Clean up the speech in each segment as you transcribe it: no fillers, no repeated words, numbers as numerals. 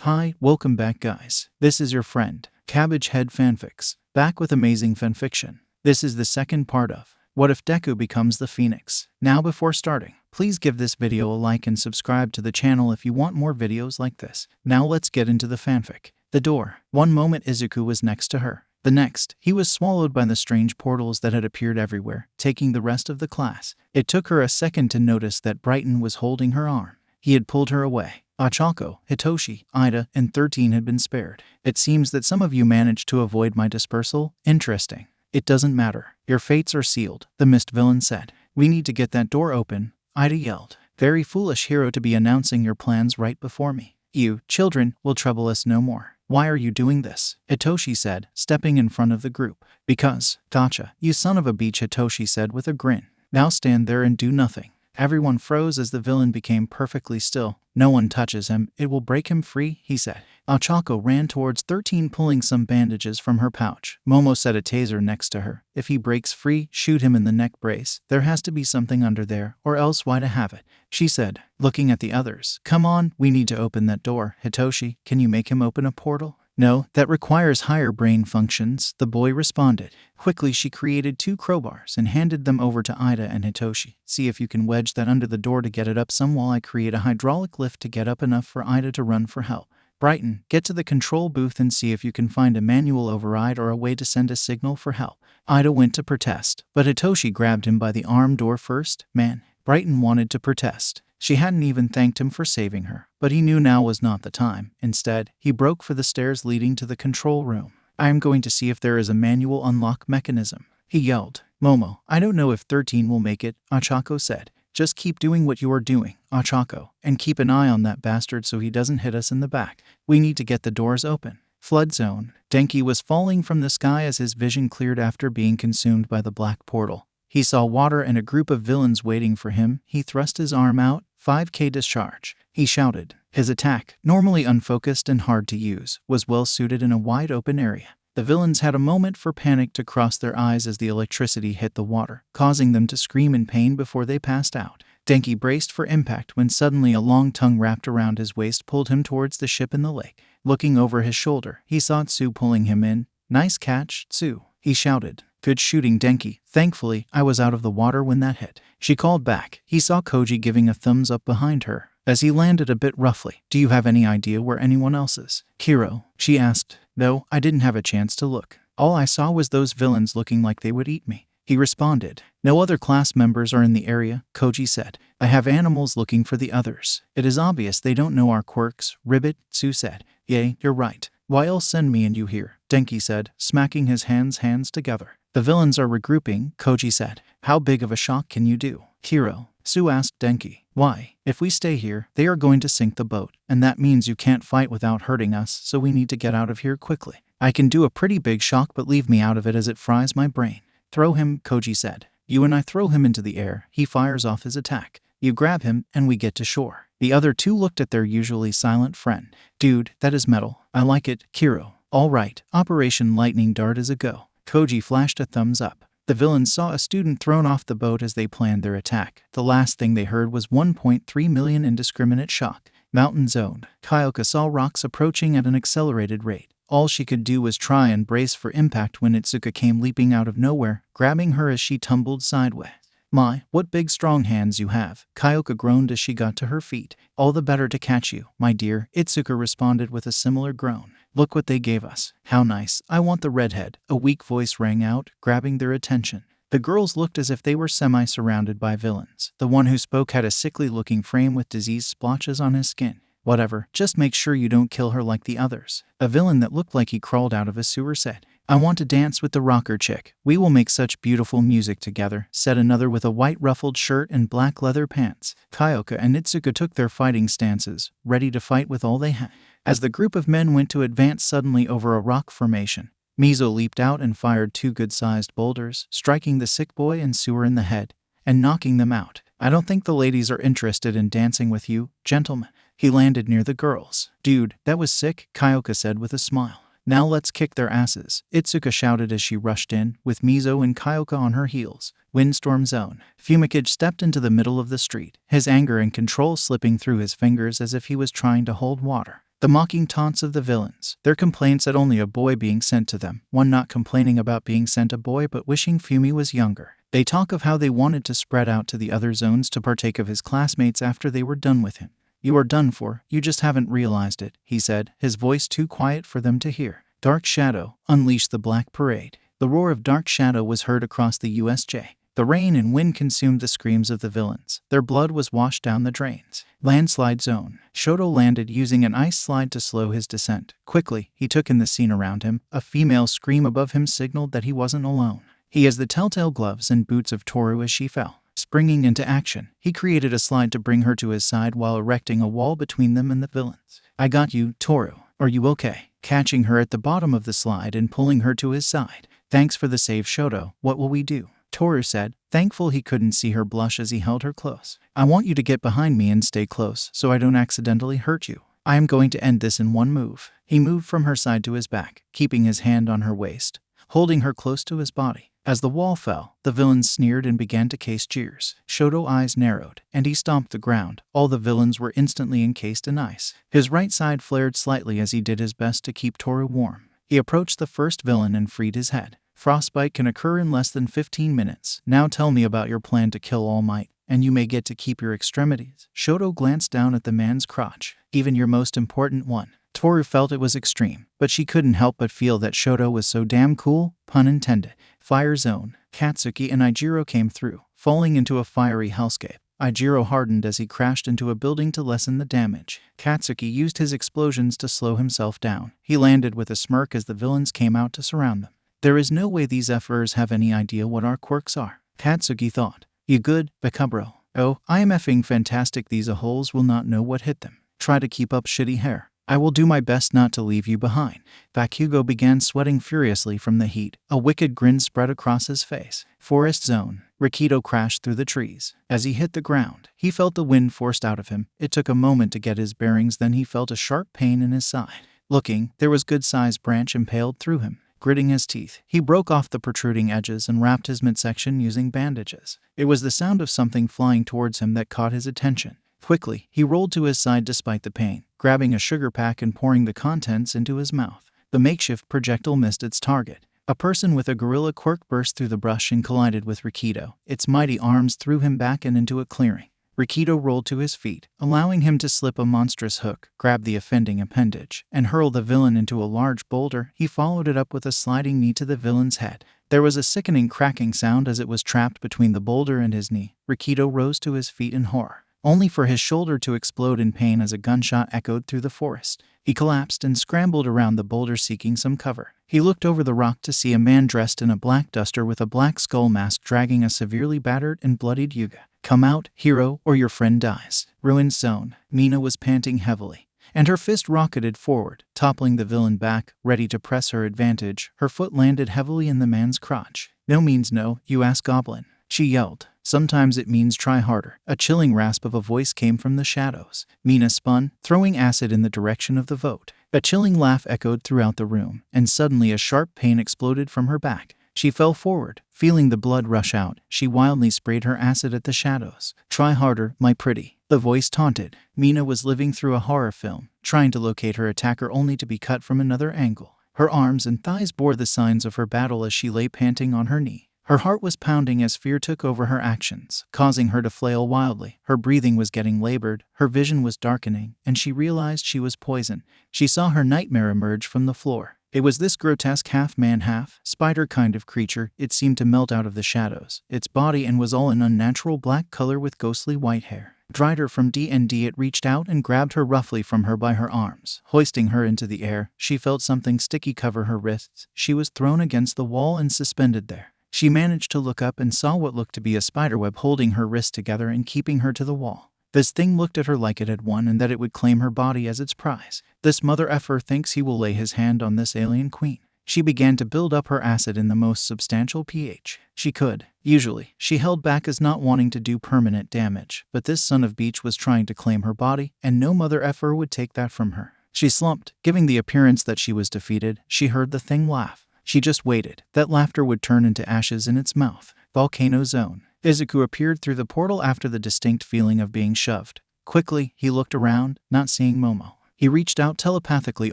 Hi, welcome back guys. This is your friend, Cabbage Head Fanfics, back with amazing fanfiction. This is the second part of What If Deku Becomes the Pheonix. Now before starting, please give this video a like and subscribe to the channel if you want more videos like this. Now let's get into the fanfic. The door. One moment Izuku was next to her. The next, he was swallowed by the strange portals that had appeared everywhere, taking the rest of the class. It took her a second to notice that Brighton was holding her arm. He had pulled her away. Ochako, Hitoshi, Iida, and 13 had been spared. It seems that some of you managed to avoid my dispersal. Interesting. It doesn't matter. Your fates are sealed, the mist villain said. We need to get that door open, Iida yelled. Very foolish hero to be announcing your plans right before me. You, children, will trouble us no more. Why are you doing this? Hitoshi said, stepping in front of the group. Because, gotcha, you son of a bitch, Hitoshi said with a grin. Now stand there and do nothing. Everyone froze as the villain became perfectly still. No one touches him, it will break him free, he said. Ochako ran towards 13 pulling some bandages from her pouch. Momo set a taser next to her. If he breaks free, shoot him in the neck brace. There has to be something under there, or else why to have it, she said, looking at the others. Come on, we need to open that door. Hitoshi, can you make him open a portal? No, that requires higher brain functions, the boy responded. Quickly she created 2 crowbars and handed them over to Iida and Hitoshi. See if you can wedge that under the door to get it up some while I create a hydraulic lift to get up enough for Iida to run for help. Brighton, get to the control booth and see if you can find a manual override or a way to send a signal for help. Iida went to protest, but Hitoshi grabbed him by the arm door first. Man, Brighton wanted to protest. She hadn't even thanked him for saving her, but he knew now was not the time. Instead, he broke for the stairs leading to the control room. I am going to see if there is a manual unlock mechanism, he yelled. Momo, I don't know if 13 will make it, Ochako said. Just keep doing what you are doing, Ochako, and keep an eye on that bastard so he doesn't hit us in the back. We need to get the doors open. Flood zone. Denki was falling from the sky as his vision cleared after being consumed by the black portal. He saw water and a group of villains waiting for him. He thrust his arm out. 5k discharge, he shouted. His attack, normally unfocused and hard to use, was well suited in a wide open area. The villains had a moment for panic to cross their eyes as the electricity hit the water, causing them to scream in pain before they passed out. Denki braced for impact when suddenly a long tongue wrapped around his waist pulled him towards the ship in the lake. Looking over his shoulder, he saw Tsu pulling him in. Nice catch, Tsu, he shouted. Good shooting, Denki. Thankfully, I was out of the water when that hit, she called back. He saw Koji giving a thumbs up behind her as he landed a bit roughly. Do you have any idea where anyone else is? Kiro, she asked. No, I didn't have a chance to look. All I saw was those villains looking like they would eat me, he responded. No other class members are in the area, Koji said. I have animals looking for the others. It is obvious they don't know our quirks, Ribbit, Tsu said. Yay, you're right. Why else send me and you here? Denki said, smacking his hands together. The villains are regrouping, Koji said. How big of a shock can you do? Kiro, Tsu asked Denki. Why? If we stay here, they are going to sink the boat, and that means you can't fight without hurting us, so we need to get out of here quickly. I can do a pretty big shock, but leave me out of it as it fries my brain. Throw him, Koji said. You and I throw him into the air, he fires off his attack. You grab him, and we get to shore. The other 2 looked at their usually silent friend. Dude, that is metal. I like it, Kiro. All right, Operation Lightning Dart is a go. Koji flashed a thumbs up. The villains saw a student thrown off the boat as they planned their attack. The last thing they heard was 1.3 million indiscriminate shock. Mountain zoned. Kyoka saw rocks approaching at an accelerated rate. All she could do was try and brace for impact when Itsuka came leaping out of nowhere, grabbing her as she tumbled sideways. My, what big strong hands you have, Kyoka groaned as she got to her feet. All the better to catch you, my dear, Itsuka responded with a similar groan. Look what they gave us. How nice. I want the redhead, a weak voice rang out, grabbing their attention. The girls looked as if they were semi-surrounded by villains. The one who spoke had a sickly-looking frame with disease splotches on his skin. Whatever, just make sure you don't kill her like the others. A villain that looked like he crawled out of a sewer said. I want to dance with the rocker chick. We will make such beautiful music together, said another with a white ruffled shirt and black leather pants. Kyoka and Itsuka took their fighting stances, ready to fight with all they had. As the group of men went to advance suddenly over a rock formation, Mizo leaped out and fired 2 good-sized boulders, striking the sick boy and sewer in the head, and knocking them out. I don't think the ladies are interested in dancing with you, gentlemen. He landed near the girls. Dude, that was sick, Kyoka said with a smile. Now let's kick their asses, Itsuka shouted as she rushed in, with Mizo and Kyoka on her heels. Windstorm zone. Pheonix stepped into the middle of the street, his anger and control slipping through his fingers as if he was trying to hold water. The mocking taunts of the villains, their complaints at only a boy being sent to them, one not complaining about being sent a boy but wishing Fumi was younger. They talk of how they wanted to spread out to the other zones to partake of his classmates after they were done with him. You are done for, you just haven't realized it, he said, his voice too quiet for them to hear. Dark Shadow, unleash the Black Parade. The roar of Dark Shadow was heard across the USJ. The rain and wind consumed the screams of the villains. Their blood was washed down the drains. Landslide zone. Shoto landed using an ice slide to slow his descent. Quickly, he took in the scene around him. A female scream above him signaled that he wasn't alone. He has the telltale gloves and boots of Toru as she fell. Springing into action, he created a slide to bring her to his side while erecting a wall between them and the villains. I got you, Toru. Are you okay? Catching her at the bottom of the slide and pulling her to his side. Thanks for the save, Shoto. What will we do? Toru said, thankful he couldn't see her blush as he held her close. I want you to get behind me and stay close so I don't accidentally hurt you. I am going to end this in one move. He moved from her side to his back, keeping his hand on her waist, holding her close to his body. As the wall fell, the villains sneered and began to cast jeers. Shoto's eyes narrowed, and he stomped the ground. All the villains were instantly encased in ice. His right side flared slightly as he did his best to keep Toru warm. He approached the first villain and freed his head. Frostbite can occur in less than 15 minutes. Now tell me about your plan to kill All Might, and you may get to keep your extremities. Shoto glanced down at the man's crotch. Even your most important one. Toru felt it was extreme, but she couldn't help but feel that Shoto was so damn cool, pun intended. Fire zone. Katsuki and Ijiro came through, falling into a fiery hellscape. Ijiro hardened as he crashed into a building to lessen the damage. Katsuki used his explosions to slow himself down. He landed with a smirk as the villains came out to surround them. There is no way these FRs have any idea what our quirks are, Katsuki thought. You good, Bakubro? Oh, I am effing fantastic. These a-holes will not know what hit them. Try to keep up shitty hair. I will do my best not to leave you behind. Bakugo began sweating furiously from the heat. A wicked grin spread across his face. Forest zone. Rikito crashed through the trees. As he hit the ground, he felt the wind forced out of him. It took a moment to get his bearings, then he felt a sharp pain in his side. Looking, there was good-sized branch impaled through him. Gritting his teeth, he broke off the protruding edges and wrapped his midsection using bandages. It was the sound of something flying towards him that caught his attention. Quickly, he rolled to his side despite the pain, grabbing a sugar pack and pouring the contents into his mouth. The makeshift projectile missed its target. A person with a gorilla quirk burst through the brush and collided with Rikito. Its mighty arms threw him back and into a clearing. Rikito rolled to his feet, allowing him to slip a monstrous hook, grab the offending appendage, and hurl the villain into a large boulder. He followed it up with a sliding knee to the villain's head. There was a sickening cracking sound as it was trapped between the boulder and his knee. Rikito rose to his feet in horror, only for his shoulder to explode in pain as a gunshot echoed through the forest. He collapsed and scrambled around the boulder seeking some cover. He looked over the rock to see a man dressed in a black duster with a black skull mask dragging a severely battered and bloodied Yuga. Come out, hero, or your friend dies. Ruined zone. Mina was panting heavily, and her fist rocketed forward, toppling the villain back, ready to press her advantage. Her foot landed heavily in the man's crotch. No means no, you ass goblin, she yelled. Sometimes it means try harder. A chilling rasp of a voice came from the shadows. Mina spun, throwing acid in the direction of the vote. A chilling laugh echoed throughout the room, and suddenly a sharp pain exploded from her back. She fell forward, feeling the blood rush out. She wildly sprayed her acid at the shadows. Try harder, my pretty, the voice taunted. Mina was living through a horror film, trying to locate her attacker only to be cut from another angle. Her arms and thighs bore the signs of her battle as she lay panting on her knee. Her heart was pounding as fear took over her actions, causing her to flail wildly. Her breathing was getting labored, her vision was darkening, and she realized she was poisoned. She saw her nightmare emerge from the floor. It was this grotesque half-man, half-spider kind of creature. It seemed to melt out of the shadows, its body, and was all an unnatural black color with ghostly white hair. Drider from D&D, it reached out and grabbed her roughly from her by her arms. Hoisting her into the air, she felt something sticky cover her wrists. She was thrown against the wall and suspended there. She managed to look up and saw what looked to be a spiderweb holding her wrists together and keeping her to the wall. This thing looked at her like it had won and that it would claim her body as its prize. This mother effer thinks he will lay his hand on this alien queen. She began to build up her acid in the most substantial pH she could. Usually, she held back as not wanting to do permanent damage, but this son of Beach was trying to claim her body, and no mother effer would take that from her. She slumped, giving the appearance that she was defeated. She heard the thing laugh. She just waited. That laughter would turn into ashes in its mouth. Volcano zone. Izuku appeared through the portal after the distinct feeling of being shoved. Quickly, he looked around, not seeing Momo. He reached out telepathically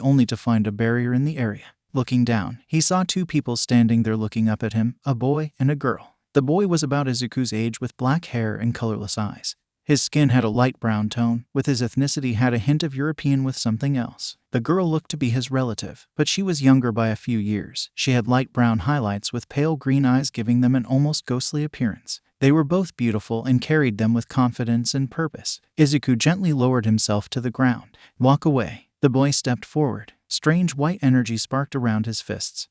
only to find a barrier in the area. Looking down, he saw two people standing there looking up at him, a boy and a girl. The boy was about Izuku's age with black hair and colorless eyes. His skin had a light brown tone, with his ethnicity had a hint of European with something else. The girl looked to be his relative, but she was younger by a few years. She had light brown highlights with pale green eyes giving them an almost ghostly appearance. They were both beautiful and carried them with confidence and purpose. Izuku gently lowered himself to the ground. Walk away. The boy stepped forward. Strange white energy sparked around his fists.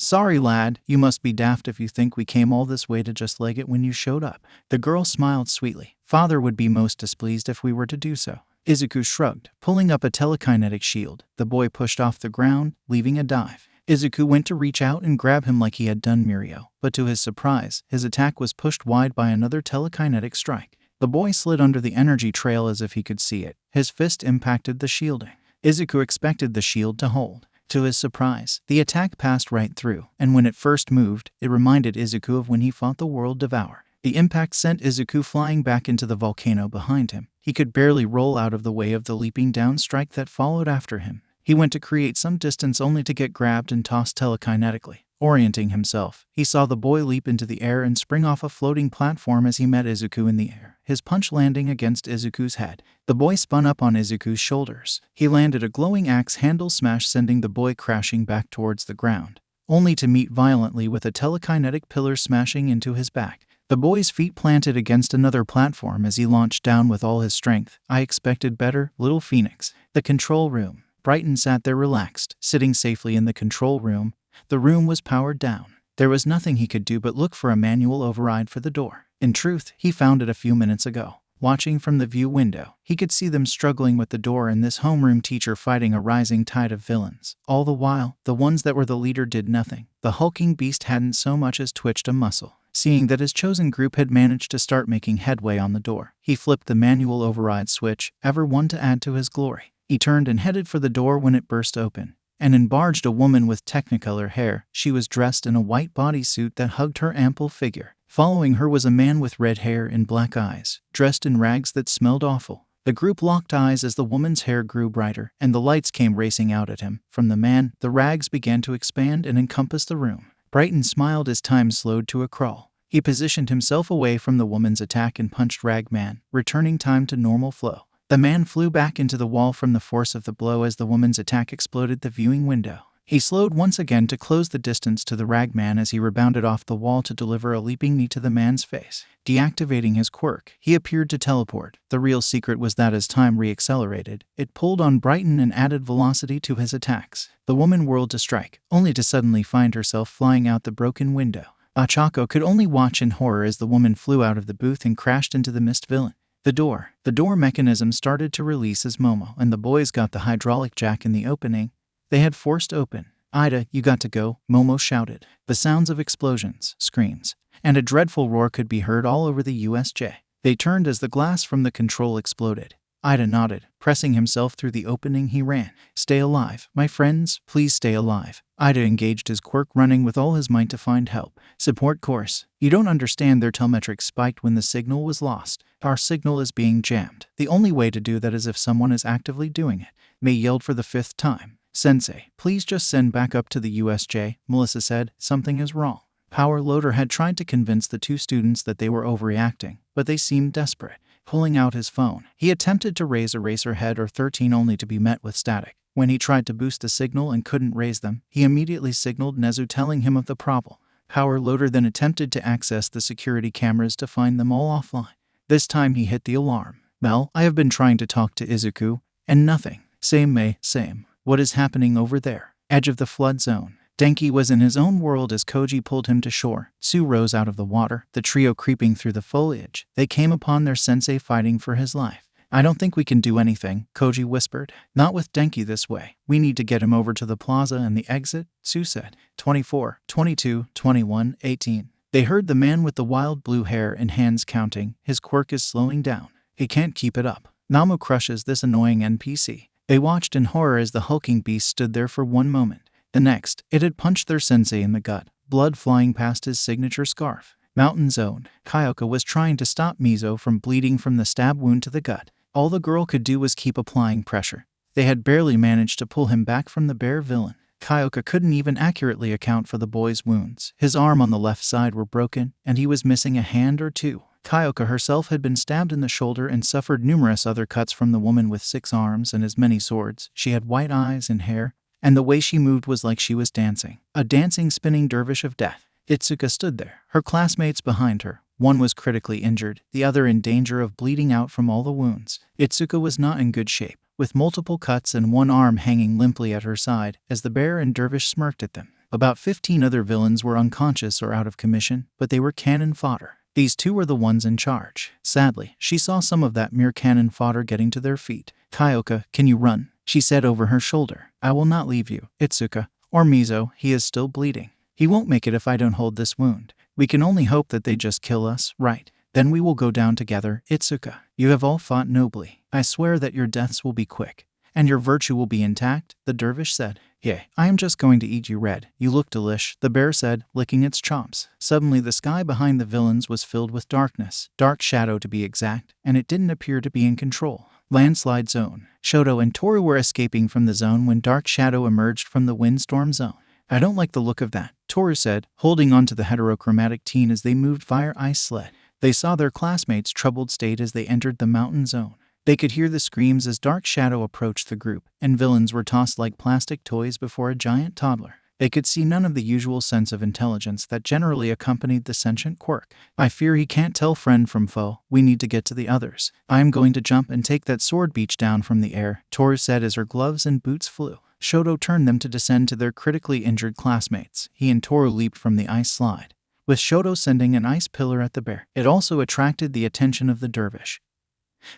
Sorry, lad, you must be daft if you think we came all this way to just leg it when you showed up. The girl smiled sweetly. Father would be most displeased if we were to do so. Izuku shrugged, pulling up a telekinetic shield. The boy pushed off the ground, leaving a dive. Izuku went to reach out and grab him like he had done Mirio, but to his surprise, his attack was pushed wide by another telekinetic strike. The boy slid under the energy trail as if he could see it. His fist impacted the shielding. Izuku expected the shield to hold. To his surprise, the attack passed right through, and when it first moved, it reminded Izuku of when he fought the World Devourer. The impact sent Izuku flying back into the volcano behind him. He could barely roll out of the way of the leaping down strike that followed after him. He went to create some distance only to get grabbed and tossed telekinetically. Orienting himself, he saw the boy leap into the air and spring off a floating platform as he met Izuku in the air, his punch landing against Izuku's head. The boy spun up on Izuku's shoulders. He landed a glowing axe handle smash, sending the boy crashing back towards the ground, only to meet violently with a telekinetic pillar smashing into his back. The boy's feet planted against another platform as he launched down with all his strength. I expected better, little Pheonix. The control room. Brighton sat there relaxed, sitting safely in the control room. The room was powered down. There was nothing he could do but look for a manual override for the door. In truth, he found it a few minutes ago. Watching from the view window, he could see them struggling with the door and this homeroom teacher fighting a rising tide of villains. All the while, the ones that were the leader did nothing. The hulking beast hadn't so much as twitched a muscle. Seeing that his chosen group had managed to start making headway on the door, he flipped the manual override switch, ever one to add to his glory. He turned and headed for the door when it burst open, and in barged a woman with technicolor hair. She was dressed in a white bodysuit that hugged her ample figure. Following her was a man with red hair and black eyes, dressed in rags that smelled awful. The group locked eyes as the woman's hair grew brighter, and the lights came racing out at him. From the man, the rags began to expand and encompass the room. Brighton smiled as time slowed to a crawl. He positioned himself away from the woman's attack and punched Ragman, returning time to normal flow. The man flew back into the wall from the force of the blow as the woman's attack exploded the viewing window. He slowed once again to close the distance to the Ragman as he rebounded off the wall to deliver a leaping knee to the man's face. Deactivating his quirk, he appeared to teleport. The real secret was that as time re-accelerated, it pulled on Brighton and added velocity to his attacks. The woman whirled to strike, only to suddenly find herself flying out the broken window. Achako could only watch in horror as the woman flew out of the booth and crashed into the mist villain. The door mechanism started to release as Momo and the boys got the hydraulic jack in the opening they had forced open. Iida, you got to go, Momo shouted. The sounds of explosions, screams, and a dreadful roar could be heard all over the USJ. They turned as the glass from the control exploded. Iida nodded. Pressing himself through the opening, he ran. Stay alive, my friends, please stay alive. Iida engaged his quirk, running with all his might to find help. Support course. You don't understand, their telemetrics spiked when the signal was lost. Our signal is being jammed. The only way to do that is if someone is actively doing it. Mei yelled for the 5th time. Sensei, please just send back up to the USJ, Melissa said. Something is wrong. Power Loader had tried to convince the two students that they were overreacting, but they seemed desperate. Pulling out his phone, he attempted to raise Eraserhead or 13 only to be met with static. When he tried to boost the signal and couldn't raise them, he immediately signaled Nezu telling him of the problem. Power Loader then attempted to access the security cameras to find them all offline. This time he hit the alarm. Mel, I have been trying to talk to Izuku, and nothing. Same Mei, same. What is happening over there? Edge of the flood zone. Denki was in his own world as Koji pulled him to shore. Tsu rose out of the water, the trio creeping through the foliage. They came upon their sensei fighting for his life. I don't think we can do anything, Koji whispered. Not with Denki this way. We need to get him over to the plaza and the exit, Tsu said. 24, 22, 21, 18. They heard the man with the wild blue hair and hands counting. His quirk is slowing down. He can't keep it up. Namu crushes this annoying NPC. They watched in horror as the hulking beast stood there for one moment. The next, it had punched their sensei in the gut, blood flying past his signature scarf. Mountain Zone. Kyoka was trying to stop Mizo from bleeding from the stab wound to the gut. All the girl could do was keep applying pressure. They had barely managed to pull him back from the bear villain. Kyoka couldn't even accurately account for the boy's wounds. His arm on the left side were broken, and he was missing a hand or two. Kyoka herself had been stabbed in the shoulder and suffered numerous other cuts from the woman with 6 arms and as many swords. She had white eyes and hair, and the way she moved was like she was dancing. A dancing, spinning dervish of death. Itsuka stood there, her classmates behind her. One was critically injured, the other in danger of bleeding out from all the wounds. Itsuka was not in good shape, with multiple cuts and one arm hanging limply at her side, as the bear and dervish smirked at them. About 15 other villains were unconscious or out of commission, but they were cannon fodder. These two were the ones in charge. Sadly, she saw some of that mere cannon fodder getting to their feet. Kyoka, can you run? She said over her shoulder. I will not leave you, Itsuka. Or Mizo, he is still bleeding. He won't make it if I don't hold this wound. We can only hope that they just kill us, right? Then we will go down together, Itsuka. You have all fought nobly. I swear that your deaths will be quick, and your virtue will be intact, the dervish said. Yeah, I am just going to eat you red. You look delish, the bear said, licking its chops. Suddenly the sky behind the villains was filled with darkness, dark shadow to be exact, and it didn't appear to be in control. Landslide zone. Shoto and Toru were escaping from the zone when dark shadow emerged from the windstorm zone. I don't like the look of that, Toru said, holding on to the heterochromatic teen as they moved fire ice sled. They saw their classmates' troubled state as they entered the mountain zone. They could hear the screams as dark shadow approached the group, and villains were tossed like plastic toys before a giant toddler. They could see none of the usual sense of intelligence that generally accompanied the sentient quirk. I fear he can't tell friend from foe. We need to get to the others. I am going to jump and take that sword beach down from the air, Toru said as her gloves and boots flew. Shoto turned them to descend to their critically injured classmates. He and Toru leaped from the ice slide, with Shoto sending an ice pillar at the bear. It also attracted the attention of the dervish,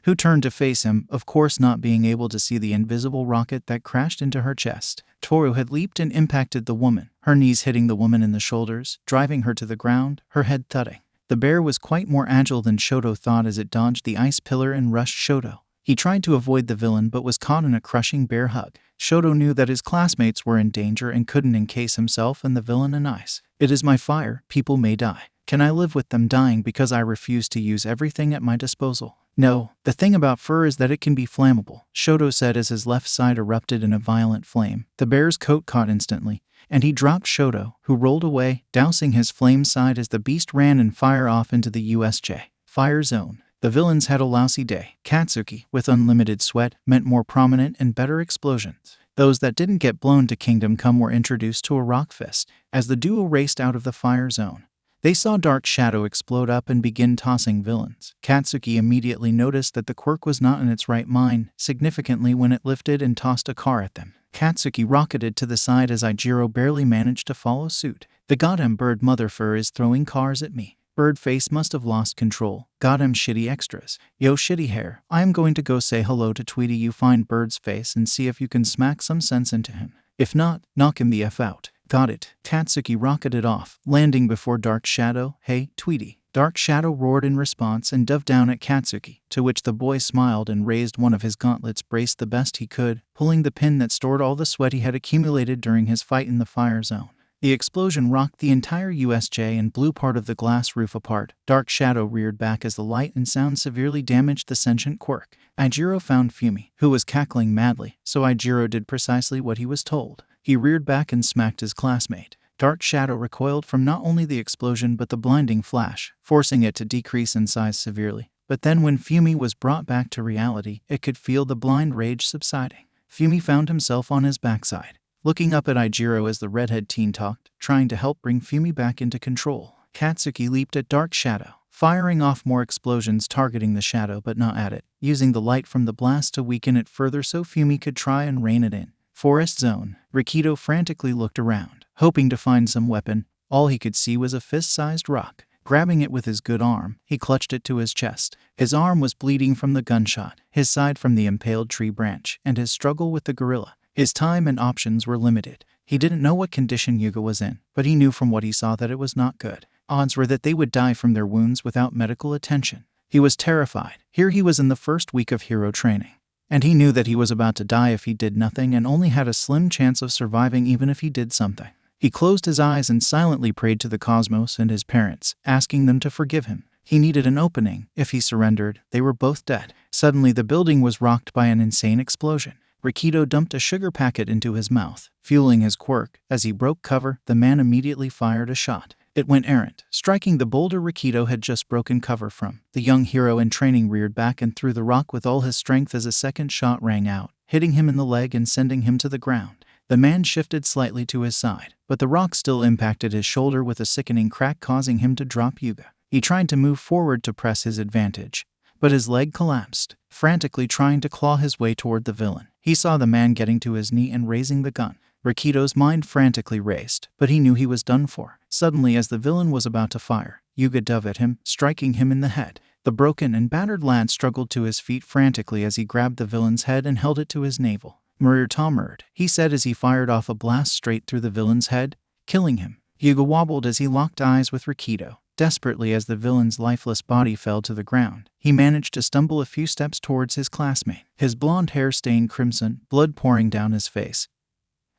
who turned to face him, of course not being able to see the invisible rocket that crashed into her chest. Toru had leaped and impacted the woman, her knees hitting the woman in the shoulders, driving her to the ground, her head thudding. The bear was quite more agile than Shoto thought as it dodged the ice pillar and rushed Shoto. He tried to avoid the villain but was caught in a crushing bear hug. Shoto knew that his classmates were in danger and couldn't encase himself and the villain in ice. It is my fire, people may die. Can I live with them dying because I refuse to use everything at my disposal? No, the thing about fur is that it can be flammable, Shoto said as his left side erupted in a violent flame. The bear's coat caught instantly, and he dropped Shoto, who rolled away, dousing his flame side as the beast ran and fired off into the USJ fire zone. The villains had a lousy day. Katsuki, with unlimited sweat, meant more prominent and better explosions. Those that didn't get blown to Kingdom Come were introduced to a rock fist. As the duo raced out of the fire zone, they saw Dark Shadow explode up and begin tossing villains. Katsuki immediately noticed that the quirk was not in its right mind, significantly when it lifted and tossed a car at them. Katsuki rocketed to the side as Ijiro barely managed to follow suit. The goddamn bird mother fur is throwing cars at me. Bird face must have lost control. Goddamn shitty extras. Yo shitty hair, I am going to go say hello to Tweety. You find Bird's face and see if you can smack some sense into him. If not, knock him the F out. Got it. Katsuki rocketed off, landing before Dark Shadow. Hey, Tweety. Dark Shadow roared in response and dove down at Katsuki, to which the boy smiled and raised one of his gauntlets braced the best he could, pulling the pin that stored all the sweat he had accumulated during his fight in the fire zone. The explosion rocked the entire USJ and blew part of the glass roof apart. Dark Shadow reared back as the light and sound severely damaged the sentient quirk. Ijiro found Fumi, who was cackling madly, so Ijiro did precisely what he was told. He reared back and smacked his classmate. Dark Shadow recoiled from not only the explosion but the blinding flash, forcing it to decrease in size severely. But then when Fumi was brought back to reality, it could feel the blind rage subsiding. Fumi found himself on his backside, looking up at Ijiro as the redhead teen talked, trying to help bring Fumi back into control. Katsuki leaped at Dark Shadow, firing off more explosions targeting the shadow but not at it, using the light from the blast to weaken it further so Fumi could try and rein it in. Forest zone. Rikito frantically looked around, hoping to find some weapon. All he could see was a fist-sized rock. Grabbing it with his good arm, he clutched it to his chest. His arm was bleeding from the gunshot, his side from the impaled tree branch, and his struggle with the gorilla. His time and options were limited. He didn't know what condition Yuga was in, but he knew from what he saw that it was not good. Odds were that they would die from their wounds without medical attention. He was terrified. Here he was in the first week of hero training, and he knew that he was about to die if he did nothing and only had a slim chance of surviving even if he did something. He closed his eyes and silently prayed to the cosmos and his parents, asking them to forgive him. He needed an opening. If he surrendered, they were both dead. Suddenly the building was rocked by an insane explosion. Rikido dumped a sugar packet into his mouth, fueling his quirk. As he broke cover, the man immediately fired a shot. It went errant, striking the boulder Rikido had just broken cover from. The young hero in training reared back and threw the rock with all his strength as a second shot rang out, hitting him in the leg and sending him to the ground. The man shifted slightly to his side, but the rock still impacted his shoulder with a sickening crack, causing him to drop Yuga. He tried to move forward to press his advantage, but his leg collapsed, frantically trying to claw his way toward the villain. He saw the man getting to his knee and raising the gun. Rikido's mind frantically raced, but he knew he was done for. Suddenly, as the villain was about to fire, Yuga dove at him, striking him in the head. The broken and battered lad struggled to his feet frantically as he grabbed the villain's head and held it to his navel. "Murir Tomurd," he said as he fired off a blast straight through the villain's head, killing him. Yuga wobbled as he locked eyes with Rikido. Desperately, as the villain's lifeless body fell to the ground, he managed to stumble a few steps towards his classmate, his blonde hair stained crimson, blood pouring down his face.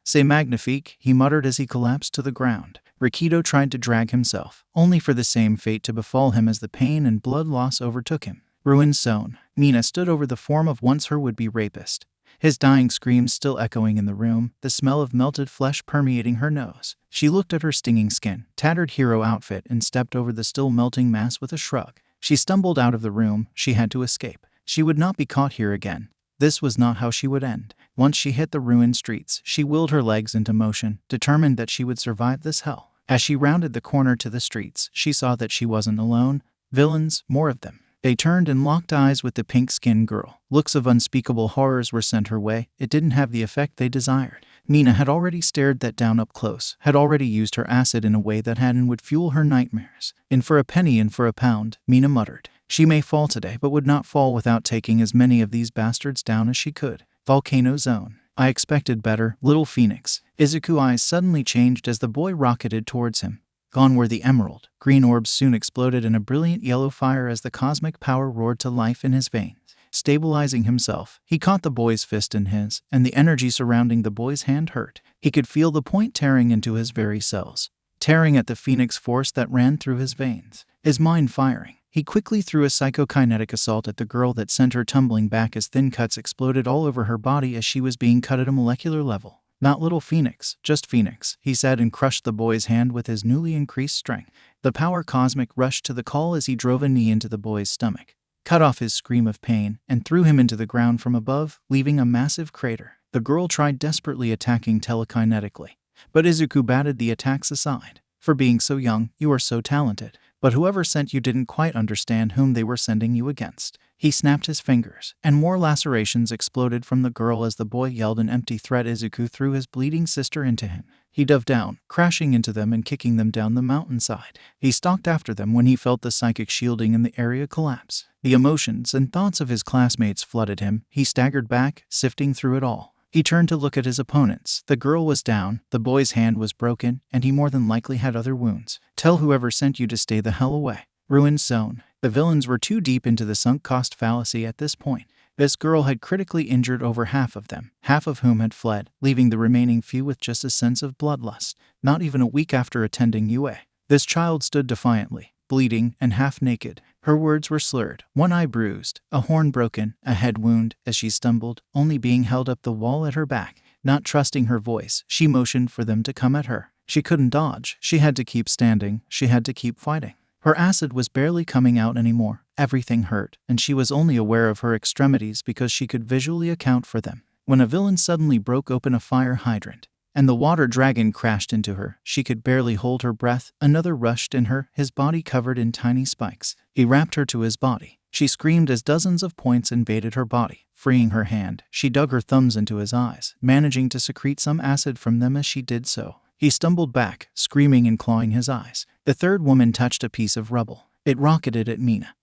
"C'est magnifique," he muttered as he collapsed to the ground. Rikido tried to drag himself, only for the same fate to befall him as the pain and blood loss overtook him. Ruined zone. Mina stood over the form of once her would-be rapist, his dying screams still echoing in the room, the smell of melted flesh permeating her nose. She looked at her stinging skin, tattered hero outfit, and stepped over the still melting mass with a shrug. She stumbled out of the room. She had to escape. She would not be caught here again. This was not how she would end. Once she hit the ruined streets, she willed her legs into motion, determined that she would survive this hell. As she rounded the corner to the streets, she saw that she wasn't alone. Villains, more of them. They turned and locked eyes with the pink-skinned girl. Looks of unspeakable horrors were sent her way. It didn't have the effect they desired. Mina had already stared that down up close, had already used her acid in a way that had and would fuel her nightmares. "In for a penny, in for a pound," Mina muttered. She may fall today, but would not fall without taking as many of these bastards down as she could. Volcano zone. "I expected better, little Pheonix." Izuku's eyes suddenly changed as the boy rocketed towards him. Gone were the emerald. Green orbs soon exploded in a brilliant yellow fire as the cosmic power roared to life in his veins. Stabilizing himself, he caught the boy's fist in his, and the energy surrounding the boy's hand hurt. He could feel the point tearing into his very cells, tearing at the Pheonix force that ran through his veins. His mind firing, he quickly threw a psychokinetic assault at the girl that sent her tumbling back as thin cuts exploded all over her body as she was being cut at a molecular level. "Not little Pheonix, just Pheonix," he said, and crushed the boy's hand with his newly increased strength. The power cosmic rushed to the call as he drove a knee into the boy's stomach, cut off his scream of pain, and threw him into the ground from above, leaving a massive crater. The girl tried desperately attacking telekinetically, but Izuku batted the attacks aside. "For being so young, you are so talented. But whoever sent you didn't quite understand whom they were sending you against." He snapped his fingers, and more lacerations exploded from the girl as the boy yelled an empty threat. Izuku threw his bleeding sister into him. He dove down, crashing into them and kicking them down the mountainside. He stalked after them when he felt the psychic shielding in the area collapse. The emotions and thoughts of his classmates flooded him. He staggered back, sifting through it all. He turned to look at his opponents. The girl was down, the boy's hand was broken, and he more than likely had other wounds. "Tell whoever sent you to stay the hell away." Ruined zone. The villains were too deep into the sunk cost fallacy at this point. This girl had critically injured over half of them, half of whom had fled, leaving the remaining few with just a sense of bloodlust. Not even a week after attending UA, this child stood defiantly, bleeding and half naked. Her words were slurred, one eye bruised, a horn broken, a head wound, as she stumbled, only being held up the wall at her back. Not trusting her voice, she motioned for them to come at her. She couldn't dodge. She had to keep standing. She had to keep fighting. Her acid was barely coming out anymore. Everything hurt, and she was only aware of her extremities because she could visually account for them. When a villain suddenly broke open a fire hydrant, and the water dragon crashed into her, she could barely hold her breath. Another rushed in her, his body covered in tiny spikes. He wrapped her to his body. She screamed as dozens of points invaded her body. Freeing her hand, she dug her thumbs into his eyes, managing to secrete some acid from them as she did so. He stumbled back, screaming and clawing his eyes. The third woman touched a piece of rubble. It rocketed at Mina,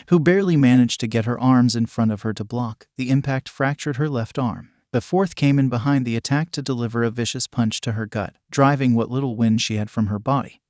who barely managed to get her arms in front of her to block. The impact fractured her left arm. The fourth came in behind the attack to deliver a vicious punch to her gut, driving what little wind she had from her body.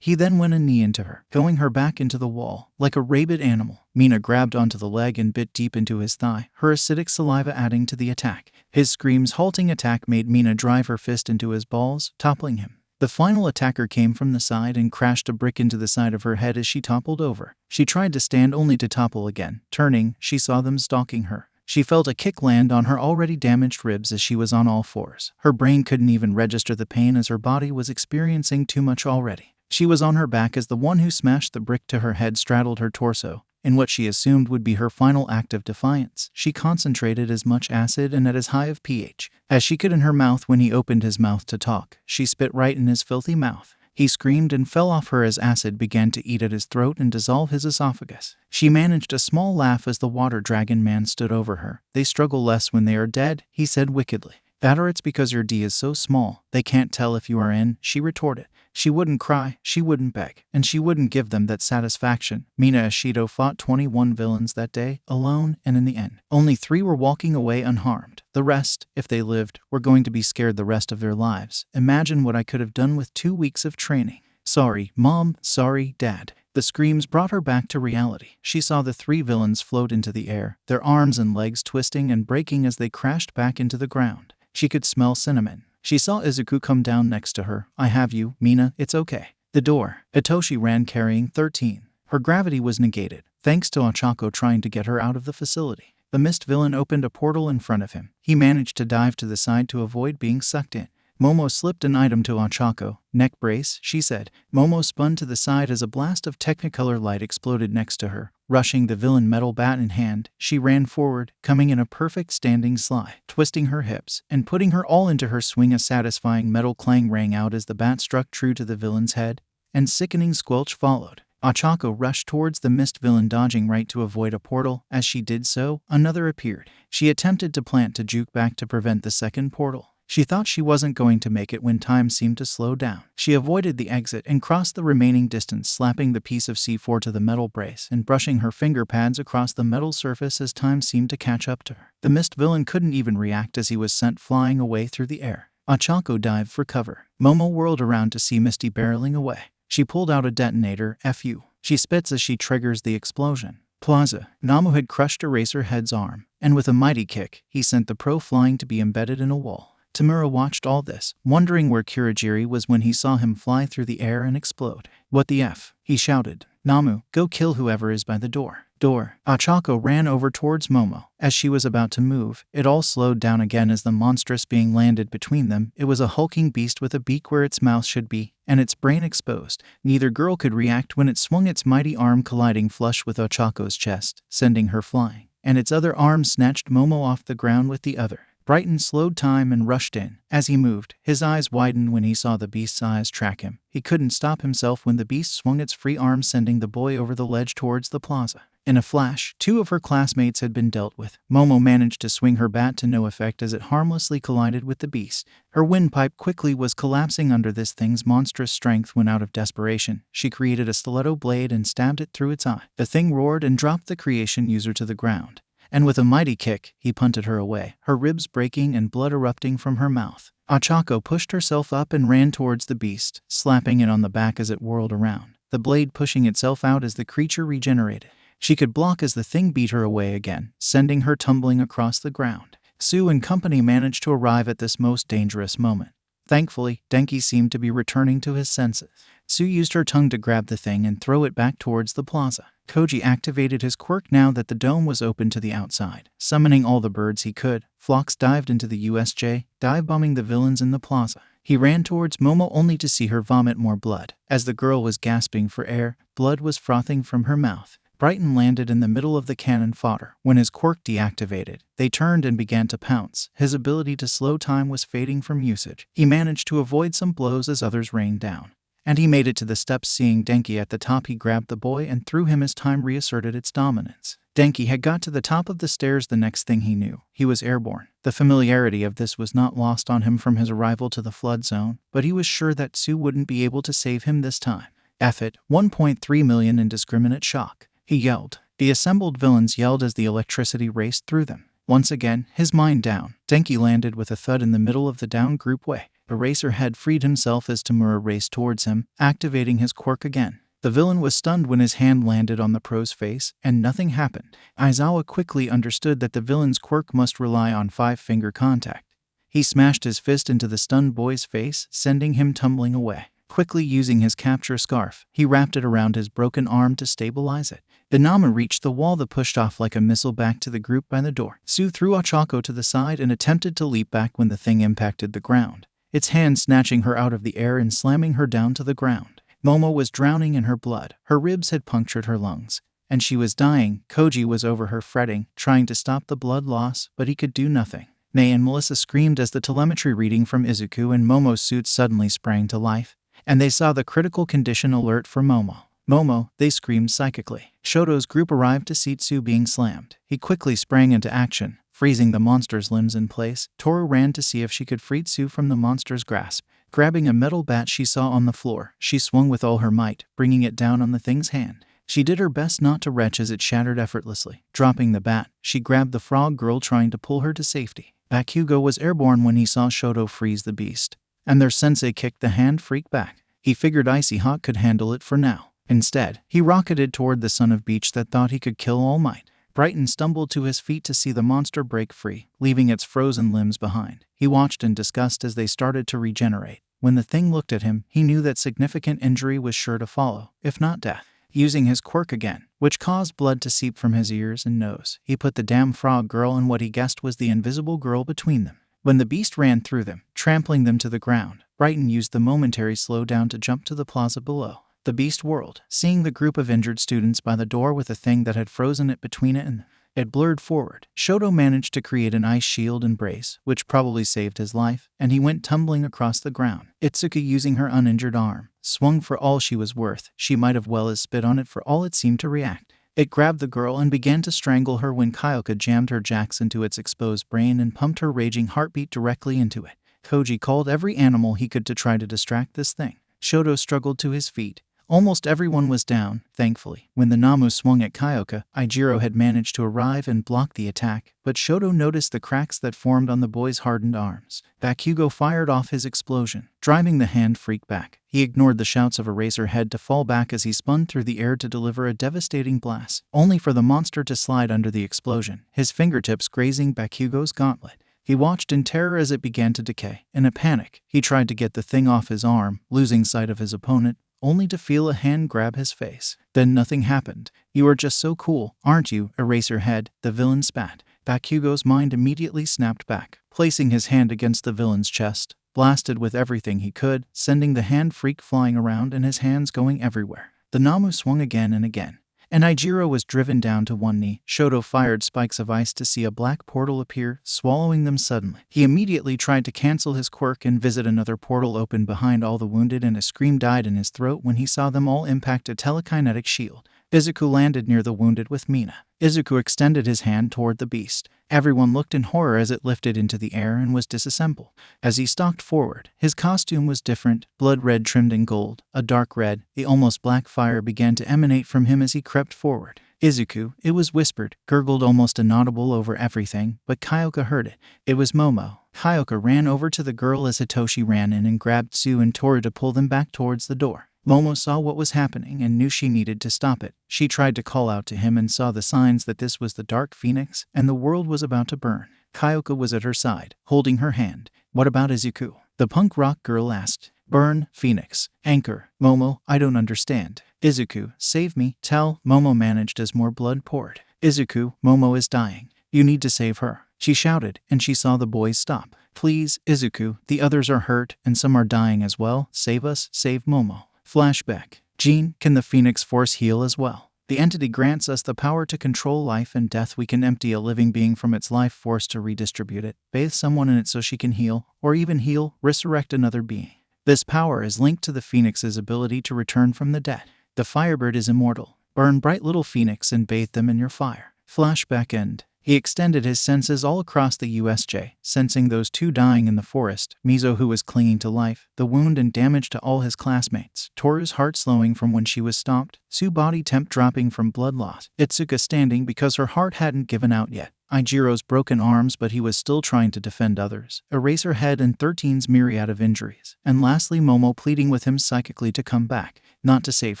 He then went a knee into her, going her back into the wall, like a rabid animal. Mina grabbed onto the leg and bit deep into his thigh, her acidic saliva adding to the attack. His screams' halting attack made Mina drive her fist into his balls, toppling him. The final attacker came from the side and crashed a brick into the side of her head as she toppled over. She tried to stand only to topple again. Turning, she saw them stalking her. She felt a kick land on her already damaged ribs as she was on all fours. Her brain couldn't even register the pain as her body was experiencing too much already. She was on her back as the one who smashed the brick to her head straddled her torso. In what she assumed would be her final act of defiance, she concentrated as much acid and at as high of pH as she could in her mouth. When he opened his mouth to talk, she spit right in his filthy mouth. He screamed and fell off her as acid began to eat at his throat and dissolve his esophagus. She managed a small laugh as the water dragon man stood over her. "They struggle less when they are dead," he said wickedly. "That or it's because your D is so small, they can't tell if you are in," she retorted. She wouldn't cry, she wouldn't beg, and she wouldn't give them that satisfaction. Mina Ashido fought 21 villains that day, alone, and in the end, only 3 were walking away unharmed. The rest, if they lived, were going to be scared the rest of their lives. Imagine what I could have done with 2 weeks of training. "Sorry, Mom, sorry, Dad." The screams brought her back to reality. She saw the 3 villains float into the air, their arms and legs twisting and breaking as they crashed back into the ground. She could smell cinnamon. She saw Izuku come down next to her. "I have you, Mina, it's okay." The door. Itoshi ran carrying 13. Her gravity was negated, thanks to Ochako trying to get her out of the facility. The mist villain opened a portal in front of him. He managed to dive to the side to avoid being sucked in. Momo slipped an item to Ochako. "Neck brace," she said. Momo spun to the side as a blast of technicolor light exploded next to her. Rushing the villain metal bat in hand, she ran forward, coming in a perfect standing slide, twisting her hips, and putting her all into her swing. A satisfying metal clang rang out as the bat struck true to the villain's head, and sickening squelch followed. Ochako rushed towards the mist villain, dodging right to avoid a portal. As she did so, another appeared. She attempted to plant to juke back to prevent the second portal. She thought she wasn't going to make it when time seemed to slow down. She avoided the exit and crossed the remaining distance, slapping the piece of C4 to the metal brace and brushing her finger pads across the metal surface as time seemed to catch up to her. The mist villain couldn't even react as he was sent flying away through the air. Ochako dived for cover. Momo whirled around to see Misty barreling away. She pulled out a detonator. "Fu." She spits as she triggers the explosion. Plaza. Namu had crushed Eraserhead's arm, and with a mighty kick, he sent the pro flying to be embedded in a wall. Tamura watched all this, wondering where Kurogiri was when he saw him fly through the air and explode. "What the F?" he shouted. "Namu, go kill whoever is by the door." Ochako ran over towards Momo. As she was about to move, it all slowed down again as the monstrous being landed between them. It was a hulking beast with a beak where its mouth should be, and its brain exposed. Neither girl could react when it swung its mighty arm, colliding flush with Ochako's chest, sending her flying, and its other arm snatched Momo off the ground with the other. Brighton slowed time and rushed in. As he moved, his eyes widened when he saw the beast's eyes track him. He couldn't stop himself when the beast swung its free arm, sending the boy over the ledge towards the plaza. In a flash, 2 of her classmates had been dealt with. Momo managed to swing her bat to no effect as it harmlessly collided with the beast. Her windpipe quickly was collapsing under this thing's monstrous strength when, out of desperation, she created a stiletto blade and stabbed it through its eye. The thing roared and dropped the creation user to the ground. And with a mighty kick, he punted her away, her ribs breaking and blood erupting from her mouth. Ochako pushed herself up and ran towards the beast, slapping it on the back as it whirled around, the blade pushing itself out as the creature regenerated. She could block as the thing beat her away again, sending her tumbling across the ground. Sue and company managed to arrive at this most dangerous moment. Thankfully, Denki seemed to be returning to his senses. Sue used her tongue to grab the thing and throw it back towards the plaza. Koji activated his quirk now that the dome was open to the outside. Summoning all the birds he could, Phlox dived into the USJ, dive-bombing the villains in the plaza. He ran towards Momo only to see her vomit more blood. As the girl was gasping for air, blood was frothing from her mouth. Brighton landed in the middle of the cannon fodder. When his quirk deactivated, they turned and began to pounce. His ability to slow time was fading from usage. He managed to avoid some blows as others rained down. And he made it to the steps. Seeing Denki at the top, he grabbed the boy and threw him as time reasserted its dominance. Denki had got to the top of the stairs. The next thing he knew, he was airborne. The familiarity of this was not lost on him from his arrival to the flood zone, but he was sure that Sue wouldn't be able to save him this time. F it, 1.3 million indiscriminate shock. He yelled. The assembled villains yelled as the electricity raced through them. Once again, his mind down, Denki landed with a thud in the middle of the down group way. Eraserhead freed himself as Tamura raced towards him, activating his quirk again. The villain was stunned when his hand landed on the pro's face, and nothing happened. Aizawa quickly understood that the villain's quirk must rely on 5-finger contact. He smashed his fist into the stunned boy's face, sending him tumbling away. Quickly using his capture scarf, he wrapped it around his broken arm to stabilize it. The Nama reached the wall that pushed off like a missile back to the group by the door. Su threw Ochako to the side and attempted to leap back when the thing impacted the ground, its hand snatching her out of the air and slamming her down to the ground. Momo was drowning in her blood. Her ribs had punctured her lungs, and she was dying. Koji was over her fretting, trying to stop the blood loss, but he could do nothing. Nei and Melissa screamed as the telemetry reading from Izuku and Momo's suit suddenly sprang to life, and they saw the critical condition alert for Momo. Momo, they screamed psychically. Shoto's group arrived to see Tsu being slammed. He quickly sprang into action, freezing the monster's limbs in place. Toru ran to see if she could free Tsu from the monster's grasp. Grabbing a metal bat she saw on the floor, she swung with all her might, bringing it down on the thing's hand. She did her best not to retch as it shattered effortlessly. Dropping the bat, she grabbed the frog girl, trying to pull her to safety. Bakugo was airborne when he saw Shoto freeze the beast, and their sensei kicked the hand freak back. He figured Icy Hawk could handle it for now. Instead, he rocketed toward the son of Beach that thought he could kill All Might. Brighton stumbled to his feet to see the monster break free, leaving its frozen limbs behind. He watched in disgust as they started to regenerate. When the thing looked at him, he knew that significant injury was sure to follow, if not death. Using his quirk again, which caused blood to seep from his ears and nose, he put the damn frog girl and what he guessed was the invisible girl between them. When the beast ran through them, trampling them to the ground, Brighton used the momentary slowdown to jump to the plaza below. The beast whirled, seeing the group of injured students by the door with a thing that had frozen it between it and them. It blurred forward. Shoto managed to create an ice shield and brace, which probably saved his life, and he went tumbling across the ground. Itsuki, using her uninjured arm, swung for all she was worth. She might have well as spit on it for all it seemed to react. It grabbed the girl and began to strangle her when Kyoka jammed her jacks into its exposed brain and pumped her raging heartbeat directly into it. Koji called every animal he could to try to distract this thing. Shoto struggled to his feet. Almost everyone was down, thankfully. When the Namu swung at Kyoka, Ijiro had managed to arrive and block the attack, but Shoto noticed the cracks that formed on the boy's hardened arms. Bakugo fired off his explosion, driving the hand freak back. He ignored the shouts of Eraserhead to fall back as he spun through the air to deliver a devastating blast, only for the monster to slide under the explosion, his fingertips grazing Bakugo's gauntlet. He watched in terror as it began to decay. In a panic, he tried to get the thing off his arm, losing sight of his opponent, only to feel a hand grab his face. Then nothing happened. "You are just so cool, aren't you, Eraserhead?" the villain spat. Bakugo's mind immediately snapped back, placing his hand against the villain's chest, blasted with everything he could, sending the hand freak flying around and his hands going everywhere. The Namu swung again and again, and Ijiro was driven down to one knee. Shoto fired spikes of ice to see a black portal appear, swallowing them suddenly. He immediately tried to cancel his quirk and visit another portal open behind all the wounded, and a scream died in his throat when he saw them all impact a telekinetic shield. Izuku landed near the wounded with Mina. Izuku extended his hand toward the beast. Everyone looked in horror as it lifted into the air and was disassembled. As he stalked forward, his costume was different, blood red trimmed in gold, a dark red. The almost black fire began to emanate from him as he crept forward. "Izuku," it was whispered, gurgled almost inaudible over everything, but Kyoka heard it. It was Momo. Kyoka ran over to the girl as Hitoshi ran in and grabbed Tsu and Toru to pull them back towards the door. Momo saw what was happening and knew she needed to stop it. She tried to call out to him and saw the signs that this was the Dark Phoenix and the world was about to burn. Kyoka was at her side, holding her hand. "What about Izuku?" the punk rock girl asked. "Burn, Pheonix, anchor." "Momo, I don't understand." "Izuku, save me." "Tell." Momo managed as more blood poured. "Izuku, Momo is dying. You need to save her," she shouted, and she saw the boys stop. "Please, Izuku, the others are hurt and some are dying as well. Save us, save Momo." Flashback. "Jean, can the Phoenix Force heal as well? The entity grants us the power to control life and death. We can empty a living being from its life force to redistribute it, bathe someone in it so she can heal, or even heal, resurrect another being. This power is linked to the Phoenix's ability to return from the dead. The Firebird is immortal. Burn bright little Phoenix and bathe them in your fire." Flashback end. He extended his senses all across the USJ, sensing those two dying in the forest, Mizo who was clinging to life, the wound and damage to all his classmates, Toru's heart slowing from when she was stomped, Su's body temp dropping from blood loss, Itsuka standing because her heart hadn't given out yet, Ijiro's broken arms but he was still trying to defend others, Eraserhead and 13's myriad of injuries, and lastly Momo pleading with him psychically to come back, not to save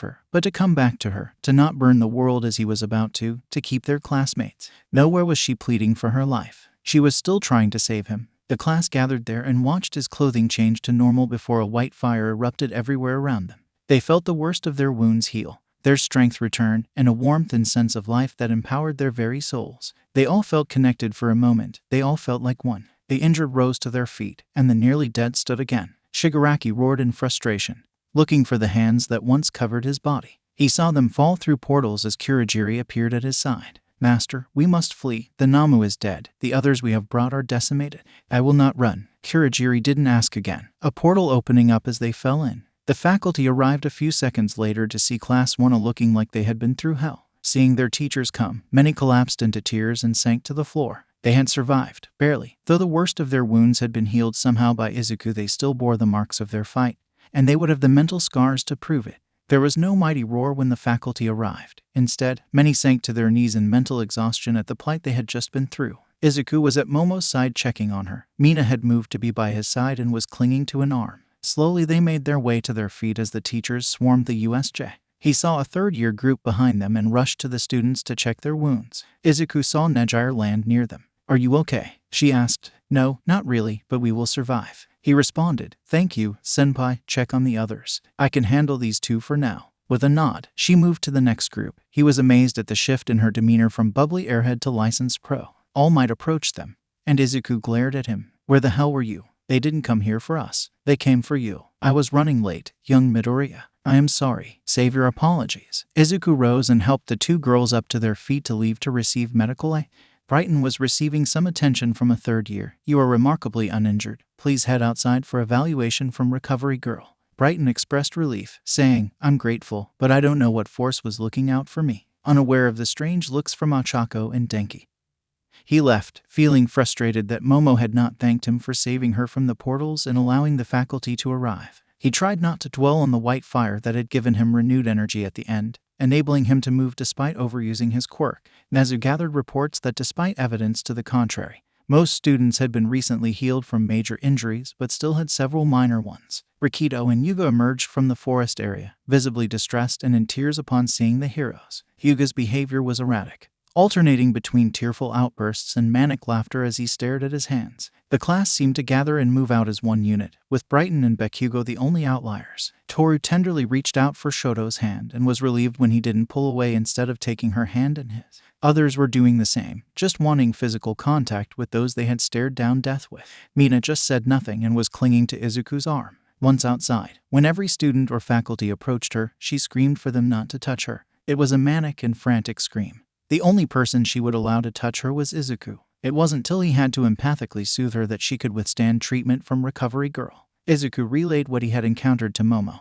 her, but to come back to her, to not burn the world as he was about to keep their classmates. Nowhere was she pleading for her life. She was still trying to save him. The class gathered there and watched his clothing change to normal before a white fire erupted everywhere around them. They felt the worst of their wounds heal, their strength return, and a warmth and sense of life that empowered their very souls. They all felt connected for a moment. They all felt like one. The injured rose to their feet, and the nearly dead stood again. Shigaraki roared in frustration, looking for the hands that once covered his body. He saw them fall through portals as Kurogiri appeared at his side. Master, we must flee. The Namu is dead. The others we have brought are decimated. I will not run. Kurogiri didn't ask again. A portal opening up as they fell in. The faculty arrived a few seconds later to see Class 1 looking like they had been through hell. Seeing their teachers come, many collapsed into tears and sank to the floor. They had survived, barely. Though the worst of their wounds had been healed somehow by Izuku, they still bore the marks of their fight, and they would have the mental scars to prove it. There was no mighty roar when the faculty arrived. Instead, many sank to their knees in mental exhaustion at the plight they had just been through. Izuku was at Momo's side checking on her. Mina had moved to be by his side and was clinging to an arm. Slowly they made their way to their feet as the teachers swarmed the USJ. He saw a third-year group behind them and rushed to the students to check their wounds. Izuku saw Nejire land near them. Are you okay? She asked. No, not really, but we will survive. He responded. Thank you, senpai. Check on the others. I can handle these two for now. With a nod, she moved to the next group. He was amazed at the shift in her demeanor from bubbly airhead to licensed pro. All Might approached them, and Izuku glared at him. Where the hell were you? They didn't come here for us. They came for you. I was running late, young Midoriya. I am sorry. Save your apologies. Izuku rose and helped the two girls up to their feet to leave to receive medical aid. Brighton was receiving some attention from a third year. You are remarkably uninjured. Please head outside for evaluation from Recovery Girl. Brighton expressed relief, saying, I'm grateful, but I don't know what force was looking out for me. Unaware of the strange looks from Ochako and Denki, he left, feeling frustrated that Momo had not thanked him for saving her from the portals and allowing the faculty to arrive. He tried not to dwell on the white fire that had given him renewed energy at the end, enabling him to move despite overusing his quirk. Nezu gathered reports that despite evidence to the contrary, most students had been recently healed from major injuries but still had several minor ones. Rikido and Yuga emerged from the forest area, visibly distressed and in tears upon seeing the heroes. Yuga's behavior was erratic, alternating between tearful outbursts and manic laughter as he stared at his hands. The class seemed to gather and move out as one unit, with Brighton and Bakugo the only outliers. Toru tenderly reached out for Shoto's hand and was relieved when he didn't pull away instead of taking her hand in his. Others were doing the same, just wanting physical contact with those they had stared down death with. Mina just said nothing and was clinging to Izuku's arm. Once outside, when every student or faculty approached her, she screamed for them not to touch her. It was a manic and frantic scream. The only person she would allow to touch her was Izuku. It wasn't till he had to empathically soothe her that she could withstand treatment from Recovery Girl. Izuku relayed what he had encountered to Momo,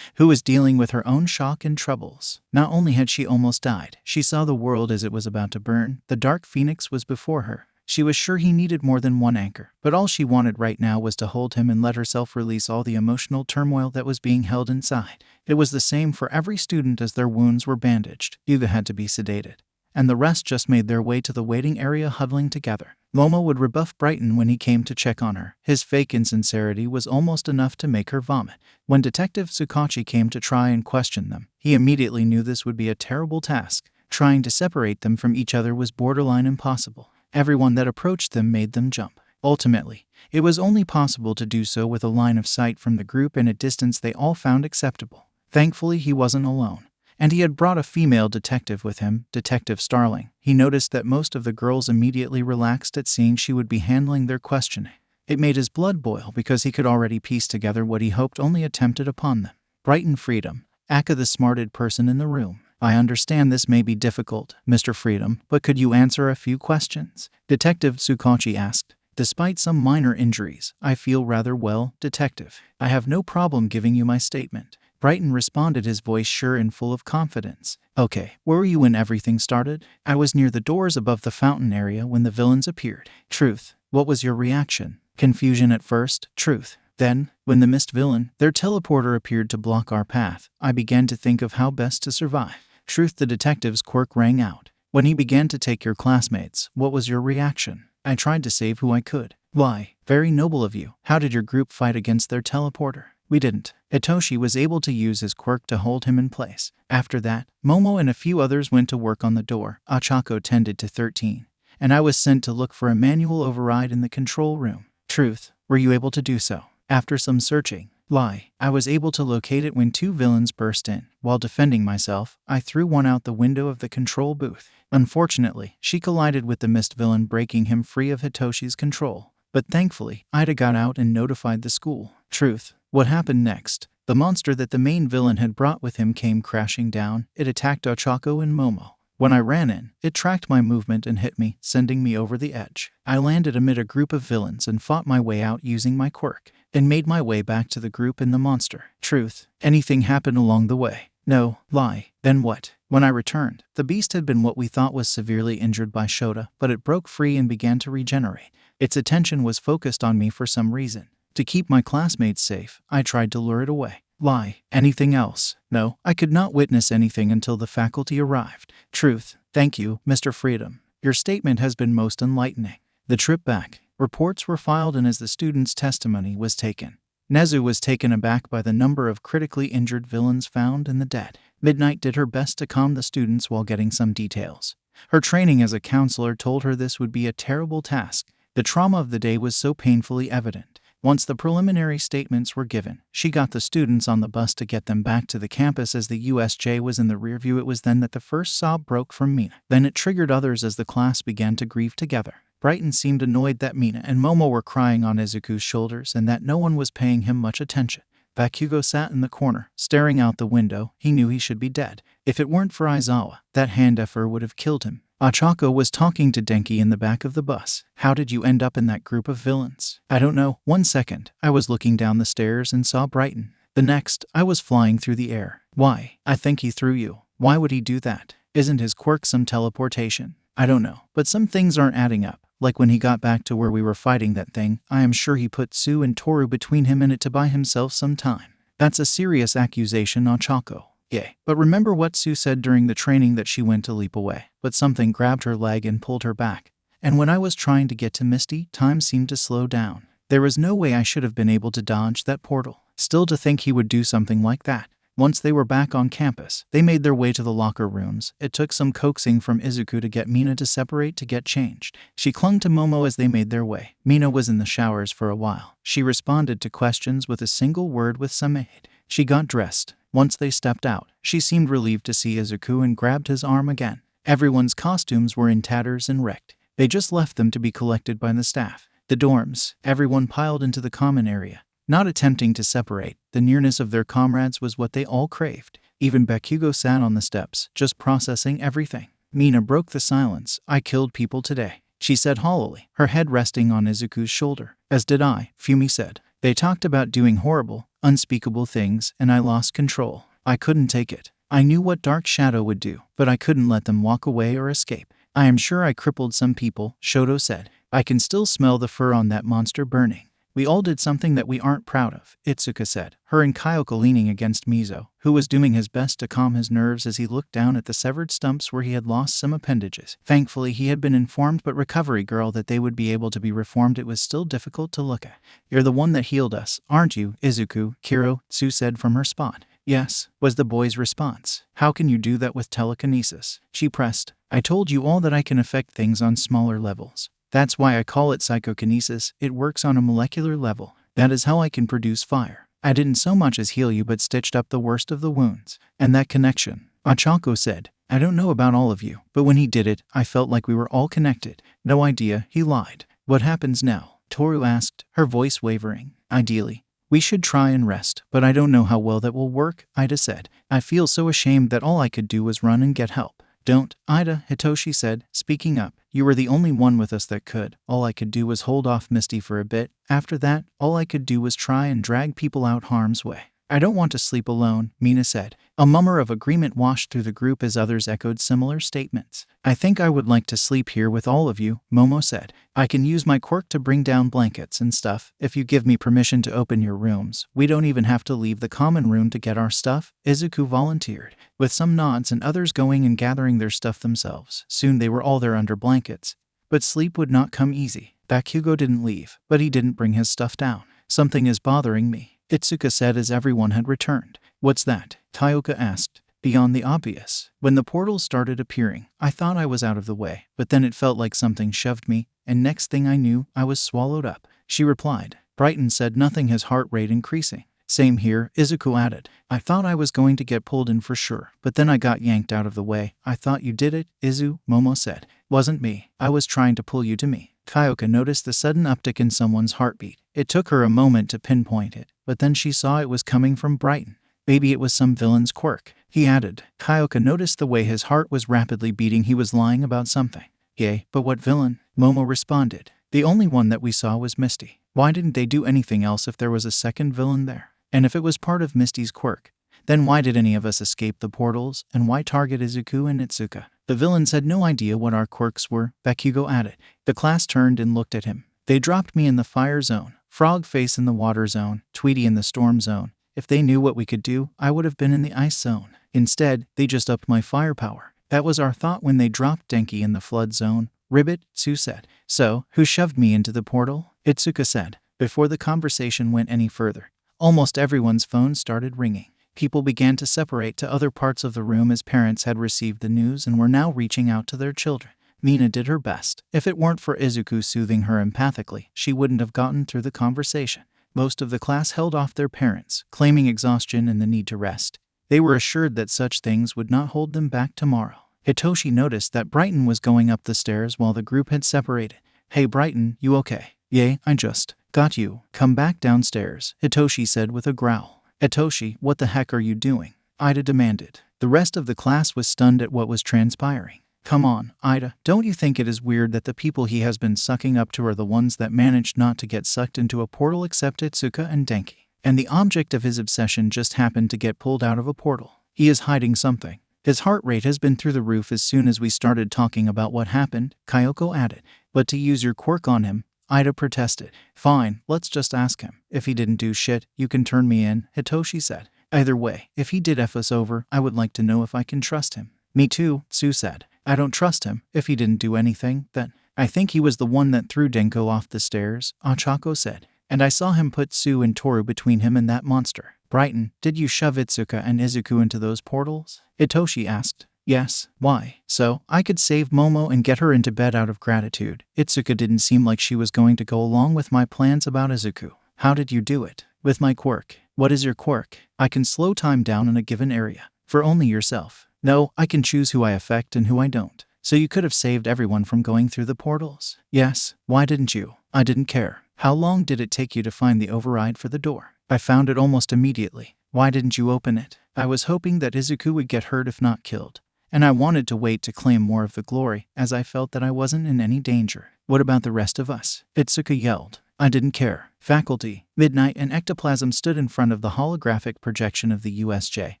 who was dealing with her own shock and troubles. Not only had she almost died, she saw the world as it was about to burn. The dark Pheonix was before her. She was sure he needed more than one anchor, but all she wanted right now was to hold him and let herself release all the emotional turmoil that was being held inside. It was the same for every student as their wounds were bandaged. Yuga had to be sedated, and the rest just made their way to the waiting area huddling together. Momo would rebuff Brighton when he came to check on her. His fake insincerity was almost enough to make her vomit. When Detective Tsukachi came to try and question them, he immediately knew this would be a terrible task. Trying to separate them from each other was borderline impossible. Everyone that approached them made them jump. Ultimately, it was only possible to do so with a line of sight from the group and a distance they all found acceptable. Thankfully, he wasn't alone, and he had brought a female detective with him, Detective Starling. He noticed that most of the girls immediately relaxed at seeing she would be handling their questioning. It made his blood boil because he could already piece together what he hoped only attempted upon them. Brighton Freedom, Aka the smarted person in the room. I understand this may be difficult, Mr. Freedom, but could you answer a few questions? Detective Tsukachi asked. Despite some minor injuries, I feel rather well, Detective. I have no problem giving you my statement. Brighton responded, his voice sure and full of confidence. Okay, where were you when everything started? I was near the doors above the fountain area when the villains appeared. Truth. What was your reaction? Confusion at first. Truth. Then, when the mist villain, their teleporter appeared to block our path, I began to think of how best to survive. Truth. The detective's quirk rang out. When he began to take your classmates, what was your reaction? I tried to save who I could. Why? Very noble of you. How did your group fight against their teleporter? We didn't. Itoshi was able to use his quirk to hold him in place. After that, Momo and a few others went to work on the door. Ochako tended to 13, and I was sent to look for a manual override in the control room. Truth. Were you able to do so? After some searching. Lie. I was able to locate it when 2 villains burst in. While defending myself, I threw one out the window of the control booth. Unfortunately, she collided with the mist villain, breaking him free of Hitoshi's control. But thankfully, Iida got out and notified the school. Truth. What happened next? The monster that the main villain had brought with him came crashing down. It attacked Ochako and Momo. When I ran in, it tracked my movement and hit me, sending me over the edge. I landed amid a group of villains and fought my way out using my quirk, and made my way back to the group and the monster. Truth. Anything happened along the way? No. Lie. Then what? When I returned, the beast had been what we thought was severely injured by Shota, but it broke free and began to regenerate. Its attention was focused on me for some reason. To keep my classmates safe, I tried to lure it away. Lie. Anything else? No, I could not witness anything until the faculty arrived. Truth. Thank you, Mr. Freedom. Your statement has been most enlightening. The trip back. Reports were filed, and as the student's testimony was taken, Nezu was taken aback by the number of critically injured villains found and the dead. Midnight did her best to calm the students while getting some details. Her training as a counselor told her this would be a terrible task. The trauma of the day was so painfully evident. Once the preliminary statements were given, she got the students on the bus to get them back to the campus as the USJ was in the rear view. It was then that the first sob broke from Mina. Then it triggered others as the class began to grieve together. Brighton seemed annoyed that Mina and Momo were crying on Izuku's shoulders and that no one was paying him much attention. Bakugo sat in the corner, staring out the window. He knew he should be dead. If it weren't for Aizawa, that hand-effer would have killed him. Ochako was talking to Denki in the back of the bus. How did you end up in that group of villains? I don't know. 1 second, I was looking down the stairs and saw Brighton. The next, I was flying through the air. Why? I think he threw you. Why would he do that? Isn't his quirk some teleportation? I don't know, but some things aren't adding up. Like when he got back to where we were fighting that thing, I am sure he put Sue and Toru between him and it to buy himself some time. That's a serious accusation, Ochako. Yay. But remember what Sue said during the training, that she went to leap away, but something grabbed her leg and pulled her back. And when I was trying to get to Misty, time seemed to slow down. There was no way I should have been able to dodge that portal. Still, to think he would do something like that. Once they were back on campus, they made their way to the locker rooms. It took some coaxing from Izuku to get Mina to separate to get changed. She clung to Momo as they made their way. Mina was in the showers for a while. She responded to questions with a single word with some aid. She got dressed. Once they stepped out, she seemed relieved to see Izuku and grabbed his arm again. Everyone's costumes were in tatters and wrecked. They just left them to be collected by the staff. The dorms. Everyone piled into the common area, not attempting to separate. The nearness of their comrades was what they all craved. Even Bakugo sat on the steps, just processing everything. Mina broke the silence. I killed people today, she said hollowly, her head resting on Izuku's shoulder. As did I, Fumi said. They talked about doing horrible, unspeakable things, and I lost control. I couldn't take it. I knew what Dark Shadow would do, but I couldn't let them walk away or escape. I am sure I crippled some people, Shoto said. I can still smell the fur on that monster burning. We all did something that we aren't proud of, Itsuka said, her and Kyoka leaning against Mizo, who was doing his best to calm his nerves as he looked down at the severed stumps where he had lost some appendages. Thankfully, he had been informed but Recovery Girl that they would be able to be reformed. It was still difficult to look at. You're the one that healed us, aren't you, Izuku? Kiro, Tsu said from her spot. Yes, was the boy's response. How can you do that with telekinesis? She pressed. I told you all that I can affect things on smaller levels. That's why I call it psychokinesis. It works on a molecular level. That is how I can produce fire. I didn't so much as heal you but stitched up the worst of the wounds. And that connection, Ochako said. I don't know about all of you, but when he did it, I felt like we were all connected. No idea, he lied. What happens now? Toru asked, her voice wavering. Ideally, we should try and rest, but I don't know how well that will work, Iida said. I feel so ashamed that all I could do was run and get help. Don't, Iida, Hitoshi said, speaking up. You were the only one with us that could. All I could do was hold off Misty for a bit. After that, all I could do was try and drag people out harm's way. I don't want to sleep alone, Mina said. A murmur of agreement washed through the group as others echoed similar statements. I think I would like to sleep here with all of you, Momo said. I can use my quirk to bring down blankets and stuff. If you give me permission to open your rooms, we don't even have to leave the common room to get our stuff, Izuku volunteered. With some nods and others going and gathering their stuff themselves, soon they were all there under blankets. But sleep would not come easy. Bakugo didn't leave, but he didn't bring his stuff down. Something is bothering me, Itsuka said as everyone had returned. What's that? Kyoka asked. beyond the obvious. When the portals started appearing, I thought I was out of the way, but then it felt like something shoved me, and next thing I knew, I was swallowed up," she replied. Brighton said nothing, his heart rate increasing. "Same here," Izuku added. "I thought I was going to get pulled in for sure, but then I got yanked out of the way." "I thought you did it, Izu," Momo said. "Wasn't me. I was trying to pull you to me." Kyoka noticed the sudden uptick in someone's heartbeat. It took her a moment to pinpoint it, but then she saw it was coming from Brighton. "Maybe it was some villain's quirk," he added. Kyoka noticed the way his heart was rapidly beating. He was lying about something. "Yay, but what villain?" Momo responded. "The only one that we saw was Misty. Why didn't they do anything else if there was a second villain there? And if it was part of Misty's quirk, then why did any of us escape the portals, and why target Izuku and Itsuka? The villains had no idea what our quirks were," Bakugo added. The class turned and looked at him. "They dropped me in the fire zone, Frog Face in the water zone, Tweety in the storm zone. If they knew what we could do, I would have been in the ice zone. Instead, they just upped my firepower. That was our thought when they dropped Denki in the flood zone." "Ribbit," Tsu said. "So, who shoved me into the portal?" Itsuka said. Before the conversation went any further, almost everyone's phone started ringing. People began to separate to other parts of the room as parents had received the news and were now reaching out to their children. Mina did her best. If it weren't for Izuku soothing her empathically, she wouldn't have gotten through the conversation. Most of the class held off their parents, claiming exhaustion and the need to rest. They were assured that such things would not hold them back tomorrow. Hitoshi noticed that Brighton was going up the stairs while the group had separated. "Hey Brighton, you okay?" "Yay, I just got you. Come back downstairs," Hitoshi said with a growl. "Hitoshi, what the heck are you doing?" Iida demanded. The rest of the class was stunned at what was transpiring. "Come on, Iida, don't you think it is weird that the people he has been sucking up to are the ones that managed not to get sucked into a portal except Itsuka and Denki? And the object of his obsession just happened to get pulled out of a portal. He is hiding something. His heart rate has been through the roof as soon as we started talking about what happened," Kyoko added. "But to use your quirk on him," Iida protested. "Fine, let's just ask him. If he didn't do shit, you can turn me in," Hitoshi said. "Either way, if he did F us over, I would like to know if I can trust him." "Me too," Tsu said. "I don't trust him. If he didn't do anything, then I think he was the one that threw Denko off the stairs," Ochako said. "And I saw him put Tsu and Toru between him and that monster." "Brighton, did you shove Itsuka and Izuku into those portals?" Hitoshi asked. "Yes. Why?" "So I could save Momo and get her into bed out of gratitude. Itsuka didn't seem like she was going to go along with my plans about Izuku." "How did you do it?" "With my quirk." "What is your quirk?" "I can slow time down in a given area. For only yourself." "No, I can choose who I affect and who I don't." "So you could have saved everyone from going through the portals?" "Yes. Why didn't you?" "I didn't care." "How long did it take you to find the override for the door?" "I found it almost immediately." "Why didn't you open it?" "I was hoping that Izuku would get hurt if not killed. And I wanted to wait to claim more of the glory, as I felt that I wasn't in any danger." "What about the rest of us?" Itsuka yelled. "I didn't care." Faculty, Midnight and Ectoplasm stood in front of the holographic projection of the USJ,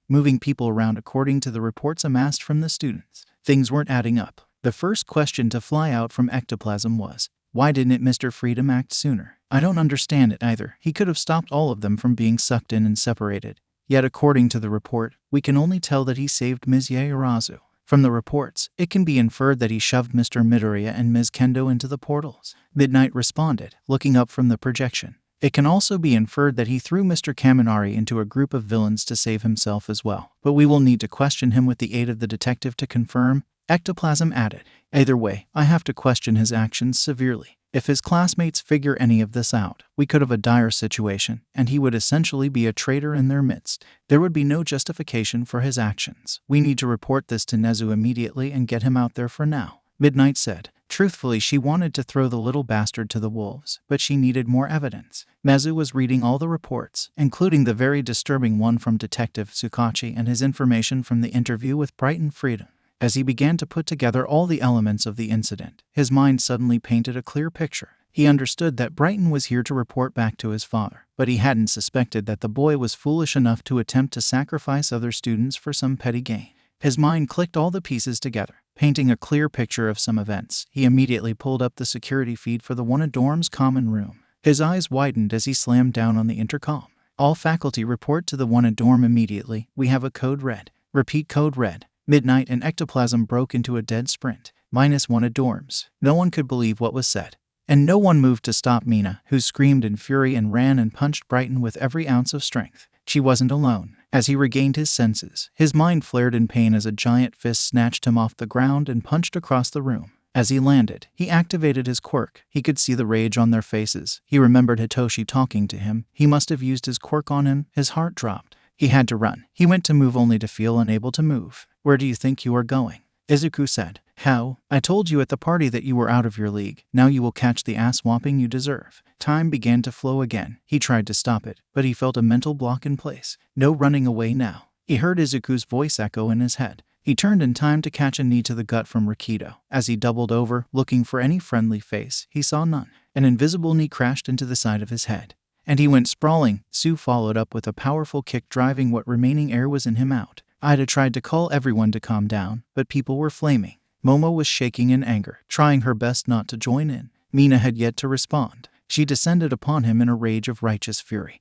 moving people around according to the reports amassed from the students. Things weren't adding up. The first question to fly out from Ectoplasm was, "Why didn't Mr. Freedom act sooner?" "I don't understand it either. He could have stopped all of them from being sucked in and separated. Yet according to the report, we can only tell that he saved Ms. Yaorazu. From the reports, it can be inferred that he shoved Mr. Midoriya and Ms. Kendo into the portals." Midnight responded, looking up from the projection. "It can also be inferred that he threw Mr. Kaminari into a group of villains to save himself as well. But we will need to question him with the aid of the detective to confirm," Ectoplasm added. "Either way, I have to question his actions severely. If his classmates figure any of this out, we could have a dire situation, and he would essentially be a traitor in their midst. There would be no justification for his actions. We need to report this to Nezu immediately and get him out there for now," Midnight said. Truthfully, she wanted to throw the little bastard to the wolves, but she needed more evidence. Nezu was reading all the reports, including the very disturbing one from Detective Tsukachi and his information from the interview with Brighton Freedom. As he began to put together all the elements of the incident, his mind suddenly painted a clear picture. He understood that Brighton was here to report back to his father, but he hadn't suspected that the boy was foolish enough to attempt to sacrifice other students for some petty gain. His mind clicked all the pieces together, painting a clear picture of some events. He immediately pulled up the security feed for the Wanna Dorm's common room. His eyes widened as he slammed down on the intercom. "All faculty report to the Wanna Dorm immediately. We have a code red." "Repeat code red." Midnight and Ectoplasm broke into a dead sprint. "Minus Wanna Dorms." No one could believe what was said. And no one moved to stop Mina, who screamed in fury and ran and punched Brighton with every ounce of strength. She wasn't alone. As he regained his senses, his mind flared in pain as a giant fist snatched him off the ground and punched across the room. As he landed, he activated his quirk. He could see the rage on their faces. He remembered Hitoshi talking to him. He must have used his quirk on him. His heart dropped. He had to run. He went to move only to feel unable to move. "Where do you think you are going?" Izuku said. "How? I told you at the party that you were out of your league. Now you will catch the ass-whopping you deserve." Time began to flow again. He tried to stop it, but he felt a mental block in place. No running away now. He heard Izuku's voice echo in his head. He turned in time to catch a knee to the gut from Rikido. As he doubled over, looking for any friendly face, he saw none. An invisible knee crashed into the side of his head, and he went sprawling. Su followed up with a powerful kick, driving what remaining air was in him out. Iida tried to call everyone to calm down, but people were flaming. Momo was shaking in anger, trying her best not to join in. Mina had yet to respond. She descended upon him in a rage of righteous fury.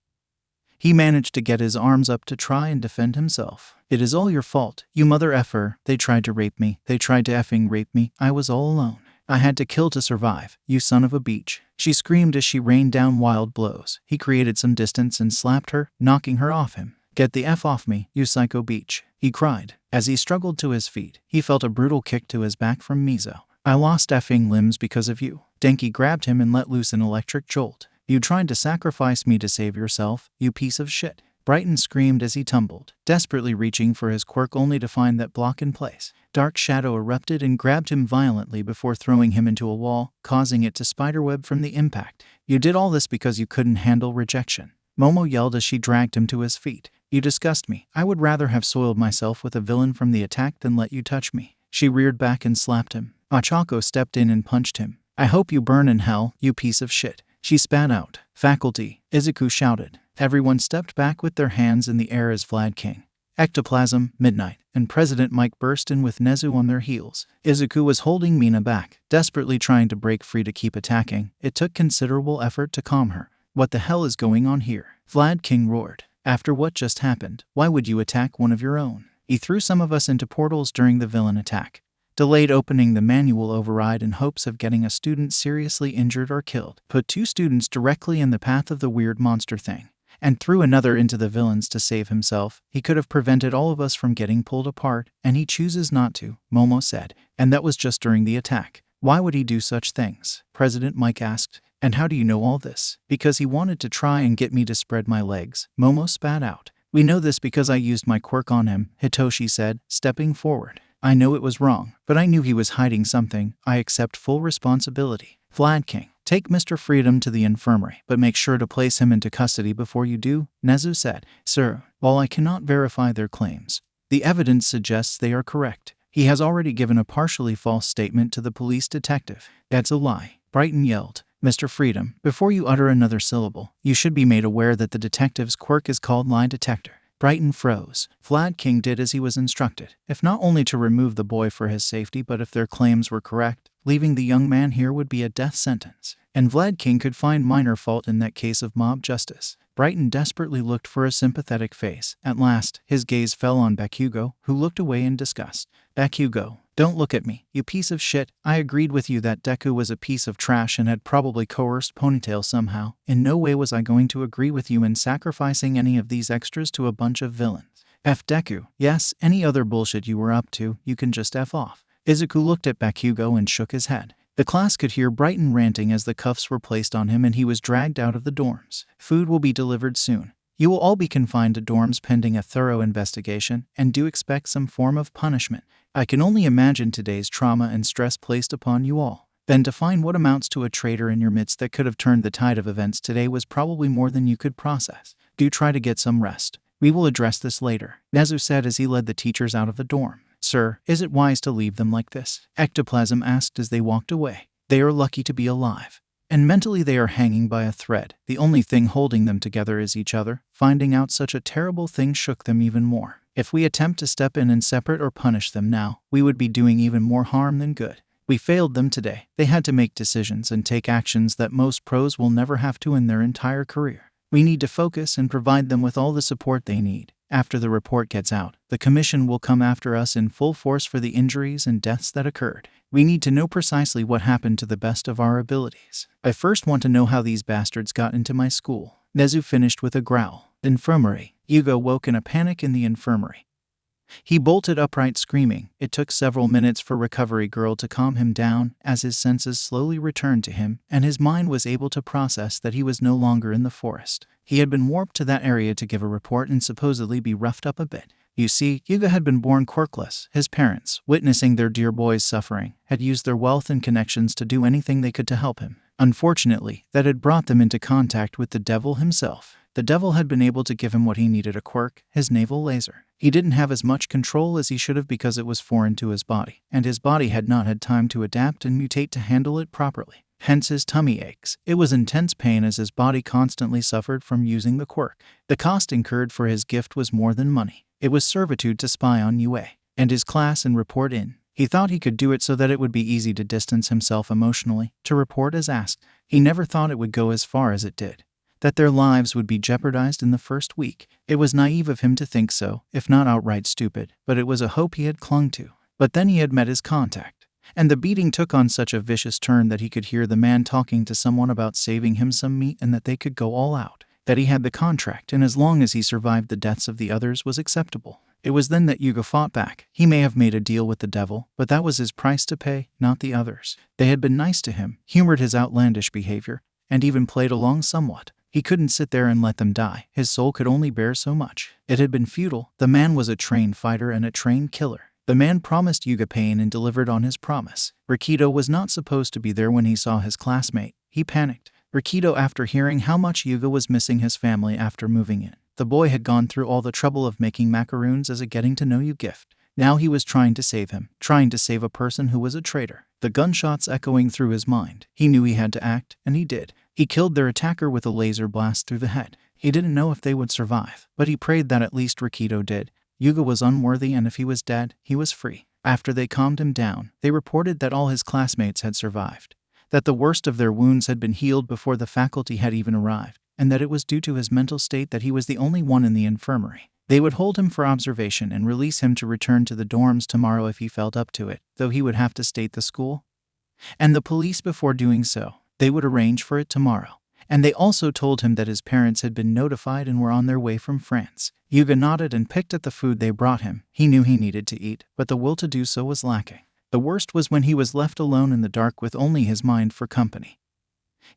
He managed to get his arms up to try and defend himself. "It is all your fault, you mother effer. They tried to rape me. They tried to effing rape me. I was all alone. I had to kill to survive, you son of a beach." She screamed as she rained down wild blows. He created some distance and slapped her, knocking her off him. "Get the F off me, you psycho beach," he cried. As he struggled to his feet, he felt a brutal kick to his back from Mizo. "I lost effing limbs because of you." Denki grabbed him and let loose an electric jolt. "You tried to sacrifice me to save yourself, you piece of shit." Brighton screamed as he tumbled, desperately reaching for his quirk only to find that block in place. Dark Shadow erupted and grabbed him violently before throwing him into a wall, causing it to spiderweb from the impact. "You did all this because you couldn't handle rejection." Momo yelled as she dragged him to his feet. "You disgust me. I would rather have soiled myself with a villain from the attack than let you touch me." She reared back and slapped him. Ochako stepped in and punched him. "I hope you burn in hell, you piece of shit." She spat out. "Faculty!" Izuku shouted. Everyone stepped back with their hands in the air as Vlad King, Ectoplasm, Midnight, and President Mike burst in with Nezu on their heels. Izuku was holding Mina back, desperately trying to break free to keep attacking. It took considerable effort to calm her. "What the hell is going on here?" Vlad King roared. "After what just happened, why would you attack one of your own? He threw some of us into portals during the villain attack. Delayed opening the manual override in hopes of getting a student seriously injured or killed. Put 2 students directly in the path of the weird monster thing, and threw another into the villains to save himself. He could have prevented all of us from getting pulled apart, and he chooses not to," Momo said. "And that was just during the attack. Why would he do such things?" President Mike asked. "And how do you know all this?" "Because he wanted to try and get me to spread my legs," Momo spat out. "We know this because I used my quirk on him," Hitoshi said, stepping forward. "I know it was wrong, but I knew he was hiding something. I accept full responsibility." Vlad King, "Take Mr. Freedom to the infirmary, but make sure to place him into custody before you do," Nezu said. "Sir, while I cannot verify their claims, the evidence suggests they are correct. He has already given a partially false statement to the police detective." "That's a lie," Brighton yelled. "Mr. Freedom, before you utter another syllable, you should be made aware that the detective's quirk is called lie detector." Brighton froze. Vlad King did as he was instructed, if not only to remove the boy for his safety, but if their claims were correct, leaving the young man here would be a death sentence. And Vlad King could find minor fault in that case of mob justice. Brighton desperately looked for a sympathetic face. At last, his gaze fell on Bakugo, who looked away in disgust. "Bakugo, don't look at me, you piece of shit. I agreed with you that Deku was a piece of trash and had probably coerced Ponytail somehow. In no way was I going to agree with you in sacrificing any of these extras to a bunch of villains. F Deku. Yes, any other bullshit you were up to, you can just F off." Izuku looked at Bakugo and shook his head. The class could hear Brighton ranting as the cuffs were placed on him and he was dragged out of the dorms. "Food will be delivered soon. You will all be confined to dorms pending a thorough investigation, and do expect some form of punishment. I can only imagine today's trauma and stress placed upon you all. Then to find what amounts to a traitor in your midst that could have turned the tide of events today was probably more than you could process. Do try to get some rest. We will address this later," Nezu said as he led the teachers out of the dorm. "Sir, is it wise to leave them like this?" Ectoplasm asked as they walked away. "They are lucky to be alive. And mentally they are hanging by a thread. The only thing holding them together is each other. Finding out such a terrible thing shook them even more. If we attempt to step in and separate or punish them now, we would be doing even more harm than good. We failed them today. They had to make decisions and take actions that most pros will never have to in their entire career. We need to focus and provide them with all the support they need. After the report gets out, the commission will come after us in full force for the injuries and deaths that occurred. We need to know precisely what happened to the best of our abilities. I first want to know how these bastards got into my school." Nezu finished with a growl. "Infirmary. Yuga woke in a panic in the infirmary. He bolted upright screaming. It took several minutes for Recovery Girl to calm him down as his senses slowly returned to him and his mind was able to process that he was no longer in the forest. He had been warped to that area to give a report and supposedly be roughed up a bit. You see, Yuga had been born quirkless. His parents, witnessing their dear boy's suffering, had used their wealth and connections to do anything they could to help him. Unfortunately, that had brought them into contact with the devil himself. The devil had been able to give him what he needed, a quirk, his naval laser. He didn't have as much control as he should have because it was foreign to his body, and his body had not had time to adapt and mutate to handle it properly. Hence his tummy aches. It was intense pain as his body constantly suffered from using the quirk. The cost incurred for his gift was more than money. It was servitude to spy on UA and his class and report in. He thought he could do it so that it would be easy to distance himself emotionally, to report as asked. He never thought it would go as far as it did, that their lives would be jeopardized in the first week. It was naive of him to think so, if not outright stupid, but it was a hope he had clung to. But then he had met his contact, and the beating took on such a vicious turn that he could hear the man talking to someone about saving him some meat and that they could go all out, that he had the contract and as long as he survived the deaths of the others was acceptable. It was then that Yuga fought back. He may have made a deal with the devil, but that was his price to pay, not the others. They had been nice to him, humored his outlandish behavior, and even played along somewhat. He couldn't sit there and let them die. His soul could only bear so much. It had been futile. The man was a trained fighter and a trained killer. The man promised Yuga pain and delivered on his promise. Rikido was not supposed to be there when he saw his classmate. He panicked. Rikido, after hearing how much Yuga was missing his family after moving in. The boy had gone through all the trouble of making macaroons as a getting-to-know-you gift. Now he was trying to save him, trying to save a person who was a traitor. The gunshots echoing through his mind. He knew he had to act, and he did. He killed their attacker with a laser blast through the head. He didn't know if they would survive, but he prayed that at least Rikido did. Yuga was unworthy, and if he was dead, he was free. After they calmed him down, they reported that all his classmates had survived, that the worst of their wounds had been healed before the faculty had even arrived, and that it was due to his mental state that he was the only one in the infirmary. They would hold him for observation and release him to return to the dorms tomorrow if he felt up to it, though he would have to state the school and the police before doing so. They would arrange for it tomorrow. And they also told him that his parents had been notified and were on their way from France. Yuga nodded and picked at the food they brought him. He knew he needed to eat, but the will to do so was lacking. The worst was when he was left alone in the dark with only his mind for company.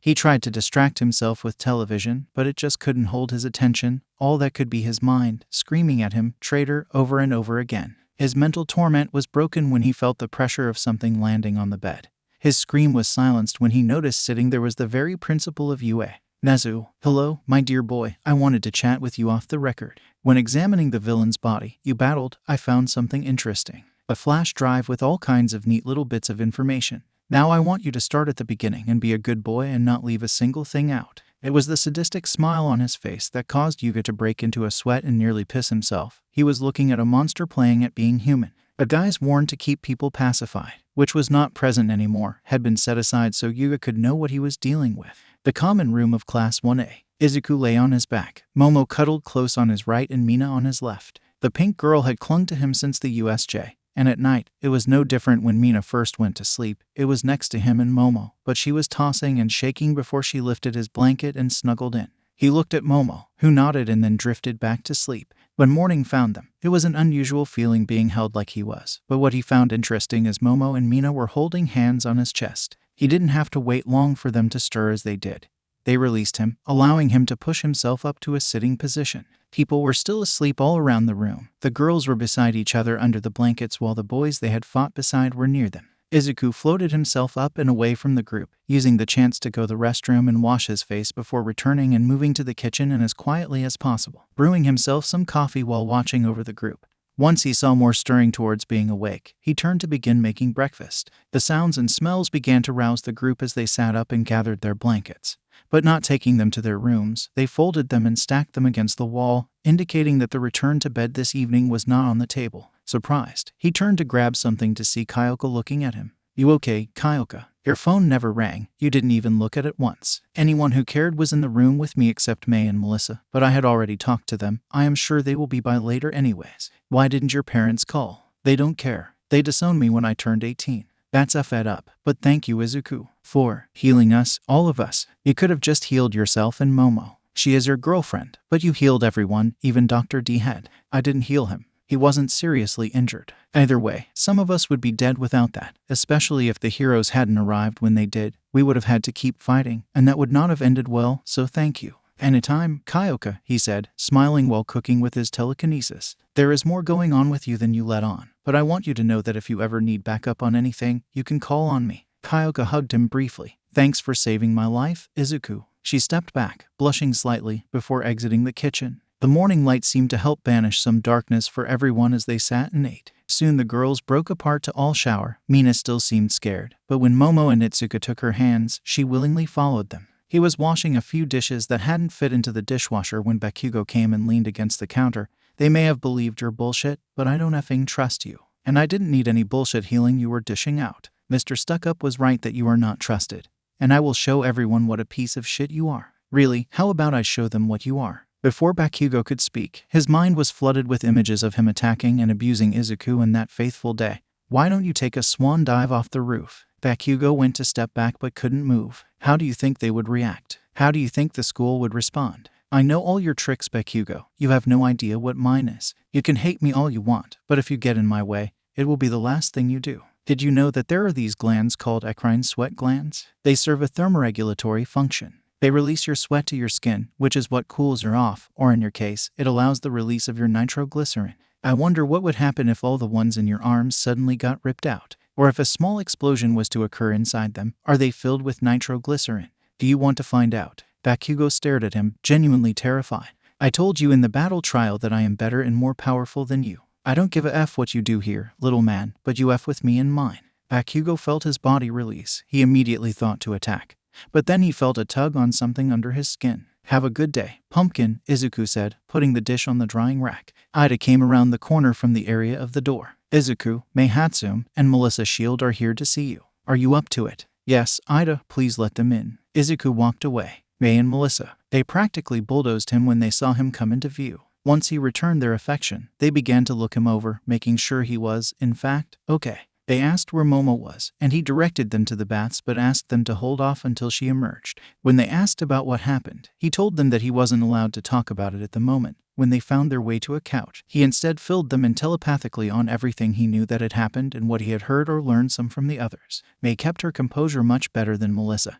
He tried to distract himself with television, but it just couldn't hold his attention. All that could be his mind, screaming at him, traitor, over and over again. His mental torment was broken when he felt the pressure of something landing on the bed. His scream was silenced when he noticed sitting there was the very principal of UA. Nezu, hello, my dear boy, I wanted to chat with you off the record. When examining the villain's body you battled, I found something interesting. A flash drive with all kinds of neat little bits of information. Now I want you to start at the beginning and be a good boy and not leave a single thing out. It was the sadistic smile on his face that caused Yuga to break into a sweat and nearly piss himself. He was looking at a monster playing at being human. A guise worn to keep people pacified, which was not present anymore, had been set aside so Yuga could know what he was dealing with. The common room of Class 1A. Izuku lay on his back. Momo cuddled close on his right and Mina on his left. The pink girl had clung to him since the USJ. And at night, it was no different when Mina first went to sleep. It was next to him and Momo, but she was tossing and shaking before she lifted his blanket and snuggled in. He looked at Momo, who nodded and then drifted back to sleep. When morning found them, it was an unusual feeling being held like he was. But what he found interesting is Momo and Mina were holding hands on his chest. He didn't have to wait long for them to stir as they did. They released him, allowing him to push himself up to a sitting position. People were still asleep all around the room. The girls were beside each other under the blankets while the boys they had fought beside were near them. Izuku floated himself up and away from the group, using the chance to go to the restroom and wash his face before returning and moving to the kitchen and as quietly as possible, brewing himself some coffee while watching over the group. Once he saw more stirring towards being awake, he turned to begin making breakfast. The sounds and smells began to rouse the group as they sat up and gathered their blankets. But not taking them to their rooms, they folded them and stacked them against the wall, indicating that the return to bed this evening was not on the table. Surprised, he turned to grab something to see Kyoka looking at him. You okay, Kyoka? Your phone never rang. You didn't even look at it once. Anyone who cared was in the room with me except May and Melissa, but I had already talked to them. I am sure they will be by later anyways. Why didn't your parents call? They don't care. They disowned me when I turned 18. That's a fed up. But thank you, Izuku, for healing us, all of us. You could have just healed yourself and Momo. She is your girlfriend, but you healed everyone, even Dr. D had. I didn't heal him. He wasn't seriously injured. Either way, some of us would be dead without that, especially if the heroes hadn't arrived when they did. We would have had to keep fighting, and that would not have ended well, so thank you. Anytime, Kyoka, he said, smiling while cooking with his telekinesis. There is more going on with you than you let on, but I want you to know that if you ever need backup on anything, you can call on me. Kyoka hugged him briefly. Thanks for saving my life, Izuku. She stepped back, blushing slightly, before exiting the kitchen. The morning light seemed to help banish some darkness for everyone as they sat and ate. Soon the girls broke apart to all shower. Mina still seemed scared, but when Momo and Itsuka took her hands, she willingly followed them. He was washing a few dishes that hadn't fit into the dishwasher when Bakugo came and leaned against the counter. They may have believed your bullshit, but I don't effing trust you. And I didn't need any bullshit healing you were dishing out. Mr. Stuckup was right that you are not trusted. And I will show everyone what a piece of shit you are. Really, how about I show them what you are? Before Bakugo could speak, his mind was flooded with images of him attacking and abusing Izuku in that faithful day. Why don't you take a swan dive off the roof? Bakugo went to step back but couldn't move. How do you think they would react? How do you think the school would respond? I know all your tricks, Bakugo. You have no idea what mine is. You can hate me all you want, but if you get in my way, it will be the last thing you do. Did you know that there are these glands called eccrine sweat glands? They serve a thermoregulatory function. They release your sweat to your skin, which is what cools her off, or in your case, it allows the release of your nitroglycerin. I wonder what would happen if all the ones in your arms suddenly got ripped out, or if a small explosion was to occur inside them. Are they filled with nitroglycerin? Do you want to find out? Bakugo stared at him, genuinely terrified. I told you in the battle trial that I am better and more powerful than you. I don't give a F what you do here, little man, but you F with me and mine. Bakugo felt his body release. He immediately thought to attack. But then he felt a tug on something under his skin. Have a good day, pumpkin, Izuku said, putting the dish on the drying rack. Iida came around the corner from the area of the door. Izuku, Mei Hatsum, and Melissa Shield are here to see you. Are you up to it? Yes, Iida, please let them in. Izuku walked away. Mei and Melissa, they practically bulldozed him when they saw him come into view. Once he returned their affection, they began to look him over, making sure he was, in fact, okay. They asked where Momo was, and he directed them to the baths but asked them to hold off until she emerged. When they asked about what happened, he told them that he wasn't allowed to talk about it at the moment. When they found their way to a couch, he instead filled them in telepathically on everything he knew that had happened and what he had heard or learned some from the others. Mei kept her composure much better than Melissa,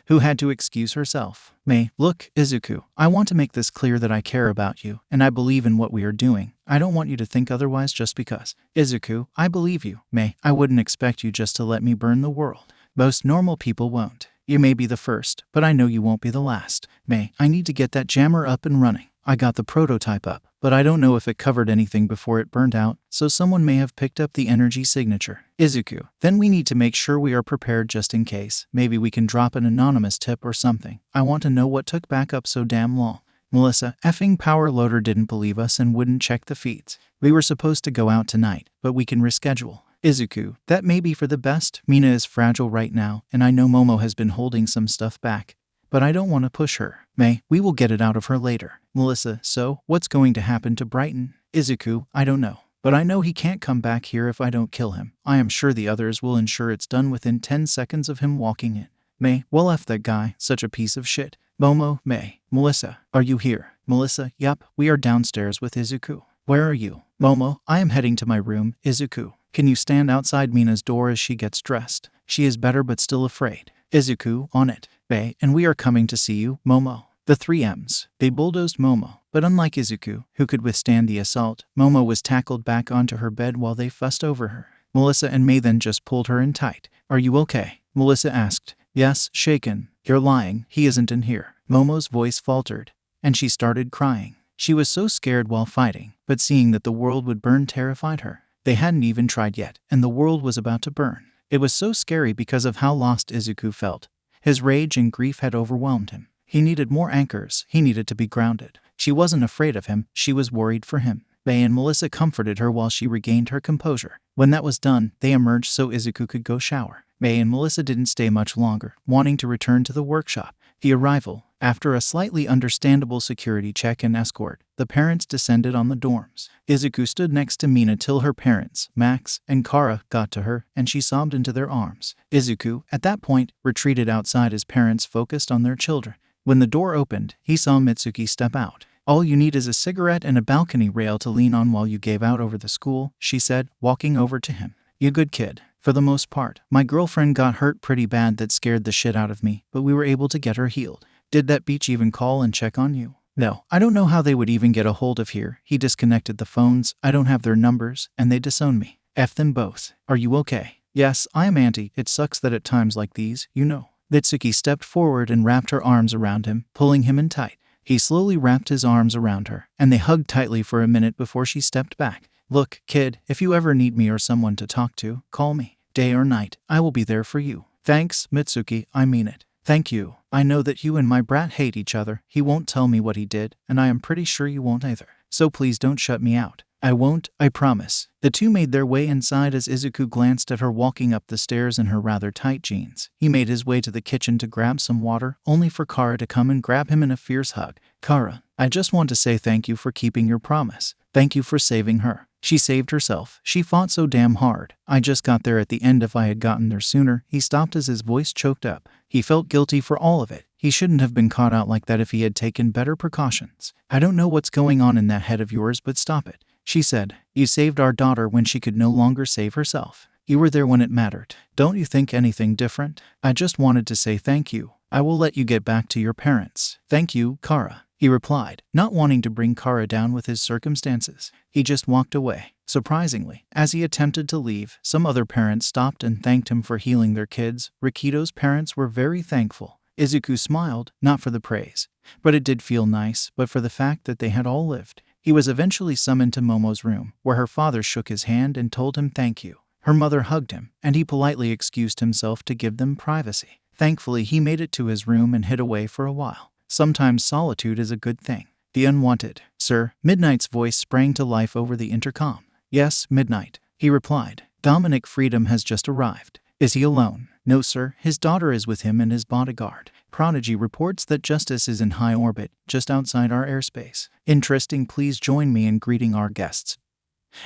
who had to excuse herself. Mei, look, Izuku, I want to make this clear that I care about you, and I believe in what we are doing. I don't want you to think otherwise just because. Izuku, I believe you. Mei, I wouldn't expect you just to let me burn the world. Most normal people won't. You may be the first, but I know you won't be the last. Mei, I need to get that jammer up and running. I got the prototype up, but I don't know if it covered anything before it burned out, so someone may have picked up the energy signature. Izuku, then we need to make sure we are prepared just in case. Maybe we can drop an anonymous tip or something. I want to know what took backup so damn long. Melissa, effing power loader didn't believe us and wouldn't check the feeds. We were supposed to go out tonight, but we can reschedule. Izuku, that may be for the best. Mina is fragile right now, and I know Momo has been holding some stuff back. But I don't want to push her. Mei, we will get it out of her later. Melissa, so, what's going to happen to Brighton? Izuku, I don't know. But I know he can't come back here if I don't kill him. I am sure the others will ensure it's done within 10 seconds of him walking in. Mei, well F that guy, such a piece of shit. Momo, Mei. Melissa, are you here? Melissa, yup, we are downstairs with Izuku. Where are you? Momo, I am heading to my room. Izuku, can you stand outside Mina's door as she gets dressed? She is better but still afraid. Izuku, on it. Mei, and we are coming to see you, Momo. The 3 M's. They bulldozed Momo, but unlike Izuku, who could withstand the assault, Momo was tackled back onto her bed while they fussed over her. Melissa and Mei then just pulled her in tight. Are you okay? Melissa asked. Yes, shaken. You're lying, he isn't in here. Momo's voice faltered, and she started crying. She was so scared while fighting, but seeing that the world would burn terrified her. They hadn't even tried yet, and the world was about to burn. It was so scary because of how lost Izuku felt. His rage and grief had overwhelmed him. He needed more anchors. He needed to be grounded. She wasn't afraid of him. She was worried for him. Mei and Melissa comforted her while she regained her composure. When that was done, they emerged so Izuku could go shower. Mei and Melissa didn't stay much longer, wanting to return to the workshop. The arrival. After a slightly understandable security check and escort, the parents descended on the dorms. Izuku stood next to Mina till her parents, Max and Kara, got to her, and she sobbed into their arms. Izuku, at that point, retreated outside his parents focused on their children. When the door opened, he saw Mitsuki step out. All you need is a cigarette and a balcony rail to lean on while you gave out over the school, she said, walking over to him. You good kid. For the most part, my girlfriend got hurt pretty bad that scared the shit out of me, but we were able to get her healed. Did that beach even call and check on you? No, I don't know how they would even get a hold of here. He disconnected the phones, I don't have their numbers, and they disowned me. F them both. Are you okay? Yes, I am auntie. It sucks that at times like these, you know. Mitsuki stepped forward and wrapped her arms around him, pulling him in tight. He slowly wrapped his arms around her, and they hugged tightly for a minute before she stepped back. Look, kid, if you ever need me or someone to talk to, call me. Day or night, I will be there for you. Thanks, Mitsuki, I mean it. Thank you. I know that you and my brat hate each other. He won't tell me what he did, and I am pretty sure you won't either. So please don't shut me out. I won't, I promise. The two made their way inside as Izuku glanced at her walking up the stairs in her rather tight jeans. He made his way to the kitchen to grab some water, only for Kara to come and grab him in a fierce hug. Kara, I just want to say thank you for keeping your promise. Thank you for saving her. She saved herself. She fought so damn hard. I just got there at the end. If I had gotten there sooner. He stopped as his voice choked up. He felt guilty for all of it. He shouldn't have been caught out like that if he had taken better precautions. I don't know what's going on in that head of yours, but stop it. She said, you saved our daughter when she could no longer save herself. You were there when it mattered. Don't you think anything different? I just wanted to say thank you. I will let you get back to your parents. Thank you, Kara. He replied, not wanting to bring Kara down with his circumstances. He just walked away. Surprisingly, as he attempted to leave, some other parents stopped and thanked him for healing their kids. Rikito's parents were very thankful. Izuku smiled, not for the praise, but it did feel nice, but for the fact that they had all lived. He was eventually summoned to Momo's room, where her father shook his hand and told him thank you. Her mother hugged him, and he politely excused himself to give them privacy. Thankfully, he made it to his room and hid away for a while. Sometimes solitude is a good thing. The unwanted. Sir, Midnight's voice sprang to life over the intercom. Yes, Midnight, he replied. Dominic Freedom has just arrived. Is he alone? No, sir, his daughter is with him and his bodyguard. Prodigy reports that Justice is in high orbit, just outside our airspace. Interesting, please join me in greeting our guests.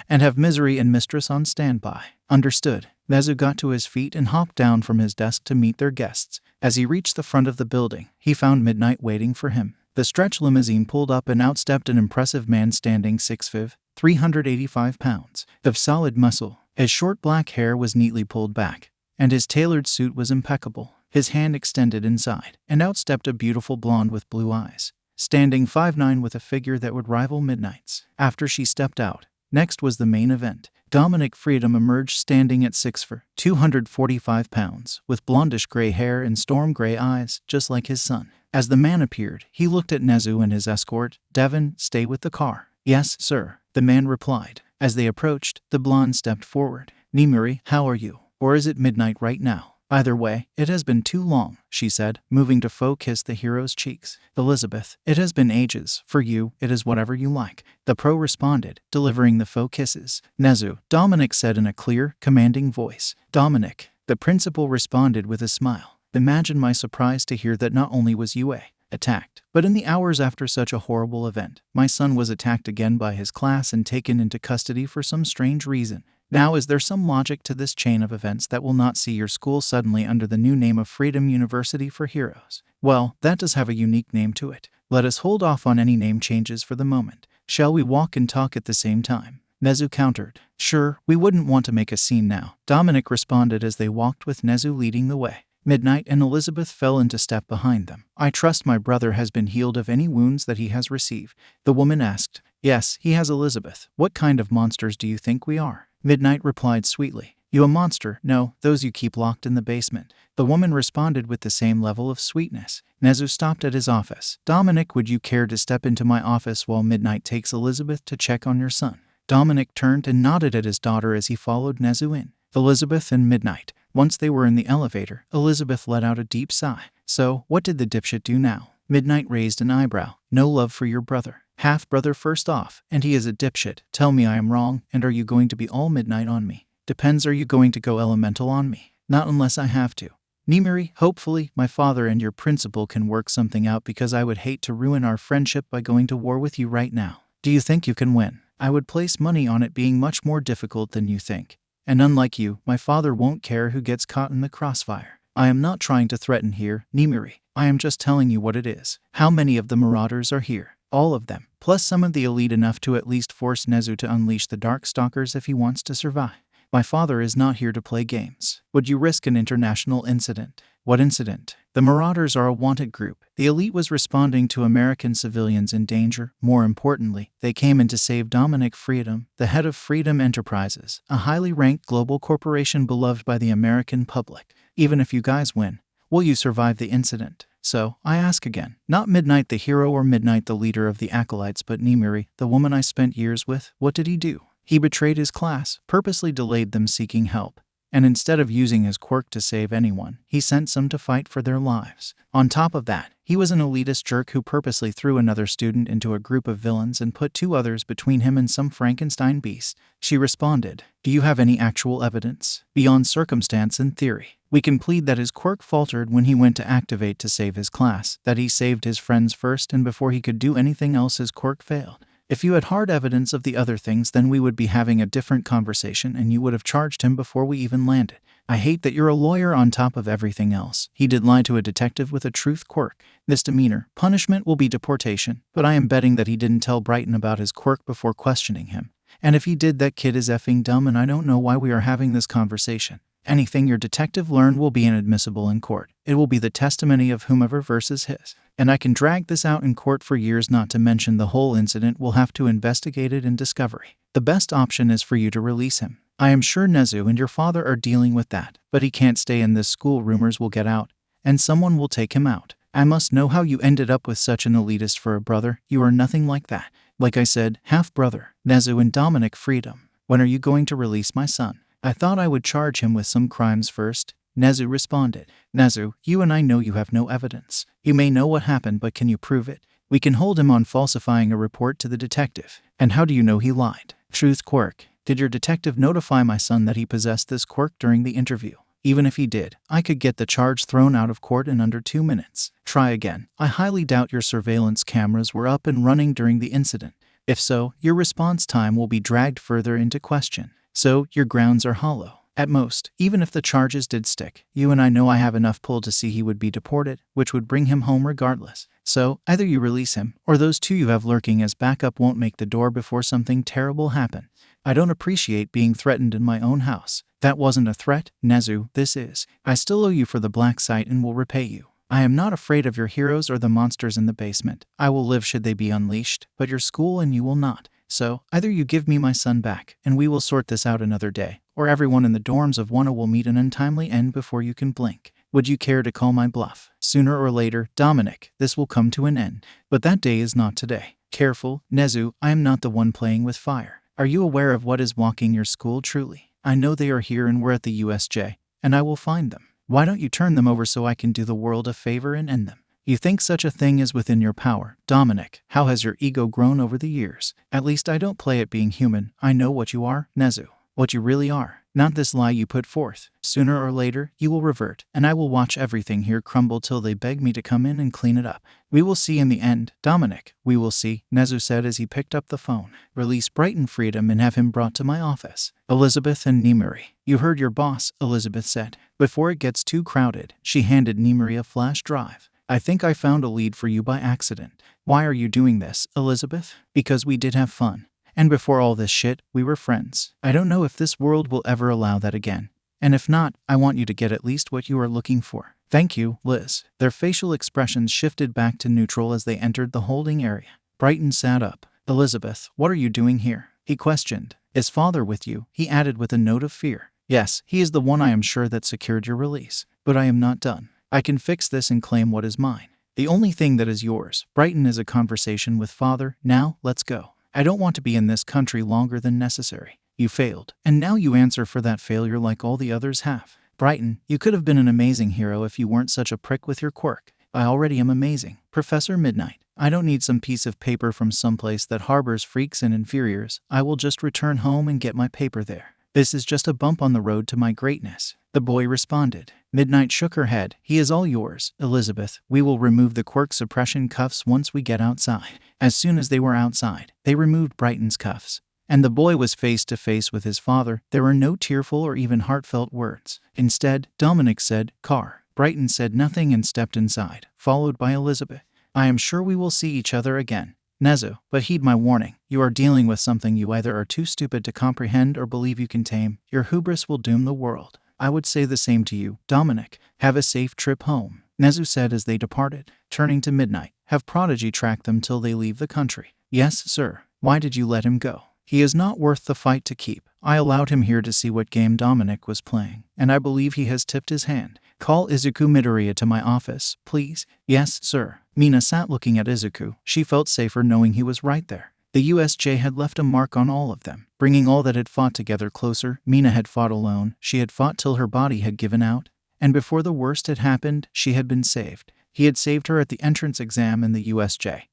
And have Misery and Mistress on standby. Understood. Nezu got to his feet and hopped down from his desk to meet their guests. As he reached the front of the building, he found Midnight waiting for him. The stretch limousine pulled up and out stepped an impressive man standing 6'5", 385 pounds, of solid muscle. His short black hair was neatly pulled back, and his tailored suit was impeccable. His hand extended inside, and out stepped a beautiful blonde with blue eyes, standing 5'9" with a figure that would rival Midnight's. After she stepped out, next was the main event. Dominic Freedom emerged standing at 6'4", 245 pounds, with blondish gray hair and storm gray eyes, just like his son. As the man appeared, he looked at Nezu and his escort. Devon, stay with the car. Yes, sir, the man replied. As they approached, the blonde stepped forward. Nimuri, how are you? Or is it Midnight right now? Either way, it has been too long, she said, moving to kiss the hero's cheeks. Elizabeth, it has been ages. For you, it is whatever you like. The pro responded, delivering the faux kisses. Nezu, Dominic said in a clear, commanding voice. Dominic, the principal responded with a smile. Imagine my surprise to hear that not only was UA attacked, but in the hours after such a horrible event, my son was attacked again by his class and taken into custody for some strange reason. Now, is there some logic to this chain of events that will not see your school suddenly under the new name of Freedom University for Heroes? Well, that does have a unique name to it. Let us hold off on any name changes for the moment. Shall we walk and talk at the same time? Nezu countered. Sure, we wouldn't want to make a scene now. Dominic responded as they walked with Nezu leading the way. Midnight and Elizabeth fell into step behind them. I trust my brother has been healed of any wounds that he has received. The woman asked. Yes, he has, Elizabeth. What kind of monsters do you think we are? Midnight replied sweetly. You a monster? No, those you keep locked in the basement. The woman responded with the same level of sweetness. Nezu stopped at his office. Dominic, would you care to step into my office while Midnight takes Elizabeth to check on your son? Dominic turned and nodded at his daughter as he followed Nezu in. Elizabeth and Midnight. Once they were in the elevator, Elizabeth let out a deep sigh. So, what did the dipshit do now? Midnight raised an eyebrow. No love for your brother. Half-brother first off, and he is a dipshit. Tell me I am wrong, and are you going to be all Midnight on me? Depends, are you going to go elemental on me? Not unless I have to. Nimuri, hopefully, my father and your principal can work something out because I would hate to ruin our friendship by going to war with you right now. Do you think you can win? I would place money on it being much more difficult than you think. And unlike you, my father won't care who gets caught in the crossfire. I am not trying to threaten here, Nimiri. I am just telling you what it is. How many of the marauders are here? All of them, plus some of the elite enough to at least force Nezu to unleash the Dark Stalkers if he wants to survive. My father is not here to play games. Would you risk an international incident? What incident? The Marauders are a wanted group. The elite was responding to American civilians in danger. More importantly, they came in to save Dominic Freedom, the head of Freedom Enterprises, a highly ranked global corporation beloved by the American public. Even if you guys win, will you survive the incident? So, I ask again, not Midnight the hero or Midnight the leader of the Acolytes, but Nimiri, the woman I spent years with. What did he do? He betrayed his class, purposely delayed them seeking help, and instead of using his quirk to save anyone, he sent some to fight for their lives. On top of that, he was an elitist jerk who purposely threw another student into a group of villains and put 2 others between him and some Frankenstein beast. She responded, "Do you have any actual evidence? Beyond circumstance and theory. We can plead that his quirk faltered when he went to activate to save his class, that he saved his friends first and before he could do anything else his quirk failed. If you had hard evidence of the other things, then we would be having a different conversation and you would have charged him before we even landed. I hate that you're a lawyer on top of everything else. He did lie to a detective with a truth quirk. This demeanor, punishment will be deportation, but I am betting that he didn't tell Brighton about his quirk before questioning him. And if he did, that kid is effing dumb and I don't know why we are having this conversation. Anything your detective learned will be inadmissible in court. It will be the testimony of whomever versus his. And I can drag this out in court for years, not to mention the whole incident will have to investigate it in discovery. The best option is for you to release him. I am sure Nezu and your father are dealing with that, but he can't stay in this school. Rumors will get out, and someone will take him out. I must know how you ended up with such an elitist for a brother. You are nothing like that. Like I said, half-brother, Nezu and Dominic Freedom. When are you going to release my son? I thought I would charge him with some crimes first. Nezu responded. Nezu, you and I know you have no evidence. You may know what happened, but can you prove it? We can hold him on falsifying a report to the detective. And how do you know he lied? Truth quirk. Did your detective notify my son that he possessed this quirk during the interview? Even if he did, I could get the charge thrown out of court in under 2 minutes. Try again. I highly doubt your surveillance cameras were up and running during the incident. If so, your response time will be dragged further into question. So, your grounds are hollow. At most, even if the charges did stick, you and I know I have enough pull to see he would be deported, which would bring him home regardless. So, either you release him, or those 2 you have lurking as backup won't make the door before something terrible happens. I don't appreciate being threatened in my own house. That wasn't a threat, Nezu, this is. I still owe you for the black site and will repay you. I am not afraid of your heroes or the monsters in the basement. I will live should they be unleashed, but your school and you will not. So, either you give me my son back, and we will sort this out another day, or everyone in the dorms of Wano will meet an untimely end before you can blink. Would you care to call my bluff? Sooner or later, Dominic, this will come to an end. But that day is not today. Careful, Nezu, I am not the one playing with fire. Are you aware of what is walking your school truly? I know they are here and we're at the USJ, and I will find them. Why don't you turn them over so I can do the world a favor and end them? You think such a thing is within your power. Dominic, how has your ego grown over the years? At least I don't play at being human. I know what you are, Nezu. What you really are. Not this lie you put forth. Sooner or later, you will revert, and I will watch everything here crumble till they beg me to come in and clean it up. We will see in the end, Dominic. We will see, Nezu said as he picked up the phone. Release Brighton Freedom and have him brought to my office. Elizabeth and Nimiri. You heard your boss, Elizabeth said. Before it gets too crowded, she handed Nimiri a flash drive. I think I found a lead for you by accident. Why are you doing this, Elizabeth? Because we did have fun. And before all this shit, we were friends. I don't know if this world will ever allow that again. And if not, I want you to get at least what you are looking for. Thank you, Liz. Their facial expressions shifted back to neutral as they entered the holding area. Brighton sat up. Elizabeth, what are you doing here? He questioned. Is father with you? He added with a note of fear. Yes, he is the one I am sure that secured your release. But I am not done. I can fix this and claim what is mine. The only thing that is yours, Brighton, is a conversation with father. Now, let's go. I don't want to be in this country longer than necessary. You failed, and now you answer for that failure like all the others have. Brighton, you could have been an amazing hero if you weren't such a prick with your quirk. I already am amazing. Professor Midnight. I don't need some piece of paper from someplace that harbors freaks and inferiors. I will just return home and get my paper there. This is just a bump on the road to my greatness. The boy responded. Midnight shook her head. He is all yours, Elizabeth. We will remove the quirk suppression cuffs once we get outside. As soon as they were outside, they removed Brighton's cuffs. And the boy was face to face with his father. There were no tearful or even heartfelt words. Instead, Dominic said, Car. Brighton said nothing and stepped inside, followed by Elizabeth. I am sure we will see each other again, Nezu, but heed my warning. You are dealing with something you either are too stupid to comprehend or believe you can tame. Your hubris will doom the world. I would say the same to you, Dominic. Have a safe trip home, Nezu said as they departed. Turning to Midnight, have Prodigy track them till they leave the country. Yes, sir. Why did you let him go? He is not worth the fight to keep. I allowed him here to see what game Dominic was playing, and I believe he has tipped his hand. Call Izuku Midoriya to my office, please. Yes, sir. Mina sat looking at Izuku. She felt safer knowing he was right there. The USJ had left a mark on all of them, bringing all that had fought together closer. Mina had fought alone. She had fought till her body had given out, and before the worst had happened, she had been saved. He had saved her at the entrance exam in the USJ.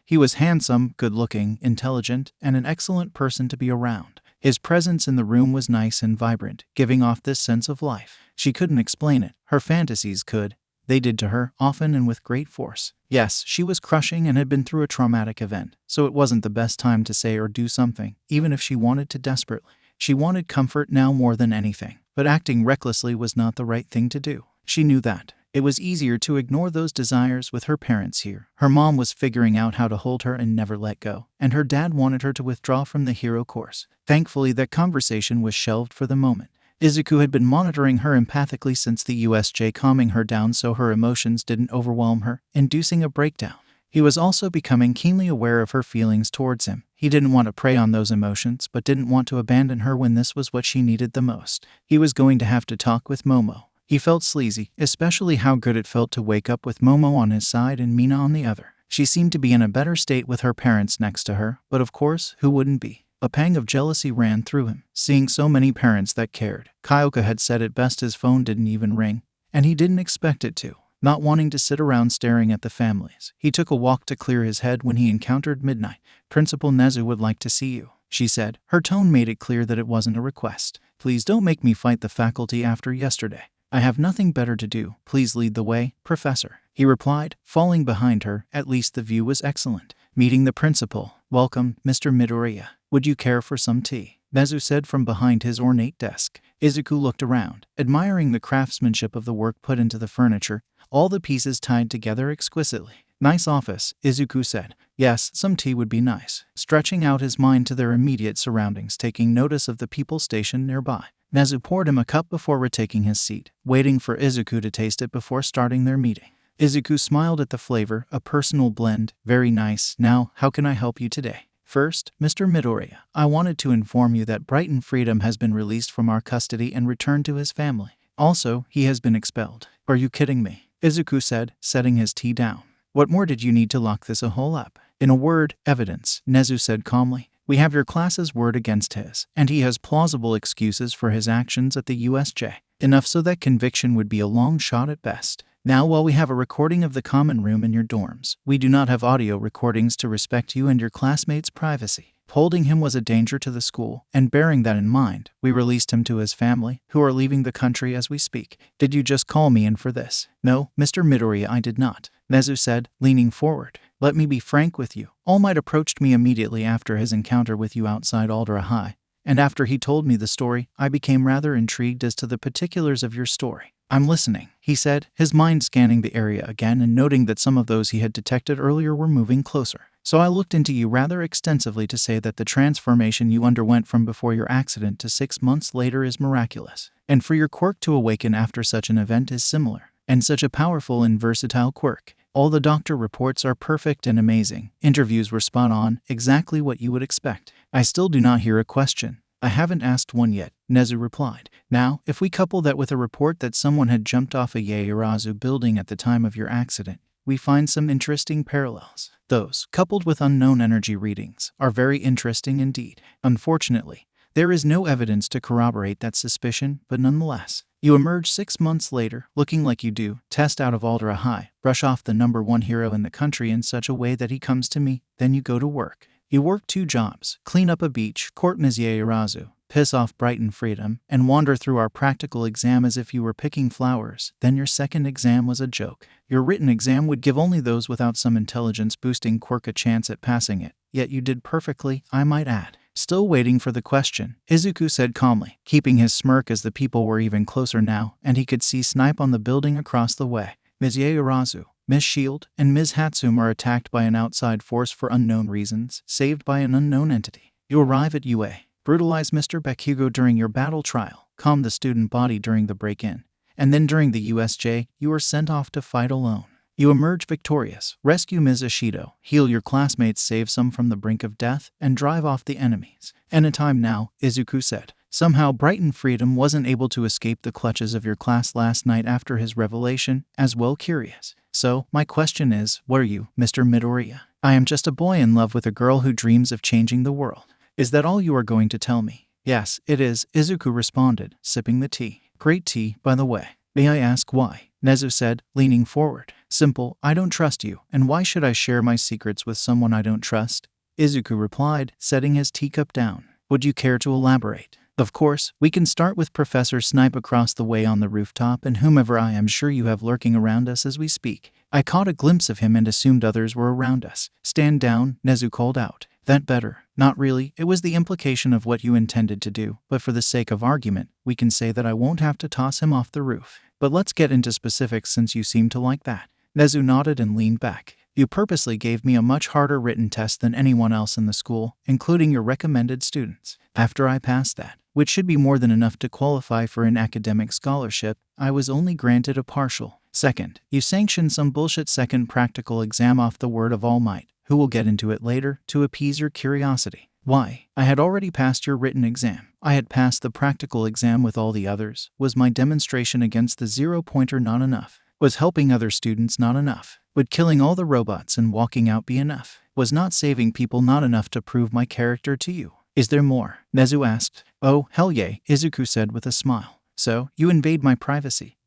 He was handsome, good-looking, intelligent, and an excellent person to be around. His presence in the room was nice and vibrant, giving off this sense of life. She couldn't explain it. Her fantasies could. They did to her, often and with great force. Yes, she was crushing and had been through a traumatic event, so it wasn't the best time to say or do something, even if she wanted to desperately. She wanted comfort now more than anything, but acting recklessly was not the right thing to do. She knew that. It was easier to ignore those desires with her parents here. Her mom was figuring out how to hold her and never let go, and her dad wanted her to withdraw from the hero course. Thankfully, that conversation was shelved for the moment. Izuku had been monitoring her empathically since the USJ, calming her down so her emotions didn't overwhelm her, inducing a breakdown. He was also becoming keenly aware of her feelings towards him. He didn't want to prey on those emotions, but didn't want to abandon her when this was what she needed the most. He was going to have to talk with Momo. He felt sleazy, especially how good it felt to wake up with Momo on his side and Mina on the other. She seemed to be in a better state with her parents next to her, but of course, who wouldn't be? A pang of jealousy ran through him, seeing so many parents that cared. Kyoka had said it best, his phone didn't even ring, and he didn't expect it to. Not wanting to sit around staring at the families, he took a walk to clear his head when he encountered Midnight. Principal Nezu would like to see you, she said. Her tone made it clear that it wasn't a request. Please don't make me fight the faculty after yesterday. I have nothing better to do. Please lead the way, Professor, he replied, falling behind her. At least the view was excellent. Meeting the principal. Welcome, Mr. Midoriya. Would you care for some tea? Nezu said from behind his ornate desk. Izuku looked around, admiring the craftsmanship of the work put into the furniture, all the pieces tied together exquisitely. Nice office, Izuku said. Yes, some tea would be nice. Stretching out his mind to their immediate surroundings, taking notice of the people stationed nearby. Nezu poured him a cup before retaking his seat, waiting for Izuku to taste it before starting their meeting. Izuku smiled at the flavor, a personal blend. Very nice. Now, how can I help you today? First, Mr. Midoriya, I wanted to inform you that Brighton Freedom has been released from our custody and returned to his family. Also, he has been expelled. Are you kidding me? Izuku said, setting his tea down. What more did you need to lock this a hole up? In a word, evidence, Nezu said calmly. We have your class's word against his, and he has plausible excuses for his actions at the USJ. Enough so that conviction would be a long shot at best. Now, while we have a recording of the common room in your dorms, we do not have audio recordings to respect you and your classmates' privacy. Holding him was a danger to the school, and bearing that in mind, we released him to his family, who are leaving the country as we speak. Did you just call me in for this? No, Mr. Midoriya, I did not, Nezu said, leaning forward. Let me be frank with you. All Might approached me immediately after his encounter with you outside Aldera High, and after he told me the story, I became rather intrigued as to the particulars of your story. I'm listening, he said, his mind scanning the area again and noting that some of those he had detected earlier were moving closer. So I looked into you rather extensively to say that the transformation you underwent from before your accident to 6 months later is miraculous. And for your quirk to awaken after such an event is similar. And such a powerful and versatile quirk. All the doctor reports are perfect and amazing. Interviews were spot on, exactly what you would expect. I still do not hear a question. I haven't asked one yet, Nezu replied. Now, if we couple that with a report that someone had jumped off a Yaoyorozu building at the time of your accident, we find some interesting parallels. Those, coupled with unknown energy readings, are very interesting indeed. Unfortunately, there is no evidence to corroborate that suspicion, but nonetheless, you emerge 6 months later, looking like you do, test out of Aldera High, brush off the #1 hero in the country in such a way that he comes to me, then you go to work. You work 2 jobs, clean up a beach, court Ms. Yaoyorozu, piss off Brighton Freedom, and wander through our practical exam as if you were picking flowers. Then your second exam was a joke. Your written exam would give only those without some intelligence-boosting quirk a chance at passing it, yet you did perfectly, I might add. Still waiting for the question, Izuku said calmly, keeping his smirk as the people were even closer now, and he could see Snipe on the building across the way. Ms. Yaorazu, Ms. Shield, and Ms. Hatsum are attacked by an outside force for unknown reasons, saved by an unknown entity. You arrive at UA, brutalize Mr. Bakugo during your battle trial, calm the student body during the break-in, and then during the USJ, you are sent off to fight alone. You emerge victorious, rescue Ms. Ishido, heal your classmates, save some from the brink of death, and drive off the enemies. Anytime now, Izuku said. Somehow Brighton Freedom wasn't able to escape the clutches of your class last night after his revelation, as well curious. So, my question is, what are you, Mr. Midoriya? I am just a boy in love with a girl who dreams of changing the world. Is that all you are going to tell me? Yes, it is, Izuku responded, sipping the tea. Great tea, by the way. May I ask why? Nezu said, leaning forward. Simple, I don't trust you, and why should I share my secrets with someone I don't trust? Izuku replied, setting his teacup down. Would you care to elaborate? Of course, we can start with Professor Snipe across the way on the rooftop and whomever I am sure you have lurking around us as we speak. I caught a glimpse of him and assumed others were around us. Stand down, Nezu called out. That better. Not really, it was the implication of what you intended to do, but for the sake of argument, we can say that I won't have to toss him off the roof. But let's get into specifics since you seem to like that. Nezu nodded and leaned back. You purposely gave me a much harder written test than anyone else in the school, including your recommended students. After I passed that, which should be more than enough to qualify for an academic scholarship, I was only granted a partial. Second, you sanctioned some bullshit second practical exam off the word of All Might, who will get into it later, to appease your curiosity. Why? I had already passed your written exam. I had passed the practical exam with all the others. Was my demonstration against the zero-pointer not enough? Was helping other students not enough? Would killing all the robots and walking out be enough? Was not saving people not enough to prove my character to you? Is there more? Nezu asked. Oh, hell yeah, Izuku said with a smile. So, you invade my privacy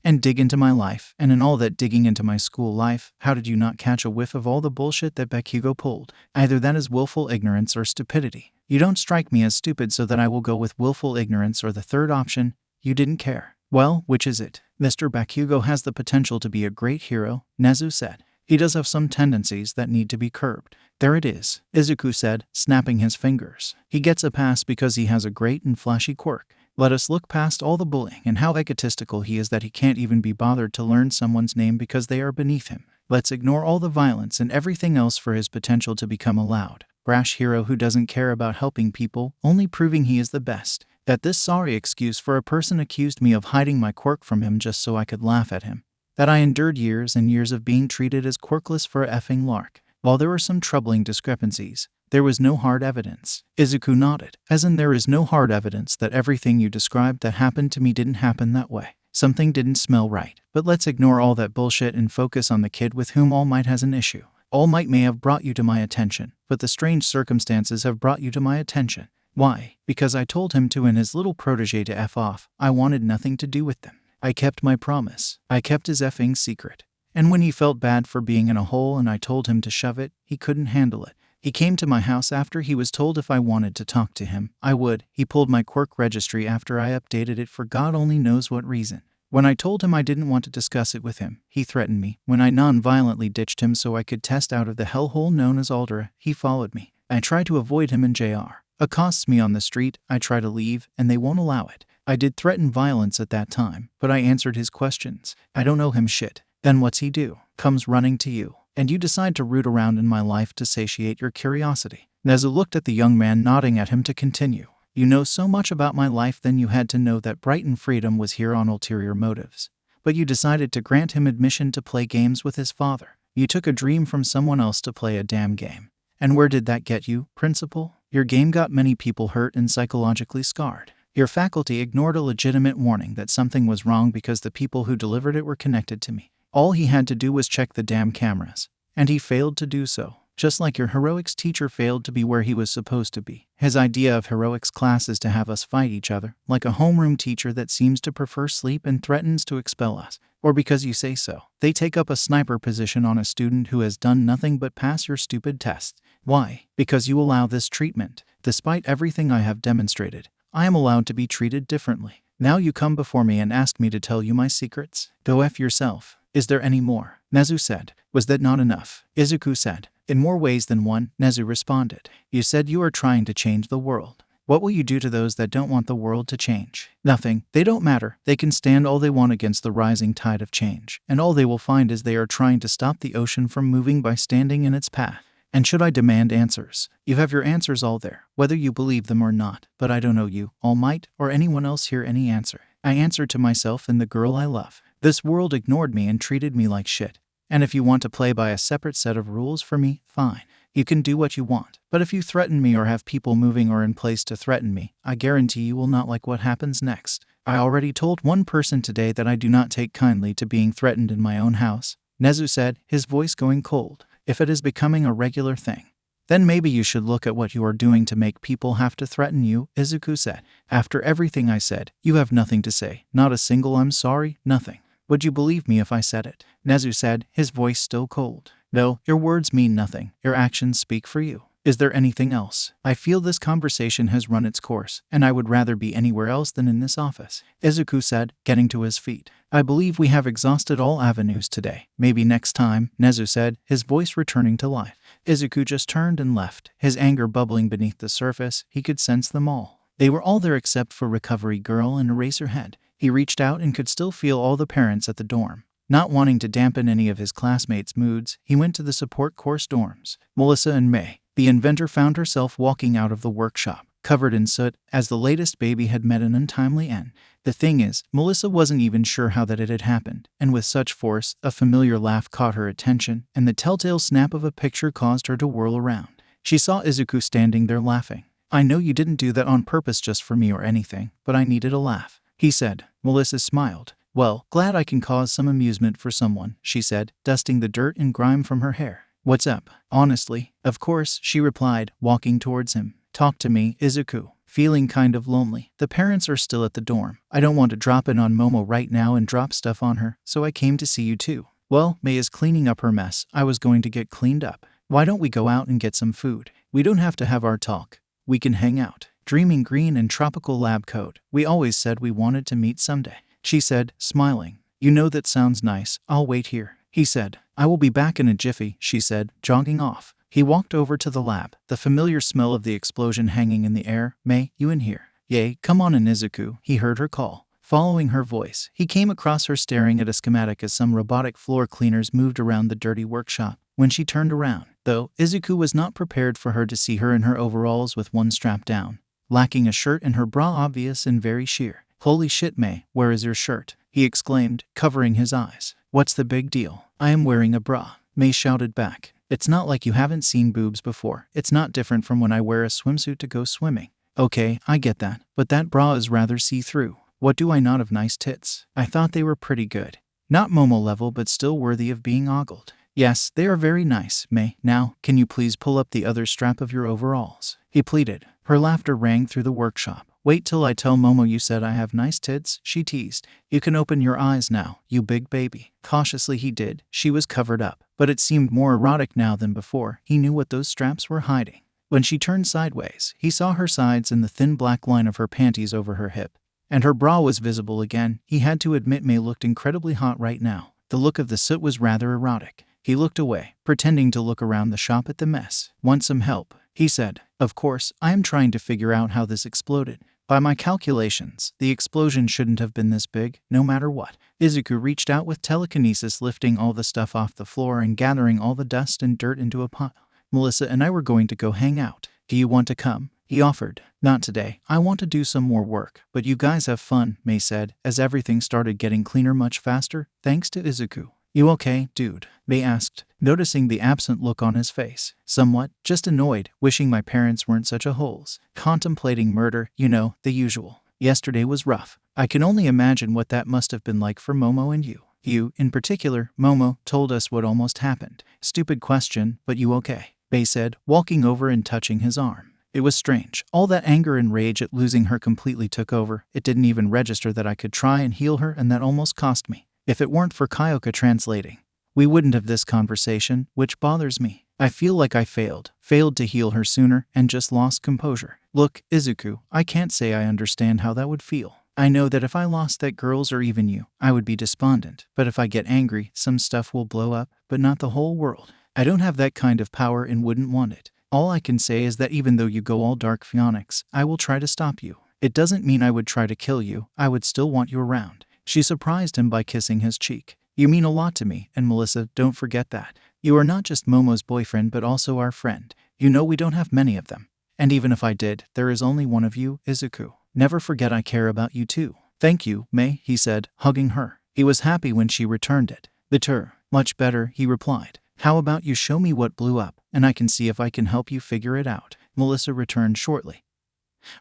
and dig into my life, and in all that digging into my school life, how did you not catch a whiff of all the bullshit that Bakugo pulled? Either that is willful ignorance or stupidity. You don't strike me as stupid, so that I will go with willful ignorance, or the third option, you didn't care. Well, which is it? Mr. Bakugo has the potential to be a great hero, Nezu said. He does have some tendencies that need to be curbed. There it is, Izuku said, snapping his fingers. He gets a pass because he has a great and flashy quirk. Let us look past all the bullying and how egotistical he is that he can't even be bothered to learn someone's name because they are beneath him. Let's ignore all the violence and everything else for his potential to become a loud, brash hero who doesn't care about helping people, only proving he is the best. That this sorry excuse for a person accused me of hiding my quirk from him just so I could laugh at him. That I endured years and years of being treated as quirkless for a effing lark. While there were some troubling discrepancies, there was no hard evidence. Izuku nodded, as in there is no hard evidence that everything you described that happened to me didn't happen that way. Something didn't smell right. But let's ignore all that bullshit and focus on the kid with whom All Might has an issue. All Might may have brought you to my attention, but the strange circumstances have brought you to my attention. Why? Because I told him to and his little protege to F off. I wanted nothing to do with them. I kept my promise. I kept his effing secret. And when he felt bad for being in a hole and I told him to shove it, he couldn't handle it. He came to my house after he was told if I wanted to talk to him, I would. He pulled my quirk registry after I updated it for God only knows what reason. When I told him I didn't want to discuss it with him, he threatened me. When I non-violently ditched him so I could test out of the hellhole known as Aldera, he followed me. I tried to avoid him and JR accosts me on the street. I try to leave, and they won't allow it. I did threaten violence at that time, but I answered his questions. I don't owe him shit. Then what's he do? Comes running to you. And you decide to root around in my life to satiate your curiosity. Nezu looked at the young man, nodding at him to continue. You know so much about my life, then you had to know that Brighton Freedom was here on ulterior motives. But you decided to grant him admission to play games with his father. You took a dream from someone else to play a damn game. And where did that get you, principal? Your game got many people hurt and psychologically scarred. Your faculty ignored a legitimate warning that something was wrong because the people who delivered it were connected to me. All he had to do was check the damn cameras. And he failed to do so. Just like your heroics teacher failed to be where he was supposed to be. His idea of heroics class is to have us fight each other, like a homeroom teacher that seems to prefer sleep and threatens to expel us. Or because you say so. They take up a sniper position on a student who has done nothing but pass your stupid tests. Why? Because you allow this treatment. Despite everything I have demonstrated, I am allowed to be treated differently. Now you come before me and ask me to tell you my secrets? Go F yourself. Is there any more? Nezu said. Was that not enough? Izuku said. In more ways than one, Nezu responded. You said you are trying to change the world. What will you do to those that don't want the world to change? Nothing. They don't matter. They can stand all they want against the rising tide of change, and all they will find is they are trying to stop the ocean from moving by standing in its path. And should I demand answers? You have your answers all there, whether you believe them or not, but I don't owe you, All Might, or anyone else here any answer. I answered to myself and the girl I love. This world ignored me and treated me like shit. And if you want to play by a separate set of rules for me, fine. You can do what you want. But if you threaten me or have people moving or in place to threaten me, I guarantee you will not like what happens next. I already told one person today that I do not take kindly to being threatened in my own house, Nezu said, his voice going cold. If it is becoming a regular thing, then maybe you should look at what you are doing to make people have to threaten you, Izuku said. After everything I said, you have nothing to say. Not a single I'm sorry, nothing. Would you believe me if I said it? Nezu said, his voice still cold. No, your words mean nothing. Your actions speak for you. Is there anything else? I feel this conversation has run its course, and I would rather be anywhere else than in this office, Izuku said, getting to his feet. I believe we have exhausted all avenues today. Maybe next time, Nezu said, his voice returning to life. Izuku just turned and left, his anger bubbling beneath the surface. He could sense them all. They were all there except for Recovery Girl and Eraserhead. He reached out and could still feel all the parents at the dorm. Not wanting to dampen any of his classmates' moods, he went to the support course dorms. Melissa and May, the inventor, found herself walking out of the workshop, covered in soot, as the latest baby had met an untimely end. The thing is, Melissa wasn't even sure how that it had happened, and with such force, a familiar laugh caught her attention, and the telltale snap of a picture caused her to whirl around. She saw Izuku standing there laughing. I know you didn't do that on purpose just for me or anything, but I needed a laugh, he said. Melissa smiled. Well, glad I can cause some amusement for someone, she said, dusting the dirt and grime from her hair. What's up? Honestly, of course, she replied, walking towards him. Talk to me, Izuku. Feeling kind of lonely. The parents are still at the dorm. I don't want to drop in on Momo right now and drop stuff on her, so I came to see you too. Well, May is cleaning up her mess. I was going to get cleaned up. Why don't we go out and get some food? We don't have to have our talk. We can hang out. Dreaming green and tropical lab coat. We always said we wanted to meet someday, she said, smiling. You know that sounds nice. I'll wait here, he said. I will be back in a jiffy, she said, jogging off. He walked over to the lab, the familiar smell of the explosion hanging in the air. May, you in here? Yay, come on in, Izuku, he heard her call. Following her voice, he came across her staring at a schematic as some robotic floor cleaners moved around the dirty workshop. When she turned around, though, Izuku was not prepared for her to see her in her overalls with one strap down, lacking a shirt and her bra obvious and very sheer. Holy shit, May, where is your shirt? He exclaimed, covering his eyes. What's the big deal? I am wearing a bra, May shouted back. It's not like you haven't seen boobs before. It's not different from when I wear a swimsuit to go swimming. Okay, I get that, but that bra is rather see-through. What do I not have nice tits? I thought they were pretty good. Not Momo level, but still worthy of being ogled. Yes, they are very nice, May. Now, can you please pull up the other strap of your overalls? He pleaded. Her laughter rang through the workshop. Wait till I tell Momo you said I have nice tits, she teased. You can open your eyes now, you big baby. Cautiously he did. She was covered up, but it seemed more erotic now than before. He knew what those straps were hiding. When she turned sideways, he saw her sides and the thin black line of her panties over her hip. And her bra was visible again. He had to admit May looked incredibly hot right now. The look of the soot was rather erotic. He looked away, pretending to look around the shop at the mess. Want some help? He said. Of course, I am trying to figure out how this exploded. By my calculations, the explosion shouldn't have been this big, no matter what. Izuku reached out with telekinesis, lifting all the stuff off the floor and gathering all the dust and dirt into a pile. Melissa and I were going to go hang out. Do you want to come? He offered. Not today. I want to do some more work, but you guys have fun, May said, as everything started getting cleaner much faster, thanks to Izuku. You okay, dude? May asked, noticing the absent look on his face. Somewhat, just annoyed, wishing my parents weren't such a holes. Contemplating murder, you know, the usual. Yesterday was rough. I can only imagine what that must have been like for Momo and you. You, in particular, Momo, told us what almost happened. Stupid question, but you okay? May said, walking over and touching his arm. It was strange. All that anger and rage at losing her completely took over. It didn't even register that I could try and heal her, and that almost cost me. If it weren't for Kyoka translating, we wouldn't have this conversation, which bothers me. I feel like I failed to heal her sooner, and just lost composure. Look, Izuku, I can't say I understand how that would feel. I know that if I lost that girl's or even you, I would be despondent. But if I get angry, some stuff will blow up, but not the whole world. I don't have that kind of power and wouldn't want it. All I can say is that even though you go all dark Pheonix, I will try to stop you. It doesn't mean I would try to kill you, I would still want you around. She surprised him by kissing his cheek. You mean a lot to me, and Melissa, don't forget that. You are not just Momo's boyfriend but also our friend. You know we don't have many of them. And even if I did, there is only one of you, Izuku. Never forget I care about you too. Thank you, May, he said, hugging her. He was happy when she returned it. Better, much better, he replied. How about you show me what blew up, and I can see if I can help you figure it out. Melissa returned shortly.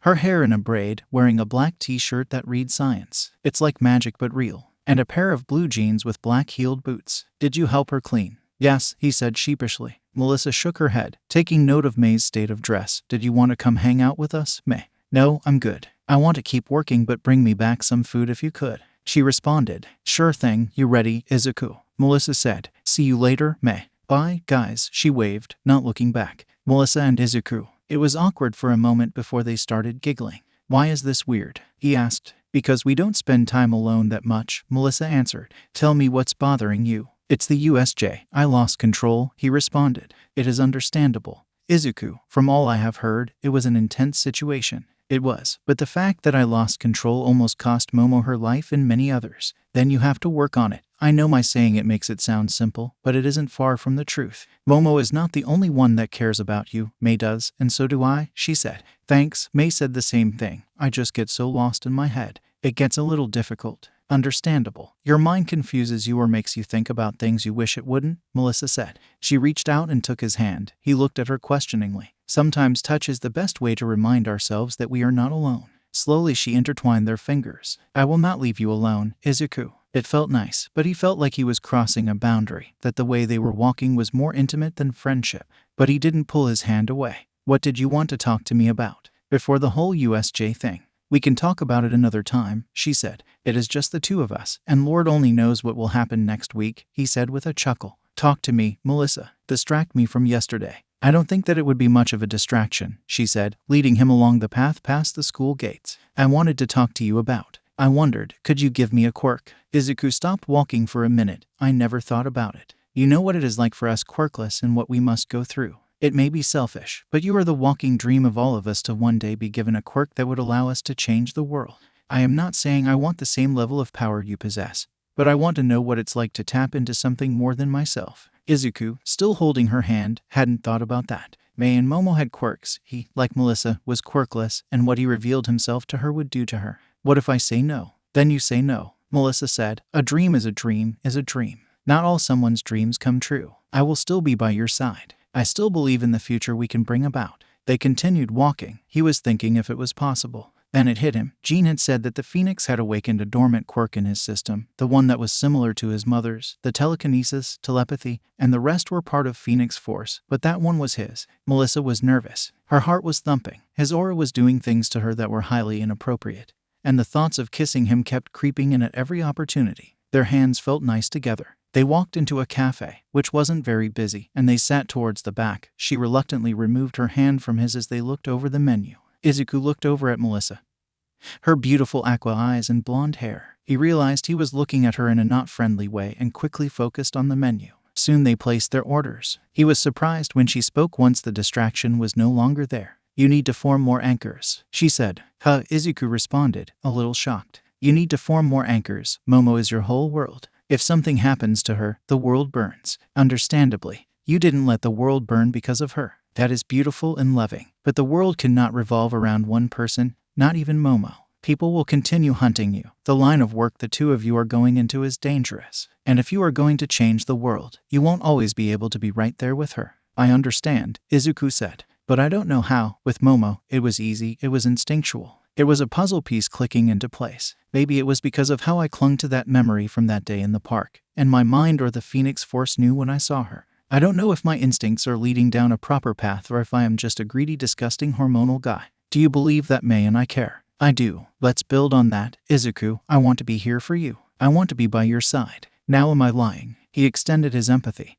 Her hair in a braid, wearing a black t-shirt that read science. It's like magic but real. And a pair of blue jeans with black-heeled boots. Did you help her clean? Yes, he said sheepishly. Melissa shook her head, taking note of May's state of dress. Did you want to come hang out with us, May? No, I'm good. I want to keep working but bring me back some food if you could. She responded. Sure thing, you ready, Izuku? Melissa said. See you later, May. Bye, guys, she waved, not looking back. Melissa and Izuku. It was awkward for a moment before they started giggling. Why is this weird? He asked. Because we don't spend time alone that much, Melissa answered. Tell me what's bothering you. It's the USJ. I lost control, he responded. It is understandable. Izuku, from all I have heard, it was an intense situation. It was, but the fact that I lost control almost cost Momo her life and many others. Then you have to work on it. I know my saying it makes it sound simple, but it isn't far from the truth. Momo is not the only one that cares about you, May does, and so do I, she said. Thanks, May said the same thing. I just get so lost in my head. It gets a little difficult. Understandable. Your mind confuses you or makes you think about things you wish it wouldn't, Melissa said. She reached out and took his hand. He looked at her questioningly. Sometimes touch is the best way to remind ourselves that we are not alone. Slowly she intertwined their fingers. I will not leave you alone, Izuku. It felt nice, but he felt like he was crossing a boundary, that the way they were walking was more intimate than friendship. But he didn't pull his hand away. What did you want to talk to me about? Before the whole USJ thing. We can talk about it another time, she said. It is just the two of us, and Lord only knows what will happen next week, he said with a chuckle. Talk to me, Melissa. Distract me from yesterday. I don't think that it would be much of a distraction, she said, leading him along the path past the school gates. I wanted to talk to you about. I wondered, could you give me a quirk? Izuku stopped walking for a minute. I never thought about it. You know what it is like for us quirkless and what we must go through. It may be selfish, but you are the walking dream of all of us to one day be given a quirk that would allow us to change the world. I am not saying I want the same level of power you possess, but I want to know what it's like to tap into something more than myself. Izuku, still holding her hand, hadn't thought about that. May and Momo had quirks. He, like Melissa, was quirkless, and what he revealed himself to her would do to her. What if I say no? Then you say no, Melissa said. A dream is a dream is a dream. Not all someone's dreams come true. I will still be by your side. I still believe in the future we can bring about. They continued walking. He was thinking if it was possible. Then it hit him. Jean had said that the Pheonix had awakened a dormant quirk in his system, the one that was similar to his mother's, the telekinesis, telepathy, and the rest were part of Pheonix Force, but that one was his. Melissa was nervous. Her heart was thumping. His aura was doing things to her that were highly inappropriate, and the thoughts of kissing him kept creeping in at every opportunity. Their hands felt nice together. They walked into a cafe, which wasn't very busy, and they sat towards the back. She reluctantly removed her hand from his as they looked over the menu. Izuku looked over at Melissa. Her beautiful aqua eyes and blonde hair. He realized he was looking at her in a not friendly way and quickly focused on the menu. Soon they placed their orders. He was surprised when she spoke once the distraction was no longer there. You need to form more anchors, she said. Huh, Izuku responded, a little shocked. You need to form more anchors. Momo is your whole world. If something happens to her, the world burns. Understandably, you didn't let the world burn because of her. That is beautiful and loving. But the world cannot revolve around one person, not even Momo. People will continue hunting you. The line of work the two of you are going into is dangerous. And if you are going to change the world, you won't always be able to be right there with her. I understand, Izuku said. But I don't know how. With Momo, it was easy, it was instinctual. It was a puzzle piece clicking into place. Maybe it was because of how I clung to that memory from that day in the park, and my mind or the Pheonix Force knew when I saw her. I don't know if my instincts are leading down a proper path or if I am just a greedy, disgusting hormonal guy. Do you believe that May and I care? I do. Let's build on that, Izuku. I want to be here for you. I want to be by your side. Now am I lying? He extended his empathy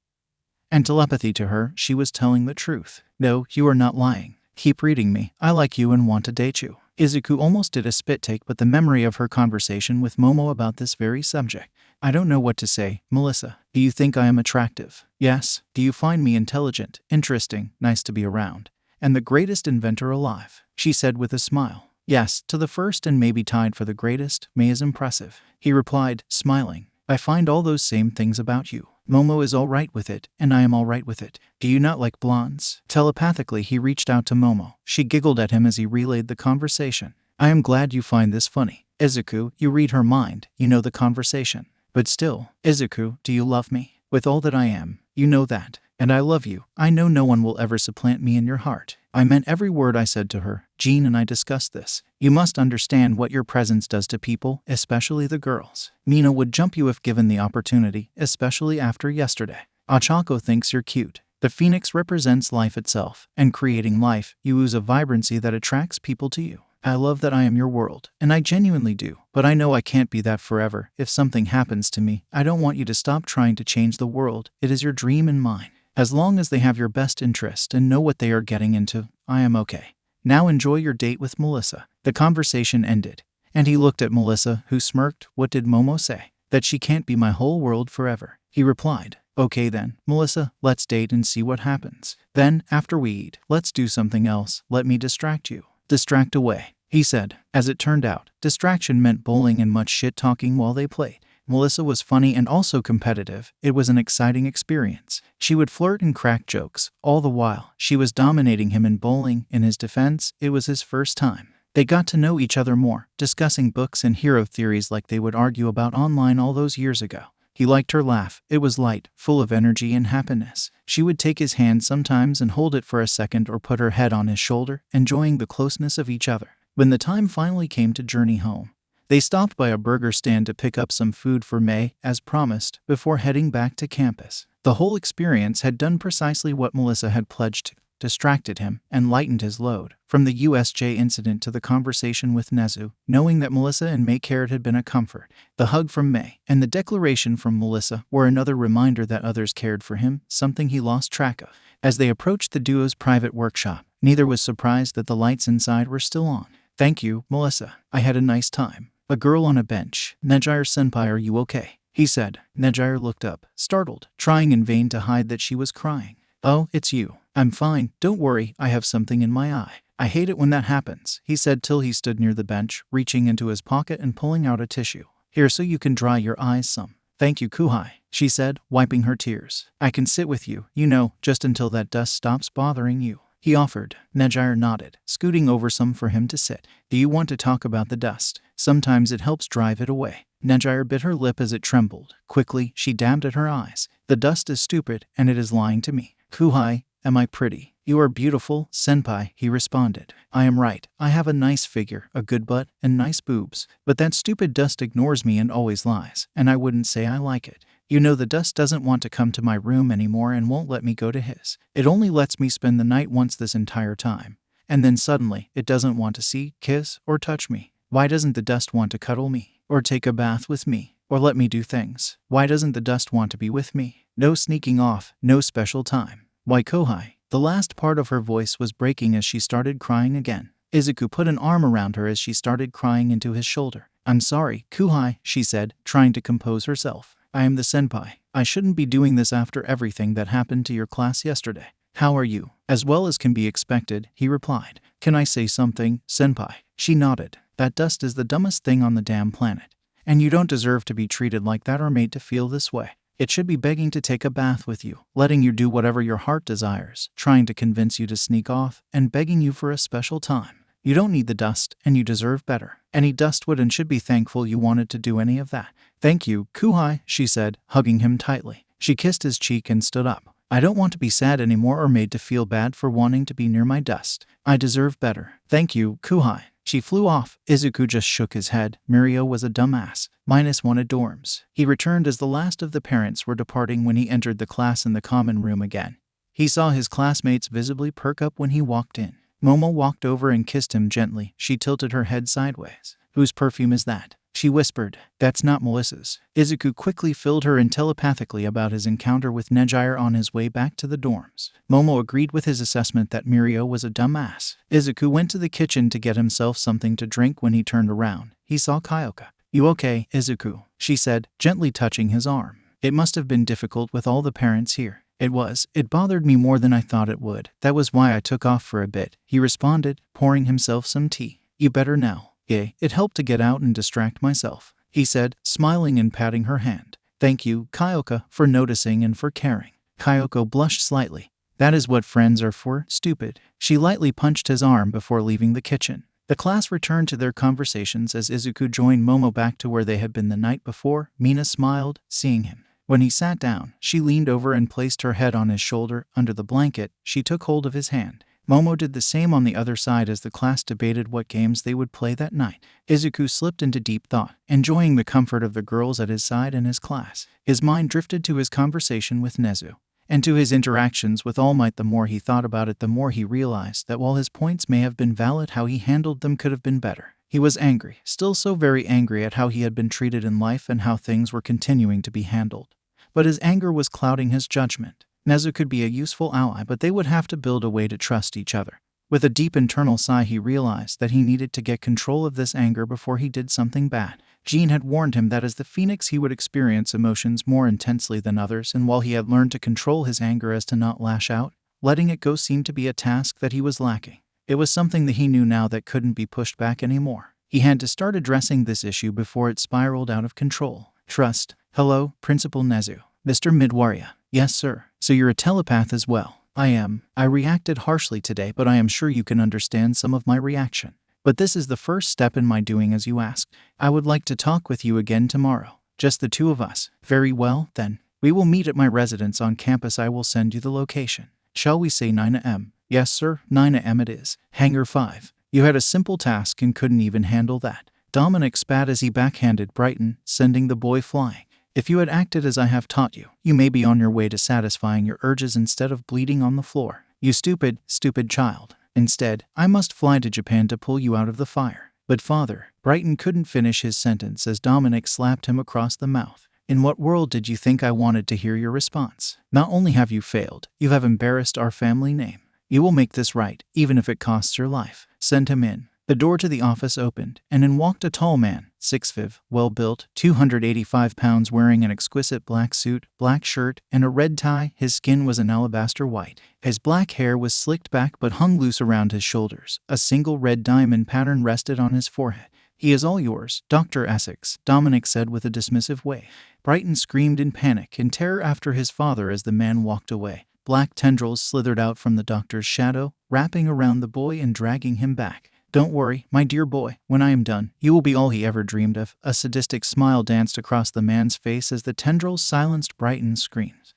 and telepathy to her. She was telling the truth. No, you are not lying. Keep reading me. I like you and want to date you. Izuku almost did a spit take, but the memory of her conversation with Momo about this very subject. I don't know what to say, Melissa. Do you think I am attractive? Yes. Do you find me intelligent, interesting, nice to be around, and the greatest inventor alive? She said with a smile. Yes, to the first and maybe tied for the greatest. May is impressive. He replied, smiling. I find all those same things about you. Momo is all right with it, and I am all right with it. Do you not like blondes? Telepathically, he reached out to Momo. She giggled at him as he relayed the conversation. I am glad you find this funny. Izuku, you read her mind, you know the conversation. But still, Izuku, do you love me? With all that I am, you know that. And I love you. I know no one will ever supplant me in your heart. I meant every word I said to her. Jean and I discussed this. You must understand what your presence does to people, especially the girls. Mina would jump you if given the opportunity, especially after yesterday. Ochako thinks you're cute. The phoenix represents life itself, and creating life, you ooze a vibrancy that attracts people to you. I love that I am your world, and I genuinely do. But I know I can't be that forever. If something happens to me, I don't want you to stop trying to change the world. It is your dream and mine. As long as they have your best interest and know what they are getting into, I am okay. Now enjoy your date with Melissa. The conversation ended, and he looked at Melissa, who smirked. What did Momo say? That she can't be my whole world forever. He replied, okay then, Melissa, let's date and see what happens. Then, after we eat, let's do something else. Let me distract you. Distract away, he said. As it turned out, distraction meant bowling and much shit-talking while they played. Melissa was funny and also competitive. It was an exciting experience. She would flirt and crack jokes. All the while, she was dominating him in bowling. In his defense, it was his first time. They got to know each other more, discussing books and hero theories like they would argue about online all those years ago. He liked her laugh. It was light, full of energy and happiness. She would take his hand sometimes and hold it for a second or put her head on his shoulder, enjoying the closeness of each other. When the time finally came to journey home, they stopped by a burger stand to pick up some food for May, as promised, before heading back to campus. The whole experience had done precisely what Melissa had pledged to, distracted him, and lightened his load. From the USJ incident to the conversation with Nezu, knowing that Melissa and May cared had been a comfort. The hug from May and the declaration from Melissa were another reminder that others cared for him, something he lost track of. As they approached the duo's private workshop, neither was surprised that the lights inside were still on. Thank you, Melissa. I had a nice time. A girl on a bench. Nejire-senpai, are you okay? He said. Nejire looked up, startled, trying in vain to hide that she was crying. Oh, it's you. I'm fine. Don't worry, I have something in my eye. I hate it when that happens, he said till he stood near the bench, reaching into his pocket and pulling out a tissue. Here, so you can dry your eyes some. Thank you, Kuhai, she said, wiping her tears. I can sit with you, you know, just until that dust stops bothering you. He offered. Nejire nodded, scooting over some for him to sit. Do you want to talk about the dust? Sometimes it helps drive it away. Nejire bit her lip as it trembled. Quickly, she dabbed at her eyes. The dust is stupid, and it is lying to me. Kuhai, am I pretty? You are beautiful, senpai, he responded. I am right. I have a nice figure, a good butt, and nice boobs. But that stupid dust ignores me and always lies, and I wouldn't say I like it. You know, the dust doesn't want to come to my room anymore and won't let me go to his. It only lets me spend the night once this entire time. And then suddenly, it doesn't want to see, kiss, or touch me. Why doesn't the dust want to cuddle me? Or take a bath with me? Or let me do things? Why doesn't the dust want to be with me? No sneaking off, no special time. Why, Kohai? The last part of her voice was breaking as she started crying again. Izuku put an arm around her as she started crying into his shoulder. I'm sorry, Kuhai, she said, trying to compose herself. I am the senpai. I shouldn't be doing this after everything that happened to your class yesterday. How are you? As well as can be expected, he replied. Can I say something, senpai? She nodded. That dust is the dumbest thing on the damn planet. And you don't deserve to be treated like that or made to feel this way. It should be begging to take a bath with you, letting you do whatever your heart desires, trying to convince you to sneak off, and begging you for a special time. You don't need the dust, and you deserve better. Any dust would and should be thankful you wanted to do any of that. Thank you, Kuhai, she said, hugging him tightly. She kissed his cheek and stood up. I don't want to be sad anymore or made to feel bad for wanting to be near my dust. I deserve better. Thank you, Kuhai. She flew off. Izuku just shook his head. Mirio was a dumbass. -1 dorms. He returned as the last of the parents were departing when he entered the class in the common room again. He saw his classmates visibly perk up when he walked in. Momo walked over and kissed him gently. She tilted her head sideways. Whose perfume is that? she whispered. That's not Melissa's. Izuku quickly filled her in telepathically about his encounter with Nejire on his way back to the dorms. Momo agreed with his assessment that Mirio was a dumbass. Izuku went to the kitchen to get himself something to drink. When he turned around, he saw Kyoka. You okay, Izuku? She said, gently touching his arm. It must have been difficult with all the parents here. It was. It bothered me more than I thought it would. That was why I took off for a bit, he responded, pouring himself some tea. You better now. Yeah, it helped to get out and distract myself, he said, smiling and patting her hand. Thank you, Kyoka, for noticing and for caring. Kyoko blushed slightly. That is what friends are for, stupid. She lightly punched his arm before leaving the kitchen. The class returned to their conversations as Izuku joined Momo back to where they had been the night before. Mina smiled, seeing him. When he sat down, she leaned over and placed her head on his shoulder. Under the blanket, she took hold of his hand. Momo did the same on the other side as the class debated what games they would play that night. Izuku slipped into deep thought, enjoying the comfort of the girls at his side and his class. His mind drifted to his conversation with Nezu, and to his interactions with All Might. The more he thought about it, the more he realized that while his points may have been valid, how he handled them could have been better. He was angry, still so very angry at how he had been treated in life and how things were continuing to be handled. But his anger was clouding his judgment. Nezu could be a useful ally, but they would have to build a way to trust each other. With a deep internal sigh, he realized that he needed to get control of this anger before he did something bad. Jean had warned him that as the Pheonix he would experience emotions more intensely than others, and while he had learned to control his anger as to not lash out, letting it go seemed to be a task that he was lacking. It was something that he knew now that couldn't be pushed back anymore. He had to start addressing this issue before it spiraled out of control. Trust. Hello, Principal Nezu. Mr. Midoriya. Yes, sir. So you're a telepath as well. I am. I reacted harshly today, but I am sure you can understand some of my reaction. But this is the first step in my doing as you asked. I would like to talk with you again tomorrow. Just the two of us. Very well, then. We will meet at my residence on campus. I will send you the location. Shall we say 9 a.m.? Yes, sir, 9 a.m. it is. Hangar 5. You had a simple task and couldn't even handle that. Dominic spat as he backhanded Brighton, sending the boy flying. If you had acted as I have taught you, you may be on your way to satisfying your urges instead of bleeding on the floor. You stupid, stupid child. Instead, I must fly to Japan to pull you out of the fire. But father, Brighton couldn't finish his sentence as Dominic slapped him across the mouth. In what world did you think I wanted to hear your response? Not only have you failed, you have embarrassed our family name. You will make this right, even if it costs your life. Send him in. The door to the office opened, and in walked a tall man, 6'5", well-built, 285 pounds, wearing an exquisite black suit, black shirt, and a red tie. His skin was an alabaster white. His black hair was slicked back but hung loose around his shoulders. A single red diamond pattern rested on his forehead. He is all yours, Dr. Essex, Dominic said with a dismissive wave. Brighton screamed in panic and terror after his father as the man walked away. Black tendrils slithered out from the doctor's shadow, wrapping around the boy and dragging him back. Don't worry, my dear boy. When I am done, you will be all he ever dreamed of. A sadistic smile danced across the man's face as the tendrils silenced Brighton's screams.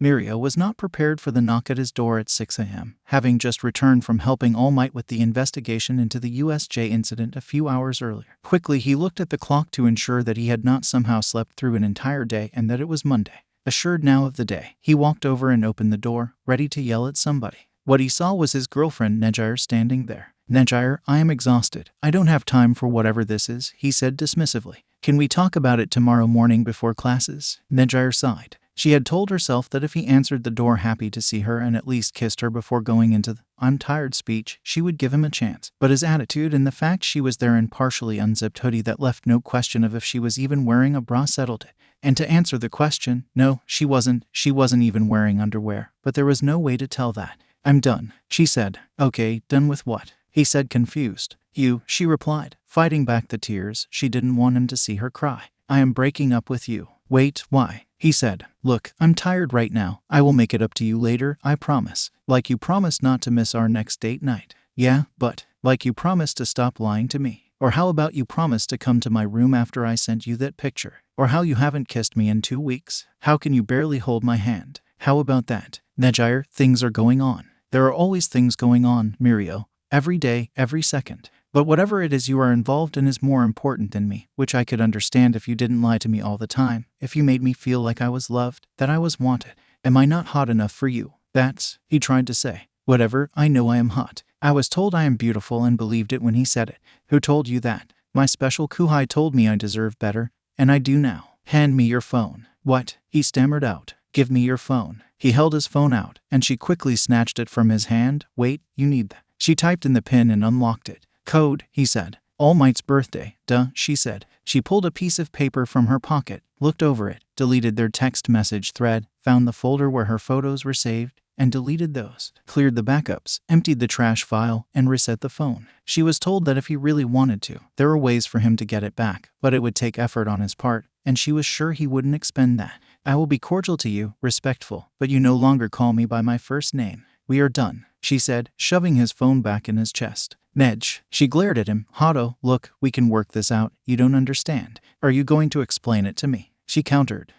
Mirio was not prepared for the knock at his door at 6 a.m., having just returned from helping All Might with the investigation into the USJ incident a few hours earlier. Quickly, he looked at the clock to ensure that he had not somehow slept through an entire day and that it was Monday. Assured now of the day, he walked over and opened the door, ready to yell at somebody. What he saw was his girlfriend Nejire standing there. Nejire, I am exhausted. I don't have time for whatever this is, he said dismissively. Can we talk about it tomorrow morning before classes? Nejire sighed. She had told herself that if he answered the door happy to see her and at least kissed her before going into the "I'm tired" speech, she would give him a chance. But his attitude and the fact she was there in partially unzipped hoodie that left no question of if she was even wearing a bra settled it. And to answer the question, no, she wasn't even wearing underwear, but there was no way to tell that. I'm done, she said. Okay, done with what? He said confused. You, she replied, fighting back the tears. She didn't want him to see her cry. I am breaking up with you. Wait, why? He said. Look, I'm tired right now. I will make it up to you later, I promise. Like you promised not to miss our next date night. Yeah, but, like you promised to stop lying to me. Or how about you promised to come to my room after I sent you that picture? Or how you haven't kissed me in 2 weeks? How can you barely hold my hand? How about that? Nejire, things are going on. There are always things going on, Mirio. Every day, every second. But whatever it is you are involved in is more important than me, which I could understand if you didn't lie to me all the time, if you made me feel like I was loved, that I was wanted. Am I not hot enough for you? That's, he tried to say. Whatever, I know I am hot. I was told I am beautiful and believed it when he said it. Who told you that? My special Kuhai told me I deserve better, and I do now. Hand me your phone. What? He stammered out. Give me your phone. He held his phone out, and she quickly snatched it from his hand. Wait, you need that. She typed in the PIN and unlocked it. Code, he said. All Might's birthday. Duh, she said. She pulled a piece of paper from her pocket, looked over it, deleted their text message thread, found the folder where her photos were saved, and deleted those, cleared the backups, emptied the trash file, and reset the phone. She was told that if he really wanted to, there were ways for him to get it back, but it would take effort on his part, and she was sure he wouldn't expend that. I will be cordial to you, respectful, but you no longer call me by my first name. We are done, she said, shoving his phone back in his chest. Nedge. She glared at him. Hato, look, we can work this out. You don't understand. Are you going to explain it to me? She countered.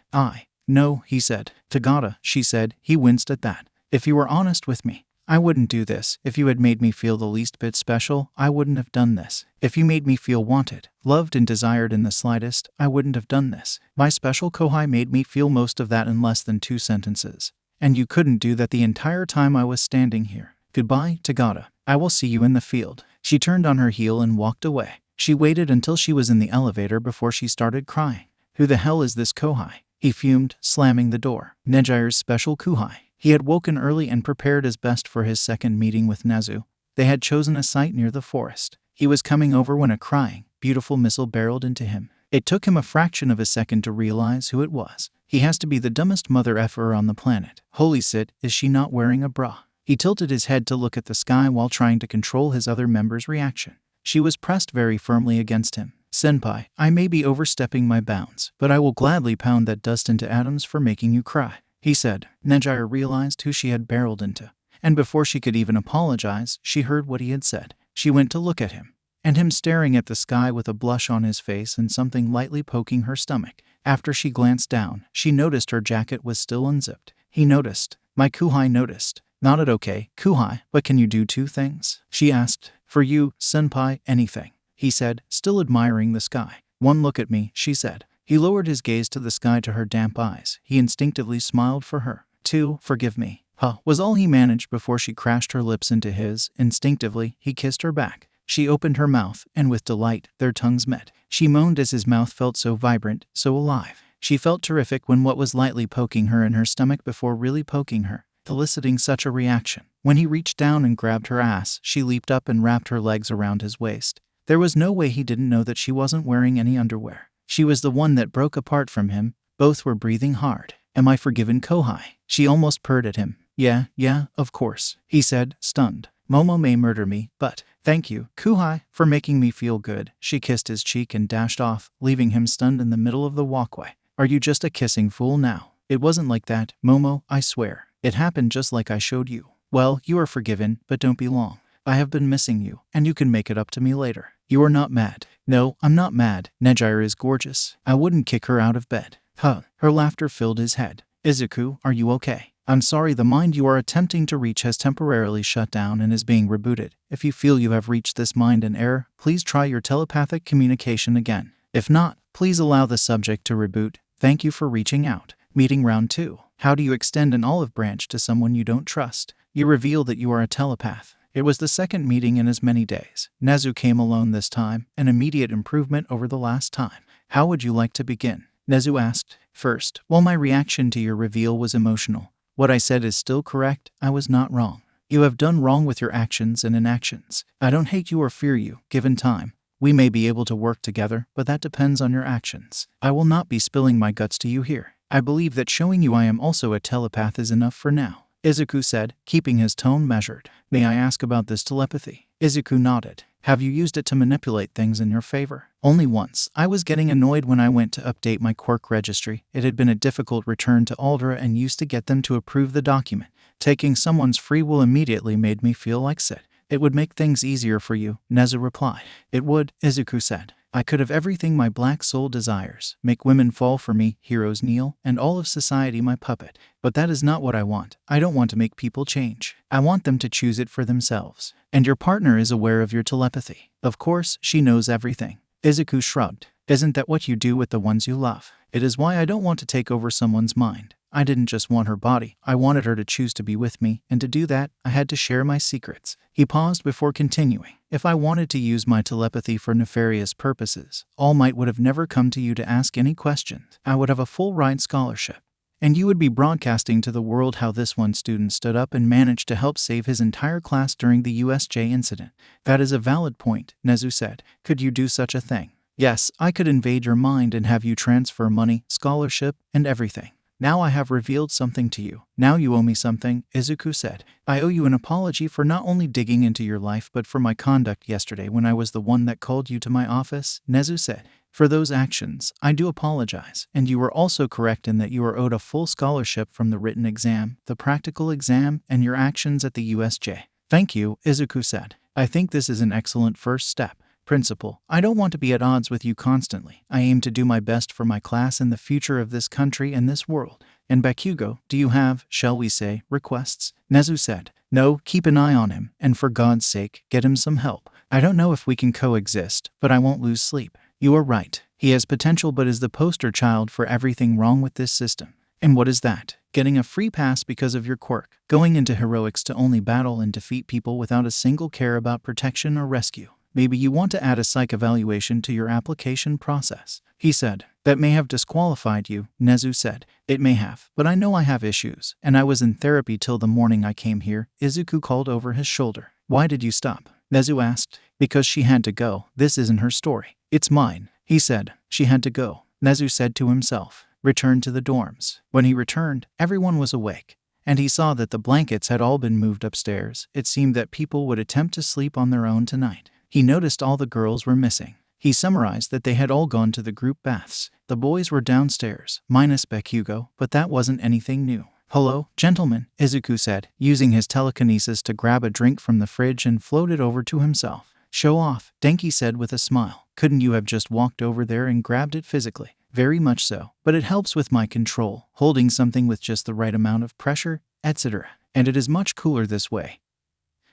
No, he said. Tagata, she said. He winced at that. If you were honest with me, I wouldn't do this. If you had made me feel the least bit special, I wouldn't have done this. If you made me feel wanted, loved and desired in the slightest, I wouldn't have done this. My special Kohai made me feel most of that in less than 2 sentences. And you couldn't do that the entire time I was standing here. Goodbye, Tagata. I will see you in the field. She turned on her heel and walked away. She waited until she was in the elevator before she started crying. Who the hell is this Kohai? He fumed, slamming the door. Nejire's special Kuhai. He had woken early and prepared his best for his second meeting with Nezu. They had chosen a site near the forest. He was coming over when a crying, beautiful missile barreled into him. It took him a fraction of a second to realize who it was. He has to be the dumbest mother effer on the planet. Holy shit, is she not wearing a bra? He tilted his head to look at the sky while trying to control his other member's reaction. She was pressed very firmly against him. Senpai, I may be overstepping my bounds, but I will gladly pound that dust into atoms for making you cry, he said. Nejire realized who she had barreled into, and before she could even apologize, she heard what he had said. She went to look at him, and him staring at the sky with a blush on his face and something lightly poking her stomach. After she glanced down, she noticed her jacket was still unzipped. He noticed. My Kuhai noticed. Nodded. Okay, Kuhai, but can you do 2 things? She asked. For you, senpai, anything, he said, still admiring the sky. 1 look at me, she said. He lowered his gaze to the sky to her damp eyes. He instinctively smiled for her. 2, forgive me, was all he managed before she crashed her lips into his. Instinctively, he kissed her back. She opened her mouth, and with delight, their tongues met. She moaned as his mouth felt so vibrant, so alive. She felt terrific when what was lightly poking her in her stomach before really poking her, eliciting such a reaction. When he reached down and grabbed her ass, she leaped up and wrapped her legs around his waist. There was no way he didn't know that she wasn't wearing any underwear. She was the one that broke apart from him. Both were breathing hard. Am I forgiven, Kohai? She almost purred at him. Yeah, of course, he said, stunned. Momo may murder me, but thank you, Kuhai, for making me feel good. She kissed his cheek and dashed off, leaving him stunned in the middle of the walkway. Are you just a kissing fool now? It wasn't like that, Momo, I swear. It happened just like I showed you. Well, you are forgiven, but don't be long. I have been missing you, and you can make it up to me later. You are not mad. No, I'm not mad. Nejire is gorgeous. I wouldn't kick her out of bed. Her laughter filled his head. Izuku, are you okay? I'm sorry, the mind you are attempting to reach has temporarily shut down and is being rebooted. If you feel you have reached this mind in error, please try your telepathic communication again. If not, please allow the subject to reboot. Thank you for reaching out. Meeting round 2. How do you extend an olive branch to someone you don't trust? You reveal that you are a telepath. It was the second meeting in as many days. Nezu came alone this time, an immediate improvement over the last time. How would you like to begin? Nezu asked. First, while my reaction to your reveal was emotional, what I said is still correct. I was not wrong. You have done wrong with your actions and inactions. I don't hate you or fear you, given time. We may be able to work together, but that depends on your actions. I will not be spilling my guts to you here. I believe that showing you I am also a telepath is enough for now, Izuku said, keeping his tone measured. May I ask about this telepathy? Izuku nodded. Have you used it to manipulate things in your favor? Only once. I was getting annoyed when I went to update my quirk registry. It had been a difficult return to Aldera and used to get them to approve the document. Taking someone's free will immediately made me feel like shit. It would make things easier for you, Nezu replied. It would, Izuku said. I could have everything my black soul desires, make women fall for me, heroes kneel, and all of society my puppet. But that is not what I want. I don't want to make people change. I want them to choose it for themselves. And your partner is aware of your telepathy. Of course, she knows everything. Izuku shrugged. Isn't that what you do with the ones you love? It is why I don't want to take over someone's mind. I didn't just want her body, I wanted her to choose to be with me, and to do that, I had to share my secrets. He paused before continuing. If I wanted to use my telepathy for nefarious purposes, All Might would have never come to you to ask any questions. I would have a full ride scholarship. And you would be broadcasting to the world how this one student stood up and managed to help save his entire class during the USJ incident. That is a valid point, Nezu said. Could you do such a thing? Yes, I could invade your mind and have you transfer money, scholarship, and everything. Now I have revealed something to you. Now you owe me something, Izuku said. I owe you an apology for not only digging into your life but for my conduct yesterday when I was the one that called you to my office, Nezu said. For those actions, I do apologize, and you were also correct in that you are owed a full scholarship from the written exam, the practical exam, and your actions at the USJ. Thank you, Izuku said. I think this is an excellent first step. Principal, I don't want to be at odds with you constantly. I aim to do my best for my class and the future of this country and this world. And Bakugo, do you have, shall we say, requests? Nezu said. No, keep an eye on him, and for God's sake, get him some help. I don't know if we can coexist, but I won't lose sleep. You are right. He has potential but is the poster child for everything wrong with this system. And what is that? Getting a free pass because of your quirk. Going into heroics to only battle and defeat people without a single care about protection or rescue. Maybe you want to add a psych evaluation to your application process, he said. That may have disqualified you, Nezu said. It may have, but I know I have issues, and I was in therapy till the morning I came here, Izuku called over his shoulder. Why did you stop? Nezu asked. Because she had to go. This isn't her story. It's mine, he said. She had to go, Nezu said to himself. Return to the dorms. When he returned, everyone was awake, and he saw that the blankets had all been moved upstairs. It seemed that people would attempt to sleep on their own tonight. He noticed all the girls were missing. He summarized that they had all gone to the group baths. The boys were downstairs, minus Bakugo, but that wasn't anything new. Hello, gentlemen, Izuku said, using his telekinesis to grab a drink from the fridge and float it over to himself. Show off, Denki said with a smile. Couldn't you have just walked over there and grabbed it physically? Very much so, but it helps with my control, holding something with just the right amount of pressure, etc. And it is much cooler this way,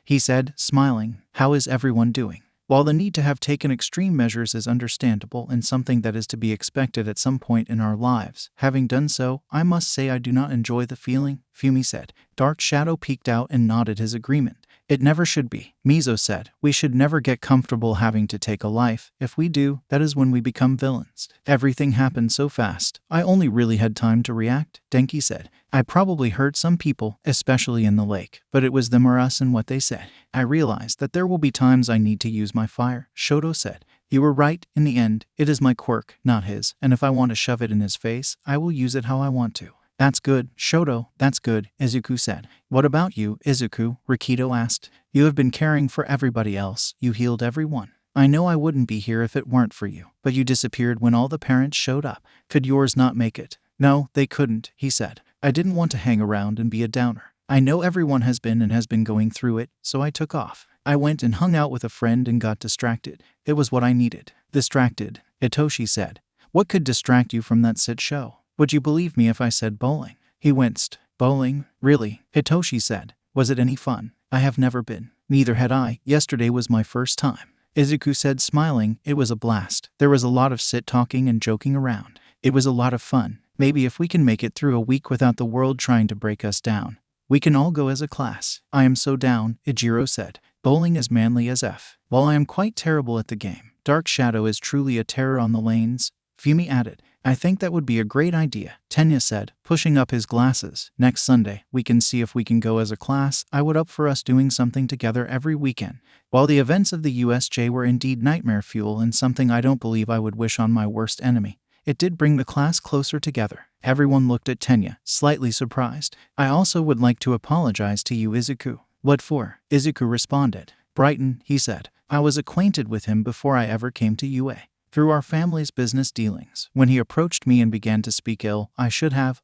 he said, smiling. How is everyone doing? While the need to have taken extreme measures is understandable and something that is to be expected at some point in our lives, having done so, I must say I do not enjoy the feeling, Fumi said. Dark Shadow peeked out and nodded his agreement. It never should be, Mizo said. We should never get comfortable having to take a life. If we do, that is when we become villains. Everything happened so fast. I only really had time to react, Denki said. I probably hurt some people, especially in the lake, but it was them or us and what they said. I realized that there will be times I need to use my fire, Shoto said. You were right, in the end, it is my quirk, not his, and if I want to shove it in his face, I will use it how I want to. That's good, Shoto, that's good, Izuku said. What about you, Izuku? Rikido asked. You have been caring for everybody else, you healed everyone. I know I wouldn't be here if it weren't for you, but you disappeared when all the parents showed up. Could yours not make it? No, they couldn't, he said. I didn't want to hang around and be a downer. I know everyone has been going through it, so I took off. I went and hung out with a friend and got distracted. It was what I needed. Distracted, Itoshi said. What could distract you from that sit show? Would you believe me if I said bowling? He winced. Bowling? Really? Hitoshi said. Was it any fun? I have never been. Neither had I. Yesterday was my first time. Izuku said, smiling. It was a blast. There was a lot of sit-talking and joking around. It was a lot of fun. Maybe if we can make it through a week without the world trying to break us down, we can all go as a class. I am so down, Ijiro said. Bowling is manly as F. While I am quite terrible at the game, Dark Shadow is truly a terror on the lanes, Fumi added. I think that would be a great idea, Tenya said, pushing up his glasses. Next Sunday, we can see if we can go as a class. I would up for us doing something together every weekend. While the events of the USJ were indeed nightmare fuel and something I don't believe I would wish on my worst enemy, it did bring the class closer together. Everyone looked at Tenya, slightly surprised. I also would like to apologize to you, Izuku. What for? Izuku responded. Brighton, he said. I was acquainted with him before I ever came to UA. Through our family's business dealings. When he approached me and began to speak ill, I should have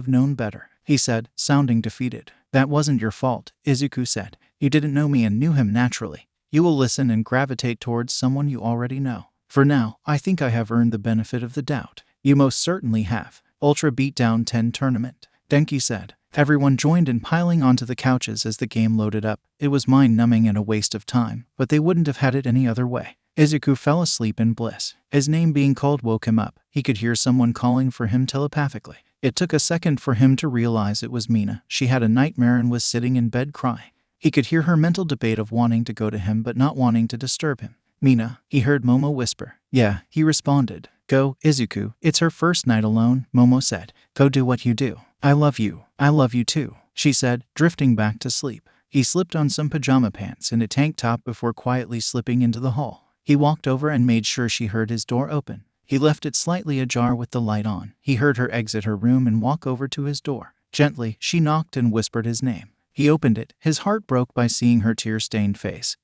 known better, he said, sounding defeated. That wasn't your fault, Izuku said. You didn't know me and knew him naturally. You will listen and gravitate towards someone you already know. For now, I think I have earned the benefit of the doubt. You most certainly have. Ultra Beatdown 10 Tournament, Denki said. Everyone joined in piling onto the couches as the game loaded up. It was mind-numbing and a waste of time, but they wouldn't have had it any other way. Izuku fell asleep in bliss. His name being called woke him up. He could hear someone calling for him telepathically. It took a second for him to realize it was Mina. She had a nightmare and was sitting in bed crying. He could hear her mental debate of wanting to go to him but not wanting to disturb him. Mina, he heard Momo whisper. Yeah, he responded. Go, Izuku, it's her first night alone, Momo said. Go do what you do. I love you. I love you too, she said, drifting back to sleep. He slipped on some pajama pants and a tank top before quietly slipping into the hall. He walked over and made sure she heard his door open. He left it slightly ajar with the light on. He heard her exit her room and walk over to his door. Gently, she knocked and whispered his name. He opened it. His heart broke by seeing her tear-stained face.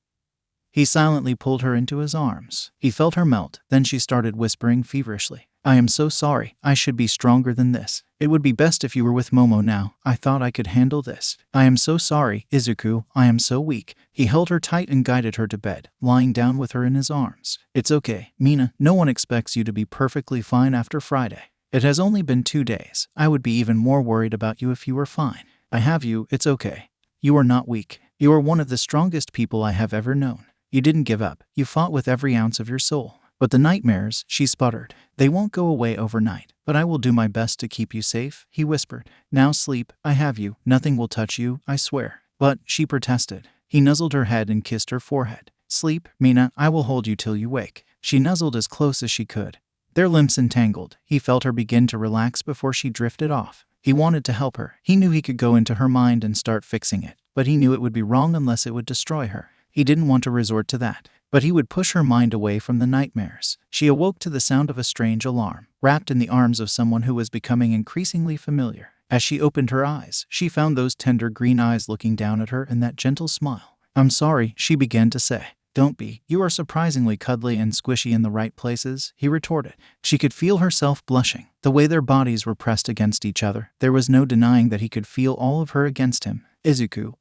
He silently pulled her into his arms. He felt her melt, then she started whispering feverishly. I am so sorry. I should be stronger than this. It would be best if you were with Momo now. I thought I could handle this. I am so sorry, Izuku. I am so weak. He held her tight and guided her to bed, lying down with her in his arms. It's okay, Mina. No one expects you to be perfectly fine after Friday. It has only been 2 days. I would be even more worried about you if you were fine. I have you. It's okay. You are not weak. You are one of the strongest people I have ever known. You didn't give up. You fought with every ounce of your soul. But the nightmares, she sputtered. They won't go away overnight, but I will do my best to keep you safe, he whispered. Now sleep. I have you. Nothing will touch you, I swear. But, she protested. He nuzzled her head and kissed her forehead. Sleep, Mina. I will hold you till you wake. She nuzzled as close as she could. Their limbs entangled. He felt her begin to relax before she drifted off. He wanted to help her. He knew he could go into her mind and start fixing it, but he knew it would be wrong unless it would destroy her. He didn't want to resort to that, but he would push her mind away from the nightmares. She awoke to the sound of a strange alarm, wrapped in the arms of someone who was becoming increasingly familiar. As she opened her eyes, she found those tender green eyes looking down at her and that gentle smile. I'm sorry, she began to say. Don't be. You are surprisingly cuddly and squishy in the right places, he retorted. She could feel herself blushing. The way their bodies were pressed against each other, there was no denying that he could feel all of her against him. Izuku,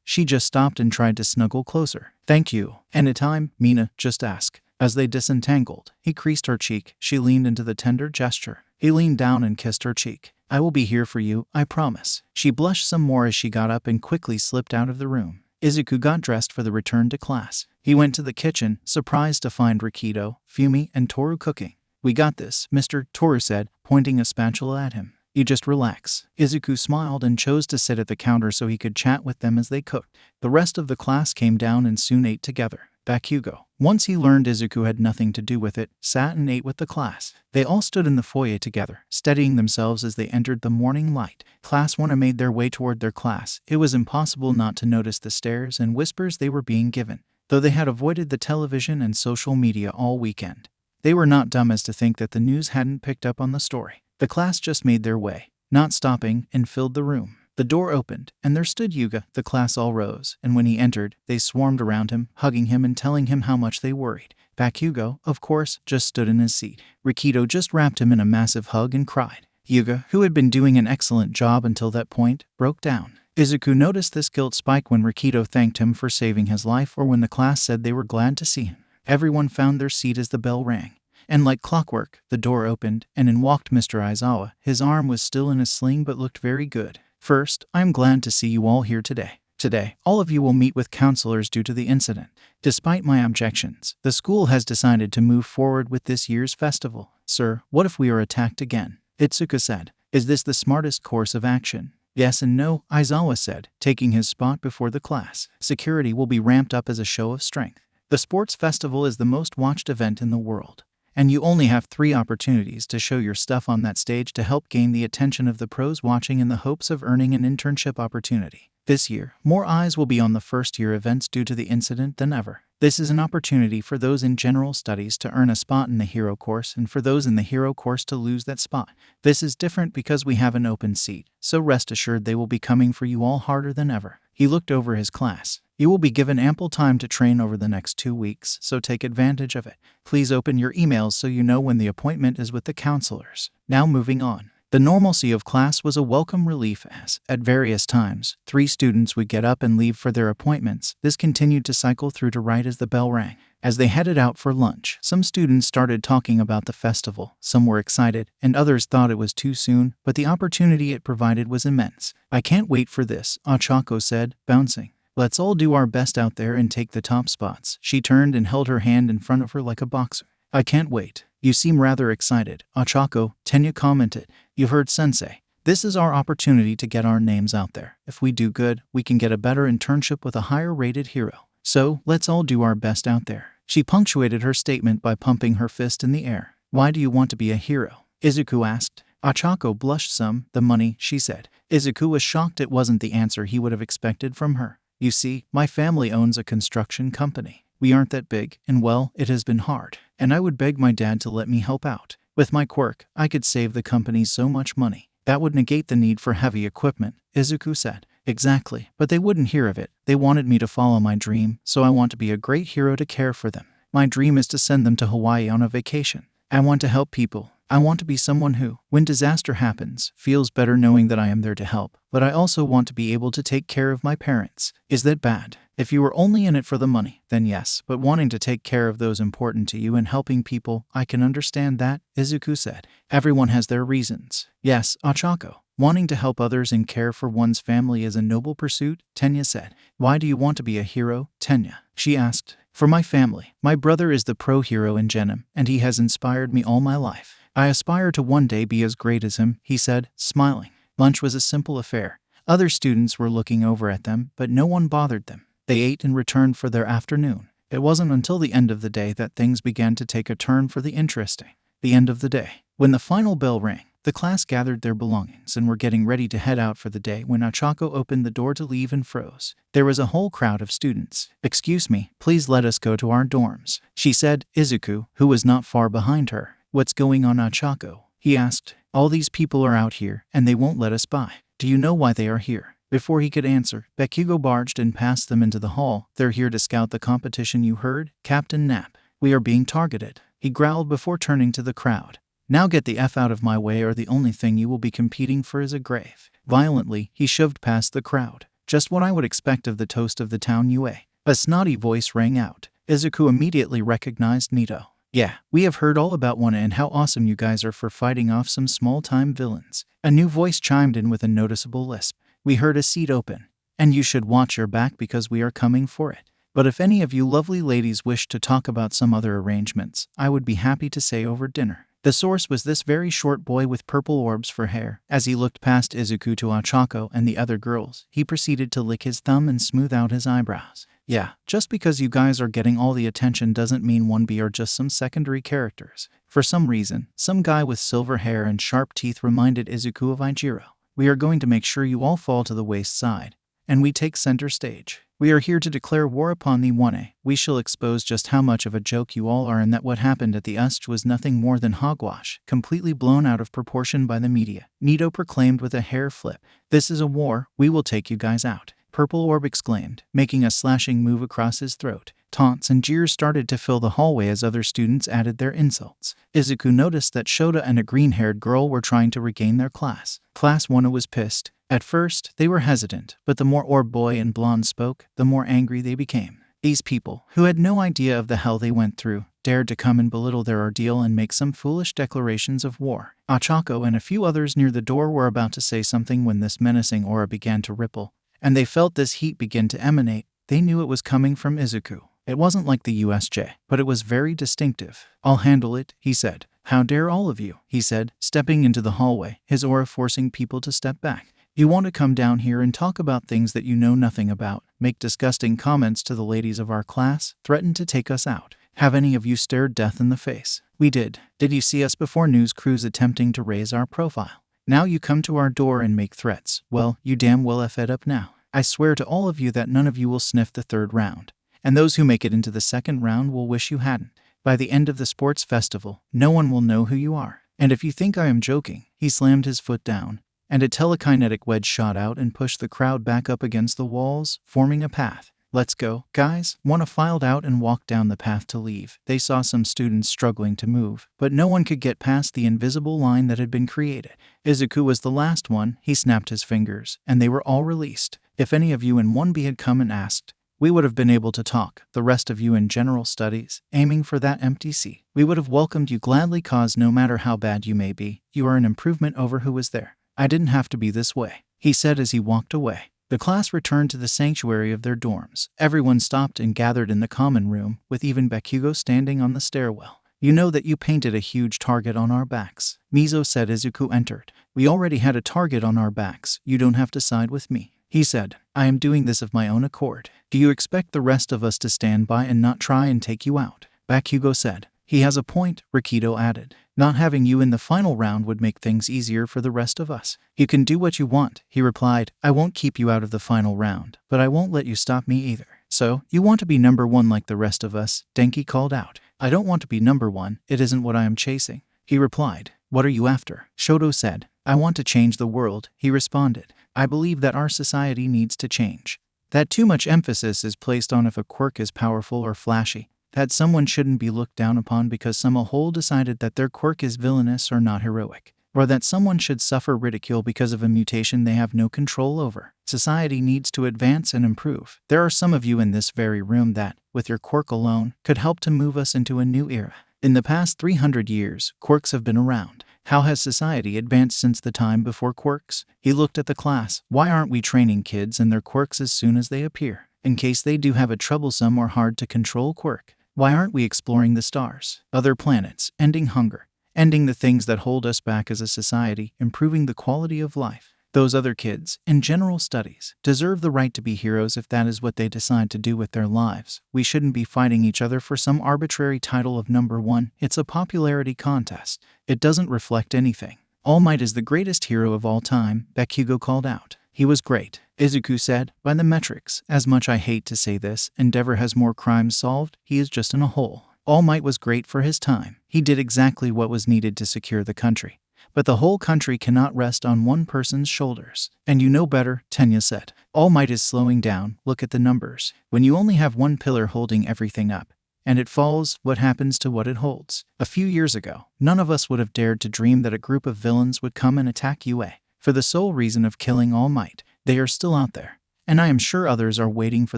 she just stopped and tried to snuggle closer. Thank you. Anytime, Mina, just ask. As they disentangled, he creased her cheek. She leaned into the tender gesture. He leaned down and kissed her cheek. I will be here for you, I promise. She blushed some more as she got up and quickly slipped out of the room. Izuku got dressed for the return to class. He went to the kitchen, surprised to find Rikido, Fumi, and Toru cooking. We got this, Mr. Toru said, pointing a spatula at him. You just relax. Izuku smiled and chose to sit at the counter so he could chat with them as they cooked. The rest of the class came down and soon ate together. Bakugo, once he learned Izuku had nothing to do with it, sat and ate with the class. They all stood in the foyer together, steadying themselves as they entered the morning light. Class 1 made their way toward their class. It was impossible not to notice the stares and whispers they were being given, though they had avoided the television and social media all weekend. They were not dumb as to think that the news hadn't picked up on the story. The class just made their way, not stopping, and filled the room. The door opened, and there stood Yuga. The class all rose, and when he entered, they swarmed around him, hugging him and telling him how much they worried. Bakugo, of course, just stood in his seat. Rikido just wrapped him in a massive hug and cried. Yuga, who had been doing an excellent job until that point, broke down. Izuku noticed this guilt spike when Rikido thanked him for saving his life or when the class said they were glad to see him. Everyone found their seat as the bell rang. And like clockwork, the door opened, and in walked Mr. Aizawa. His arm was still in a sling but looked very good. First, I am glad to see you all here today. Today, all of you will meet with counselors due to the incident. Despite my objections, the school has decided to move forward with this year's festival. Sir, what if we are attacked again? Itsuka said. Is this the smartest course of action? Yes and no, Aizawa said, taking his spot before the class. Security will be ramped up as a show of strength. The sports festival is the most watched event in the world. And you only have 3 opportunities to show your stuff on that stage to help gain the attention of the pros watching in the hopes of earning an internship opportunity. This year, more eyes will be on the first-year events due to the incident than ever. This is an opportunity for those in general studies to earn a spot in the hero course and for those in the hero course to lose that spot. This is different because we have an open seat, so rest assured they will be coming for you all harder than ever. He looked over his class. You will be given ample time to train over the next 2 weeks, so take advantage of it. Please open your emails so you know when the appointment is with the counselors. Now moving on. The normalcy of class was a welcome relief as, at various times, 3 students would get up and leave for their appointments. This continued to cycle through to right as the bell rang. As they headed out for lunch, some students started talking about the festival. Some were excited, and others thought it was too soon, but the opportunity it provided was immense. I can't wait for this, Ochako said, bouncing. Let's all do our best out there and take the top spots. She turned and held her hand in front of her like a boxer. I can't wait. You seem rather excited, Ochako, Tenya commented. You heard sensei. This is our opportunity to get our names out there. If we do good, we can get a better internship with a higher-rated hero. So, let's all do our best out there." She punctuated her statement by pumping her fist in the air. "Why do you want to be a hero?" Izuku asked. Ochako blushed some. "The money," she said. Izuku was shocked it wasn't the answer he would have expected from her. "You see, my family owns a construction company. We aren't that big, and well, it has been hard. And I would beg my dad to let me help out. With my quirk, I could save the company so much money. That would negate the need for heavy equipment," Izuku said. "Exactly, but they wouldn't hear of it. They wanted me to follow my dream, so I want to be a great hero to care for them. My dream is to send them to Hawaii on a vacation. I want to help people. I want to be someone who, when disaster happens, feels better knowing that I am there to help. But I also want to be able to take care of my parents. Is that bad? If you were only in it for the money, then yes, but wanting to take care of those important to you and helping people, I can understand that," Izuku said. "Everyone has their reasons." "Yes, Ochako. Wanting to help others and care for one's family is a noble pursuit," Tenya said. "Why do you want to be a hero, Tenya?" she asked. "For my family. My brother is the pro hero in Genim, and he has inspired me all my life. I aspire to one day be as great as him," he said, smiling. Lunch was a simple affair. Other students were looking over at them, but no one bothered them. They ate and returned for their afternoon. It wasn't until the end of the day that things began to take a turn for the interesting. The end of the day. When the final bell rang, the class gathered their belongings and were getting ready to head out for the day when Ochako opened the door to leave and froze. There was a whole crowd of students. "Excuse me, please let us go to our dorms," she said. Izuku, who was not far behind her. "What's going on, Ochako?" he asked. "All these people are out here, and they won't let us by. Do you know why they are here?" Before he could answer, Bakugo barged and passed them into the hall. "They're here to scout the competition, you heard, Captain Nap. We are being targeted," he growled before turning to the crowd. "Now get the F out of my way, or the only thing you will be competing for is a grave." Violently, he shoved past the crowd. "Just what I would expect of the toast of the town UA." A snotty voice rang out. Izuku immediately recognized Nito. "Yeah, we have heard all about Wana and how awesome you guys are for fighting off some small-time villains." A new voice chimed in with a noticeable lisp. "We heard a seat open, and you should watch your back because we are coming for it. But if any of you lovely ladies wish to talk about some other arrangements, I would be happy to say over dinner." The source was this very short boy with purple orbs for hair. As he looked past Izuku to Ochako and the other girls, he proceeded to lick his thumb and smooth out his eyebrows. "Yeah, just because you guys are getting all the attention doesn't mean 1B are just some secondary characters." For some reason, some guy with silver hair and sharp teeth reminded Izuku of Ijiro. "We are going to make sure you all fall to the waist side, and we take center stage. We are here to declare war upon the 1A. We shall expose just how much of a joke you all are and that what happened at the UST was nothing more than hogwash, completely blown out of proportion by the media," Nito proclaimed with a hair flip. "This is a war. We will take you guys out," Purple Orb exclaimed, making a slashing move across his throat. Taunts and jeers started to fill the hallway as other students added their insults. Izuku noticed that Shota and a green-haired girl were trying to regain their class. Class 1 was pissed. At first, they were hesitant, but the more Orb Boy and Blonde spoke, the more angry they became. These people, who had no idea of the hell they went through, dared to come and belittle their ordeal and make some foolish declarations of war. Ochako and a few others near the door were about to say something when this menacing aura began to ripple, and they felt this heat begin to emanate. They knew it was coming from Izuku. It wasn't like the USJ, but it was very distinctive. "I'll handle it," he said. "How dare all of you," he said, stepping into the hallway, his aura forcing people to step back. "You want to come down here and talk about things that you know nothing about, make disgusting comments to the ladies of our class, threaten to take us out. Have any of you stared death in the face? We did. Did you see us before news crews attempting to raise our profile? Now you come to our door and make threats. Well, you damn well F it up now. I swear to all of you that none of you will sniff the third round. And those who make it into the second round will wish you hadn't. By the end of the sports festival, no one will know who you are. And if you think I am joking," he slammed his foot down, and a telekinetic wedge shot out and pushed the crowd back up against the walls, forming a path. "Let's go, guys." Wana filed out and walked down the path to leave. They saw some students struggling to move, but no one could get past the invisible line that had been created. Izuku was the last one. He snapped his fingers, and they were all released. "If any of you in 1B had come and asked, we would have been able to talk. The rest of you in general studies, aiming for that empty seat, we would have welcomed you gladly, cause no matter how bad you may be, you are an improvement over who was there. I didn't have to be this way," he said as he walked away. The class returned to the sanctuary of their dorms. Everyone stopped and gathered in the common room, with even Bakugo standing on the stairwell. You know that you painted a huge target on our backs. Mizo said. Izuku entered. We already had a target on our backs. You don't have to side with me. He said, I am doing this of my own accord. Do you expect the rest of us to stand by and not try and take you out? Bakugo said. He has a point, Rikido added. Not having you in the final round would make things easier for the rest of us. You can do what you want, he replied. I won't keep you out of the final round, but I won't let you stop me either. So, you want to be number one like the rest of us? Denki called out. I don't want to be number one, it isn't what I am chasing. He replied. What are you after? Shoto said. I want to change the world, he responded. I believe that our society needs to change. That too much emphasis is placed on if a quirk is powerful or flashy. That someone shouldn't be looked down upon because some whole decided that their quirk is villainous or not heroic. Or that someone should suffer ridicule because of a mutation they have no control over. Society needs to advance and improve. There are some of you in this very room that, with your quirk alone, could help to move us into a new era. In the past 300 years, quirks have been around. How has society advanced since the time before quirks? He looked at the class. Why aren't we training kids in their quirks as soon as they appear? In case they do have a troublesome or hard to control quirk. Why aren't we exploring the stars, other planets, ending hunger, ending the things that hold us back as a society, improving the quality of life? Those other kids, in general studies, deserve the right to be heroes if that is what they decide to do with their lives. We shouldn't be fighting each other for some arbitrary title of number one. It's a popularity contest. It doesn't reflect anything. All Might is the greatest hero of all time, Bakugo called out. He was great, Izuku said. By the metrics, as much I hate to say this, Endeavor has more crimes solved, he is just in a hole. All Might was great for his time. He did exactly what was needed to secure the country. But the whole country cannot rest on one person's shoulders. And you know better, Tenya said. All Might is slowing down, look at the numbers. When you only have one pillar holding everything up, and it falls, what happens to what it holds? A few years ago, none of us would have dared to dream that a group of villains would come and attack UA. For the sole reason of killing All Might. They are still out there. And I am sure others are waiting for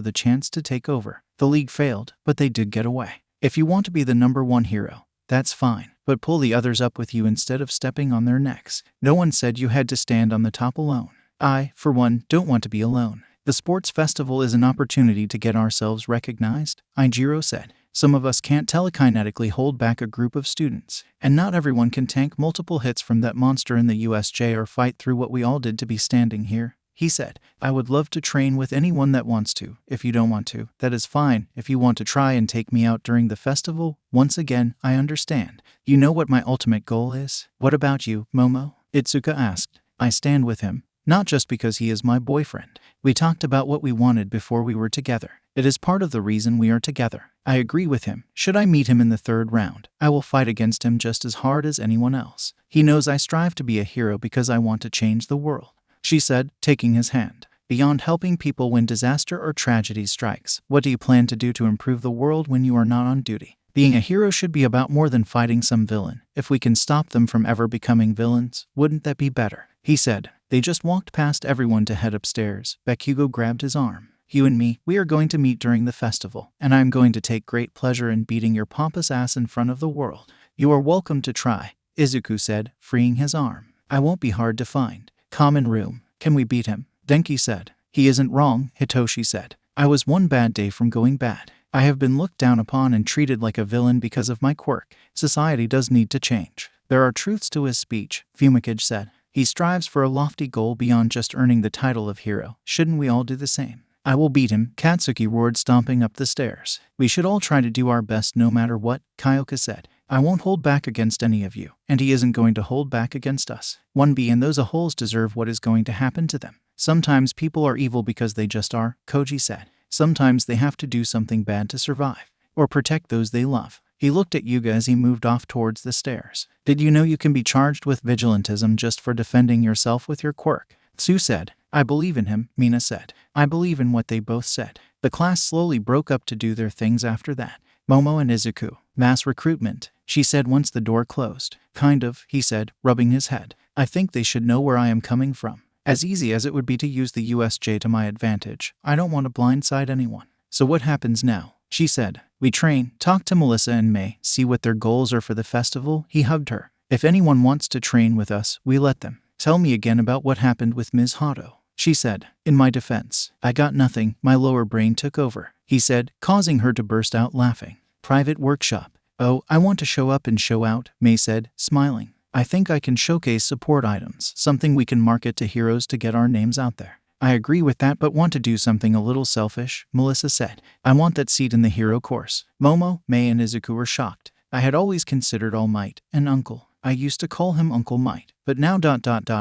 the chance to take over. The league failed, but they did get away. If you want to be the number one hero, that's fine. But pull the others up with you instead of stepping on their necks. No one said you had to stand on the top alone. I, for one, don't want to be alone. The sports festival is an opportunity to get ourselves recognized, Ijiro said. Some of us can't telekinetically hold back a group of students. And not everyone can tank multiple hits from that monster in the USJ or fight through what we all did to be standing here. He said, I would love to train with anyone that wants to. If you don't want to, that is fine. If you want to try and take me out during the festival, once again, I understand. You know what my ultimate goal is? What about you, Momo? Itsuka asked. I stand with him. Not just because he is my boyfriend. We talked about what we wanted before we were together. It is part of the reason we are together. I agree with him. Should I meet him in the third round, I will fight against him just as hard as anyone else. He knows I strive to be a hero because I want to change the world. She said, taking his hand. Beyond helping people when disaster or tragedy strikes, what do you plan to do to improve the world when you are not on duty? Being a hero should be about more than fighting some villain. If we can stop them from ever becoming villains, wouldn't that be better? He said. They just walked past everyone to head upstairs. Bakugo grabbed his arm. You and me, we are going to meet during the festival, and I am going to take great pleasure in beating your pompous ass in front of the world. You are welcome to try, Izuku said, freeing his arm. I won't be hard to find. Common room. Can we beat him? Denki said. He isn't wrong, Hitoshi said. I was one bad day from going bad. I have been looked down upon and treated like a villain because of my quirk. Society does need to change. There are truths to his speech, Pheonix said. He strives for a lofty goal beyond just earning the title of hero. Shouldn't we all do the same? I will beat him, Katsuki roared, stomping up the stairs. We should all try to do our best no matter what, Kyoka said. I won't hold back against any of you, and he isn't going to hold back against us. 1B and those aholes deserve what is going to happen to them. Sometimes people are evil because they just are, Koji said. Sometimes they have to do something bad to survive, or protect those they love. He looked at Yuga as he moved off towards the stairs. Did you know you can be charged with vigilantism just for defending yourself with your quirk? Tsu said. I believe in him, Mina said. I believe in what they both said. The class slowly broke up to do their things after that. Momo and Izuku. Mass recruitment, she said once the door closed. Kind of, he said, rubbing his head. I think they should know where I am coming from. As easy as it would be to use the USJ to my advantage, I don't want to blindside anyone. So what happens now? She said. We train, talk to Melissa and May, see what their goals are for the festival. He hugged her. If anyone wants to train with us, we let them. Tell me again about what happened with Ms. Hato. She said. In my defense, I got nothing, my lower brain took over. He said, causing her to burst out laughing. Private workshop. Oh, I want to show up and show out, May said, smiling. I think I can showcase support items, something we can market to heroes to get our names out there. I agree with that, but want to do something a little selfish, Melissa said. I want that seat in the hero course. Momo, May, and Izuku were shocked. I had always considered All Might an uncle. I used to call him Uncle Might, but now ...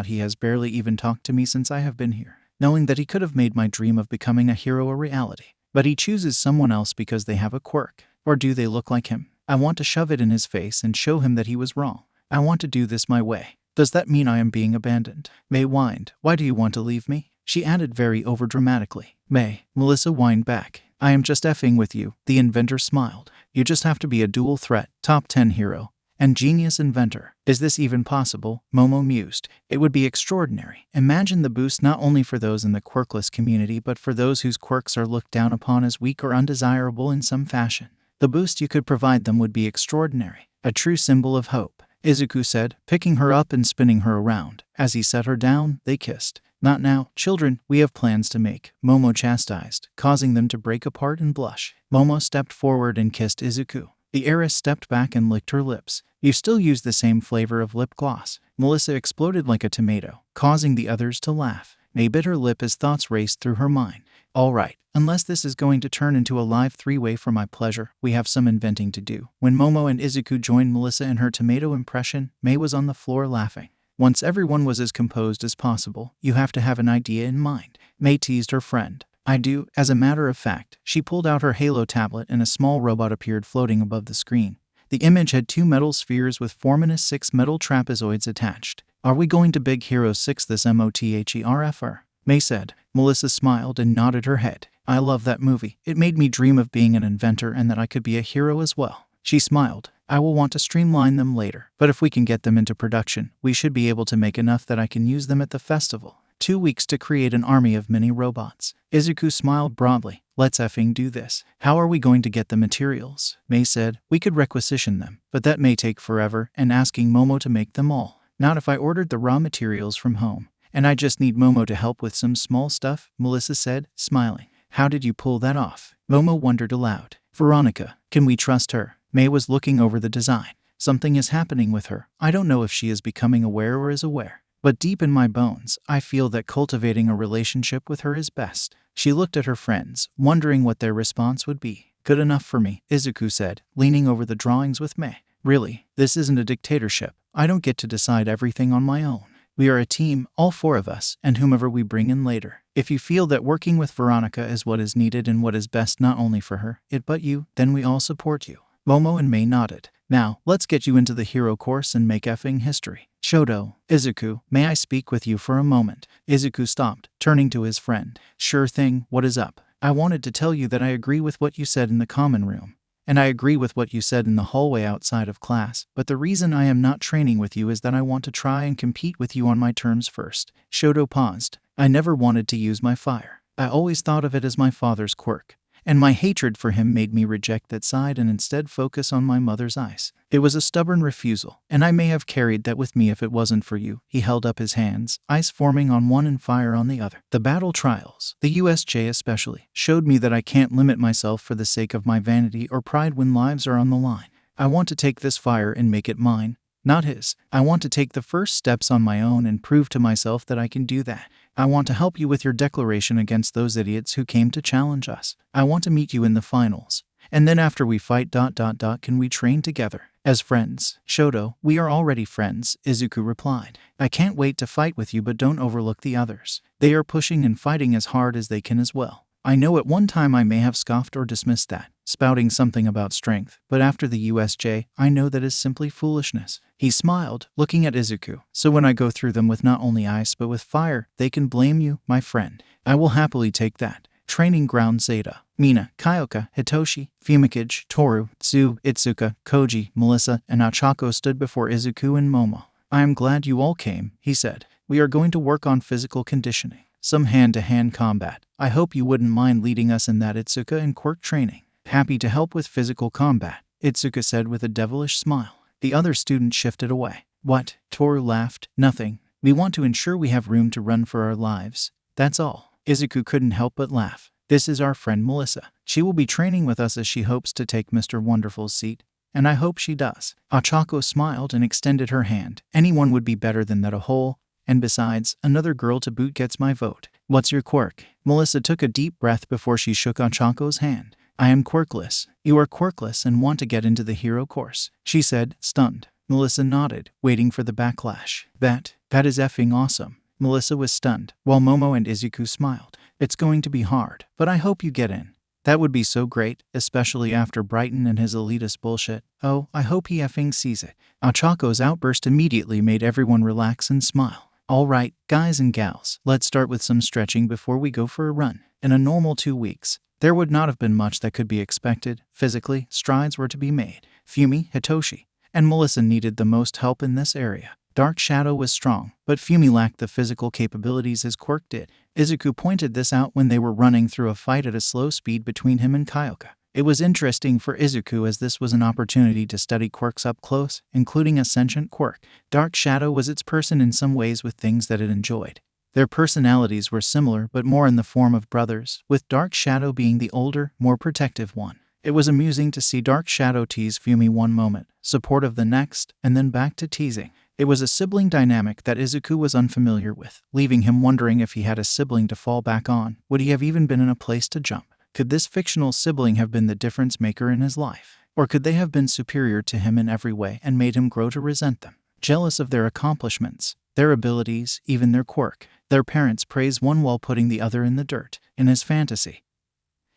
he has barely even talked to me since I have been here, knowing that he could have made my dream of becoming a hero a reality. But he chooses someone else because they have a quirk. Or do they look like him? I want to shove it in his face and show him that he was wrong. I want to do this my way. Does that mean I am being abandoned? May whined. Why do you want to leave me? She added very overdramatically. May, Melissa whined back. I am just effing with you. The inventor smiled. You just have to be a dual threat, top 10 hero, and genius inventor. Is this even possible? Momo mused. It would be extraordinary. Imagine the boost not only for those in the quirkless community but for those whose quirks are looked down upon as weak or undesirable in some fashion. The boost you could provide them would be extraordinary. A true symbol of hope, Izuku said, picking her up and spinning her around. As he set her down, they kissed. Not now, children, we have plans to make, Momo chastised, causing them to break apart and blush. Momo stepped forward and kissed Izuku. The heiress stepped back and licked her lips. You still use the same flavor of lip gloss. Melissa exploded like a tomato, causing the others to laugh. May bit her lip as thoughts raced through her mind. All right, unless this is going to turn into a live three-way for my pleasure, we have some inventing to do. When Momo and Izuku joined Melissa in her tomato impression, May was on the floor laughing. Once everyone was as composed as possible, you have to have an idea in mind. May teased her friend. I do. As a matter of fact, she pulled out her Halo tablet and a small robot appeared floating above the screen. The image had 2 metal spheres with Forminus 6 metal trapezoids attached. Are we going to Big Hero 6 this MOTHERFR? May said. Melissa smiled and nodded her head. I love that movie. It made me dream of being an inventor and that I could be a hero as well. She smiled. I will want to streamline them later, but if we can get them into production, we should be able to make enough that I can use them at the festival. 2 weeks to create an army of mini robots. Izuku smiled broadly. Let's effing do this. How are we going to get the materials? May said. We could requisition them, but that may take forever, and asking Momo to make them all. Not if I ordered the raw materials from home. And I just need Momo to help with some small stuff, Melissa said, smiling. How did you pull that off? Momo wondered aloud. Veronica, can we trust her? May was looking over the design. Something is happening with her. I don't know if she is becoming aware or is aware. But deep in my bones, I feel that cultivating a relationship with her is best. She looked at her friends, wondering what their response would be. Good enough for me, Izuku said, leaning over the drawings with May. Really, this isn't a dictatorship. I don't get to decide everything on my own. We are a team, all 4 of us, and whomever we bring in later. If you feel that working with Veronica is what is needed and what is best not only for her, but you, then we all support you. Momo and May nodded. Now, let's get you into the hero course and make effing history. Shoto, Izuku, may I speak with you for a moment? Izuku stopped, turning to his friend. Sure thing, what is up? I wanted to tell you that I agree with what you said in the common room. And I agree with what you said in the hallway outside of class, but the reason I am not training with you is that I want to try and compete with you on my terms first. Shoto paused. I never wanted to use my fire. I always thought of it as my father's quirk. And my hatred for him made me reject that side and instead focus on my mother's ice. It was a stubborn refusal, and I may have carried that with me if it wasn't for you. He held up his hands, ice forming on one and fire on the other. The battle trials, the USJ especially, showed me that I can't limit myself for the sake of my vanity or pride when lives are on the line. I want to take this fire and make it mine, not his. I want to take the first steps on my own and prove to myself that I can do that. I want to help you with your declaration against those idiots who came to challenge us. I want to meet you in the finals. And then after we fight ... can we train together? As friends. Shoto, we are already friends, Izuku replied. I can't wait to fight with you, but don't overlook the others. They are pushing and fighting as hard as they can as well. I know at one time I may have scoffed or dismissed that, spouting something about strength, but after the USJ, I know that is simply foolishness. He smiled, looking at Izuku. So when I go through them with not only ice but with fire, they can blame you, my friend. I will happily take that. Training Ground Zeta. Mina, Kyoka, Hitoshi, Fumikage, Toru, Tsu, Itsuka, Koji, Melissa, and Achako stood before Izuku and Momo. I am glad you all came, he said. We are going to work on physical conditioning. Some hand-to-hand combat. I hope you wouldn't mind leading us in that, Itsuka, and quirk training. Happy to help with physical combat, Itsuka said with a devilish smile. The other student shifted away. What? Toru laughed. Nothing. We want to ensure we have room to run for our lives. That's all. Izuku couldn't help but laugh. This is our friend Melissa. She will be training with us as she hopes to take Mr. Wonderful's seat. and I hope she does. Ochako smiled and extended her hand. Anyone would be better than that a whole. And besides, another girl to boot gets my vote. What's your quirk? Melissa took a deep breath before she shook Ochako's hand. I am quirkless. You are quirkless and want to get into the hero course, she said, stunned. Melissa nodded, waiting for the backlash. That is effing awesome. Melissa was stunned, while Momo and Izuku smiled. It's going to be hard, but I hope you get in. That would be so great, especially after Brighton and his elitist bullshit. Oh, I hope he effing sees it. Ochako's outburst immediately made everyone relax and smile. Alright, guys and gals, let's start with some stretching before we go for a run. In a normal 2 weeks, there would not have been much that could be expected. Physically, strides were to be made. Fumi, Hitoshi, and Melissa needed the most help in this area. Dark Shadow was strong, but Fumi lacked the physical capabilities his quirk did. Izuku pointed this out when they were running through a fight at a slow speed between him and Kyoka. It was interesting for Izuku as this was an opportunity to study quirks up close, including a sentient quirk. Dark Shadow was its person in some ways with things that it enjoyed. Their personalities were similar but more in the form of brothers, with Dark Shadow being the older, more protective one. It was amusing to see Dark Shadow tease Fumi one moment, supportive the next, and then back to teasing. It was a sibling dynamic that Izuku was unfamiliar with, leaving him wondering if he had a sibling to fall back on. Would he have even been in a place to jump? Could this fictional sibling have been the difference maker in his life? Or could they have been superior to him in every way and made him grow to resent them? Jealous of their accomplishments, their abilities, even their quirk, their parents praise one while putting the other in the dirt. In his fantasy,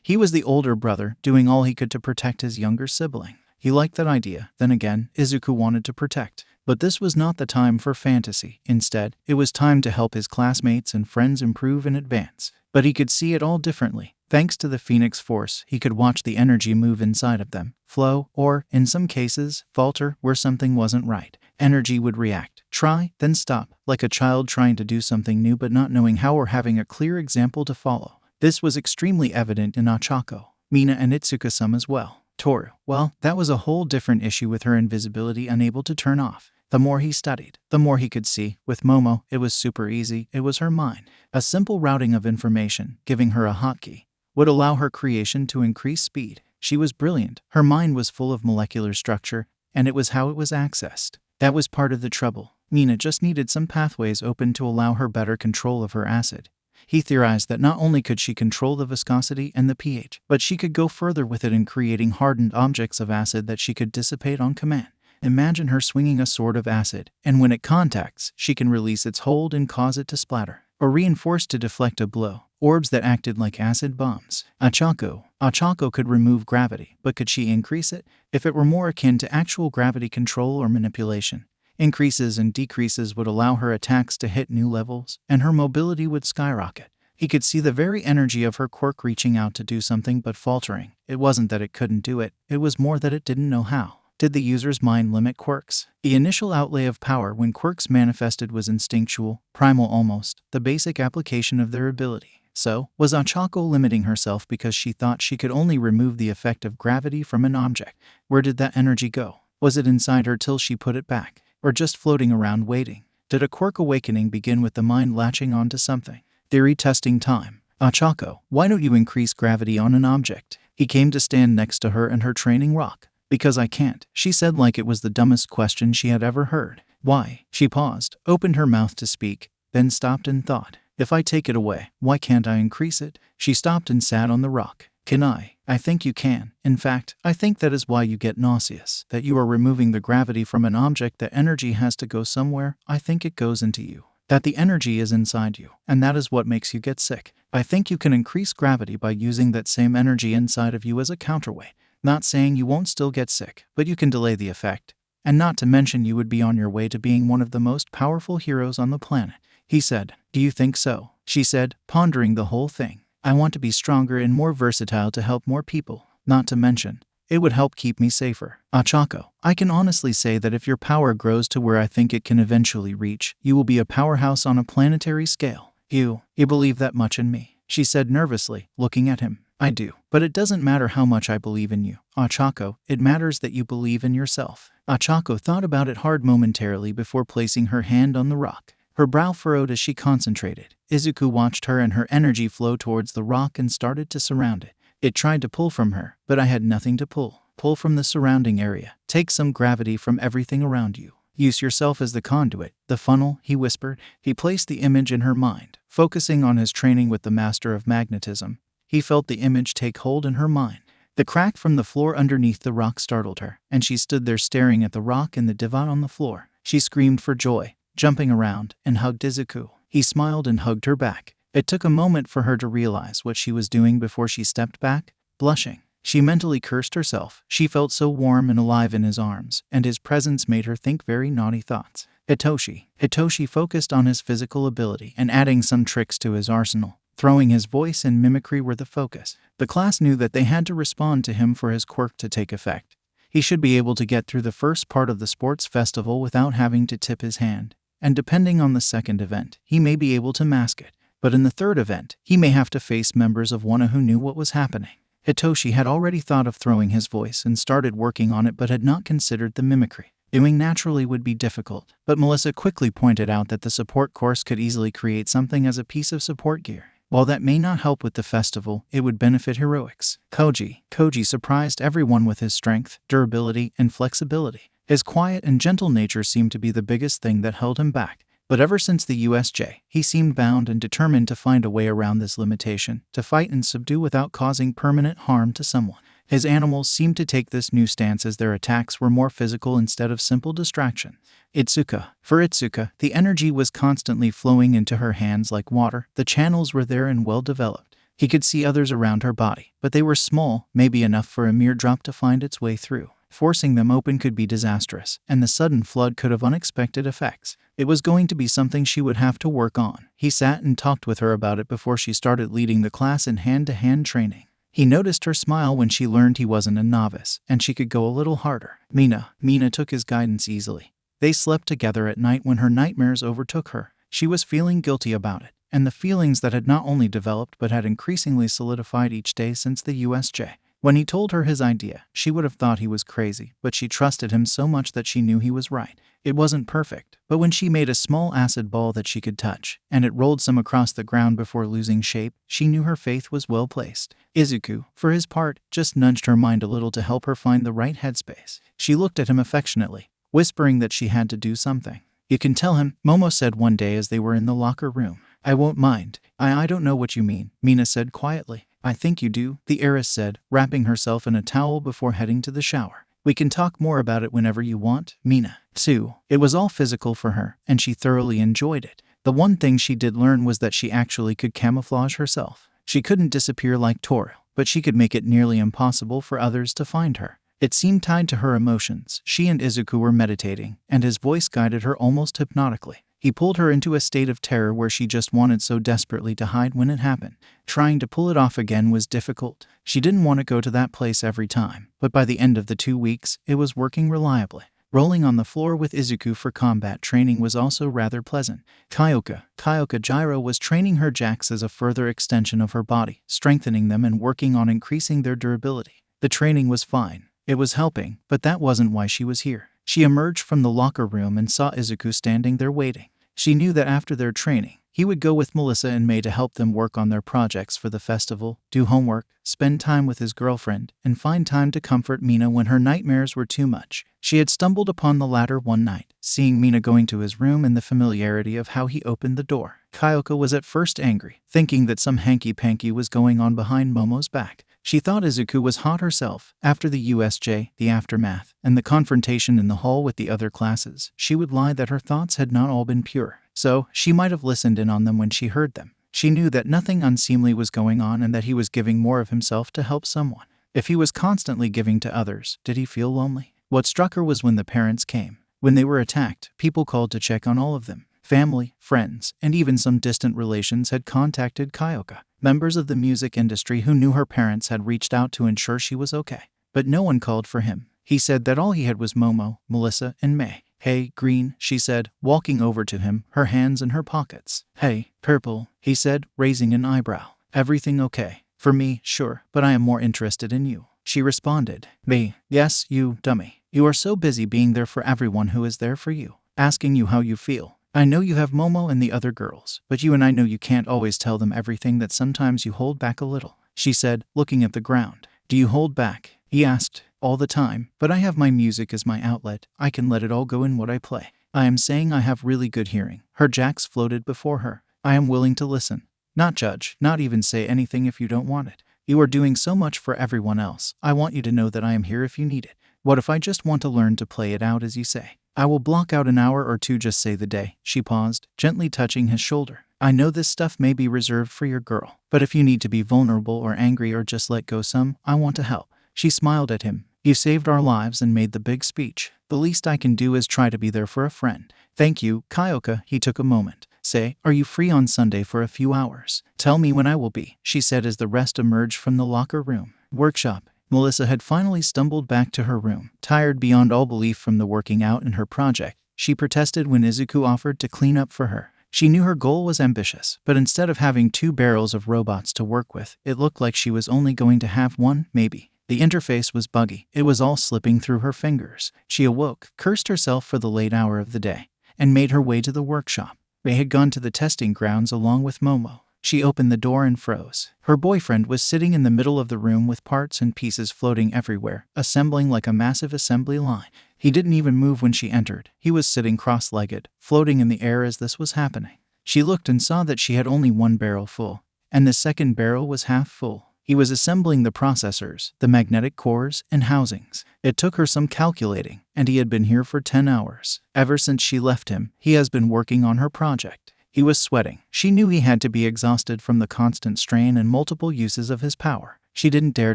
he was the older brother, doing all he could to protect his younger sibling. He liked that idea. Then again, Izuku wanted to protect. But this was not the time for fantasy. Instead, it was time to help his classmates and friends improve and advance. But he could see it all differently. Thanks to the Pheonix force, he could watch the energy move inside of them, flow, or, in some cases, falter where something wasn't right. Energy would react, try, then stop, like a child trying to do something new but not knowing how or having a clear example to follow. This was extremely evident in Ochako, Mina and Itsuka-sama as well. Toru, well, that was a whole different issue with her invisibility unable to turn off. The more he studied, the more he could see. With Momo, it was super easy. It was her mind. A simple routing of information, giving her a hotkey, would allow her creation to increase speed. She was brilliant. Her mind was full of molecular structure, and it was how it was accessed. That was part of the trouble. Mina just needed some pathways open to allow her better control of her acid. He theorized that not only could she control the viscosity and the pH, but she could go further with it in creating hardened objects of acid that she could dissipate on command. Imagine her swinging a sword of acid, and when it contacts, she can release its hold and cause it to splatter, or reinforce to deflect a blow. Orbs that acted like acid bombs. Ochako could remove gravity, but could she increase it? If it were more akin to actual gravity control or manipulation, increases and decreases would allow her attacks to hit new levels, and her mobility would skyrocket. He could see the very energy of her quirk reaching out to do something but faltering. It wasn't that it couldn't do it, it was more that it didn't know how. Did the user's mind limit quirks? The initial outlay of power when quirks manifested was instinctual, primal almost, the basic application of their ability. So, was Ochako limiting herself because she thought she could only remove the effect of gravity from an object? Where did that energy go? Was it inside her till she put it back? Or just floating around waiting? Did a quirk awakening begin with the mind latching onto something? Theory testing time. Ochako, why don't you increase gravity on an object? He came to stand next to her and her training rock. Because I can't, she said like it was the dumbest question she had ever heard. Why? She paused, opened her mouth to speak, then stopped and thought. If I take it away, why can't I increase it? She stopped and sat on the rock. Can I? I think you can. In fact, I think that is why you get nauseous. That you are removing the gravity from an object that energy has to go somewhere. I think it goes into you. That the energy is inside you, and that is what makes you get sick. I think you can increase gravity by using that same energy inside of you as a counterweight. Not saying you won't still get sick, but you can delay the effect. And not to mention you would be on your way to being one of the most powerful heroes on the planet. He said, do you think so? She said, pondering the whole thing. I want to be stronger and more versatile to help more people. Not to mention, it would help keep me safer. Ochako, I can honestly say that if your power grows to where I think it can eventually reach, you will be a powerhouse on a planetary scale. You believe that much in me? She said nervously, looking at him. I do, but it doesn't matter how much I believe in you, Ochako, it matters that you believe in yourself. Ochako thought about it hard momentarily before placing her hand on the rock. Her brow furrowed as she concentrated. Izuku watched her and her energy flow towards the rock and started to surround it. It tried to pull from her, but I had nothing to pull. pull from the surrounding area. Take some gravity from everything around you. Use yourself as the conduit, the funnel, he whispered. He placed the image in her mind, focusing on his training with the master of magnetism. He felt the image take hold in her mind. The crack from the floor underneath the rock startled her, and she stood there staring at the rock and the divan on the floor. She screamed for joy, jumping around, and hugged Izuku. He smiled and hugged her back. It took a moment for her to realize what she was doing before she stepped back, blushing. She mentally cursed herself. She felt so warm and alive in his arms, and his presence made her think very naughty thoughts. Hitoshi focused on his physical ability and adding some tricks to his arsenal. Throwing his voice and mimicry were the focus. The class knew that they had to respond to him for his quirk to take effect. He should be able to get through the first part of the sports festival without having to tip his hand, and depending on the second event, he may be able to mask it. But in the third event, he may have to face members of Wano who knew what was happening. Hitoshi had already thought of throwing his voice and started working on it but had not considered the mimicry. Doing naturally would be difficult, but Melissa quickly pointed out that the support course could easily create something as a piece of support gear. While that may not help with the festival, it would benefit heroics. Koji surprised everyone with his strength, durability, and flexibility. His quiet and gentle nature seemed to be the biggest thing that held him back. But ever since the USJ, he seemed bound and determined to find a way around this limitation, to fight and subdue without causing permanent harm to someone. His animals seemed to take this new stance as their attacks were more physical instead of simple distraction. For Itsuka, the energy was constantly flowing into her hands like water. The channels were there and well developed. He could see others around her body, but they were small, maybe enough for a mere drop to find its way through. Forcing them open could be disastrous, and the sudden flood could have unexpected effects. It was going to be something she would have to work on. He sat and talked with her about it before she started leading the class in hand-to-hand training. He noticed her smile when she learned he wasn't a novice, and she could go a little harder. Mina took his guidance easily. They slept together at night when her nightmares overtook her. She was feeling guilty about it, and the feelings that had not only developed but had increasingly solidified each day since the USJ. When he told her his idea, she would have thought he was crazy, but she trusted him so much that she knew he was right. It wasn't perfect, but when she made a small acid ball that she could touch, and it rolled some across the ground before losing shape, she knew her faith was well placed. Izuku, for his part, just nudged her mind a little to help her find the right headspace. She looked at him affectionately, whispering that she had to do something. "You can tell him," Momo said one day as they were in the locker room. "I won't mind." I don't know what you mean," Mina said quietly. "I think you do," the heiress said, wrapping herself in a towel before heading to the shower. "We can talk more about it whenever you want, Mina." Too. It was all physical for her, and she thoroughly enjoyed it. The one thing she did learn was that she actually could camouflage herself. She couldn't disappear like Toro, but she could make it nearly impossible for others to find her. It seemed tied to her emotions. She and Izuku were meditating, and his voice guided her almost hypnotically. He pulled her into a state of terror where she just wanted so desperately to hide when it happened. Trying to pull it off again was difficult. She didn't want to go to that place every time, but by the end of the 2 weeks, it was working reliably. Rolling on the floor with Izuku for combat training was also rather pleasant. Kyoka Gyro was training her jacks as a further extension of her body, strengthening them and working on increasing their durability. The training was fine. It was helping, but that wasn't why she was here. She emerged from the locker room and saw Izuku standing there waiting. She knew that after their training, he would go with Melissa and May to help them work on their projects for the festival, do homework, spend time with his girlfriend, and find time to comfort Mina when her nightmares were too much. She had stumbled upon the latter one night, seeing Mina going to his room and the familiarity of how he opened the door. Kyoka was at first angry, thinking that some hanky-panky was going on behind Momo's back. She thought Izuku was hot herself. After the USJ, the aftermath, and the confrontation in the hall with the other classes, she would lie that her thoughts had not all been pure. So, she might have listened in on them when she heard them. She knew that nothing unseemly was going on and that he was giving more of himself to help someone. If he was constantly giving to others, did he feel lonely? What struck her was when the parents came. When they were attacked, people called to check on all of them. Family, friends, and even some distant relations had contacted Kyoka. Members of the music industry who knew her parents had reached out to ensure she was okay. But no one called for him. He said that all he had was Momo, Melissa, and May. "Hey, Green," she said, walking over to him, her hands in her pockets. "Hey, Purple," he said, raising an eyebrow. "Everything okay?" "For me, sure, but I am more interested in you," she responded. "Me? Yes, you, dummy. You are so busy being there for everyone who is there for you, asking you how you feel. I know you have Momo and the other girls, but you and I know you can't always tell them everything, that sometimes you hold back a little," she said, looking at the ground. "Do you hold back?" he asked. all the time, but I have my music as my outlet. I can let it all go in what I play. I am saying I have really good hearing. Her jacks floated before her. I am willing to listen. Not judge, not even say anything if you don't want it. You are doing so much for everyone else. I want you to know that I am here if you need it. What if I just want to learn to play it out as you say? I will block out an hour or two, just say the day. She paused, gently touching his shoulder. I know this stuff may be reserved for your girl, but if you need to be vulnerable or angry or just let go some, I want to help. She smiled at him. You saved our lives and made the big speech. The least I can do is try to be there for a friend. Thank you, Kyoka. He took a moment. Say, are you free on Sunday for a few hours? Tell me when I will be, she said as the rest emerged from the locker room. Workshop. Melissa had finally stumbled back to her room, tired beyond all belief from the working out in her project. She protested when Izuku offered to clean up for her. She knew her goal was ambitious, but instead of having 2 barrels of robots to work with, it looked like she was only going to have 1, maybe. The interface was buggy. It was all slipping through her fingers. She awoke, cursed herself for the late hour of the day, and made her way to the workshop. They had gone to the testing grounds along with Momo. She opened the door and froze. Her boyfriend was sitting in the middle of the room with parts and pieces floating everywhere, assembling like a massive assembly line. He didn't even move when she entered. He was sitting cross-legged, floating in the air as this was happening. She looked and saw that she had only 1 barrel full, and the second barrel was half full. He was assembling the processors, the magnetic cores, and housings. It took her some calculating, and he had been here for 10 hours. Ever since she left him, he has been working on her project. He was sweating. She knew he had to be exhausted from the constant strain and multiple uses of his power. She didn't dare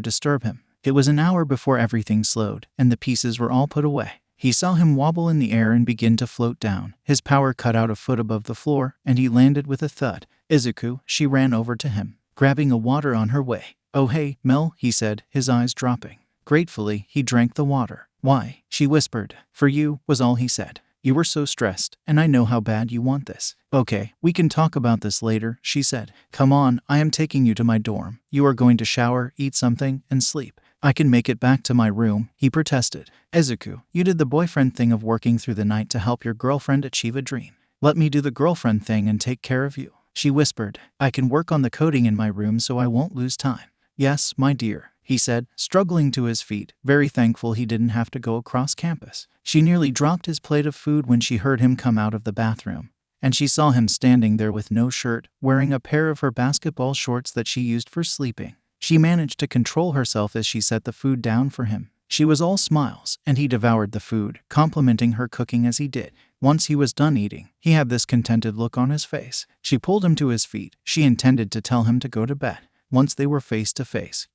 disturb him. It was an hour before everything slowed, and the pieces were all put away. He saw him wobble in the air and begin to float down. His power cut out a foot above the floor, and he landed with a thud. Izuku, she ran over to him, grabbing a water on her way. Oh hey, Mel, he said, his eyes dropping. Gratefully, he drank the water. Why? She whispered. For you, was all he said. You were so stressed, and I know how bad you want this. Okay, we can talk about this later, she said. Come on, I am taking you to my dorm. You are going to shower, eat something, and sleep. I can make it back to my room, he protested. Izuku, you did the boyfriend thing of working through the night to help your girlfriend achieve a dream. Let me do the girlfriend thing and take care of you. She whispered. I can work on the coding in my room so I won't lose time. Yes, my dear, he said, struggling to his feet, very thankful he didn't have to go across campus. She nearly dropped his plate of food when she heard him come out of the bathroom, and she saw him standing there with no shirt, wearing a pair of her basketball shorts that she used for sleeping. She managed to control herself as she set the food down for him. She was all smiles, and he devoured the food, complimenting her cooking as he did. Once he was done eating, he had this contented look on his face. She pulled him to his feet. She intended to tell him to go to bed. Once they were face to face,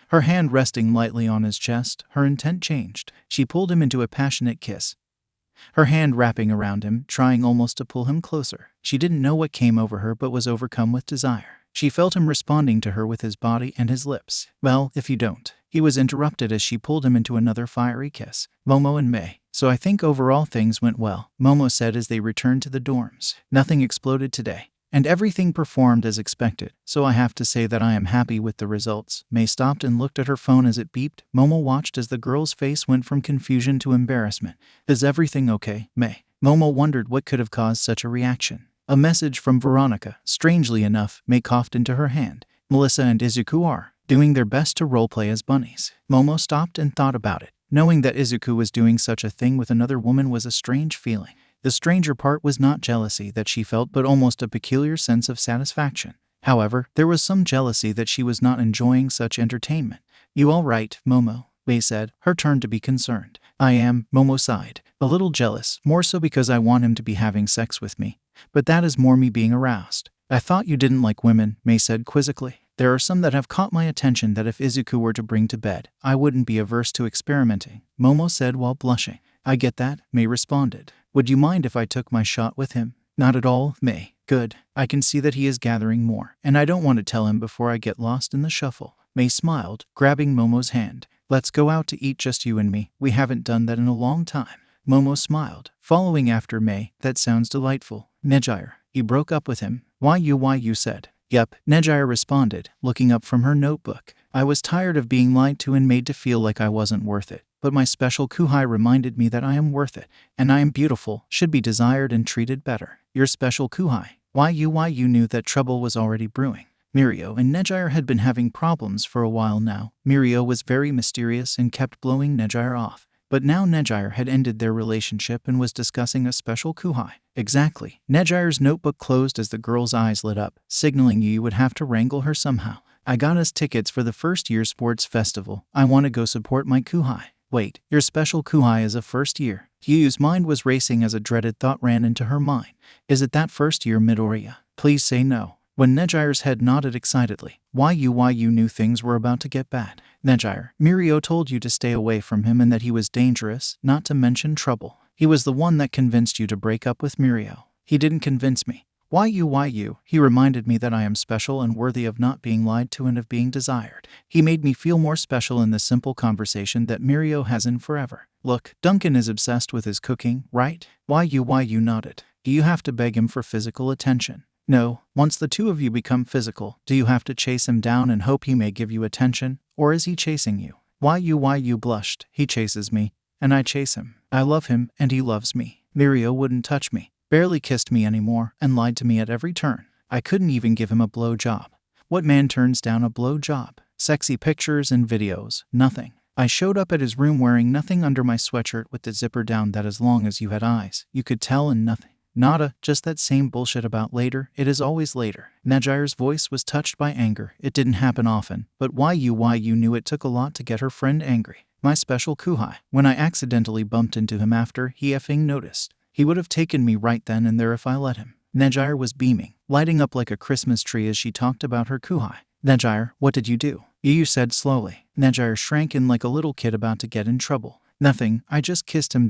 her hand resting lightly on his chest, her intent changed. She pulled him into a passionate kiss, her hand wrapping around him, trying almost to pull him closer. She didn't know what came over her but was overcome with desire. She felt him responding to her with his body and his lips. Well, if you don't. He was interrupted as she pulled him into another fiery kiss. Momo and May. So I think overall things went well, Momo said as they returned to the dorms. Nothing exploded today, and everything performed as expected, so I have to say that I am happy with the results. May stopped and looked at her phone as it beeped. Momo watched as the girl's face went from confusion to embarrassment. Is everything okay, May? Momo wondered what could have caused such a reaction. A message from Veronica. Strangely enough, May coughed into her hand. Melissa and Izuku are doing their best to roleplay as bunnies. Momo stopped and thought about it. Knowing that Izuku was doing such a thing with another woman was a strange feeling. The stranger part was not jealousy that she felt but almost a peculiar sense of satisfaction. However, there was some jealousy that she was not enjoying such entertainment. You all right, Momo? May said, her turn to be concerned. I am, Momo sighed. A little jealous, more so because I want him to be having sex with me. But that is more me being aroused. I thought you didn't like women, May said quizzically. There are some that have caught my attention that if Izuku were to bring to bed, I wouldn't be averse to experimenting, Momo said while blushing. I get that, May responded. Would you mind if I took my shot with him? Not at all, May. Good. I can see that he is gathering more, and I don't want to tell him before I get lost in the shuffle. May smiled, grabbing Momo's hand. Let's go out to eat, just you and me. We haven't done that in a long time. Momo smiled, following after May. That sounds delightful. Nejire. He broke up with him. Why you said. Yep, Nejire responded, looking up from her notebook. I was tired of being lied to and made to feel like I wasn't worth it. But my special kuhai reminded me that I am worth it, and I am beautiful, should be desired and treated better. Your special kuhai. Why you knew that trouble was already brewing. Mirio and Nejire had been having problems for a while now. Mirio was very mysterious and kept blowing Nejire off. But now Nejire had ended their relationship and was discussing a special kuhai. Exactly. Nejire's notebook closed as the girl's eyes lit up, signaling you would have to wrangle her somehow. I got us tickets for the first year sports festival. I want to go support my kuhai. Wait, your special kuhai is a first year. Yu's mind was racing as a dreaded thought ran into her mind. Is it that first year Midoriya? Please say no. When Nejire's head nodded excitedly. Why you knew things were about to get bad. Nejire, Mirio told you to stay away from him and that he was dangerous, not to mention trouble. He was the one that convinced you to break up with Mirio. He didn't convince me. Why you? He reminded me that I am special and worthy of not being lied to and of being desired. He made me feel more special in the simple conversation that Mirio hasn't forever. Look, Duncan is obsessed with his cooking, right? Why you nodded. Do you have to beg him for physical attention? No, once the two of you become physical, do you have to chase him down and hope he may give you attention? Or is he chasing you? Why you blushed. He chases me, and I chase him. I love him, and he loves me. Mirio wouldn't touch me, barely kissed me anymore, and lied to me at every turn. I couldn't even give him a blow job. What man turns down a blow job? Sexy pictures and videos, nothing. I showed up at his room wearing nothing under my sweatshirt with the zipper down that as long as you had eyes, you could tell and nothing. Nada, just that same bullshit about later. It is always later. Nejire's voice was touched by anger. It didn't happen often, but why you knew it took a lot to get her friend angry. My special kuhai. When I accidentally bumped into him after he effing noticed. He would have taken me right then and there if I let him. Nejire was beaming, lighting up like a Christmas tree as she talked about her kuhai. Nejire, what did you do? Yu said slowly. Nejire shrank in like a little kid about to get in trouble. Nothing, I just kissed him ...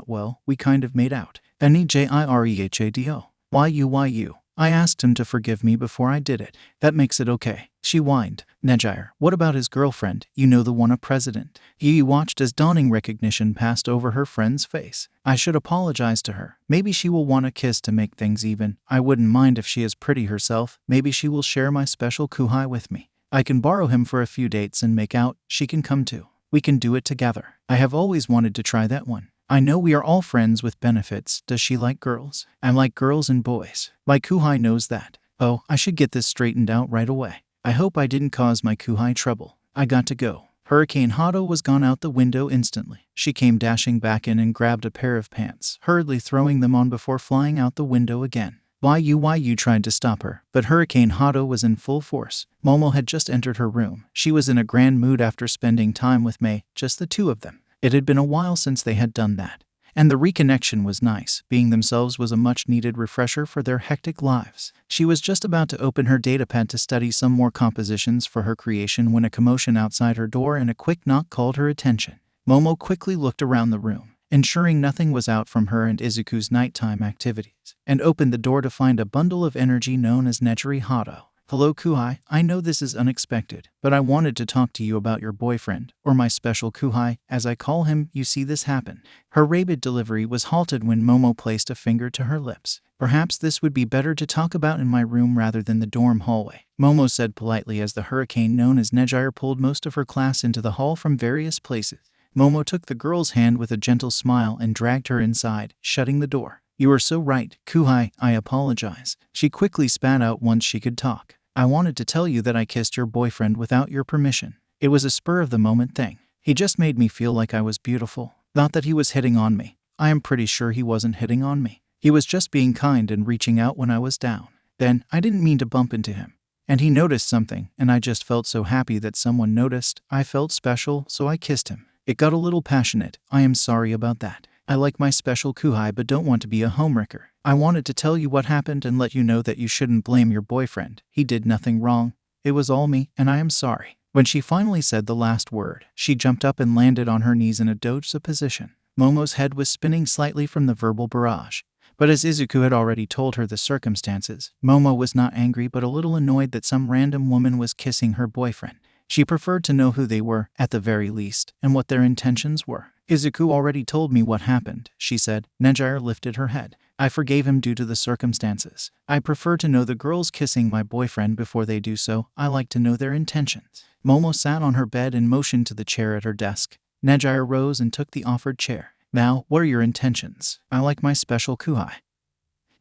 Well, we kind of made out. Nejirehado. Why you? I asked him to forgive me before I did it. That makes it okay. She whined. Nejire, what about his girlfriend? You know, the one a president. Yu watched as dawning recognition passed over her friend's face. I should apologize to her. Maybe she will want a kiss to make things even. I wouldn't mind if she is pretty herself. Maybe she will share my special kuhai with me. I can borrow him for a few dates and make out. She can come too. We can do it together. I have always wanted to try that one. I know we are all friends with benefits. Does she like girls? I like girls and boys. My kuhai knows that. Oh, I should get this straightened out right away. I hope I didn't cause my kuhai trouble. I got to go. Hurricane Hado was gone out the window instantly. She came dashing back in and grabbed a pair of pants, hurriedly throwing them on before flying out the window again. Why you tried to stop her, but Hurricane Hado was in full force. Momo had just entered her room. She was in a grand mood after spending time with Mei, just the two of them. It had been a while since they had done that, and the reconnection was nice. Being themselves was a much-needed refresher for their hectic lives. She was just about to open her datapad to study some more compositions for her creation when a commotion outside her door and a quick knock called her attention. Momo quickly looked around the room, ensuring nothing was out from her and Izuku's nighttime activities, and opened the door to find a bundle of energy known as Nejiri Hado. Hello kuhai, I know this is unexpected, but I wanted to talk to you about your boyfriend, or my special kuhai, as I call him. You see this happen. Her rabid delivery was halted when Momo placed a finger to her lips. Perhaps this would be better to talk about in my room rather than the dorm hallway, Momo said politely as the hurricane known as Nejire pulled most of her class into the hall from various places. Momo took the girl's hand with a gentle smile and dragged her inside, shutting the door. You are so right, kuhai, I apologize. She quickly spat out once she could talk. I wanted to tell you that I kissed your boyfriend without your permission. It was a spur-of-the-moment thing. He just made me feel like I was beautiful. Not that he was hitting on me. I am pretty sure he wasn't hitting on me. He was just being kind and reaching out when I was down. Then, I didn't mean to bump into him. And he noticed something, and I just felt so happy that someone noticed. I felt special, so I kissed him. It got a little passionate. I am sorry about that. I like my special kuhai but don't want to be a homewrecker. I wanted to tell you what happened and let you know that you shouldn't blame your boyfriend. He did nothing wrong. It was all me, and I am sorry. When she finally said the last word, she jumped up and landed on her knees in a doji position. Momo's head was spinning slightly from the verbal barrage. But as Izuku had already told her the circumstances, Momo was not angry but a little annoyed that some random woman was kissing her boyfriend. She preferred to know who they were, at the very least, and what their intentions were. Izuku already told me what happened, she said. Nejire lifted her head. I forgave him due to the circumstances. I prefer to know the girls kissing my boyfriend before they do so. I like to know their intentions. Momo sat on her bed and motioned to the chair at her desk. Nejire rose and took the offered chair. Now, what are your intentions? I like my special kuhai.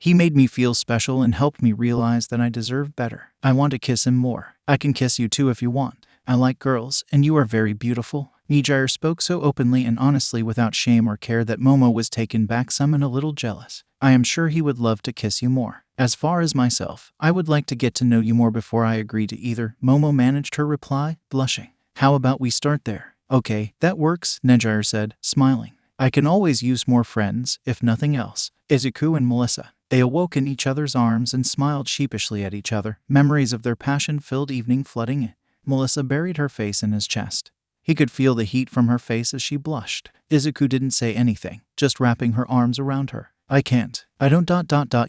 He made me feel special and helped me realize that I deserve better. I want to kiss him more. I can kiss you too if you want. I like girls, and you are very beautiful. Midoriya spoke so openly and honestly without shame or care that Momo was taken back some and a little jealous. I am sure he would love to kiss you more. As far as myself, I would like to get to know you more before I agree to either, Momo managed her reply, blushing. How about we start there? Okay, that works, Midoriya said, smiling. I can always use more friends, if nothing else. Izuku and Melissa. They awoke in each other's arms and smiled sheepishly at each other, memories of their passion-filled evening flooding in. Melissa buried her face in his chest. He could feel the heat from her face as she blushed. Izuku didn't say anything, just wrapping her arms around her. I can't. I don't ...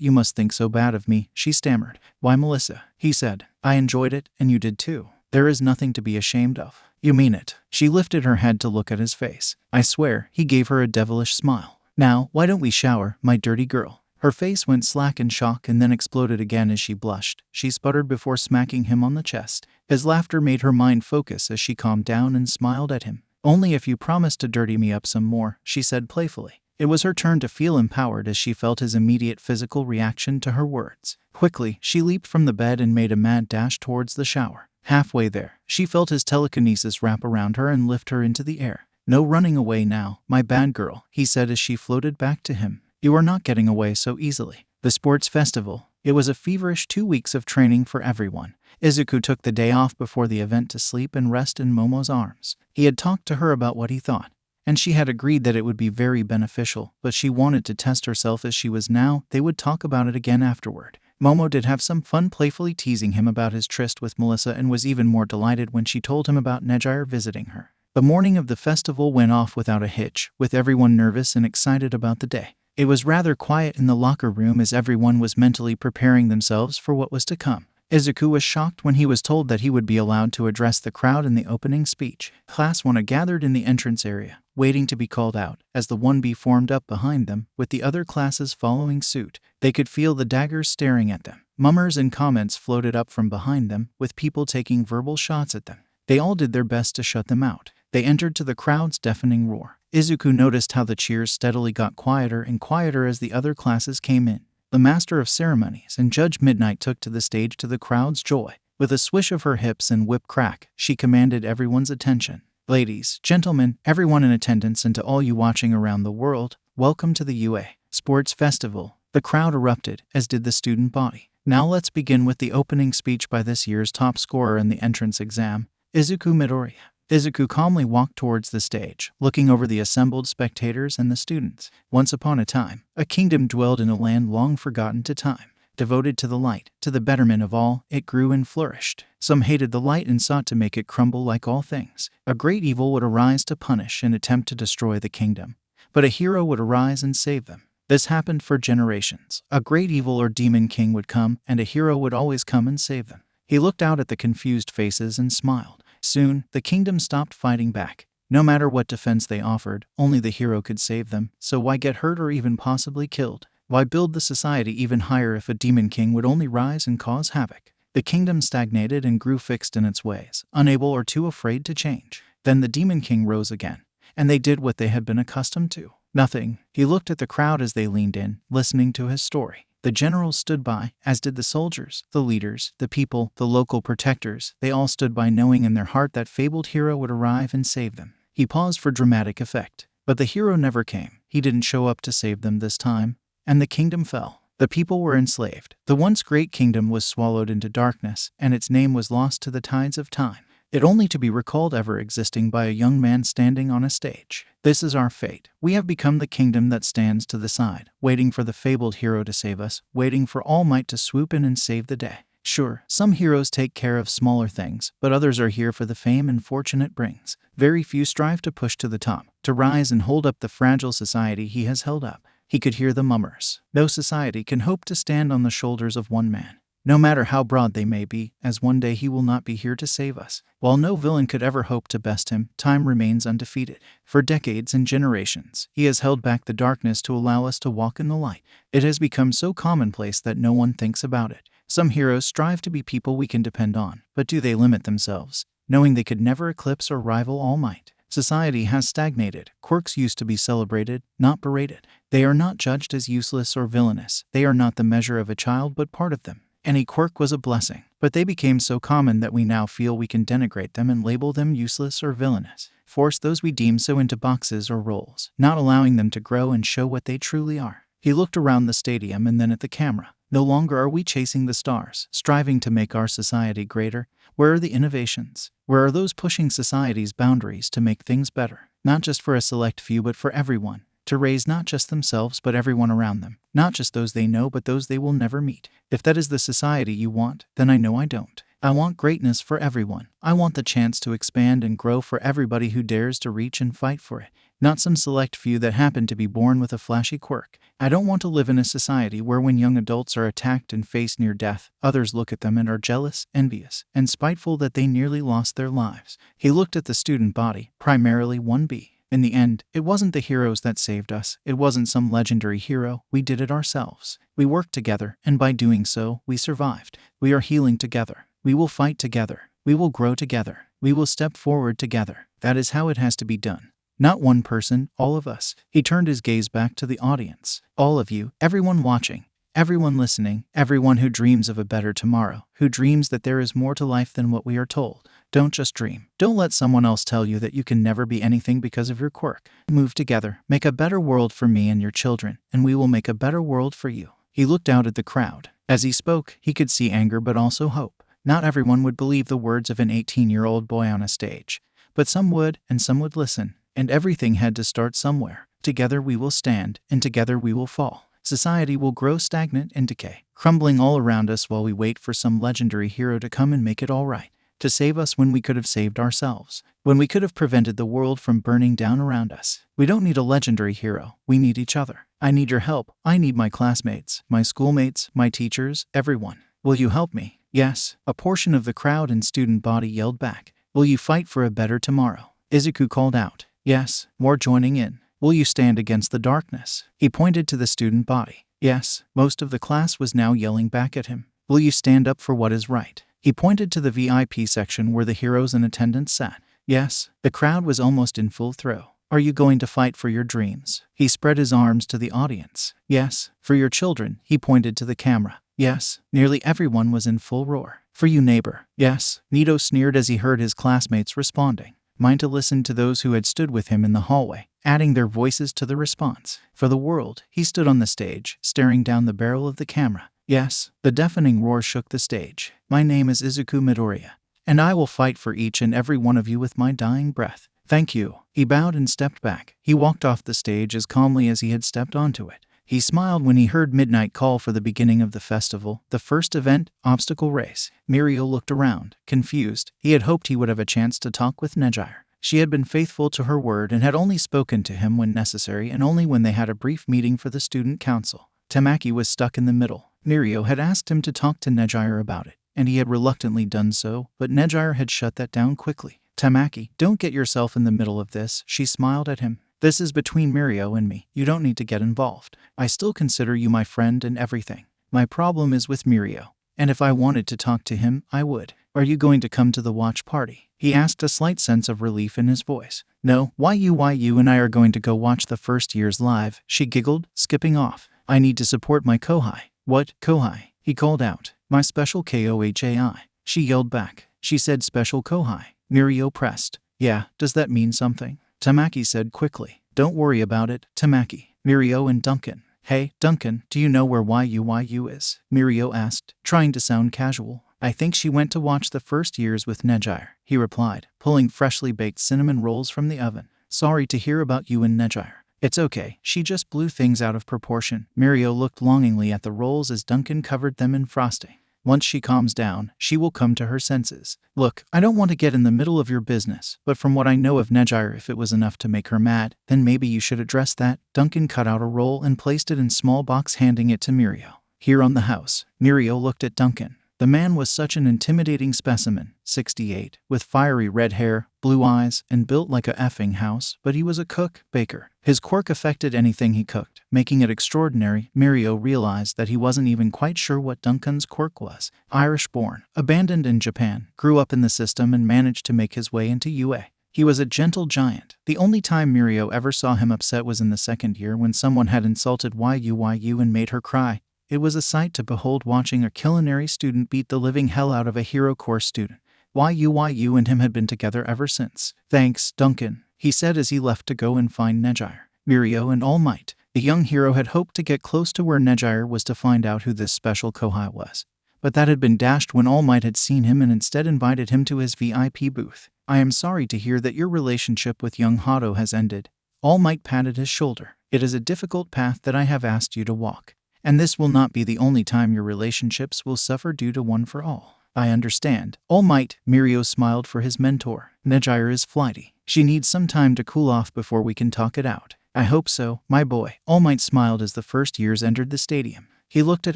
You must think so bad of me, she stammered. Why, Melissa? He said. I enjoyed it, and you did too. There is nothing to be ashamed of. You mean it? She lifted her head to look at his face. I swear, he gave her a devilish smile. Now, why don't we shower, my dirty girl? Her face went slack in shock and then exploded again as she blushed. She sputtered before smacking him on the chest. His laughter made her mind focus as she calmed down and smiled at him. Only if you promise to dirty me up some more, she said playfully. It was her turn to feel empowered as she felt his immediate physical reaction to her words. Quickly, she leaped from the bed and made a mad dash towards the shower. Halfway there, she felt his telekinesis wrap around her and lift her into the air. No running away now, my bad girl, he said as she floated back to him. You are not getting away so easily. The sports festival. It was a feverish 2 weeks of training for everyone. Izuku took the day off before the event to sleep and rest in Momo's arms. He had talked to her about what he thought, and she had agreed that it would be very beneficial, but she wanted to test herself as she was now. They would talk about it again afterward. Momo did have some fun playfully teasing him about his tryst with Melissa and was even more delighted when she told him about Midoriya visiting her. The morning of the festival went off without a hitch, with everyone nervous and excited about the day. It was rather quiet in the locker room as everyone was mentally preparing themselves for what was to come. Izuku was shocked when he was told that he would be allowed to address the crowd in the opening speech. Class 1A gathered in the entrance area, waiting to be called out, as the 1B formed up behind them, with the other classes following suit. They could feel the daggers staring at them. Mummers and comments floated up from behind them, with people taking verbal shots at them. They all did their best to shut them out. They entered to the crowd's deafening roar. Izuku noticed how the cheers steadily got quieter and quieter as the other classes came in. The Master of Ceremonies and Judge Midnight took to the stage to the crowd's joy. With a swish of her hips and whip crack, she commanded everyone's attention. Ladies, gentlemen, everyone in attendance and to all you watching around the world, welcome to the UA Sports Festival. The crowd erupted, as did the student body. Now let's begin with the opening speech by this year's top scorer in the entrance exam, Izuku Midoriya. Izuku calmly walked towards the stage, looking over the assembled spectators and the students. Once upon a time, a kingdom dwelled in a land long forgotten to time. Devoted to the light, to the betterment of all, it grew and flourished. Some hated the light and sought to make it crumble like all things. A great evil would arise to punish and attempt to destroy the kingdom, but a hero would arise and save them. This happened for generations. A great evil or demon king would come, and a hero would always come and save them. He looked out at the confused faces and smiled. Soon, the kingdom stopped fighting back. No matter what defense they offered, only the hero could save them, so why get hurt or even possibly killed? Why build the society even higher if a demon king would only rise and cause havoc? The kingdom stagnated and grew fixed in its ways, unable or too afraid to change. Then the demon king rose again, and they did what they had been accustomed to. Nothing. He looked at the crowd as they leaned in, listening to his story. The generals stood by, as did the soldiers, the leaders, the people, the local protectors. They all stood by knowing in their heart that fabled hero would arrive and save them. He paused for dramatic effect. But the hero never came. He didn't show up to save them this time. And the kingdom fell. The people were enslaved. The once great kingdom was swallowed into darkness, and its name was lost to the tides of time. It only to be recalled ever existing by a young man standing on a stage. This is our fate. We have become the kingdom that stands to the side, waiting for the fabled hero to save us, waiting for All Might to swoop in and save the day. Sure, some heroes take care of smaller things, but others are here for the fame and fortune it brings. Very few strive to push to the top, to rise and hold up the fragile society he has held up. He could hear the mummers. No society can hope to stand on the shoulders of one man, no matter how broad they may be, as one day he will not be here to save us. While no villain could ever hope to best him, time remains undefeated. For decades and generations, he has held back the darkness to allow us to walk in the light. It has become so commonplace that no one thinks about it. Some heroes strive to be people we can depend on, but do they limit themselves, knowing they could never eclipse or rival All Might? Society has stagnated. Quirks used to be celebrated, not berated. They are not judged as useless or villainous. They are not the measure of a child but part of them. Any quirk was a blessing, but they became so common that we now feel we can denigrate them and label them useless or villainous. Force those we deem so into boxes or roles, not allowing them to grow and show what they truly are. He looked around the stadium and then at the camera. No longer are we chasing the stars, striving to make our society greater. Where are the innovations? Where are those pushing society's boundaries to make things better? Not just for a select few but for everyone. To raise not just themselves but everyone around them. Not just those they know but those they will never meet. If that is the society you want, then I know I don't. I want greatness for everyone. I want the chance to expand and grow for everybody who dares to reach and fight for it. Not some select few that happen to be born with a flashy quirk. I don't want to live in a society where when young adults are attacked and face near death, others look at them and are jealous, envious, and spiteful that they nearly lost their lives. He looked at the student body, primarily 1B. In the end, it wasn't the heroes that saved us. It wasn't some legendary hero. We did it ourselves. We worked together, and by doing so, we survived. We are healing together. We will fight together. We will grow together. We will step forward together. That is how it has to be done. Not one person, all of us. He turned his gaze back to the audience. All of you, everyone watching, everyone listening, everyone who dreams of a better tomorrow, who dreams that there is more to life than what we are told. Don't just dream. Don't let someone else tell you that you can never be anything because of your quirk. Move together. Make a better world for me and your children, and we will make a better world for you. He looked out at the crowd. As he spoke, he could see anger but also hope. Not everyone would believe the words of an 18-year-old boy on a stage, but some would, and some would listen. And everything had to start somewhere. Together we will stand, and together we will fall. Society will grow stagnant and decay, crumbling all around us while we wait for some legendary hero to come and make it all right. To save us when we could have saved ourselves. When we could have prevented the world from burning down around us. We don't need a legendary hero. We need each other. I need your help. I need my classmates, my schoolmates, my teachers, everyone. Will you help me? Yes. A portion of the crowd and student body yelled back. Will you fight for a better tomorrow? Izuku called out. Yes. More joining in. Will you stand against the darkness? He pointed to the student body. Yes. Most of the class was now yelling back at him. Will you stand up for what is right? He pointed to the VIP section where the heroes in attendance sat. Yes. The crowd was almost in full throw. Are you going to fight for your dreams? He spread his arms to the audience. Yes. For your children. He pointed to the camera. Yes. Nearly everyone was in full roar. For you, neighbor. Yes. Nito sneered as he heard his classmates responding. Mind to listen to those who had stood with him in the hallway, adding their voices to the response. For the world, he stood on the stage, staring down the barrel of the camera. Yes, the deafening roar shook the stage. My name is Izuku Midoriya, and I will fight for each and every one of you with my dying breath. Thank you. He bowed and stepped back. He walked off the stage as calmly as he had stepped onto it. He smiled when he heard midnight call for the beginning of the festival, the first event, obstacle race. Mirio looked around, confused. He had hoped he would have a chance to talk with Nejire. She had been faithful to her word and had only spoken to him when necessary and only when they had a brief meeting for the student council. Tamaki was stuck in the middle. Mirio had asked him to talk to Nejire about it, and he had reluctantly done so, but Nejire had shut that down quickly. Tamaki, don't get yourself in the middle of this, she smiled at him. This is between Mirio and me. You don't need to get involved. I still consider you my friend and everything. My problem is with Mirio, and if I wanted to talk to him, I would. Are you going to come to the watch party? He asked, a slight sense of relief in his voice. No, why you and I are going to go watch the first years live, she giggled, skipping off. I need to support my kohai. What, kohai? He called out. My special kohai. She yelled back. She said special kohai. Mirio pressed. Yeah, does that mean something? Tamaki said quickly. Don't worry about it, Tamaki. Mirio and Duncan. Hey, Duncan, do you know where YU is? Mirio asked, trying to sound casual. I think she went to watch the first years with Nejire, he replied, pulling freshly baked cinnamon rolls from the oven. Sorry to hear about you and Nejire. It's okay, she just blew things out of proportion. Mirio looked longingly at the rolls as Duncan covered them in frosting. Once she calms down, she will come to her senses. Look, I don't want to get in the middle of your business, but from what I know of Nejire, if it was enough to make her mad, then maybe you should address that. Duncan cut out a roll and placed it in small box, handing it to Mirio. Here on the house, Mirio looked at Duncan. The man was such an intimidating specimen, 68, with fiery red hair, blue eyes, and built like a effing house, but he was a cook, baker. His quirk affected anything he cooked, making it extraordinary. Mirio realized that he wasn't even quite sure what Duncan's quirk was. Irish-born, abandoned in Japan, grew up in the system and managed to make his way into UA. He was a gentle giant. The only time Mirio ever saw him upset was in the second year when someone had insulted Yu and made her cry. It was a sight to behold watching a culinary student beat the living hell out of a hero course student. Yu and him had been together ever since. "Thanks, Duncan," he said as he left to go and find Nejire. Mirio and All Might. The young hero had hoped to get close to where Nejire was to find out who this special Kohai was. But that had been dashed when All Might had seen him and instead invited him to his VIP booth. "I am sorry to hear that your relationship with young Hado has ended." All Might patted his shoulder. "It is a difficult path that I have asked you to walk. And this will not be the only time your relationships will suffer due to one for all." "I understand, All Might." Mirio smiled for his mentor. "Nejire is flighty. She needs some time to cool off before we can talk it out." "I hope so, my boy." All Might smiled as the first years entered the stadium. He looked at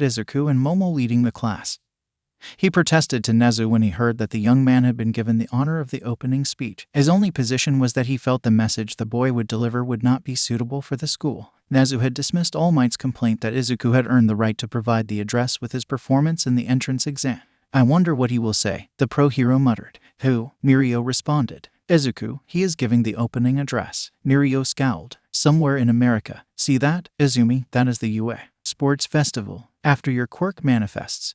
Izuku and Momo leading the class. He protested to Nezu when he heard that the young man had been given the honor of the opening speech. His only position was that he felt the message the boy would deliver would not be suitable for the school. Nezu had dismissed All Might's complaint that Izuku had earned the right to provide the address with his performance in the entrance exam. "I wonder what he will say," the pro-hero muttered. "Who?" Mirio responded. "Izuku, he is giving the opening address." Mirio scowled. "Somewhere in America. See that, Izumi? That is the UA Sports Festival. After your quirk manifests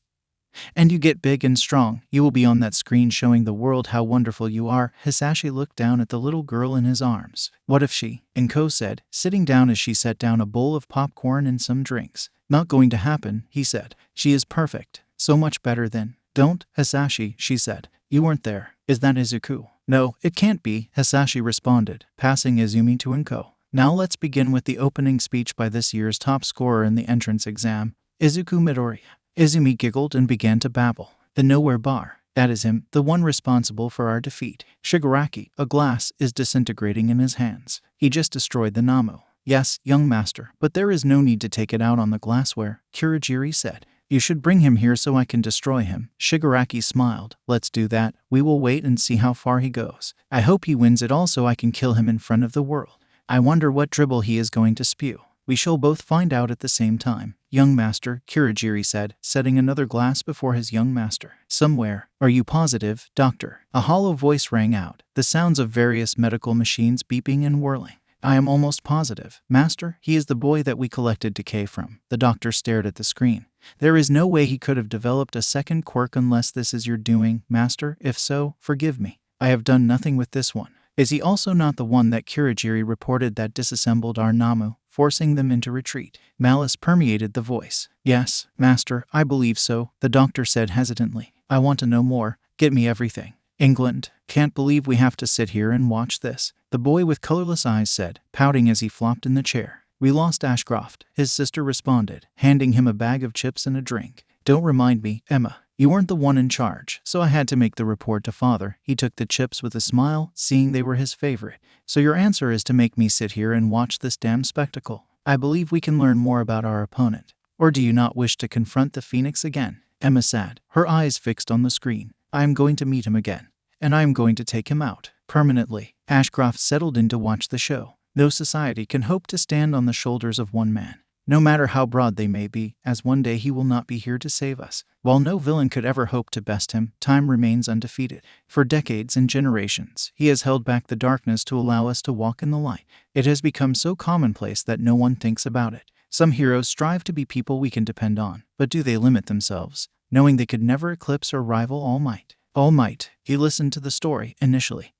and you get big and strong, you will be on that screen showing the world how wonderful you are." Hisashi looked down at the little girl in his arms. "What if she?" Inko said, sitting down as she set down a bowl of popcorn and some drinks. "Not going to happen," he said. "She is perfect. So much better than." "Don't, Hisashi," she said. "You weren't there." "Is that Izuku?" "No, it can't be," Hisashi responded, passing Izumi to Inko. "Now let's begin with the opening speech by this year's top scorer in the entrance exam, Izuku Midoriya." Izumi giggled and began to babble. "The nowhere bar. That is him, the one responsible for our defeat. Shigaraki, a glass, is disintegrating in his hands. He just destroyed the Namu." "Yes, young master, but there is no need to take it out on the glassware," Kurogiri said. "You should bring him here so I can destroy him." Shigaraki smiled. "Let's do that. We will wait and see how far he goes. I hope he wins it all so I can kill him in front of the world. I wonder what dribble he is going to spew. We shall both find out at the same time." "Young master," Kurogiri said, setting another glass before his young master. "Somewhere." "Are you positive, doctor?" A hollow voice rang out, the sounds of various medical machines beeping and whirling. "I am almost positive, master. He is the boy that we collected decay from." The doctor stared at the screen. "There is no way he could have developed a second quirk unless this is your doing, master. If so, forgive me. I have done nothing with this one." "Is he also not the one that Kurogiri reported that disassembled our Namu, forcing them into retreat?" Malice permeated the voice. "Yes, master, I believe so," the doctor said hesitantly. "I want to know more. Get me everything." "England, can't believe we have to sit here and watch this," the boy with colorless eyes said, pouting as he flopped in the chair. "We lost Ashcroft," his sister responded, handing him a bag of chips and a drink. "Don't remind me, Emma. You weren't the one in charge, so I had to make the report to father." He took the chips with a smile, seeing they were his favorite. "So your answer is to make me sit here and watch this damn spectacle? I believe we can learn more about our opponent. Or do you not wish to confront the Pheonix again?" Emma sat, her eyes fixed on the screen. "I am going to meet him again. And I am going to take him out. Permanently." Ashcroft settled in to watch the show. No society can hope to stand on the shoulders of one man, no matter how broad they may be, as one day he will not be here to save us. While no villain could ever hope to best him, time remains undefeated. For decades and generations, he has held back the darkness to allow us to walk in the light. It has become so commonplace that no one thinks about it. Some heroes strive to be people we can depend on, but do they limit themselves, knowing they could never eclipse or rival All Might? All Might. He listened to the story initially.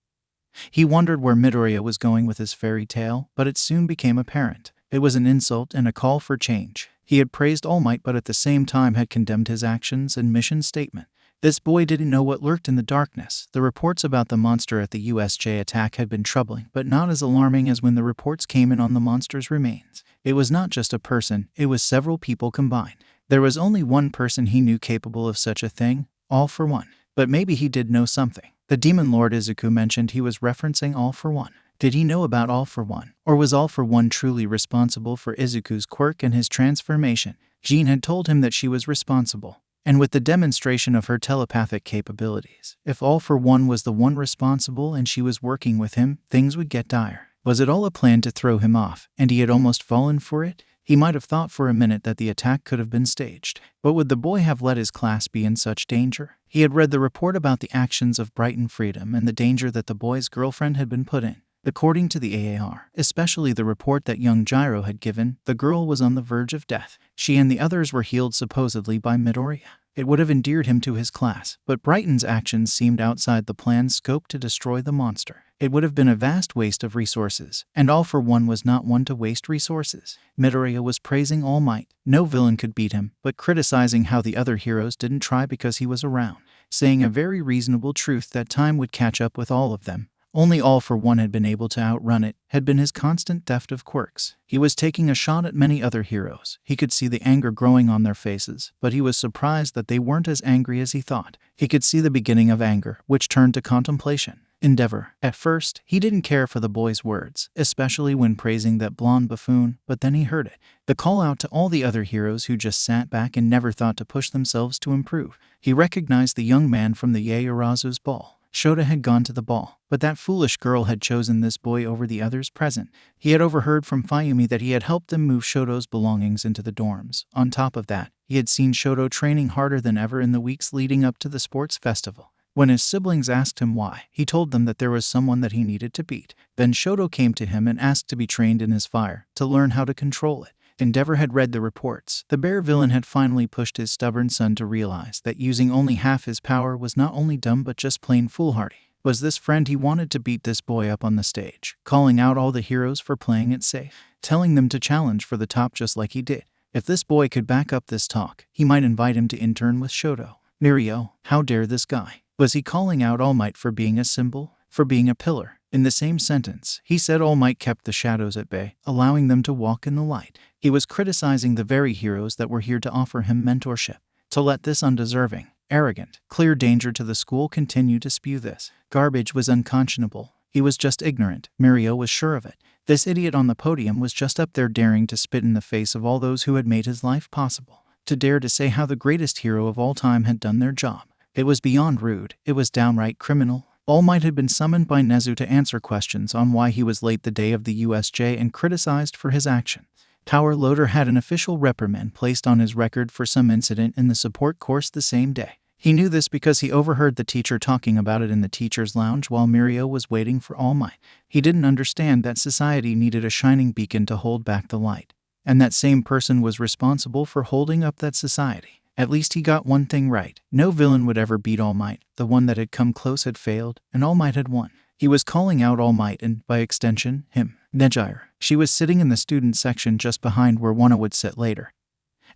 He wondered where Midoriya was going with his fairy tale, but it soon became apparent. It was an insult and a call for change. He had praised All Might but at the same time had condemned his actions and mission statement. This boy didn't know what lurked in the darkness. The reports about the monster at the USJ attack had been troubling, but not as alarming as when the reports came in on the monster's remains. It was not just a person, it was several people combined. There was only one person he knew capable of such a thing, All for One. But maybe he did know something. The demon lord Izuku mentioned he was referencing All for One. Did he know about All for One? Or was All for One truly responsible for Izuku's quirk and his transformation? Jean had told him that she was responsible. And with the demonstration of her telepathic capabilities, if All for One was the one responsible and she was working with him, things would get dire. Was it all a plan to throw him off, and he had almost fallen for it? He might have thought for a minute that the attack could have been staged. But would the boy have let his class be in such danger? He had read the report about the actions of Brighton Freedom and the danger that the boy's girlfriend had been put in. According to the AAR, especially the report that young Gyro had given, the girl was on the verge of death. She and the others were healed supposedly by Midoriya. It would have endeared him to his class, but Brighton's actions seemed outside the plan's scope to destroy the monster. It would have been a vast waste of resources, and All for One was not one to waste resources. Midoriya was praising All Might. No villain could beat him, but criticizing how the other heroes didn't try because he was around, saying a very reasonable truth that time would catch up with all of them. Only All for One had been able to outrun it, had been his constant theft of quirks. He was taking a shot at many other heroes. He could see the anger growing on their faces, but he was surprised that they weren't as angry as he thought. He could see the beginning of anger, which turned to contemplation. Endeavor. At first, he didn't care for the boy's words, especially when praising that blonde buffoon, but then he heard it. The call out to all the other heroes who just sat back and never thought to push themselves to improve. He recognized the young man from the Yaoyorozu's ball. Shota had gone to the ball, but that foolish girl had chosen this boy over the others present. He had overheard from Fayumi that he had helped them move Shoto's belongings into the dorms. On top of that, he had seen Shoto training harder than ever in the weeks leading up to the sports festival. When his siblings asked him why, he told them that there was someone that he needed to beat. Then Shoto came to him and asked to be trained in his fire, to learn how to control it. Endeavor had read the reports. The bear villain had finally pushed his stubborn son to realize that using only half his power was not only dumb but just plain foolhardy. Was this friend he wanted to beat this boy up on the stage, calling out all the heroes for playing it safe, telling them to challenge for the top just like he did. If this boy could back up this talk, he might invite him to intern with Shoto. Mirio, how dare this guy? Was he calling out All Might for being a symbol? For being a pillar? In the same sentence, he said All Might kept the shadows at bay, allowing them to walk in the light. He was criticizing the very heroes that were here to offer him mentorship. To let this undeserving, arrogant, clear danger to the school continue to spew this garbage was unconscionable. He was just ignorant. Mirio was sure of it. This idiot on the podium was just up there daring to spit in the face of all those who had made his life possible. To dare to say how the greatest hero of all time had done their job. It was beyond rude. It was downright criminal. All Might had been summoned by Nezu to answer questions on why he was late the day of the USJ and criticized for his actions. Tower Loader had an official reprimand placed on his record for some incident in the support course the same day. He knew this because he overheard the teacher talking about it in the teacher's lounge while Mirio was waiting for All Might. He didn't understand that society needed a shining beacon to hold back the light, and that same person was responsible for holding up that society. At least he got one thing right. No villain would ever beat All Might. The one that had come close had failed, and All Might had won. He was calling out All Might and, by extension, him. Nejire. She was sitting in the student section just behind where Wana would sit later,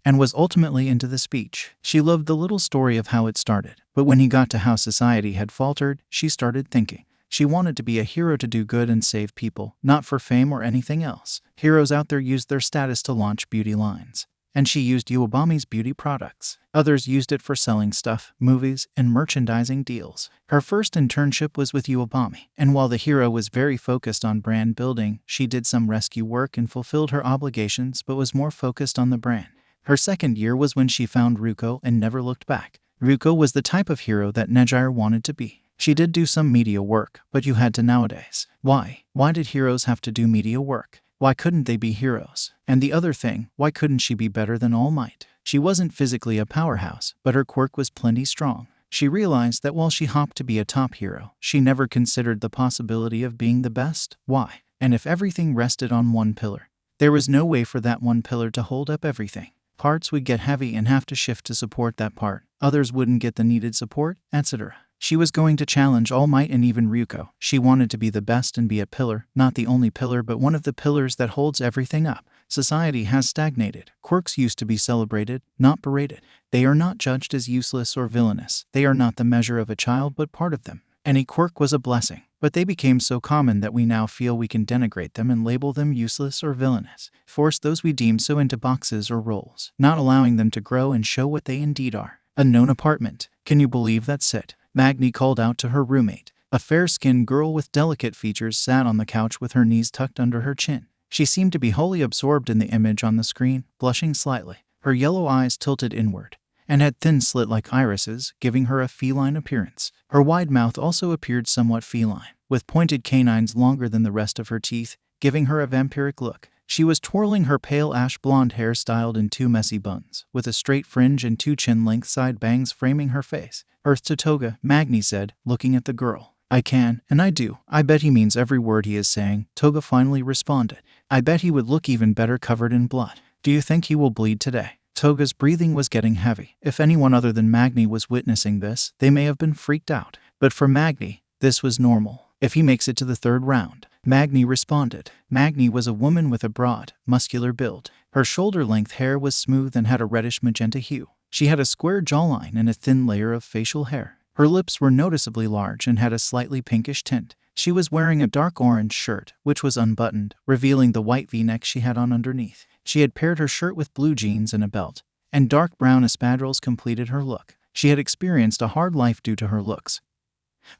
and was ultimately into the speech. She loved the little story of how it started, but when he got to how society had faltered, she started thinking. She wanted to be a hero to do good and save people, not for fame or anything else. Heroes out there used their status to launch beauty lines, and she used Uebami's beauty products. Others used it for selling stuff, movies, and merchandising deals. Her first internship was with Uebami, and while the hero was very focused on brand building, she did some rescue work and fulfilled her obligations but was more focused on the brand. Her second year was when she found Ruko and never looked back. Ruko was the type of hero that Nejire wanted to be. She did do some media work, but you had to nowadays. Why? Why did heroes have to do media work? Why couldn't they be heroes? And the other thing, why couldn't she be better than All Might? She wasn't physically a powerhouse, but her quirk was plenty strong. She realized that while she hoped to be a top hero, she never considered the possibility of being the best. Why? And if everything rested on one pillar, there was no way for that one pillar to hold up everything. Parts would get heavy and have to shift to support that part. Others wouldn't get the needed support, etc. She was going to challenge All Might and even Ryuko. She wanted to be the best and be a pillar, not the only pillar but one of the pillars that holds everything up. Society has stagnated. Quirks used to be celebrated, not berated. They are not judged as useless or villainous. They are not the measure of a child but part of them. Any quirk was a blessing, but they became so common that we now feel we can denigrate them and label them useless or villainous. Force those we deem so into boxes or roles, not allowing them to grow and show what they indeed are. Unknown apartment. Can you believe that's it? Magni called out to her roommate. A fair-skinned girl with delicate features sat on the couch with her knees tucked under her chin. She seemed to be wholly absorbed in the image on the screen, blushing slightly. Her yellow eyes tilted inward, and had thin slit-like irises, giving her a feline appearance. Her wide mouth also appeared somewhat feline, with pointed canines longer than the rest of her teeth, giving her a vampiric look. She was twirling her pale ash blonde hair styled in 2 messy buns, with a straight fringe and 2 chin-length side bangs framing her face. Earth to Toga, Magni said, looking at the girl. I can, and I do. I bet he means every word he is saying, Toga finally responded. I bet he would look even better covered in blood. Do you think he will bleed today? Toga's breathing was getting heavy. If anyone other than Magni was witnessing this, they may have been freaked out. But for Magni, this was normal. If he makes it to the 3rd round. Magni responded. Magni was a woman with a broad, muscular build. Her shoulder-length hair was smooth and had a reddish magenta hue. She had a square jawline and a thin layer of facial hair. Her lips were noticeably large and had a slightly pinkish tint. She was wearing a dark orange shirt, which was unbuttoned, revealing the white V-neck she had on underneath. She had paired her shirt with blue jeans and a belt, and dark brown espadrilles completed her look. She had experienced a hard life due to her looks,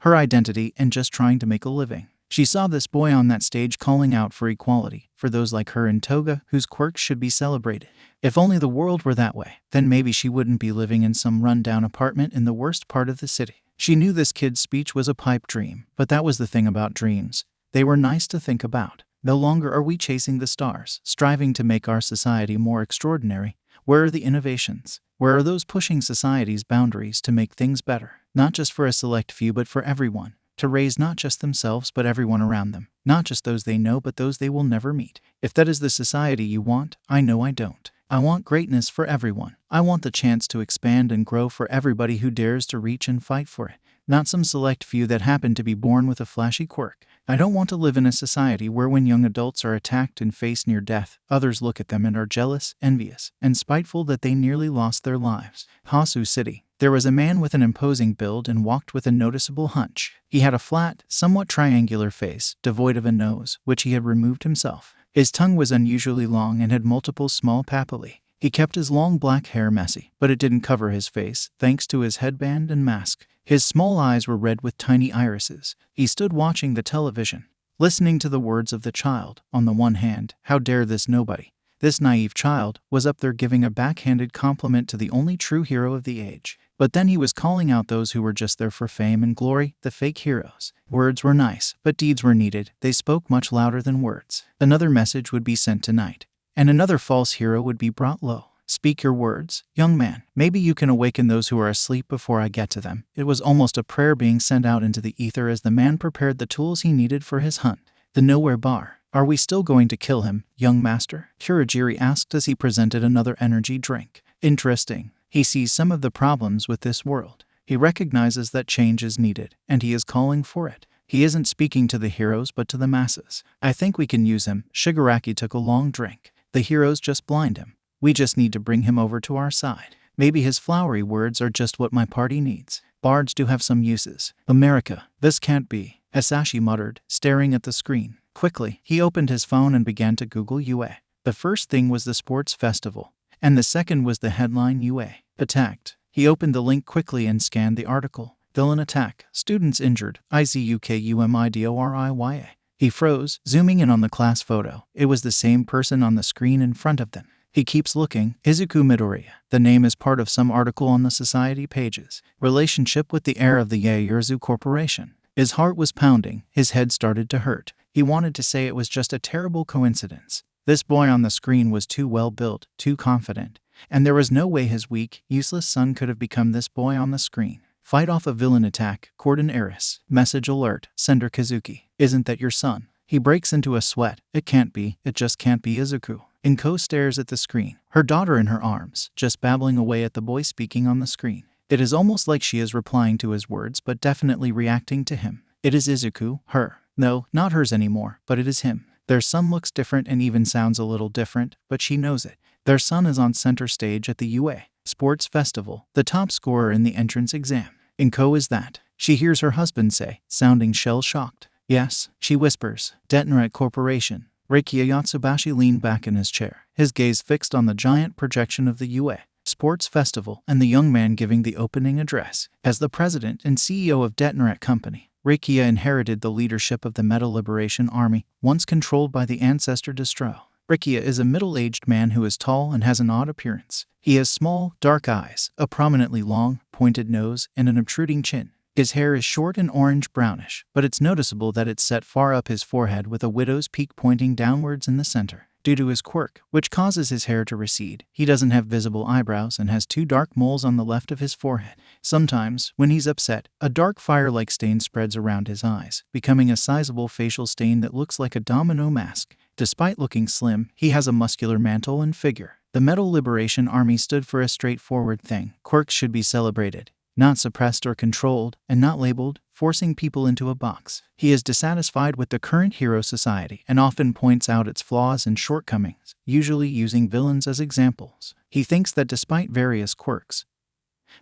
her identity, and just trying to make a living. She saw this boy on that stage calling out for equality, for those like her in Toga whose quirks should be celebrated. If only the world were that way, then maybe she wouldn't be living in some run-down apartment in the worst part of the city. She knew this kid's speech was a pipe dream, but that was the thing about dreams. They were nice to think about. No longer are we chasing the stars, striving to make our society more extraordinary. Where are the innovations? Where are those pushing society's boundaries to make things better? Not just for a select few but for everyone. To raise not just themselves but everyone around them. Not just those they know but those they will never meet. If that is the society you want, I know I don't. I want greatness for everyone. I want the chance to expand and grow for everybody who dares to reach and fight for it. Not some select few that happen to be born with a flashy quirk. I don't want to live in a society where when young adults are attacked and face near death, others look at them and are jealous, envious, and spiteful that they nearly lost their lives. Hasu City. There was a man with an imposing build and walked with a noticeable hunch. He had a flat, somewhat triangular face, devoid of a nose, which he had removed himself. His tongue was unusually long and had multiple small papillae. He kept his long black hair messy, but it didn't cover his face, thanks to his headband and mask. His small eyes were red with tiny irises. He stood watching the television, listening to the words of the child. On the one hand, how dare this nobody? This naive child was up there giving a backhanded compliment to the only true hero of the age. But then he was calling out those who were just there for fame and glory, the fake heroes. Words were nice, but deeds were needed. They spoke much louder than words. Another message would be sent tonight, and another false hero would be brought low. Speak your words, young man. Maybe you can awaken those who are asleep before I get to them. It was almost a prayer being sent out into the ether as the man prepared the tools he needed for his hunt. The nowhere bar. Are we still going to kill him, young master? Kurogiri asked as he presented another energy drink. Interesting. He sees some of the problems with this world. He recognizes that change is needed, and he is calling for it. He isn't speaking to the heroes but to the masses. I think we can use him. Shigaraki took a long drink. The heroes just blind him. We just need to bring him over to our side. Maybe his flowery words are just what my party needs. Bards do have some uses. America, this can't be, Hasashi muttered, staring at the screen. Quickly, he opened his phone and began to Google UA. The first thing was the sports festival, and the second was the headline UA. Attacked. He opened the link quickly and scanned the article. Villain attack. Students injured. IZUKUMIDORIYA. He froze, zooming in on the class photo. It was the same person on the screen in front of them. He keeps looking. Izuku Midoriya. The name is part of some article on the society pages. Relationship with the heir of the Yaoyurzu Corporation. His heart was pounding. His head started to hurt. He wanted to say it was just a terrible coincidence. This boy on the screen was too well built, too confident, and there was no way his weak, useless son could have become this boy on the screen. Fight off a villain attack. Cordon Eris. Message alert. Sender Kazuki. Isn't that your son? He breaks into a sweat. It can't be. It just can't be Izuku. Inko stares at the screen, her daughter in her arms, just babbling away at the boy speaking on the screen. It is almost like she is replying to his words but definitely reacting to him. It is Izuku, her. No, not hers anymore, but it is him. Their son looks different and even sounds a little different, but she knows it. Their son is on center stage at the UA Sports Festival, the top scorer in the entrance exam. Inko is that. She hears her husband say, sounding shell-shocked. Yes, she whispers. Detenerate Corporation. Reikia Yatsubashi leaned back in his chair, his gaze fixed on the giant projection of the UA Sports Festival and the young man giving the opening address. As the president and CEO of Detenerate Company, Reikia inherited the leadership of the Metal Liberation Army, once controlled by the ancestor Destro. Reikia is a middle-aged man who is tall and has an odd appearance. He has small, dark eyes, a prominently long, pointed nose, and an obtruding chin. His hair is short and orange-brownish, but it's noticeable that it's set far up his forehead with a widow's peak pointing downwards in the center. due to his quirk, which causes his hair to recede. He doesn't have visible eyebrows and has 2 dark moles on the left of his forehead. Sometimes, when he's upset, a dark fire-like stain spreads around his eyes, becoming a sizable facial stain that looks like a domino mask. Despite looking slim, he has a muscular mantle and figure. The Metal Liberation Army stood for a straightforward thing. Quirks should be celebrated, not suppressed or controlled, and not labeled, forcing people into a box. He is dissatisfied with the current hero society and often points out its flaws and shortcomings, usually using villains as examples. He thinks that despite various quirks,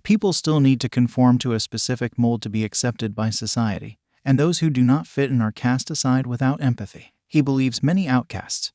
people still need to conform to a specific mold to be accepted by society, and those who do not fit in are cast aside without empathy. He believes many outcasts,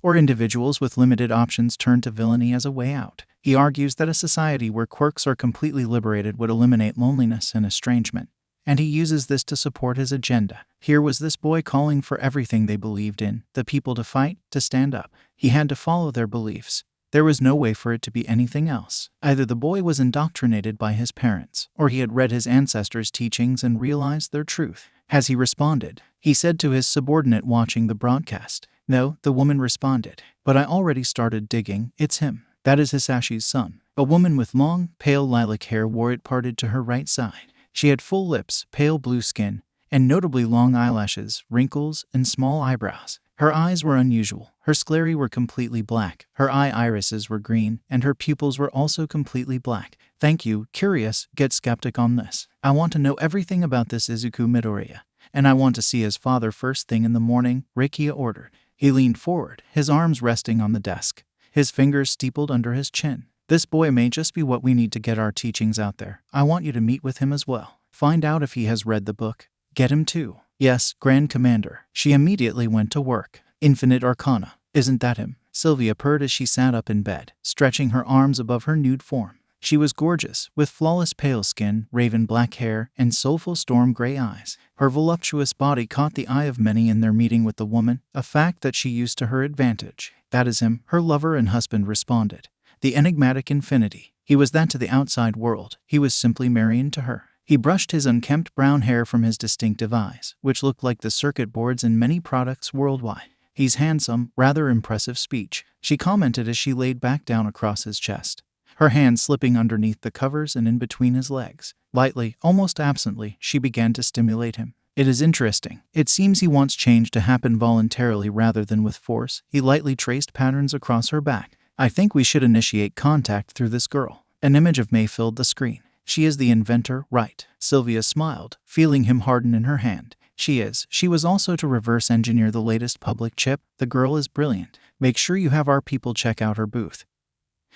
or individuals with limited options, turn to villainy as a way out. He argues that a society where quirks are completely liberated would eliminate loneliness and estrangement, and he uses this to support his agenda. Here was this boy calling for everything they believed in, the people to fight, to stand up. He had to follow their beliefs. There was no way for it to be anything else. Either the boy was indoctrinated by his parents, or he had read his ancestors' teachings and realized their truth. As he responded, he said to his subordinate watching the broadcast, "No," the woman responded, "but I already started digging. It's him. That is Hisashi's son." A woman with long, pale lilac hair wore it parted to her right side. She had full lips, pale blue skin, and notably long eyelashes, wrinkles, and small eyebrows. Her eyes were unusual. Her sclerae were completely black, her eye irises were green, and her pupils were also completely black. "Thank you, curious, get skeptic on this. I want to know everything about this Izuku Midoriya, and I want to see his father first thing in the morning," Rikia ordered. He leaned forward, his arms resting on the desk, his fingers steepled under his chin. "This boy may just be what we need to get our teachings out there. I want you to meet with him as well. Find out if he has read the book. Get him too." "Yes, Grand Commander." She immediately went to work. "Infinite Arcana. Isn't that him?" Sylvia purred as she sat up in bed, stretching her arms above her nude form. She was gorgeous, with flawless pale skin, raven black hair, and soulful storm gray eyes. Her voluptuous body caught the eye of many in their meeting with the woman, a fact that she used to her advantage. "That is him," her lover and husband responded. "The enigmatic Infinity. He was that to the outside world. He was simply Marion to her." He brushed his unkempt brown hair from his distinctive eyes, which looked like the circuit boards in many products worldwide. "He's handsome, rather impressive speech," she commented as she laid back down across his chest, her hand slipping underneath the covers and in between his legs. Lightly, almost absently, she began to stimulate him. "It is interesting. It seems he wants change to happen voluntarily rather than with force." He lightly traced patterns across her back. "I think we should initiate contact through this girl." An image of May filled the screen. "She is the inventor, right?" Sylvia smiled, feeling him harden in her hand. "She is. She was also to reverse engineer the latest public chip. The girl is brilliant. Make sure you have our people check out her booth."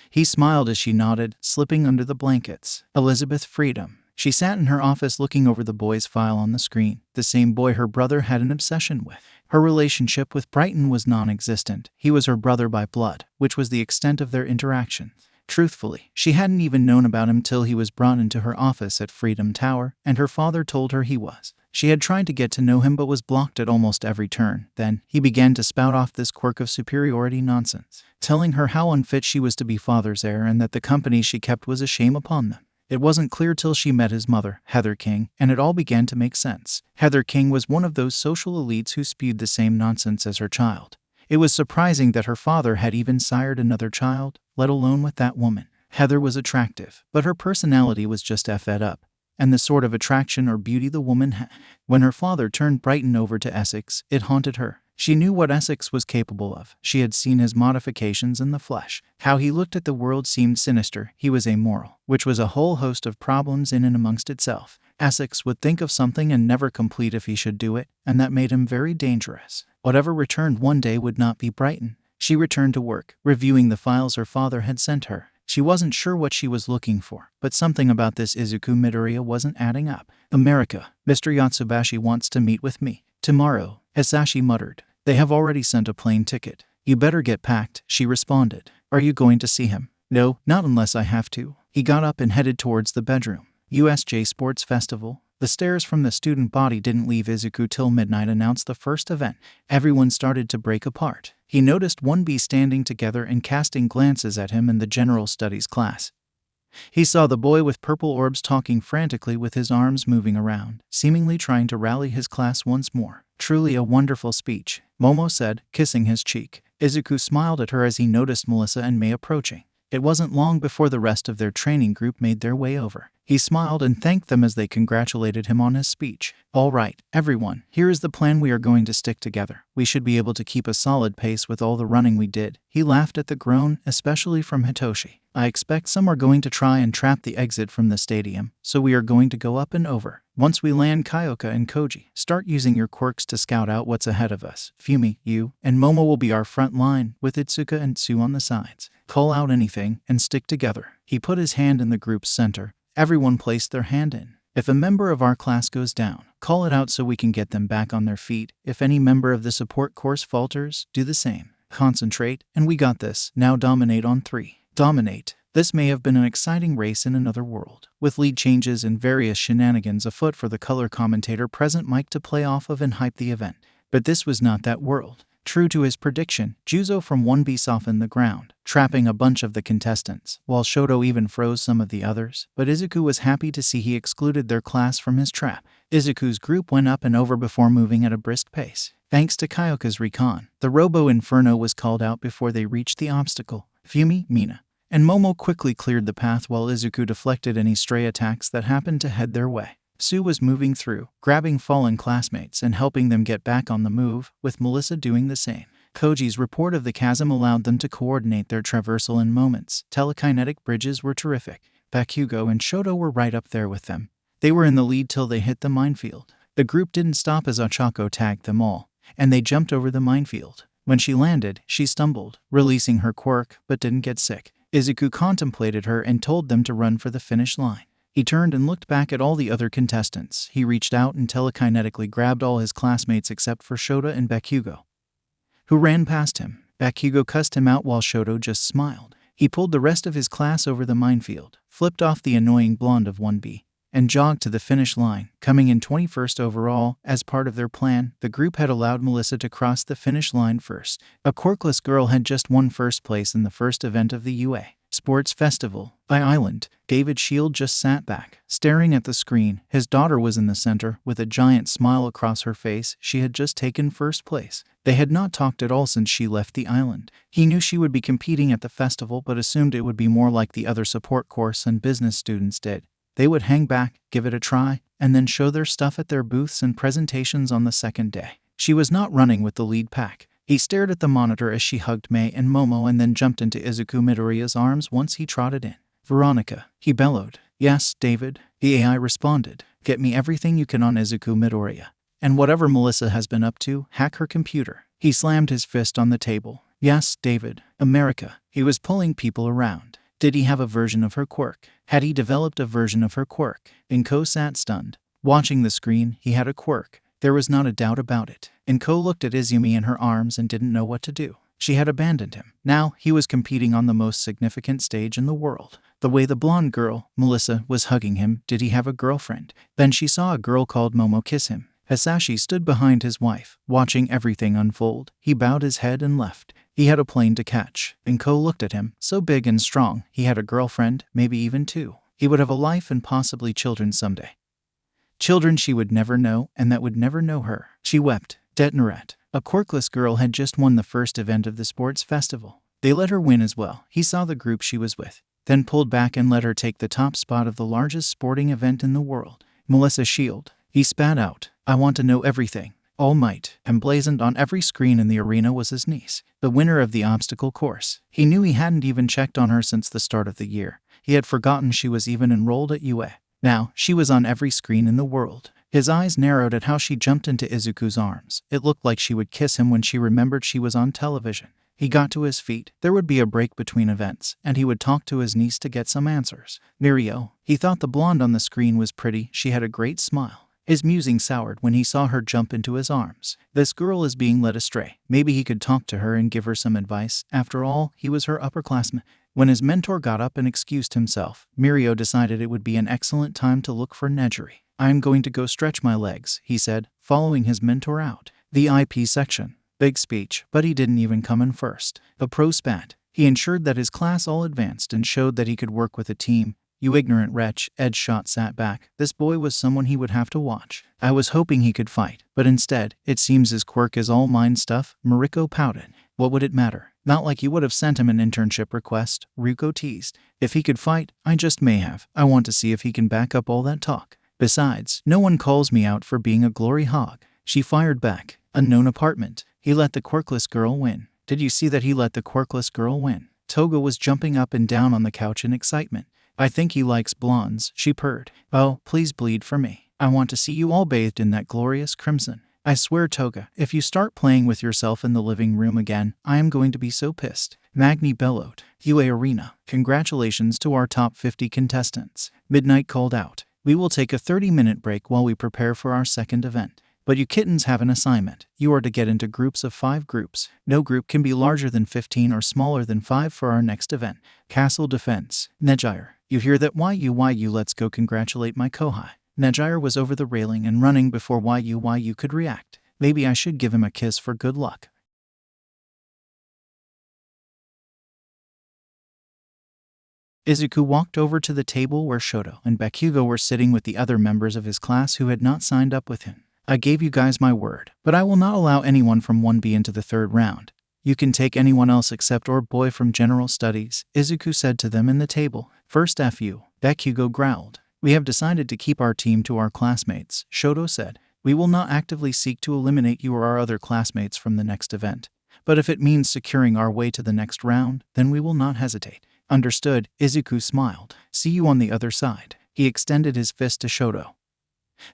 He smiled as she nodded, slipping under the blankets. Elizabeth Freedom. She sat in her office looking over the boy's file on the screen, the same boy her brother had an obsession with. Her relationship with Brighton was non-existent. He was her brother by blood, which was the extent of their interaction. Truthfully, she hadn't even known about him till he was brought into her office at Freedom Tower, and her father told her he was. She had tried to get to know him but was blocked at almost every turn. Then, he began to spout off this quirk of superiority nonsense, telling her how unfit she was to be father's heir and that the company she kept was a shame upon them. It wasn't clear till she met his mother, Heather King, and it all began to make sense. Heather King was one of those social elites who spewed the same nonsense as her child. It was surprising that her father had even sired another child, let alone with that woman. Heather was attractive, but her personality was just effed up, and the sort of attraction or beauty the woman had. When her father turned Brighton over to Essex, it haunted her. She knew what Essex was capable of. She had seen his modifications in the flesh. How he looked at the world seemed sinister. He was amoral, which was a whole host of problems in and amongst itself. Essex would think of something and never complete if he should do it, and that made him very dangerous. Whatever returned one day would not be Brighton. She returned to work, reviewing the files her father had sent her. She wasn't sure what she was looking for, but something about this Izuku Midoriya wasn't adding up. "America, Mr. Yatsubashi wants to meet with me tomorrow," Hisashi muttered. "They have already sent a plane ticket." "You better get packed," she responded. "Are you going to see him?" "No, not unless I have to." He got up and headed towards the bedroom. USJ Sports Festival. The stares from the student body didn't leave Izuku till midnight announced the first event. Everyone started to break apart. He noticed 1B standing together and casting glances at him in the general studies class. He saw the boy with purple orbs talking frantically with his arms moving around, seemingly trying to rally his class once more. "Truly a wonderful speech," Momo said, kissing his cheek. Izuku smiled at her as he noticed Melissa and May approaching. It wasn't long before the rest of their training group made their way over. He smiled and thanked them as they congratulated him on his speech. "All right, everyone, here is the plan. We are going to stick together. We should be able to keep a solid pace with all the running we did." He laughed at the groan, especially from Hitoshi. "I expect some are going to try and trap the exit from the stadium, so we are going to go up and over. Once we land Kyoka and Koji, start using your quirks to scout out what's ahead of us. Fumi, you, and Momo will be our front line, with Itsuka and Tsu on the sides. Call out anything, and stick together." He put his hand in the group's center. Everyone placed their hand in. "If a member of our class goes down, call it out so we can get them back on their feet. If any member of the support course falters, do the same. Concentrate, and we got this. Now dominate on 3. Dominate." This may have been an exciting race in another world, with lead changes and various shenanigans afoot for the color commentator present mic to play off of and hype the event. But this was not that world. True to his prediction, Juzo from 1B softened the ground, trapping a bunch of the contestants, while Shoto even froze some of the others, but Izuku was happy to see he excluded their class from his trap. Izuku's group went up and over before moving at a brisk pace. Thanks to Kyoka's recon, the Robo Inferno was called out before they reached the obstacle. Fumi, Mina, and Momo quickly cleared the path while Izuku deflected any stray attacks that happened to head their way. Tsu was moving through, grabbing fallen classmates and helping them get back on the move, with Melissa doing the same. Koji's report of the chasm allowed them to coordinate their traversal in moments. Telekinetic bridges were terrific. Bakugo and Shoto were right up there with them. They were in the lead till they hit the minefield. The group didn't stop as Ochako tagged them all, and they jumped over the minefield. When she landed, she stumbled, releasing her quirk, but didn't get sick. Izuku contemplated her and told them to run for the finish line. He turned and looked back at all the other contestants. He reached out and telekinetically grabbed all his classmates except for Shota and Bakugo, who ran past him. Bakugo cussed him out while Shoto just smiled. He pulled the rest of his class over the minefield, flipped off the annoying blonde of 1B, and jogged to the finish line, coming in 21st overall. As part of their plan, the group had allowed Melissa to cross the finish line first. A quirkless girl had just won first place in the first event of the UA Sports Festival by Island. David Shield just sat back, staring at the screen. His daughter was in the center, with a giant smile across her face. She had just taken first place. They had not talked at all since she left the island. He knew she would be competing at the festival, but assumed it would be more like the other support course and business students did. They would hang back, give it a try, and then show their stuff at their booths and presentations on the second day. She was not running with the lead pack. He stared at the monitor as she hugged May and Momo and then jumped into Izuku Midoriya's arms once he trotted in. "Veronica," he bellowed. "Yes, David," the AI responded. "Get me everything you can on Izuku Midoriya. And whatever Melissa has been up to, hack her computer." He slammed his fist on the table. "Yes, David." America. He was pulling people around. Did he have a version of her quirk? Had he developed a version of her quirk? Inko sat stunned. Watching the screen, he had a quirk. There was not a doubt about it. Inko looked at Izumi in her arms and didn't know what to do. She had abandoned him. Now, he was competing on the most significant stage in the world. The way the blonde girl, Melissa, was hugging him, did he have a girlfriend? Then she saw a girl called Momo kiss him. Hasashi stood behind his wife, watching everything unfold. He bowed his head and left. He had a plane to catch. Inko looked at him, so big and strong. He had a girlfriend, maybe even 2. He would have a life and possibly children someday. Children she would never know, and that would never know her. She wept. Detnaret, a quirkless girl, had just won the first event of the sports festival. They let her win as well. He saw the group she was with, then pulled back and let her take the top spot of the largest sporting event in the world. Melissa Shield. He spat out. "I want to know everything." All Might, emblazoned on every screen in the arena, was his niece, the winner of the obstacle course. He knew he hadn't even checked on her since the start of the year. He had forgotten she was even enrolled at UA. Now, she was on every screen in the world. His eyes narrowed at how she jumped into Izuku's arms. It looked like she would kiss him when she remembered she was on television. He got to his feet. There would be a break between events, and he would talk to his niece to get some answers. Mirio. He thought the blonde on the screen was pretty. She had a great smile. His musing soured when he saw her jump into his arms. This girl is being led astray. Maybe he could talk to her and give her some advice. After all, he was her upperclassman. When his mentor got up and excused himself, Mirio decided it would be an excellent time to look for Nejiri. "I am going to go stretch my legs," he said, following his mentor out. The IP section. Big speech, but he didn't even come in first. A pro spat. He ensured that his class all advanced and showed that he could work with a team. "You ignorant wretch," Edgeshot sat back. This boy was someone he would have to watch. "I was hoping he could fight, but instead, it seems his quirk is all mind stuff." Mariko pouted. What would it matter? Not like you would have sent him an internship request, Ryuko teased. If he could fight, I just may have. I want to see if he can back up all that talk. Besides, no one calls me out for being a glory hog. She fired back. Unknown apartment. He let the quirkless girl win. Did you see that he let the quirkless girl win? Toga was jumping up and down on the couch in excitement. I think he likes blondes, she purred. Oh, please bleed for me. I want to see you all bathed in that glorious crimson. I swear, Toga, if you start playing with yourself in the living room again, I am going to be so pissed. Magni bellowed. UA Arena. Congratulations to our top 50 contestants. Midnight called out. We will take a 30-minute break while we prepare for our second event. But you kittens have an assignment. You are to get into groups of 5 groups. No group can be larger than 15 or smaller than 5 for our next event. Castle Defense. Nejire. You hear that? YU, let's go congratulate my Kohai. Nejire was over the railing and running before YU could react. Maybe I should give him a kiss for good luck. Izuku walked over to the table where Shoto and Bakugo were sitting with the other members of his class who had not signed up with him. I gave you guys my word, but I will not allow anyone from 1B into the 3rd round. You can take anyone else except our boy from General Studies, Izuku said to them in the table. First F you, Bakugo growled. We have decided to keep our team to our classmates, Shoto said. We will not actively seek to eliminate you or our other classmates from the next event. But if it means securing our way to the next round, then we will not hesitate. Understood, Izuku smiled. See you on the other side. He extended his fist to Shoto,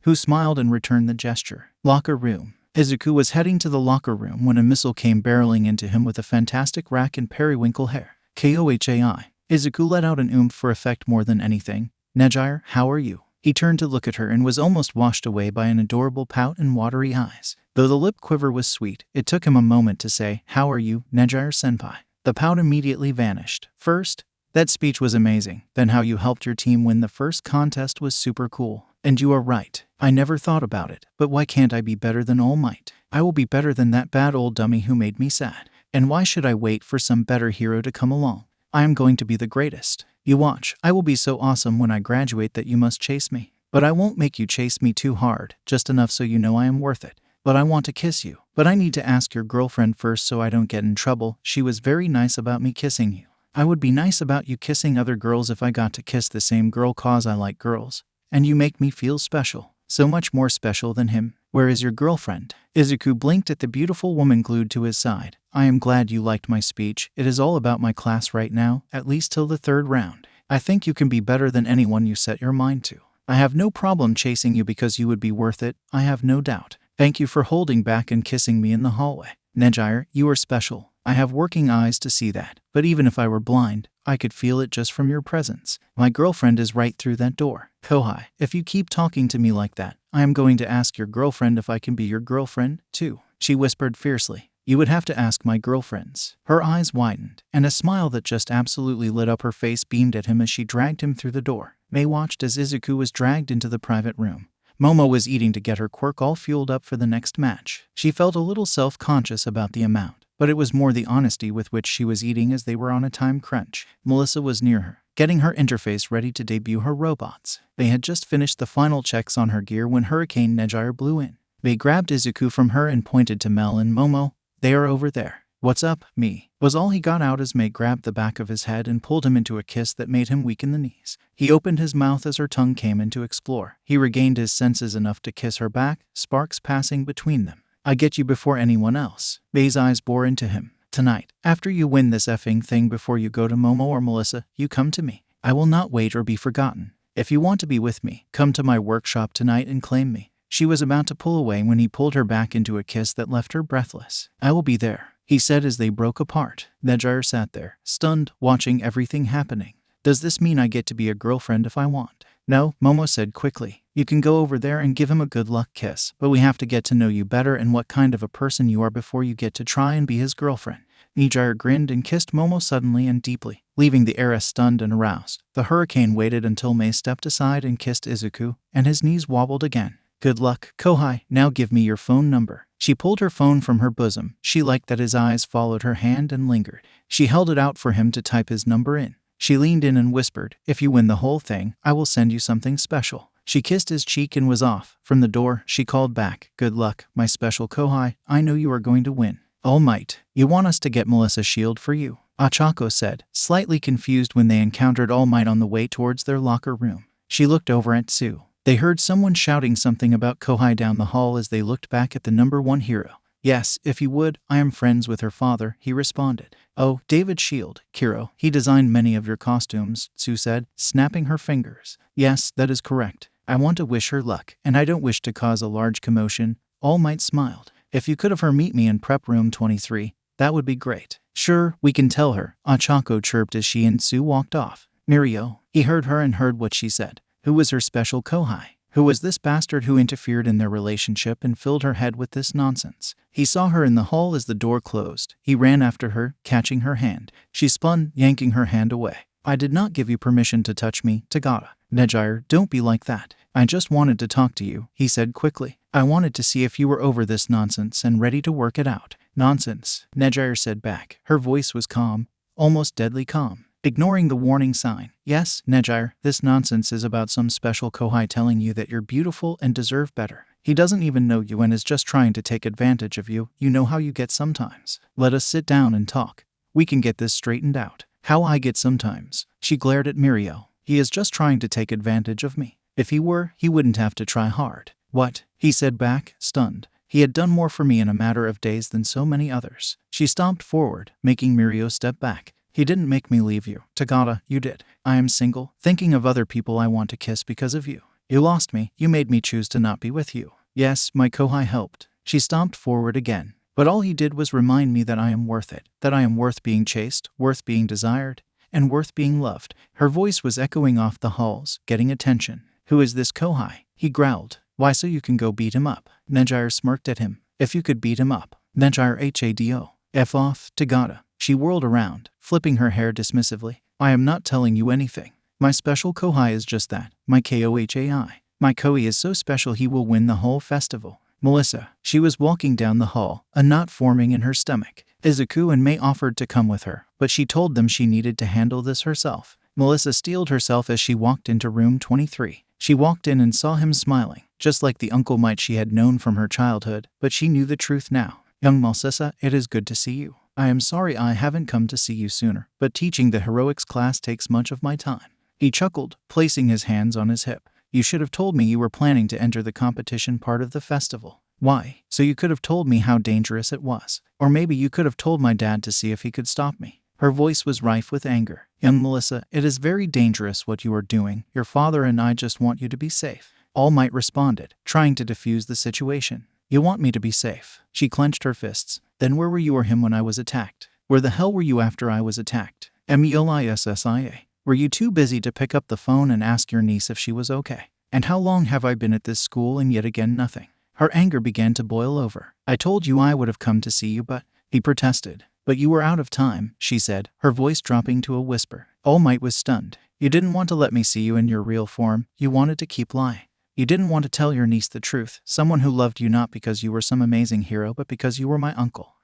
who smiled and returned the gesture. Locker room. Izuku was heading to the locker room when a missile came barreling into him with a fantastic rack and periwinkle hair. KOHAI. Izuku let out an oomph for effect more than anything. Nejire, how are you? He turned to look at her and was almost washed away by an adorable pout and watery eyes. Though the lip quiver was sweet, it took him a moment to say, how are you, Nejire-senpai? The pout immediately vanished. First, that speech was amazing. Then how you helped your team win the first contest was super cool. And you are right. I never thought about it. But why can't I be better than All Might? I will be better than that bad old dummy who made me sad. And why should I wait for some better hero to come along? I am going to be the greatest. You watch. I will be so awesome when I graduate that you must chase me. But I won't make you chase me too hard, just enough so you know I am worth it. But I want to kiss you. But I need to ask your girlfriend first so I don't get in trouble. She was very nice about me kissing you. I would be nice about you kissing other girls if I got to kiss the same girl cause I like girls. And you make me feel special. So much more special than him. Where is your girlfriend? Izuku blinked at the beautiful woman glued to his side. I am glad you liked my speech. It is all about my class right now, at least till the 3rd round. I think you can be better than anyone you set your mind to. I have no problem chasing you because you would be worth it, I have no doubt. Thank you for holding back and kissing me in the hallway. Nejire, you are special. I have working eyes to see that. But even if I were blind, I could feel it just from your presence. My girlfriend is right through that door. Kohai, if you keep talking to me like that, I am going to ask your girlfriend if I can be your girlfriend, too. She whispered fiercely. You would have to ask my girlfriends. Her eyes widened, and a smile that just absolutely lit up her face beamed at him as she dragged him through the door. Mei watched as Izuku was dragged into the private room. Momo was eating to get her quirk all fueled up for the next match. She felt a little self-conscious about the amount, but it was more the honesty with which she was eating as they were on a time crunch. Melissa was near her, getting her interface ready to debut her robots. They had just finished the final checks on her gear when Hurricane Nejire blew in. They grabbed Izuku from her and pointed to Mel and Momo. They are over there. What's up, me? Was all he got out as Mei grabbed the back of his head and pulled him into a kiss that made him weaken the knees. He opened his mouth as her tongue came in to explore. He regained his senses enough to kiss her back, sparks passing between them. I get you before anyone else. Mei's eyes bore into him. Tonight, after you win this effing thing before you go to Momo or Melissa, you come to me. I will not wait or be forgotten. If you want to be with me, come to my workshop tonight and claim me. She was about to pull away when he pulled her back into a kiss that left her breathless. I will be there, he said as they broke apart. Nejire sat there, stunned, watching everything happening. Does this mean I get to be a girlfriend if I want? No, Momo said quickly. You can go over there and give him a good luck kiss, but we have to get to know you better and what kind of a person you are before you get to try and be his girlfriend. Nejire grinned and kissed Momo suddenly and deeply, leaving the heiress stunned and aroused. The hurricane waited until Mei stepped aside and kissed Izuku, and his knees wobbled again. Good luck, Kohai. Now give me your phone number. She pulled her phone from her bosom. She liked that his eyes followed her hand and lingered. She held it out for him to type his number in. She leaned in and whispered, if you win the whole thing, I will send you something special. She kissed his cheek and was off. From the door, she called back, good luck, my special Kohai. I know you are going to win. All Might, you want us to get Melissa's shield for you? Ochako said, slightly confused when they encountered All Might on the way towards their locker room. She looked over at Sue. They heard someone shouting something about Kohai down the hall as they looked back at the #1 hero. Yes, if you would, I am friends with her father, he responded. Oh, David Shield, Kiro, he designed many of your costumes, Sue said, snapping her fingers. Yes, that is correct. I want to wish her luck, and I don't wish to cause a large commotion. All Might smiled. If you could have her meet me in prep room 23, that would be great. Sure, we can tell her, Ochako chirped as she and Sue walked off. Mirio, he heard her and heard what she said. Who was her special Kohai? Who was this bastard who interfered in their relationship and filled her head with this nonsense? He saw her in the hall as the door closed. He ran after her, catching her hand. She spun, yanking her hand away. I did not give you permission to touch me, Tagata. Nejire, don't be like that. I just wanted to talk to you, he said quickly. I wanted to see if you were over this nonsense and ready to work it out. Nonsense, Nejire said back. Her voice was calm, almost deadly calm. Ignoring the warning sign. Yes, Nejire, this nonsense is about some special Kohai telling you that you're beautiful and deserve better. He doesn't even know you and is just trying to take advantage of you. You know how you get sometimes. Let us sit down and talk. We can get this straightened out. How I get sometimes. She glared at Mirio. He is just trying to take advantage of me. If he were, he wouldn't have to try hard. What? He said back, stunned. He had done more for me in a matter of days than so many others. She stomped forward, making Mirio step back. He didn't make me leave you. Tagata, you did. I am single, thinking of other people I want to kiss because of you. You lost me. You made me choose to not be with you. Yes, my Kohai helped. She stomped forward again. But all he did was remind me that I am worth it, that I am worth being chased, worth being desired, and worth being loved. Her voice was echoing off the halls, getting attention. Who is this Kohai? He growled. Why, so you can go beat him up. Nejire smirked at him. If you could beat him up. Nejire Hado. F off, Tagata. She whirled around, flipping her hair dismissively. I am not telling you anything. My special Kohai is just that. My Kohai. My Koi is so special he will win the whole festival. Melissa. She was walking down the hall, a knot forming in her stomach. Izuku and Mei offered to come with her, but she told them she needed to handle this herself. Melissa steeled herself as she walked into room 23. She walked in and saw him smiling, just like the Uncle Might she had known from her childhood, but she knew the truth now. Young Melissa, it is good to see you. I am sorry I haven't come to see you sooner, but teaching the heroics class takes much of my time. He chuckled, placing his hands on his hip. You should have told me you were planning to enter the competition part of the festival. Why? So you could have told me how dangerous it was. Or maybe you could have told my dad to see if he could stop me. Her voice was rife with anger. Young Melissa, it is very dangerous what you are doing. Your father and I just want you to be safe. All Might responded, trying to defuse the situation. You want me to be safe? She clenched her fists. Then where were you or him when I was attacked? Where the hell were you after I was attacked? Melissa. Were you too busy to pick up the phone and ask your niece if she was okay? And how long have I been at this school and yet again nothing? Her anger began to boil over. I told you I would have come to see you, but... He protested. But you were out of time, she said, her voice dropping to a whisper. All Might was stunned. You didn't want to let me see you in your real form. You wanted to keep lying. You didn't want to tell your niece the truth, someone who loved you not because you were some amazing hero but because you were my uncle.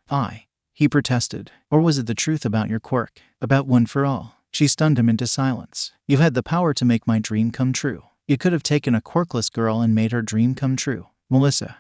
He protested. Or was it the truth about your quirk? About one for all? She stunned him into silence. You had the power to make my dream come true. You could have taken a quirkless girl and made her dream come true. Melissa,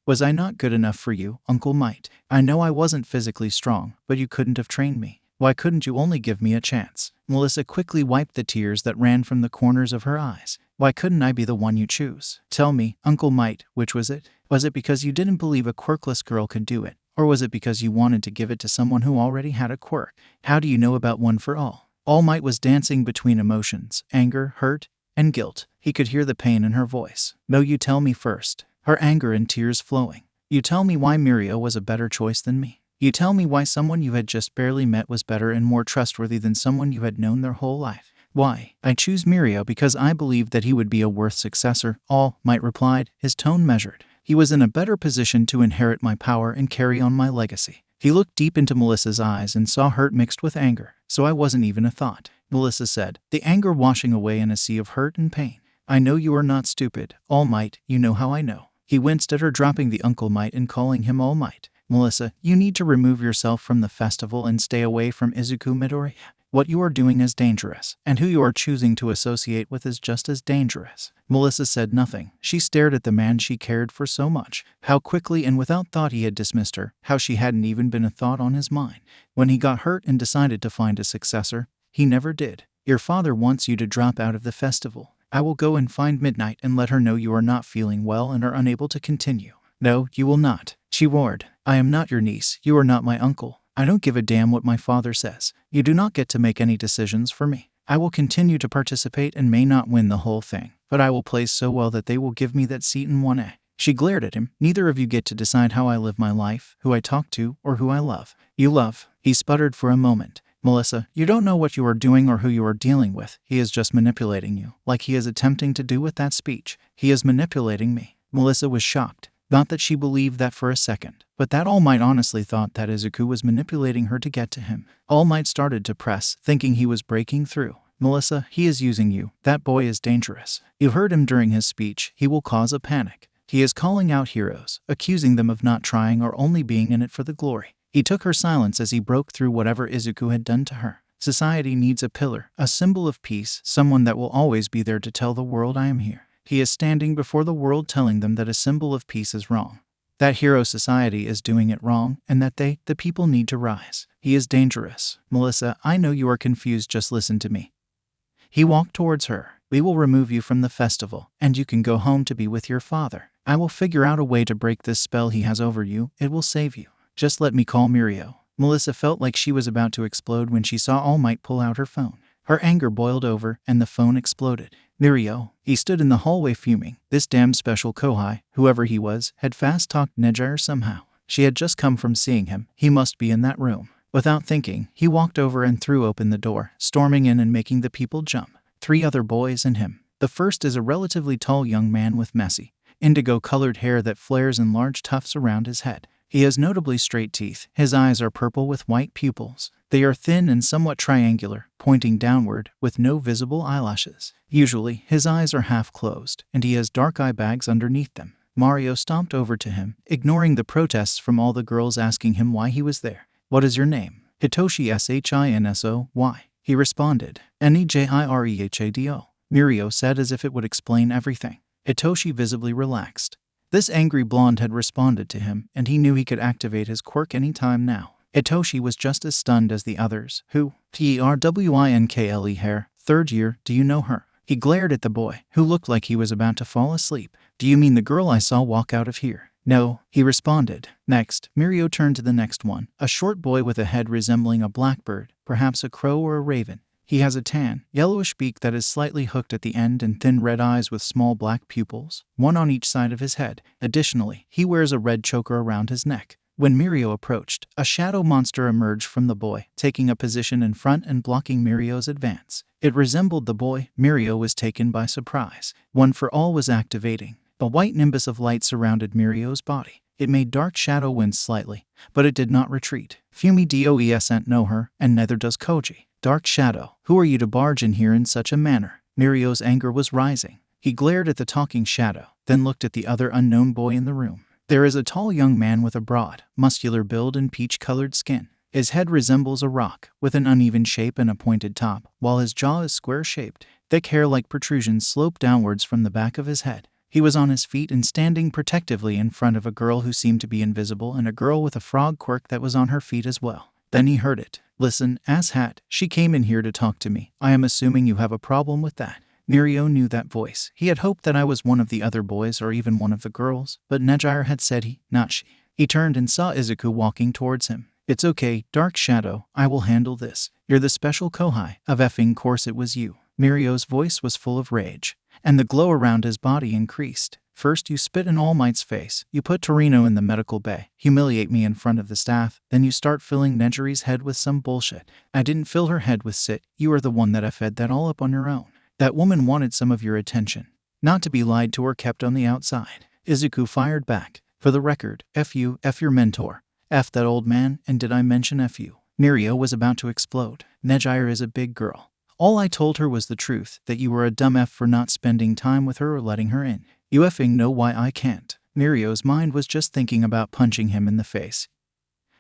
was I not good enough for you, Uncle Might? I know I wasn't physically strong, but you couldn't have trained me. Why couldn't you only give me a chance? Melissa quickly wiped the tears that ran from the corners of her eyes. Why couldn't I be the one you choose? Tell me, Uncle Might, which was it? Was it because you didn't believe a quirkless girl could do it? Or was it because you wanted to give it to someone who already had a quirk? How do you know about one for all? All Might was dancing between emotions, anger, hurt, and guilt. He could hear the pain in her voice. No, you tell me first. Her anger and tears flowing. You tell me why Mirio was a better choice than me. You tell me why someone you had just barely met was better and more trustworthy than someone you had known their whole life. Why? I choose Mirio because I believed that he would be a worth successor, All Might replied, his tone measured. He was in a better position to inherit my power and carry on my legacy. He looked deep into Melissa's eyes and saw hurt mixed with anger. So I wasn't even a thought, Melissa said, the anger washing away in a sea of hurt and pain. I know you are not stupid, All Might, you know how I know. He winced at her dropping the Uncle Might and calling him All Might. Melissa, you need to remove yourself from the festival and stay away from Izuku Midoriya. What you are doing is dangerous, and who you are choosing to associate with is just as dangerous. Melissa said nothing. She stared at the man she cared for so much. How quickly and without thought he had dismissed her. How she hadn't even been a thought on his mind. When he got hurt and decided to find a successor, he never did. Your father wants you to drop out of the festival. I will go and find Midnight and let her know you are not feeling well and are unable to continue. No, you will not, she roared. I am not your niece. You are not my uncle. I don't give a damn what my father says. You do not get to make any decisions for me. I will continue to participate and may not win the whole thing, but I will play so well that they will give me that seat in 1A. She glared at him. Neither of you get to decide how I live my life, who I talk to, or who I love. You love. He sputtered for a moment. Melissa, you don't know what you are doing or who you are dealing with. He is just manipulating you, like he is attempting to do with that speech. He is manipulating me. Melissa was shocked. Not that she believed that for a second, but that All Might honestly thought that Izuku was manipulating her to get to him. All Might started to press, thinking he was breaking through. Melissa, he is using you. That boy is dangerous. You heard him during his speech. He will cause a panic. He is calling out heroes, accusing them of not trying or only being in it for the glory. He took her silence as he broke through whatever Izuku had done to her. Society needs a pillar, a symbol of peace, someone that will always be there to tell the world I am here. He is standing before the world telling them that a symbol of peace is wrong. That hero society is doing it wrong, and that they, the people, need to rise. He is dangerous. Melissa, I know you are confused, just listen to me. He walked towards her. We will remove you from the festival, and you can go home to be with your father. I will figure out a way to break this spell he has over you. It will save you. Just let me call Mirio. Melissa felt like she was about to explode when she saw All Might pull out her phone. Her anger boiled over, and the phone exploded. Mirio. He stood in the hallway fuming. This damned special Kohai, whoever he was, had fast-talked Nejire somehow. She had just come from seeing him. He must be in that room. Without thinking, he walked over and threw open the door, storming in and making the people jump. 3 other boys and him. The first is a relatively tall young man with messy, indigo-colored hair that flares in large tufts around his head. He has notably straight teeth. His eyes are purple with white pupils. They are thin and somewhat triangular, pointing downward, with no visible eyelashes. Usually, his eyes are half closed, and he has dark eye bags underneath them. Mario stomped over to him, ignoring the protests from all the girls asking him why he was there. What is your name? Hitoshi Shinsoy. He responded. Nejirehado. Mirio said as if it would explain everything. Hitoshi visibly relaxed. This angry blonde had responded to him, and he knew he could activate his quirk any time now. Hitoshi was just as stunned as the others. Who? Terwinkle hair. 3rd year, do you know her? He glared at the boy, who looked like he was about to fall asleep. Do you mean the girl I saw walk out of here? No, he responded. Next, Mirio turned to the next one, a short boy with a head resembling a blackbird, perhaps a crow or a raven. He has a tan, yellowish beak that is slightly hooked at the end and thin red eyes with small black pupils, one on each side of his head. Additionally, he wears a red choker around his neck. When Mirio approached, a shadow monster emerged from the boy, taking a position in front and blocking Mirio's advance. It resembled the boy. Mirio was taken by surprise. One for All was activating. A white nimbus of light surrounded Mirio's body. It made Dark Shadow wince slightly, but it did not retreat. Fumi doesn't know her, and neither does Koji. Dark Shadow, who are you to barge in here in such a manner? Mirio's anger was rising. He glared at the talking shadow, then looked at the other unknown boy in the room. There is a tall young man with a broad, muscular build and peach-colored skin. His head resembles a rock, with an uneven shape and a pointed top, while his jaw is square-shaped. Thick hair-like protrusions slope downwards from the back of his head. He was on his feet and standing protectively in front of a girl who seemed to be invisible and a girl with a frog quirk that was on her feet as well. Then he heard it. Listen, asshat, she came in here to talk to me. I am assuming you have a problem with that. Mirio knew that voice. He had hoped that I was one of the other boys or even one of the girls, but Nejire had said he, not she. He turned and saw Izuku walking towards him. It's okay, Dark Shadow, I will handle this. You're the special Kohai. Of effing course it was you. Mirio's voice was full of rage, and the glow around his body increased. First you spit in All Might's face, you put Torino in the medical bay, humiliate me in front of the staff, then you start filling Nejire's head with some bullshit. I didn't fill her head with sit, you are the one that fed that all up on your own. That woman wanted some of your attention. Not to be lied to or kept on the outside. Izuku fired back. For the record, F you, F your mentor. F that old man, and did I mention F you? Mirio was about to explode. Nejire is a big girl. All I told her was the truth, that you were a dumb F for not spending time with her or letting her in. You effing know why I can't. Mirio's mind was just thinking about punching him in the face.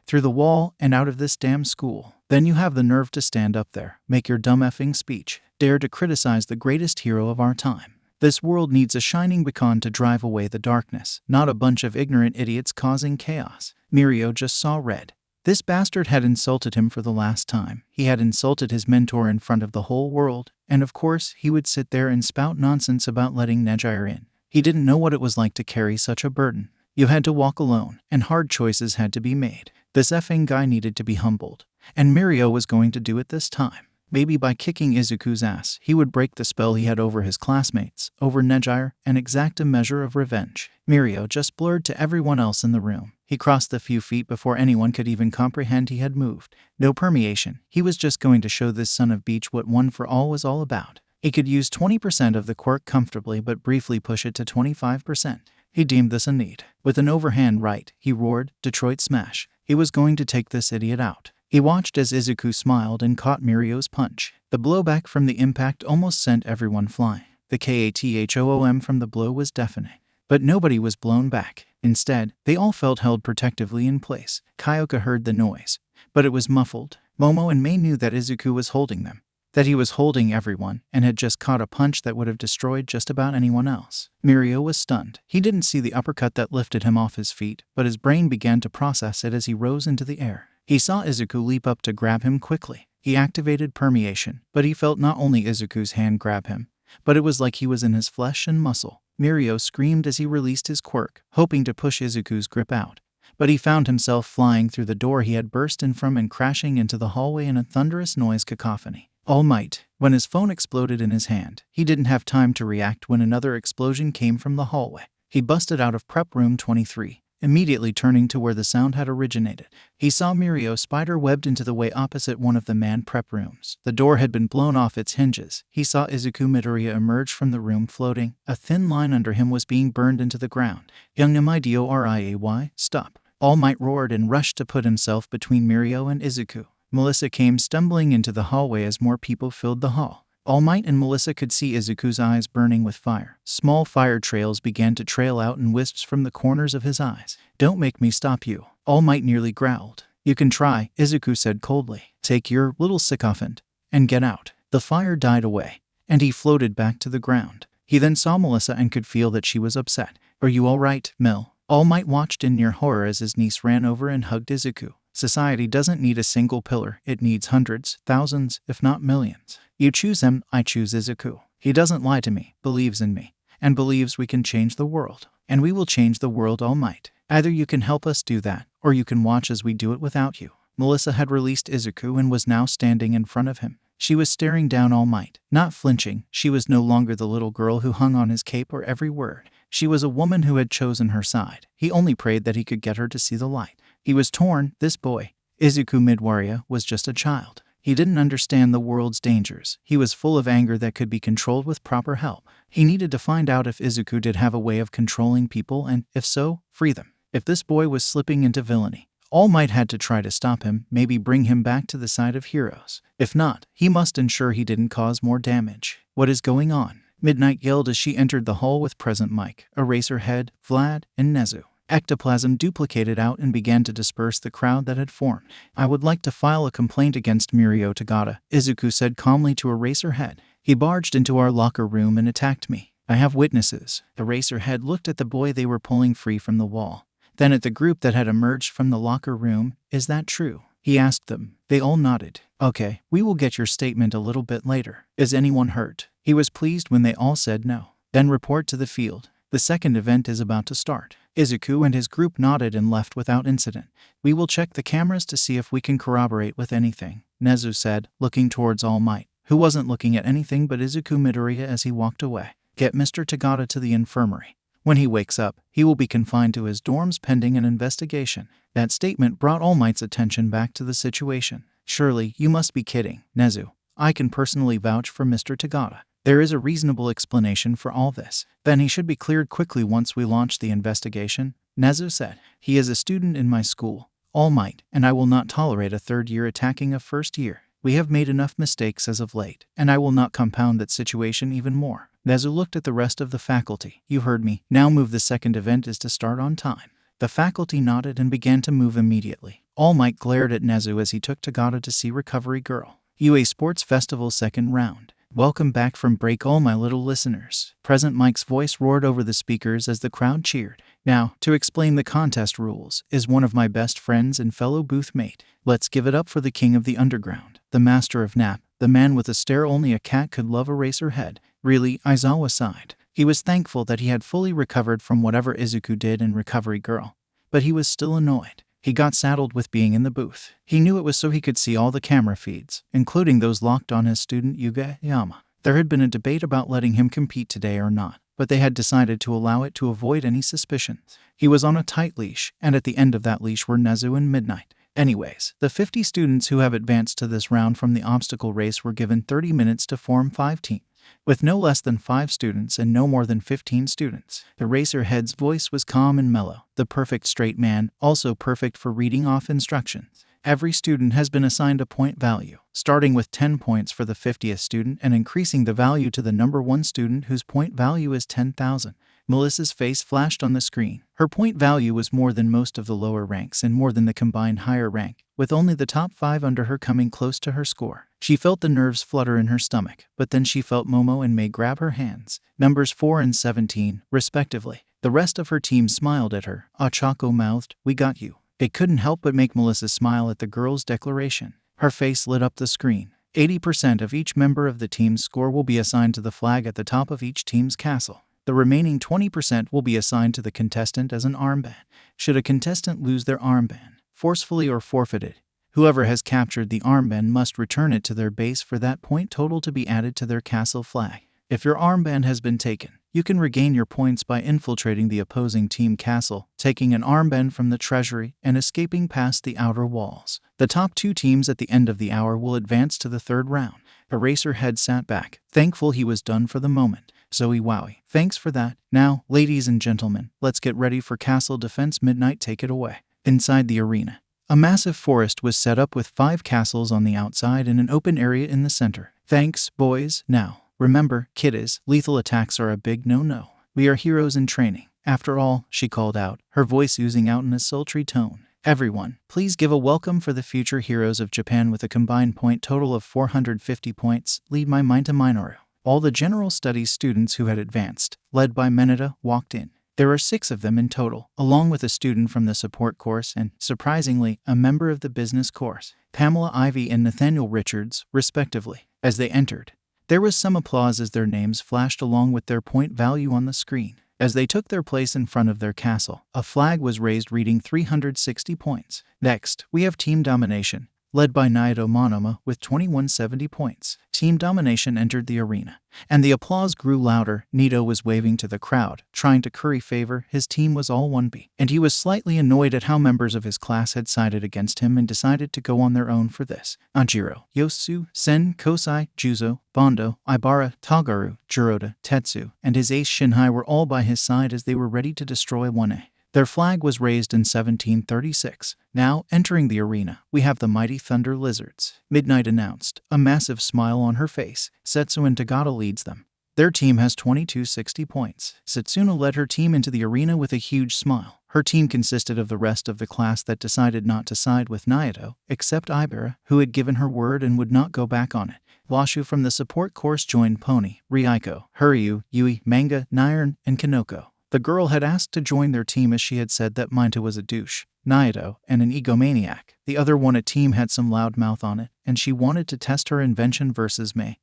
Through the wall and out of this damn school. Then you have the nerve to stand up there, make your dumb effing speech, dare to criticize the greatest hero of our time. This world needs a shining beacon to drive away the darkness, not a bunch of ignorant idiots causing chaos. Mirio just saw red. This bastard had insulted him for the last time. He had insulted his mentor in front of the whole world, and of course he would sit there and spout nonsense about letting Nejire in. He didn't know what it was like to carry such a burden. You had to walk alone, and hard choices had to be made. This effing guy needed to be humbled, and Mirio was going to do it this time. Maybe by kicking Izuku's ass, he would break the spell he had over his classmates, over Nejire, and exact a measure of revenge. Mirio just blurred to everyone else in the room. He crossed the few feet before anyone could even comprehend he had moved. No permeation. He was just going to show this son of Beach what One for All was all about. He could use 20% of the quirk comfortably but briefly push it to 25%. He deemed this a need. With an overhand right, he roared, Detroit Smash. He was going to take this idiot out. He watched as Izuku smiled and caught Mirio's punch. The blowback from the impact almost sent everyone flying. The KATHOOM from the blow was deafening. But nobody was blown back. Instead, they all felt held protectively in place. Kyoka heard the noise, but it was muffled. Momo and Mei knew that Izuku was holding them, that he was holding everyone, and had just caught a punch that would have destroyed just about anyone else. Mirio was stunned. He didn't see the uppercut that lifted him off his feet, but his brain began to process it as he rose into the air. He saw Izuku leap up to grab him quickly. He activated permeation, but he felt not only Izuku's hand grab him, but it was like he was in his flesh and muscle. Mirio screamed as he released his quirk, hoping to push Izuku's grip out. But he found himself flying through the door he had burst in from and crashing into the hallway in a thunderous noise cacophony. All Might. When his phone exploded in his hand, he didn't have time to react when another explosion came from the hallway. He busted out of prep room 23. Immediately turning to where the sound had originated, he saw Mirio spider-webbed into the way opposite one of the manned prep rooms. The door had been blown off its hinges. He saw Izuku Midoriya emerge from the room floating. A thin line under him was being burned into the ground. Young Midoriya, stop. All Might roared and rushed to put himself between Mirio and Izuku. Melissa came stumbling into the hallway as more people filled the hall. All Might and Melissa could see Izuku's eyes burning with fire. Small fire trails began to trail out in wisps from the corners of his eyes. Don't make me stop you. All Might nearly growled. You can try, Izuku said coldly. Take your little sycophant and get out. The fire died away, and he floated back to the ground. He then saw Melissa and could feel that she was upset. Are you all right, Mel? All Might watched in near horror as his niece ran over and hugged Izuku. Society doesn't need a single pillar. It needs hundreds, thousands, if not millions. You choose him, I choose Izuku. He doesn't lie to me, believes in me, and believes we can change the world. And we will change the world, All Might. Either you can help us do that, or you can watch as we do it without you. Melissa had released Izuku and was now standing in front of him. She was staring down All Might, not flinching. She was no longer the little girl who hung on his cape or every word. She was a woman who had chosen her side. He only prayed that he could get her to see the light. He was torn. This boy, Izuku Midoriya, was just a child. He didn't understand the world's dangers. He was full of anger that could be controlled with proper help. He needed to find out if Izuku did have a way of controlling people and, if so, free them. If this boy was slipping into villainy, All Might had to try to stop him, maybe bring him back to the side of heroes. If not, he must ensure he didn't cause more damage. What is going on? Midnight yelled as she entered the hall with present Mike, Eraserhead, Vlad, and Nezu. Ectoplasm duplicated out and began to disperse the crowd that had formed. I would like to file a complaint against Mirio Tagata, Izuku said calmly to Eraserhead. He barged into our locker room and attacked me. I have witnesses. Eraserhead looked at the boy they were pulling free from the wall, then at the group that had emerged from the locker room. Is that true? He asked them. They all nodded. Okay, we will get your statement a little bit later. Is anyone hurt? He was pleased when they all said no. Then report to the field. The second event is about to start. Izuku and his group nodded and left without incident. We will check the cameras to see if we can corroborate with anything, Nezu said, looking towards All Might, who wasn't looking at anything but Izuku Midoriya as he walked away. Get Mr. Tagata to the infirmary. When he wakes up, he will be confined to his dorms pending an investigation. That statement brought All Might's attention back to the situation. Surely, you must be kidding, Nezu. I can personally vouch for Mr. Tagata. There is a reasonable explanation for all this. Then he should be cleared quickly once we launch the investigation, Nezu said. He is a student in my school, All Might, and I will not tolerate a third year attacking a first year. We have made enough mistakes as of late, and I will not compound that situation even more. Nezu looked at the rest of the faculty. You heard me. Now move. The second event is to start on time. The faculty nodded and began to move immediately. All Might glared at Nezu as he took Tagata to see Recovery Girl. UA Sports Festival second round. Welcome back from break, all my little listeners. Present Mike's voice roared over the speakers as the crowd cheered. Now, to explain the contest rules, is one of my best friends and fellow booth mate. Let's give it up for the king of the underground, the master of nap, the man with a stare only a cat could love. Eraserhead. Really, Aizawa sighed. He was thankful that he had fully recovered from whatever Izuku did in Recovery Girl. But he was still annoyed. He got saddled with being in the booth. He knew it was so he could see all the camera feeds, including those locked on his student Yuga Yama. There had been a debate about letting him compete today or not, but they had decided to allow it to avoid any suspicions. He was on a tight leash, and at the end of that leash were Nezu and Midnight. Anyways, the 50 students who have advanced to this round from the obstacle race were given 30 minutes to form 5 teams, with no less than 5 students and no more than 15 students. The Eraserhead's voice was calm and mellow, the perfect straight man, also perfect for reading off instructions. Every student has been assigned a point value, starting with 10 points for the 50th student and increasing the value to the number 1 student whose point value is 10,000. Melissa's face flashed on the screen. Her point value was more than most of the lower ranks and more than the combined higher rank, with only the top 5 under her coming close to her score. She felt the nerves flutter in her stomach, but then she felt Momo and Mei grab her hands, numbers 4 and 17, respectively. The rest of her team smiled at her. Ochako mouthed, "We got you." It couldn't help but make Melissa smile at the girl's declaration. Her face lit up the screen. 80% of each member of the team's score will be assigned to the flag at the top of each team's castle. The remaining 20% will be assigned to the contestant as an armband. Should a contestant lose their armband, forcefully or forfeited, whoever has captured the armband must return it to their base for that point total to be added to their castle flag. If your armband has been taken, you can regain your points by infiltrating the opposing team castle, taking an armband from the treasury, and escaping past the outer walls. The top 2 teams at the end of the hour will advance to the 3rd round. Eraserhead sat back, thankful he was done for the moment. Zoe Wowie, thanks for that. Now, ladies and gentlemen, let's get ready for castle defense. Midnight, take it away. Inside the arena, a massive forest was set up with 5 castles on the outside and an open area in the center. Thanks, boys. Now, remember, kiddies, lethal attacks are a big no-no. We are heroes in training. After all, she called out, her voice oozing out in a sultry tone. Everyone, please give a welcome for the future heroes of Japan with a combined point total of 450 points. Lead my mind to Minoru. All the general studies students who had advanced, led by Menada, walked in. There are 6 of them in total, along with a student from the support course and, surprisingly, a member of the business course, Pamela Ivy and Nathaniel Richards, respectively. As they entered, there was some applause as their names flashed along with their point value on the screen. As they took their place in front of their castle, a flag was raised reading 360 points. Next, we have Team Domination, led by Naito Monoma with 2170 points. Team Domination entered the arena, and the applause grew louder. Nito was waving to the crowd, trying to curry favor. His team was all 1B, and he was slightly annoyed at how members of his class had sided against him and decided to go on their own for this. Anjiro, Yosu, Sen, Kosai, Juzo, Bondo, Ibara, Tagaru, Jiroda, Tetsu, and his ace Shinhai were all by his side as they were ready to destroy 1A. Their flag was raised in 1736. Now, entering the arena, we have the mighty Thunder Lizards. Midnight announced, a massive smile on her face. Setsu and Tagata leads them. Their team has 2260 points. Setsuna led her team into the arena with a huge smile. Her team consisted of the rest of the class that decided not to side with Naito, except Ibara, who had given her word and would not go back on it. Washu from the support course joined Pony, Ryuko, Huryu, Yui, Manga, Nairon, and Kanoko. The girl had asked to join their team as she had said that Minta was a douche, Naito, and an egomaniac. The other Wanna team had some loudmouth on it, and she wanted to test her invention versus Mei,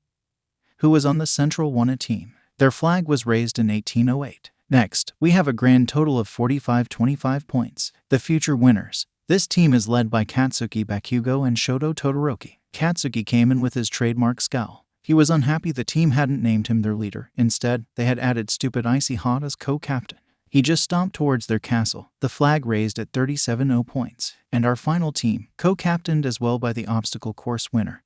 who was on the central Wanna team. Their flag was raised in 1808. Next, we have a grand total of 4525 points. The future winners. This team is led by Katsuki Bakugo and Shoto Todoroki. Katsuki came in with his trademark scowl. He was unhappy the team hadn't named him their leader. Instead, they had added stupid Icy Hot as co-captain. He just stomped towards their castle, the flag raised at 370 points. And our final team, co-captained as well by the obstacle course winner.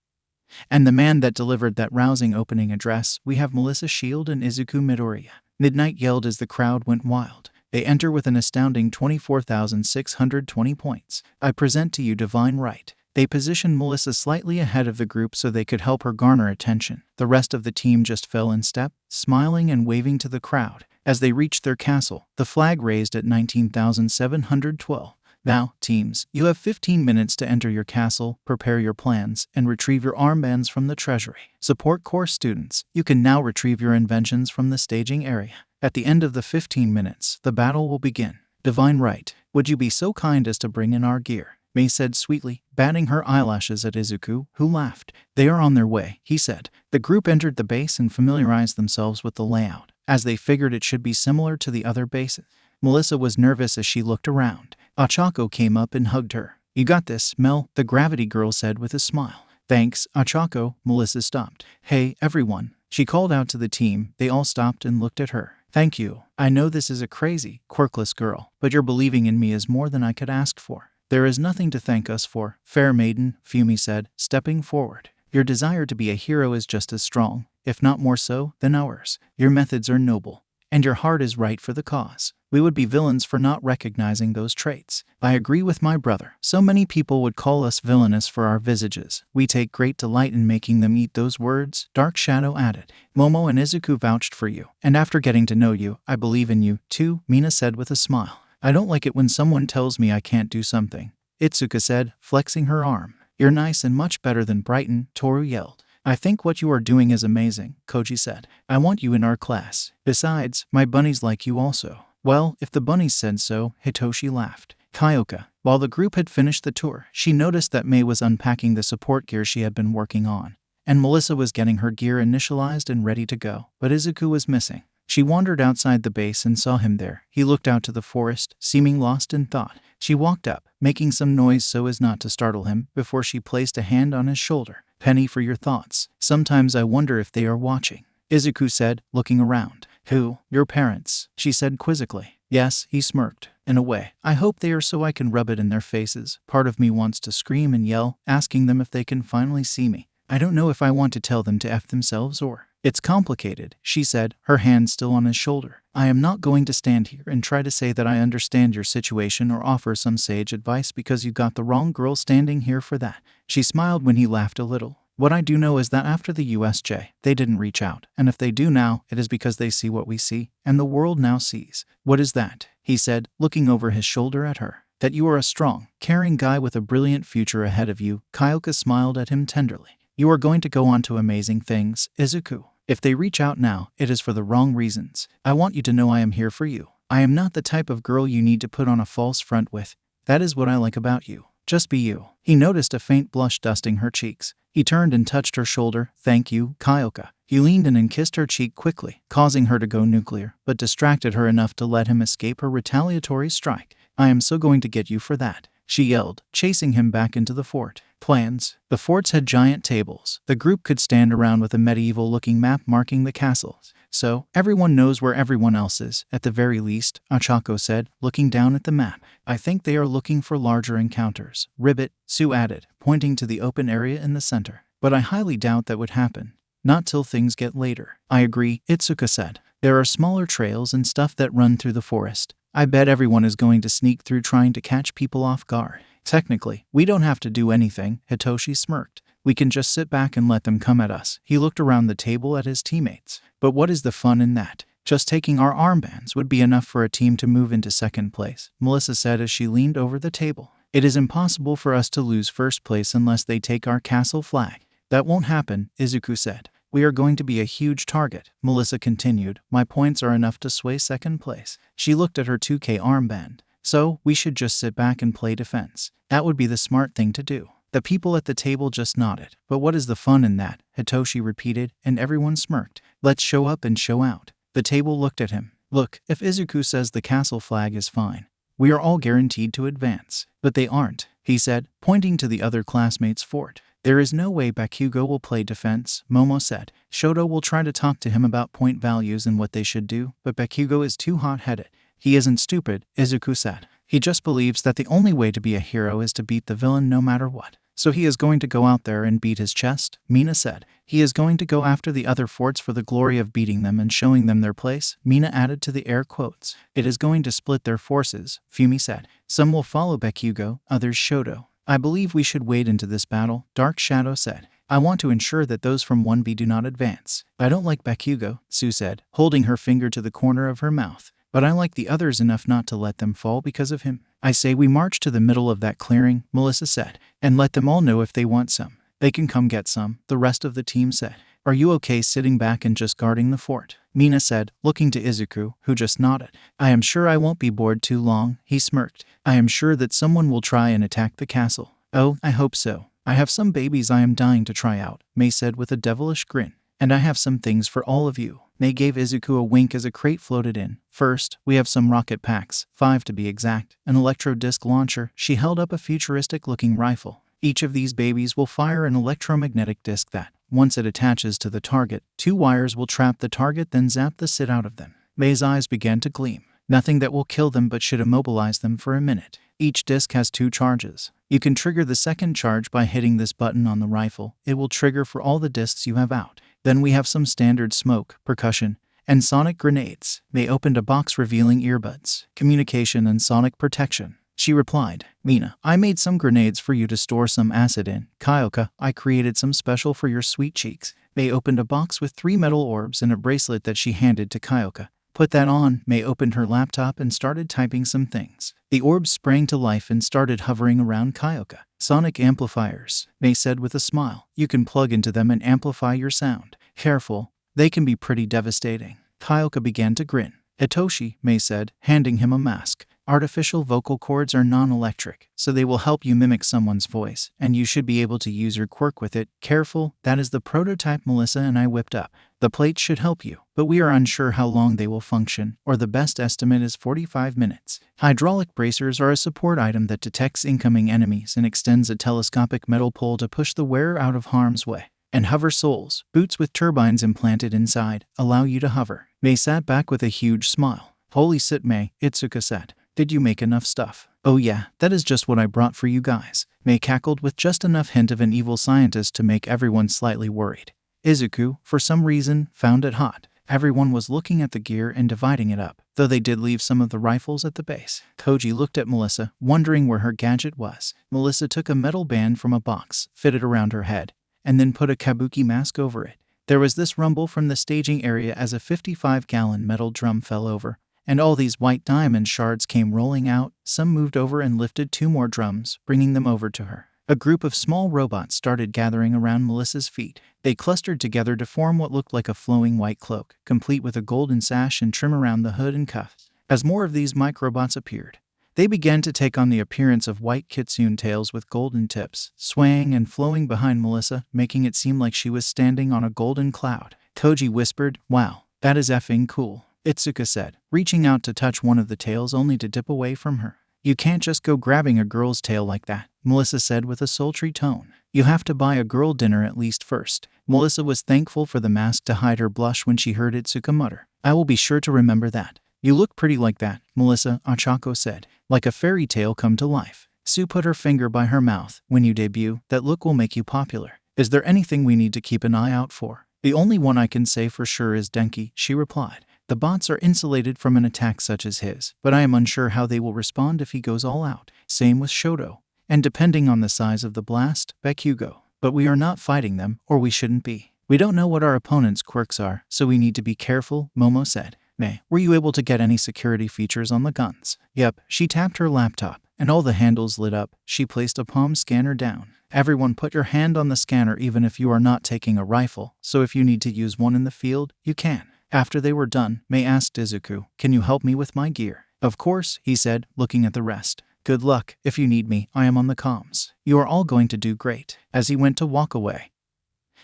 And the man that delivered that rousing opening address, we have Melissa Shield and Izuku Midoriya. Midnight yelled as the crowd went wild. They enter with an astounding 24,620 points. I present to you Divine Right. They positioned Melissa slightly ahead of the group so they could help her garner attention. The rest of the team just fell in step, smiling and waving to the crowd. As they reached their castle, the flag raised at 19,712. Now, teams, you have 15 minutes to enter your castle, prepare your plans, and retrieve your armbands from the treasury. Support course students, you can now retrieve your inventions from the staging area. At the end of the 15 minutes, the battle will begin. Divine Right, would you be so kind as to bring in our gear? Mei said sweetly, batting her eyelashes at Izuku, who laughed. They are on their way, he said. The group entered the base and familiarized themselves with the layout, as they figured it should be similar to the other bases. Melissa was nervous as she looked around. Ochako came up and hugged her. You got this, Mel, the gravity girl said with a smile. Thanks, Ochako. Melissa stopped. Hey, everyone. She called out to the team. They all stopped and looked at her. Thank you. I know this is a crazy, quirkless girl, but your believing in me is more than I could ask for. There is nothing to thank us for, fair maiden, Fumi said, stepping forward. Your desire to be a hero is just as strong, if not more so, than ours. Your methods are noble, and your heart is right for the cause. We would be villains for not recognizing those traits. I agree with my brother. So many people would call us villainous for our visages. We take great delight in making them eat those words, Dark Shadow added. Momo and Izuku vouched for you, and after getting to know you, I believe in you, too, Mina said with a smile. I don't like it when someone tells me I can't do something, Itsuka said, flexing her arm. You're nice and much better than Brighton, Toru yelled. I think what you are doing is amazing, Koji said. I want you in our class. Besides, my bunnies like you also. Well, if the bunnies said so, Hitoshi laughed. Kyoka. While the group had finished the tour, she noticed that Mei was unpacking the support gear she had been working on, and Melissa was getting her gear initialized and ready to go, but Izuku was missing. She wandered outside the base and saw him there. He looked out to the forest, seeming lost in thought. She walked up, making some noise so as not to startle him, before she placed a hand on his shoulder. Penny for your thoughts. Sometimes I wonder if they are watching, Izuku said, looking around. Who? Your parents, she said quizzically. Yes, he smirked. In a way. I hope they are so I can rub it in their faces. Part of me wants to scream and yell, asking them if they can finally see me. I don't know if I want to tell them to F themselves or... It's complicated, she said, her hand still on his shoulder. I am not going to stand here and try to say that I understand your situation or offer some sage advice because you got the wrong girl standing here for that. She smiled when he laughed a little. What I do know is that after the USJ, they didn't reach out, and if they do now, it is because they see what we see, and the world now sees. What is that? He said, looking over his shoulder at her. That you are a strong, caring guy with a brilliant future ahead of you. Kyoka smiled at him tenderly. You are going to go on to amazing things, Izuku. If they reach out now, it is for the wrong reasons. I want you to know I am here for you. I am not the type of girl you need to put on a false front with. That is what I like about you. Just be you. He noticed a faint blush dusting her cheeks. He turned and touched her shoulder. Thank you, Kyoka. He leaned in and kissed her cheek quickly, causing her to go nuclear, but distracted her enough to let him escape her retaliatory strike. I am so going to get you for that, she yelled, chasing him back into the fort. Plans. The forts had giant tables. The group could stand around with a medieval-looking map marking the castles. So, everyone knows where everyone else is, at the very least, Ochako said, looking down at the map. I think they are looking for larger encounters. Ribbit, Sue added, pointing to the open area in the center. But I highly doubt that would happen. Not till things get later. I agree, Itsuka said. There are smaller trails and stuff that run through the forest. I bet everyone is going to sneak through trying to catch people off guard. Technically, we don't have to do anything, Hitoshi smirked. We can just sit back and let them come at us. He looked around the table at his teammates. But what is the fun in that? Just taking our armbands would be enough for a team to move into second place, Melissa said as she leaned over the table. It is impossible for us to lose first place unless they take our castle flag. That won't happen, Izuku said. We are going to be a huge target, Melissa continued. My points are enough to sway second place. She looked at her 2K armband. So, we should just sit back and play defense. That would be the smart thing to do. The people at the table just nodded. But what is the fun in that? Hitoshi repeated, and everyone smirked. Let's show up and show out. The table looked at him. Look, if Izuku says the castle flag is fine, we are all guaranteed to advance. But they aren't, he said, pointing to the other classmates' fort. There is no way Bakugo will play defense, Momo said. Shoto will try to talk to him about point values and what they should do, but Bakugo is too hot-headed. He isn't stupid, Izuku said. He just believes that the only way to be a hero is to beat the villain no matter what. So he is going to go out there and beat his chest, Mina said. He is going to go after the other forts for the glory of beating them and showing them their place, Mina added to the air quotes. It is going to split their forces, Fumi said. Some will follow Bakugo, others Shoto. I believe we should wade into this battle, Dark Shadow said. I want to ensure that those from 1B do not advance. I don't like Bakugo, Sue said, holding her finger to the corner of her mouth. but I like the others enough not to let them fall because of him. I say we march to the middle of that clearing, Melissa said, and let them all know if they want some. They can come get some, the rest of the team said. Are you okay sitting back and just guarding the fort? Mina said, looking to Izuku, who just nodded. I am sure I won't be bored too long, he smirked. I am sure that someone will try and attack the castle. Oh, I hope so. I have some babies I am dying to try out, Mei said with a devilish grin. And I have some things for all of you. Mei gave Izuku a wink as a crate floated in. First, we have some rocket packs, 5 to be exact, an electro-disc launcher. She held up a futuristic-looking rifle. Each of these babies will fire an electromagnetic disc that, once it attaches to the target, 2 wires will trap the target then zap the shit out of them. Mei's eyes began to gleam. Nothing that will kill them but should immobilize them for a minute. Each disc has 2 charges. You can trigger the second charge by hitting this button on the rifle. It will trigger for all the discs you have out. Then we have some standard smoke, percussion, and sonic grenades. Mei opened a box revealing earbuds, communication and sonic protection. She replied, Mina, I made some grenades for you to store some acid in. Kyoka, I created some special for your sweet cheeks. Mei opened a box with 3 metal orbs and a bracelet that she handed to Kyoka. Put that on. Mei opened her laptop and started typing some things. The orbs sprang to life and started hovering around Kyoka. Sonic amplifiers, Mei said with a smile. You can plug into them and amplify your sound. Careful, they can be pretty devastating. Kyoka began to grin. Itoshi, Mei said, handing him a mask. Artificial vocal cords are non-electric, so they will help you mimic someone's voice, and you should be able to use your quirk with it. Careful, that is the prototype Melissa and I whipped up. The plates should help you, but we are unsure how long they will function, or the best estimate is 45 minutes. Hydraulic bracers are a support item that detects incoming enemies and extends a telescopic metal pole to push the wearer out of harm's way. And hover soles, boots with turbines implanted inside, allow you to hover. Mei sat back with a huge smile. Holy shit, Mei, Itsuka said. Did you make enough stuff? Oh yeah, that is just what I brought for you guys. Mei cackled with just enough hint of an evil scientist to make everyone slightly worried. Izuku, for some reason, found it hot. Everyone was looking at the gear and dividing it up, though they did leave some of the rifles at the base. Koji looked at Melissa, wondering where her gadget was. Melissa took a metal band from a box, fitted around her head, and then put a kabuki mask over it. There was this rumble from the staging area as a 55-gallon metal drum fell over, and all these white diamond shards came rolling out. Some moved over and lifted 2 more drums, bringing them over to her. A group of small robots started gathering around Melissa's feet. They clustered together to form what looked like a flowing white cloak, complete with a golden sash and trim around the hood and cuffs. As more of these microbots appeared, they began to take on the appearance of white kitsune tails with golden tips, swaying and flowing behind Melissa, making it seem like she was standing on a golden cloud. Koji whispered, "Wow, that is effing cool," Itsuka said, reaching out to touch one of the tails only to dip away from her. "You can't just go grabbing a girl's tail like that," Melissa said with a sultry tone. "You have to buy a girl dinner at least first." Melissa was thankful for the mask to hide her blush when she heard Itsuka mutter, "I will be sure to remember that." "You look pretty like that, Melissa," Ochako said. "Like a fairy tale come to life." Sue put her finger by her mouth. "When you debut, that look will make you popular. Is there anything we need to keep an eye out for?" "The only one I can say for sure is Denki," she replied. "The bots are insulated from an attack such as his, but I am unsure how they will respond if he goes all out. Same with Shoto. And depending on the size of the blast, Bakugo. But we are not fighting them, or we shouldn't be. We don't know what our opponent's quirks are, so we need to be careful," Momo said. "Mei, were you able to get any security features on the guns?" "Yep." She tapped her laptop, and all the handles lit up. She placed a palm scanner down. "Everyone put your hand on the scanner even if you are not taking a rifle, so if you need to use one in the field, you can." After they were done, Mei asked Izuku, "Can you help me with my gear?" "Of course," he said, looking at the rest. "Good luck. If you need me, I am on the comms. You are all going to do great." As he went to walk away,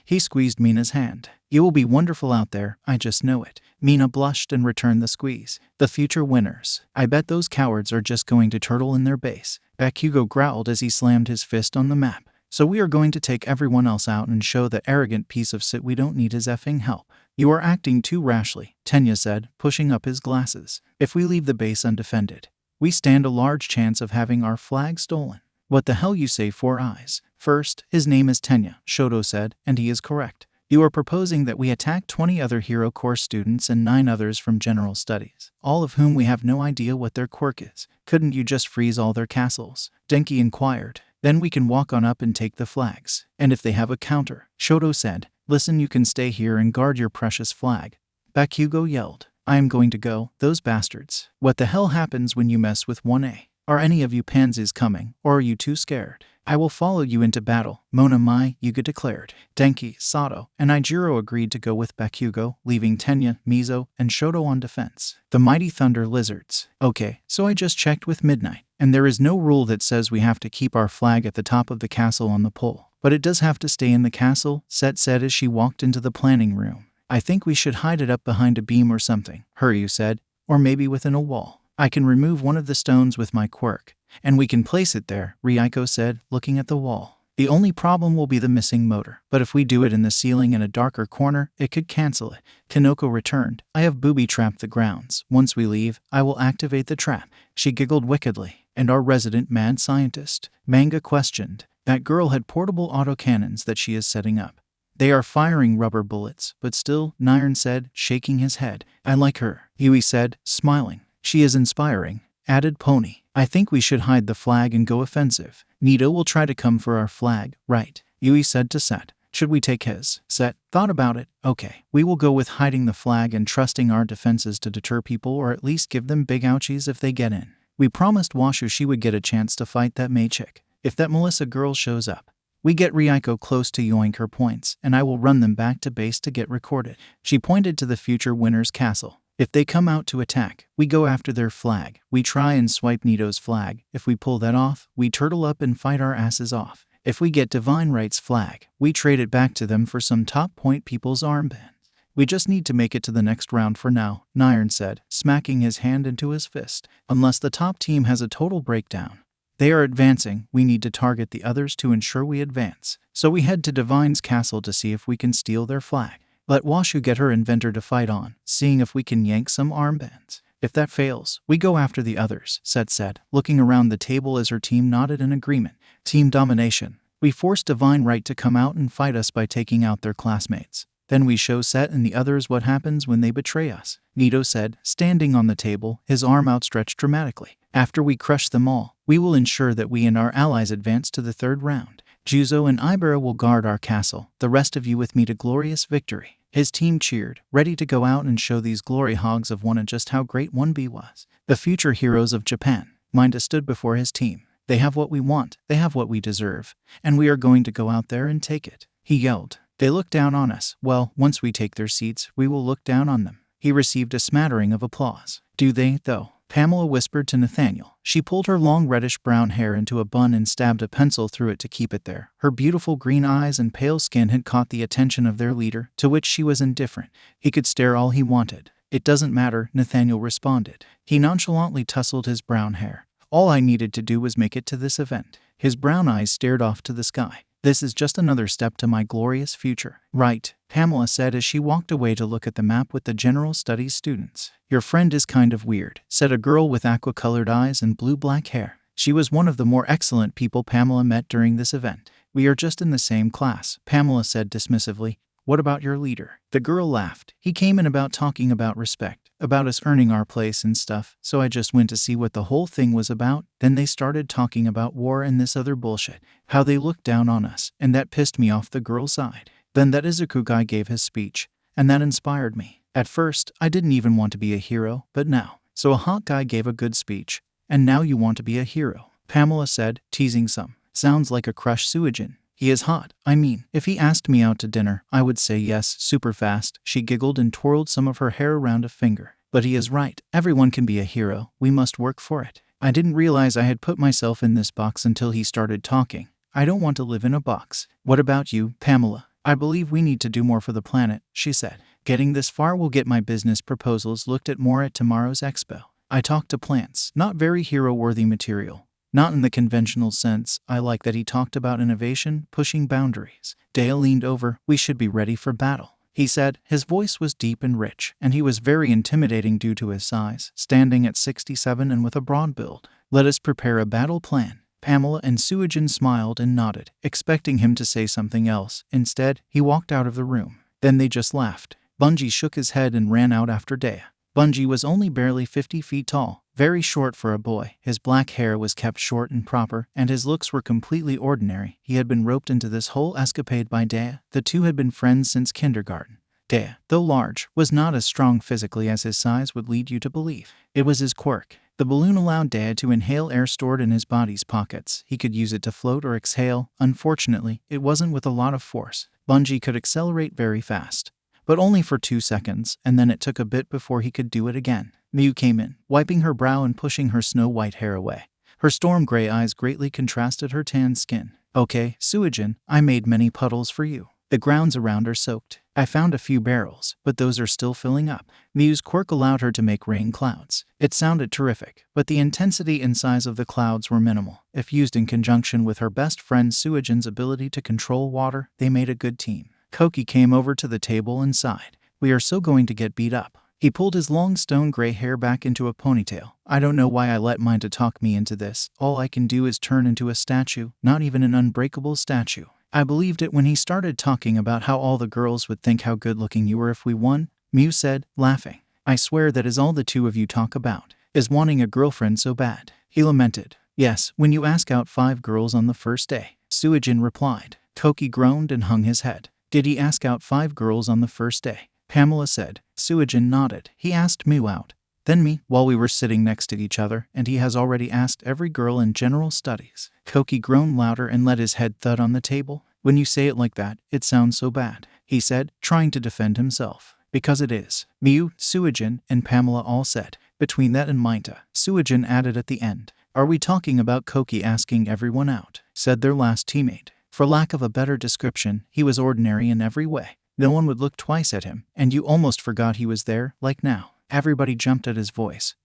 he squeezed Mina's hand. "You will be wonderful out there, I just know it." Mina blushed and returned the squeeze. "The future winners. I bet those cowards are just going to turtle in their base." Bakugo growled as he slammed his fist on the map. "So we are going to take everyone else out and show that arrogant piece of shit we don't need his effing help." "You are acting too rashly," Tenya said, pushing up his glasses. "If we leave the base undefended, we stand a large chance of having our flag stolen." "What the hell you say, Four Eyes?" "First, his name is Tenya," Shoto said, "and he is correct. You are proposing that we attack 20 other Hero Course students and 9 others from General Studies, all of whom we have no idea what their quirk is. Couldn't you just freeze all their castles?" Denki inquired. "Then we can walk on up and take the flags. And if they have a counter," Shoto said, "listen, you can stay here and guard your precious flag." Bakugo yelled. I am going to go, those bastards. What the hell happens when you mess with 1A? Are any of you pansies coming, or are you too scared? I will follow you into battle, Mona Mai, Yuga declared. Denki, Sato, and Ijiro agreed to go with Bakugo, leaving Tenya, Mizo, and Shoto on defense. The mighty thunder lizards. Okay, so I just checked with Midnight, and there is no rule that says we have to keep our flag at the top of the castle on the pole. But it does have to stay in the castle, Set said as she walked into the planning room. I think we should hide it up behind a beam or something, Hiryu said, or maybe within a wall. I can remove one of the stones with my quirk, and we can place it there, Ryuko said, looking at the wall. The only problem will be the missing motor, but if we do it in the ceiling in a darker corner, it could cancel it. Kanoko returned. I have booby-trapped the grounds. Once we leave, I will activate the trap. She giggled wickedly. And our resident mad scientist? Manga questioned. That girl had portable autocannons that she is setting up. They are firing rubber bullets, but still, Nirn said, shaking his head. I like her, Yui said, smiling. She is inspiring, added Pony. I think we should hide the flag and go offensive. Nito will try to come for our flag, right? Yui said to Set. Should we take his? Set thought about it. Okay, we will go with hiding the flag and trusting our defenses to deter people or at least give them big ouchies if they get in. We promised Washu she would get a chance to fight that Mei chick. If that Melissa girl shows up, we get Ryuko close to yoink her points, and I will run them back to base to get recorded. She pointed to the future winner's castle. If they come out to attack, we go after their flag. We try and swipe Nito's flag. If we pull that off, we turtle up and fight our asses off. If we get Divine Right's flag, we trade it back to them for some top point people's armbands. We just need to make it to the next round for now, Nirn said, smacking his hand into his fist. Unless the top team has a total breakdown. They are advancing, we need to target the others to ensure we advance. So we head to Divine's castle to see if we can steal their flag. Let Washu get her inventor to fight on, seeing if we can yank some armbands. If that fails, we go after the others, Set said, looking around the table as her team nodded in agreement. Team Domination. We force Divine Right to come out and fight us by taking out their classmates. Then we show Set and the others what happens when they betray us, Nito said, standing on the table, his arm outstretched dramatically. After we crush them all, we will ensure that we and our allies advance to the third round. Juzo and Ibera will guard our castle, the rest of you with me to glorious victory. His team cheered, ready to go out and show these glory hogs of 1A just how great 1B was. The future heroes of Japan. Minda stood before his team. They have what we want, they have what we deserve, and we are going to go out there and take it. He yelled. They look down on us. Well, once we take their seats, we will look down on them. He received a smattering of applause. Do they, though? Pamela whispered to Nathaniel. She pulled her long reddish-brown hair into a bun and stabbed a pencil through it to keep it there. Her beautiful green eyes and pale skin had caught the attention of their leader, to which she was indifferent. He could stare all he wanted. It doesn't matter, Nathaniel responded. He nonchalantly tousled his brown hair. All I needed to do was make it to this event. His brown eyes stared off to the sky. This is just another step to my glorious future. Right, Pamela said as she walked away to look at the map with the general studies students. Your friend is kind of weird, said a girl with aqua-colored eyes and blue-black hair. She was one of the more excellent people Pamela met during this event. We are just in the same class, Pamela said dismissively. What about your leader? The girl laughed. He came in about talking about respect, about us earning our place and stuff, so I just went to see what the whole thing was about. Then they started talking about war and this other bullshit, how they looked down on us, and that pissed me off the girl's side. Then that Izuku guy gave his speech, and that inspired me. At first, I didn't even want to be a hero, but now. So a hot guy gave a good speech, and now you want to be a hero, Pamela said, teasing some. Sounds like a crush Suijin. He is hot. I mean, if he asked me out to dinner, I would say yes, super fast. She giggled and twirled some of her hair around a finger. But he is right. Everyone can be a hero. We must work for it. I didn't realize I had put myself in this box until he started talking. I don't want to live in a box. What about you, Pamela? I believe we need to do more for the planet, she said. Getting this far will get my business proposals looked at more at tomorrow's expo. I talked to plants, not very hero-worthy material. Not in the conventional sense. I like that he talked about innovation, pushing boundaries. Dale leaned over. We should be ready for battle, he said. His voice was deep and rich, and he was very intimidating due to his size, standing at 67 and with a broad build. Let us prepare a battle plan. Pamela and Suijin smiled and nodded, expecting him to say something else. Instead, he walked out of the room. Then they just laughed. Bungie shook his head and ran out after Dea. Bungie was only barely 50 feet tall, very short for a boy. His black hair was kept short and proper, and his looks were completely ordinary. He had been roped into this whole escapade by Dea. The two had been friends since kindergarten. Dea, though large, was not as strong physically as his size would lead you to believe. It was his quirk. The balloon allowed Dea to inhale air stored in his body's pockets. He could use it to float or exhale. Unfortunately, it wasn't with a lot of force. Bungie could accelerate very fast, but only for 2 seconds, and then it took a bit before he could do it again. Miu came in, wiping her brow and pushing her snow-white hair away. Her storm-gray eyes greatly contrasted her tan skin. Okay, Suijin, I made many puddles for you. The grounds around are soaked. I found a few barrels, but those are still filling up. Miu's quirk allowed her to make rain clouds. It sounded terrific, but the intensity and size of the clouds were minimal. If used in conjunction with her best friend Suijin's ability to control water, they made a good team. Koki came over to the table and sighed. We are so going to get beat up. He pulled his long stone-gray hair back into a ponytail. I don't know why I let mine to talk me into this. All I can do is turn into a statue, not even an unbreakable statue. I believed it when he started talking about how all the girls would think how good-looking you were if we won, Miu said, laughing. I swear that is all the two of you talk about, is wanting a girlfriend so bad. He lamented. Yes, when you ask out 5 girls on the first day, Suijin replied. Koki groaned and hung his head. Did he ask out 5 girls on the first day? Pamela said. Suijin nodded. He asked Miu out. Then me, while we were sitting next to each other, and he has already asked every girl in general studies. Koki groaned louder and let his head thud on the table. When you say it like that, it sounds so bad, he said, trying to defend himself. Because it is. Miu, Suijin, and Pamela all said. Between that and Minta, Suijin added at the end. Are we talking about Koki asking everyone out? Said their last teammate. For lack of a better description, he was ordinary in every way. No one would look twice at him, and you almost forgot he was there, like now. Everybody jumped at his voice.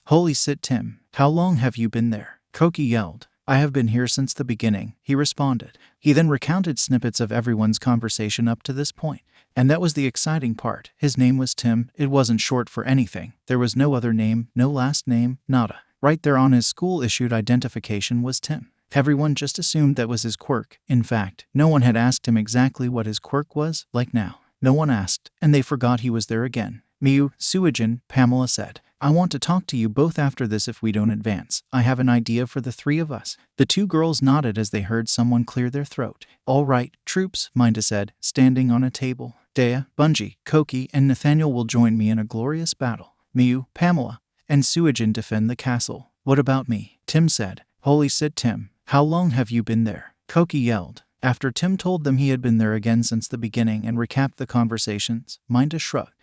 Holy shit, Tim. How long have you been there? Koki yelled. I have been here since the beginning, he responded. He then recounted snippets of everyone's conversation up to this point. And that was the exciting part. His name was Tim. It wasn't short for anything. There was no other name, no last name, nada. Right there on his school-issued identification was Tim. Everyone just assumed that was his quirk. In fact, no one had asked him exactly what his quirk was, like now. No one asked, and they forgot he was there again. Miu, Suijin, Pamela said. I want to talk to you both after this if we don't advance. I have an idea for the 3 of us. The 2 girls nodded as they heard someone clear their throat. All right, troops, Minta said, standing on a table. Dea, Bungie, Koki, and Nathaniel will join me in a glorious battle. Miu, Pamela, and Suijin defend the castle. What about me? Tim said. Holy shit, Tim. How long have you been there? Koki yelled. After Tim told them he had been there again since the beginning and recapped the conversations, Minta shrugged.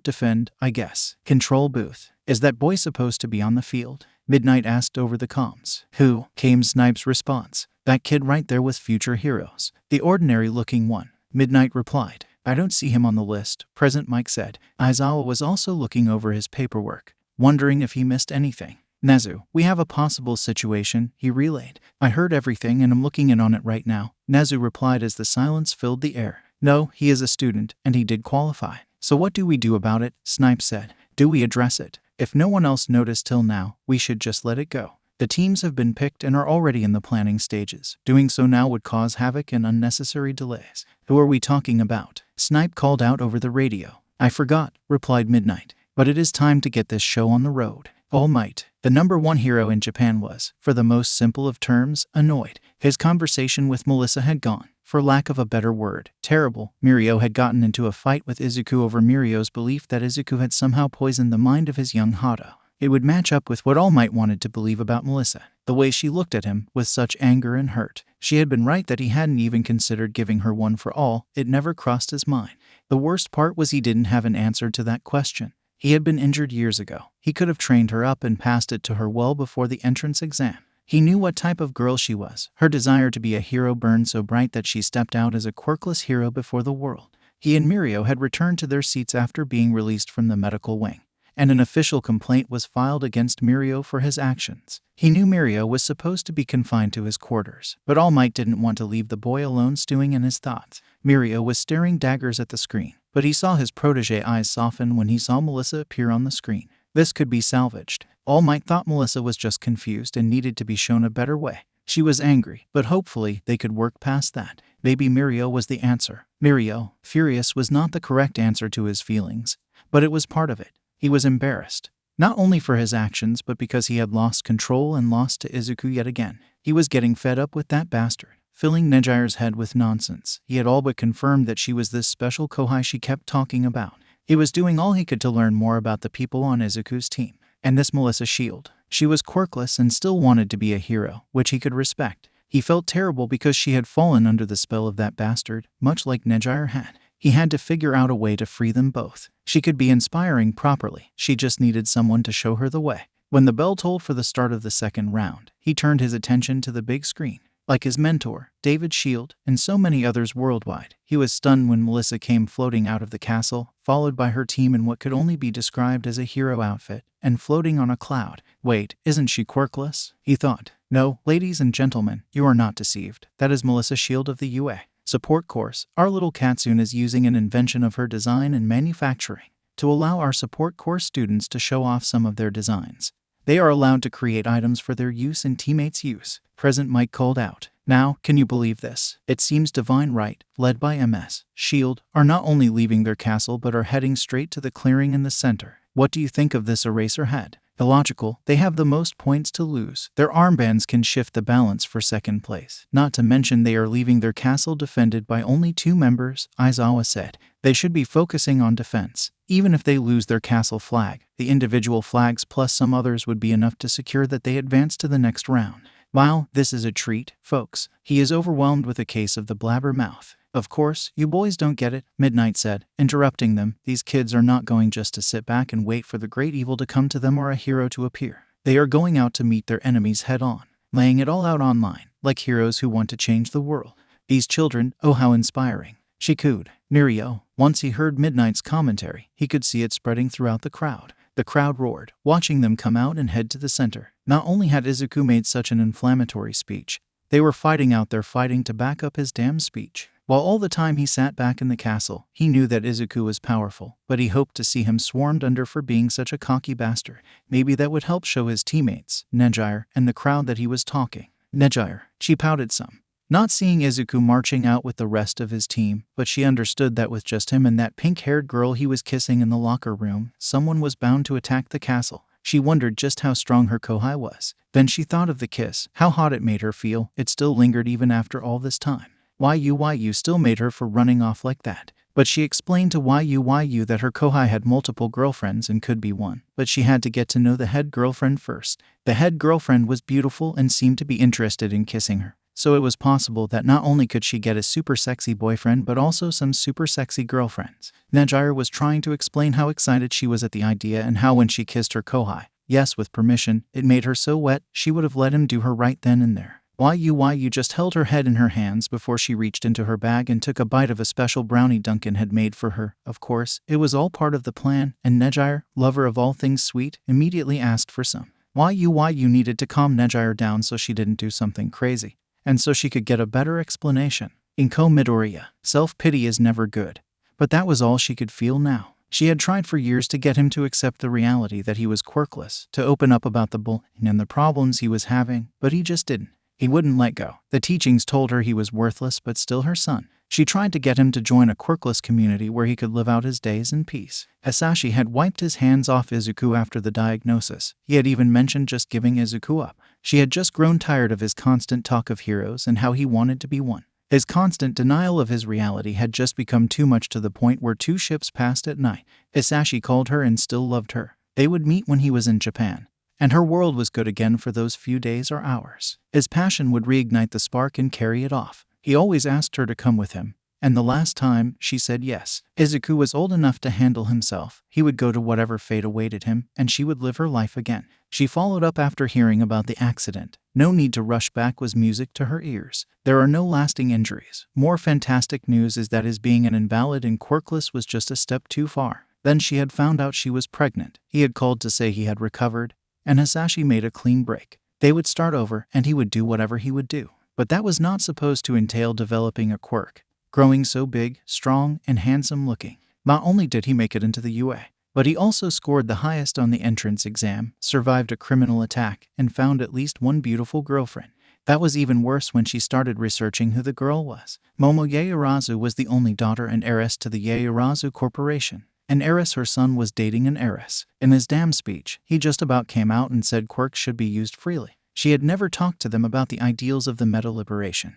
Defend, I guess. Control booth. Is that boy supposed to be on the field? Midnight asked over the comms. Who? Came Snipe's response. That kid right there with future heroes. The ordinary-looking one. Midnight replied. I don't see him on the list, Present Mike said. Aizawa was also looking over his paperwork, wondering if he missed anything. Nezu, we have a possible situation, he relayed. I heard everything and I'm looking in on it right now, Nezu replied as the silence filled the air. No, he is a student, and he did qualify. So what do we do about it? Snipe said. Do we address it? If no one else noticed till now, we should just let it go. The teams have been picked and are already in the planning stages. Doing so now would cause havoc and unnecessary delays. Who are we talking about? Snipe called out over the radio. I forgot, replied Midnight. But it is time to get this show on the road. All Might, the #1 hero in Japan, was, for the most simple of terms, annoyed. His conversation with Melissa had gone, for lack of a better word, terrible. Mirio had gotten into a fight with Izuku over Mirio's belief that Izuku had somehow poisoned the mind of his young Hado. It would match up with what All Might wanted to believe about Melissa. The way she looked at him, with such anger and hurt. She had been right that he hadn't even considered giving her one for all. It never crossed his mind. The worst part was he didn't have an answer to that question. He had been injured years ago. He could have trained her up and passed it to her well before the entrance exam. He knew what type of girl she was. Her desire to be a hero burned so bright that she stepped out as a quirkless hero before the world. He and Mirio had returned to their seats after being released from the medical wing, and an official complaint was filed against Mirio for his actions. He knew Mirio was supposed to be confined to his quarters, but All Might didn't want to leave the boy alone stewing in his thoughts. Mirio was staring daggers at the screen, but he saw his protégé eyes soften when he saw Melissa appear on the screen. This could be salvaged. All Might thought Melissa was just confused and needed to be shown a better way. She was angry, but hopefully they could work past that. Maybe Mirio was the answer. Mirio, furious, was not the correct answer to his feelings, but it was part of it. He was embarrassed, not only for his actions but because he had lost control and lost to Izuku yet again. He was getting fed up with that bastard. filling Nejire's head with nonsense. He had all but confirmed that she was this special kohai she kept talking about. He was doing all he could to learn more about the people on Izuku's team. And this Melissa Shield. She was quirkless and still wanted to be a hero, which he could respect. He felt terrible because she had fallen under the spell of that bastard, much like Nejire had. He had to figure out a way to free them both. She could be inspiring properly. She just needed someone to show her the way. When the bell tolled for the start of the second round, he turned his attention to the big screen. Like his mentor, David Shield, and so many others worldwide, he was stunned when Melissa came floating out of the castle, followed by her team in what could only be described as a hero outfit, and floating on a cloud. Wait, isn't she quirkless? He thought. No, ladies and gentlemen, you are not deceived. That is Melissa Shield of the UA Support Course. Our little Katsune is using an invention of her design and manufacturing to allow our support course students to show off some of their designs. They are allowed to create items for their use and teammates' use. President Mike called out. Now, can you believe this? It seems Divine Right, led by MS Shield, are not only leaving their castle but are heading straight to the clearing in the center. What do you think of this Eraserhead? Illogical, they have the most points to lose. Their armbands can shift the balance for second place. Not to mention they are leaving their castle defended by only 2 members, Aizawa said. They should be focusing on defense. Even if they lose their castle flag, the individual flags plus some others would be enough to secure that they advance to the next round. Wow, this is a treat, folks. He is overwhelmed with a case of the blabbermouth. Of course, you boys don't get it, Midnight said, interrupting them. These kids are not going just to sit back and wait for the great evil to come to them or a hero to appear. They are going out to meet their enemies head on, laying it all out online, like heroes who want to change the world. These children, oh how inspiring. She cooed. Nirio. Once he heard Midnight's commentary, he could see it spreading throughout the crowd. The crowd roared, watching them come out and head to the center. Not only had Izuku made such an inflammatory speech, they were fighting out their fighting to back up his damn speech. While all the time he sat back in the castle, he knew that Izuku was powerful, but he hoped to see him swarmed under for being such a cocky bastard. Maybe that would help show his teammates, Nejire, and the crowd that he was talking. Nejire. She pouted some, not seeing Izuku marching out with the rest of his team, but she understood that with just him and that pink-haired girl he was kissing in the locker room, someone was bound to attack the castle. She wondered just how strong her kohai was. Then she thought of the kiss, how hot it made her feel. It still lingered even after all this time. YU still made her for running off like that. But she explained to YU that her kohai had multiple girlfriends and could be one, but she had to get to know the head girlfriend first. The head girlfriend was beautiful and seemed to be interested in kissing her. So it was possible that not only could she get a super sexy boyfriend but also some super sexy girlfriends. Nejire was trying to explain how excited she was at the idea and how when she kissed her kohai, yes with permission, it made her so wet she would have let him do her right then and there. YU just held her head in her hands before she reached into her bag and took a bite of a special brownie Duncan had made for her. Of course, it was all part of the plan, and Nejire, lover of all things sweet, immediately asked for some. YU needed to calm Nejire down so she didn't do something crazy, and so she could get a better explanation. Izuku Midoriya, self-pity is never good. But that was all she could feel now. She had tried for years to get him to accept the reality that he was quirkless, to open up about the bullying and the problems he was having, but he just didn't. He wouldn't let go. The teachings told her he was worthless but still her son. She tried to get him to join a quirkless community where he could live out his days in peace. Hasashi had wiped his hands off Izuku after the diagnosis. He had even mentioned just giving Izuku up. She had just grown tired of his constant talk of heroes and how he wanted to be one. His constant denial of his reality had just become too much to the point where 2 ships passed at night. Hasashi called her and still loved her. They would meet when he was in Japan, and her world was good again for those few days or hours. His passion would reignite the spark and carry it off. He always asked her to come with him, and the last time, she said yes. Izuku was old enough to handle himself. He would go to whatever fate awaited him, and she would live her life again. She followed up after hearing about the accident. No need to rush back was music to her ears. There are no lasting injuries. More fantastic news is that his being an invalid and quirkless was just a step too far. Then she had found out she was pregnant. He had called to say he had recovered, and Hasashi made a clean break. They would start over, and he would do whatever he would do. But that was not supposed to entail developing a quirk, growing so big, strong, and handsome looking. Not only did he make it into the UA, but he also scored the highest on the entrance exam, survived a criminal attack, and found at least one beautiful girlfriend. That was even worse when she started researching who the girl was. Momo Yaoyorozu was the only daughter and heiress to the Yaoyorozu Corporation. An heiress, her son was dating an heiress. In his damn speech, he just about came out and said quirks should be used freely. She had never talked to them about the ideals of the meta liberation.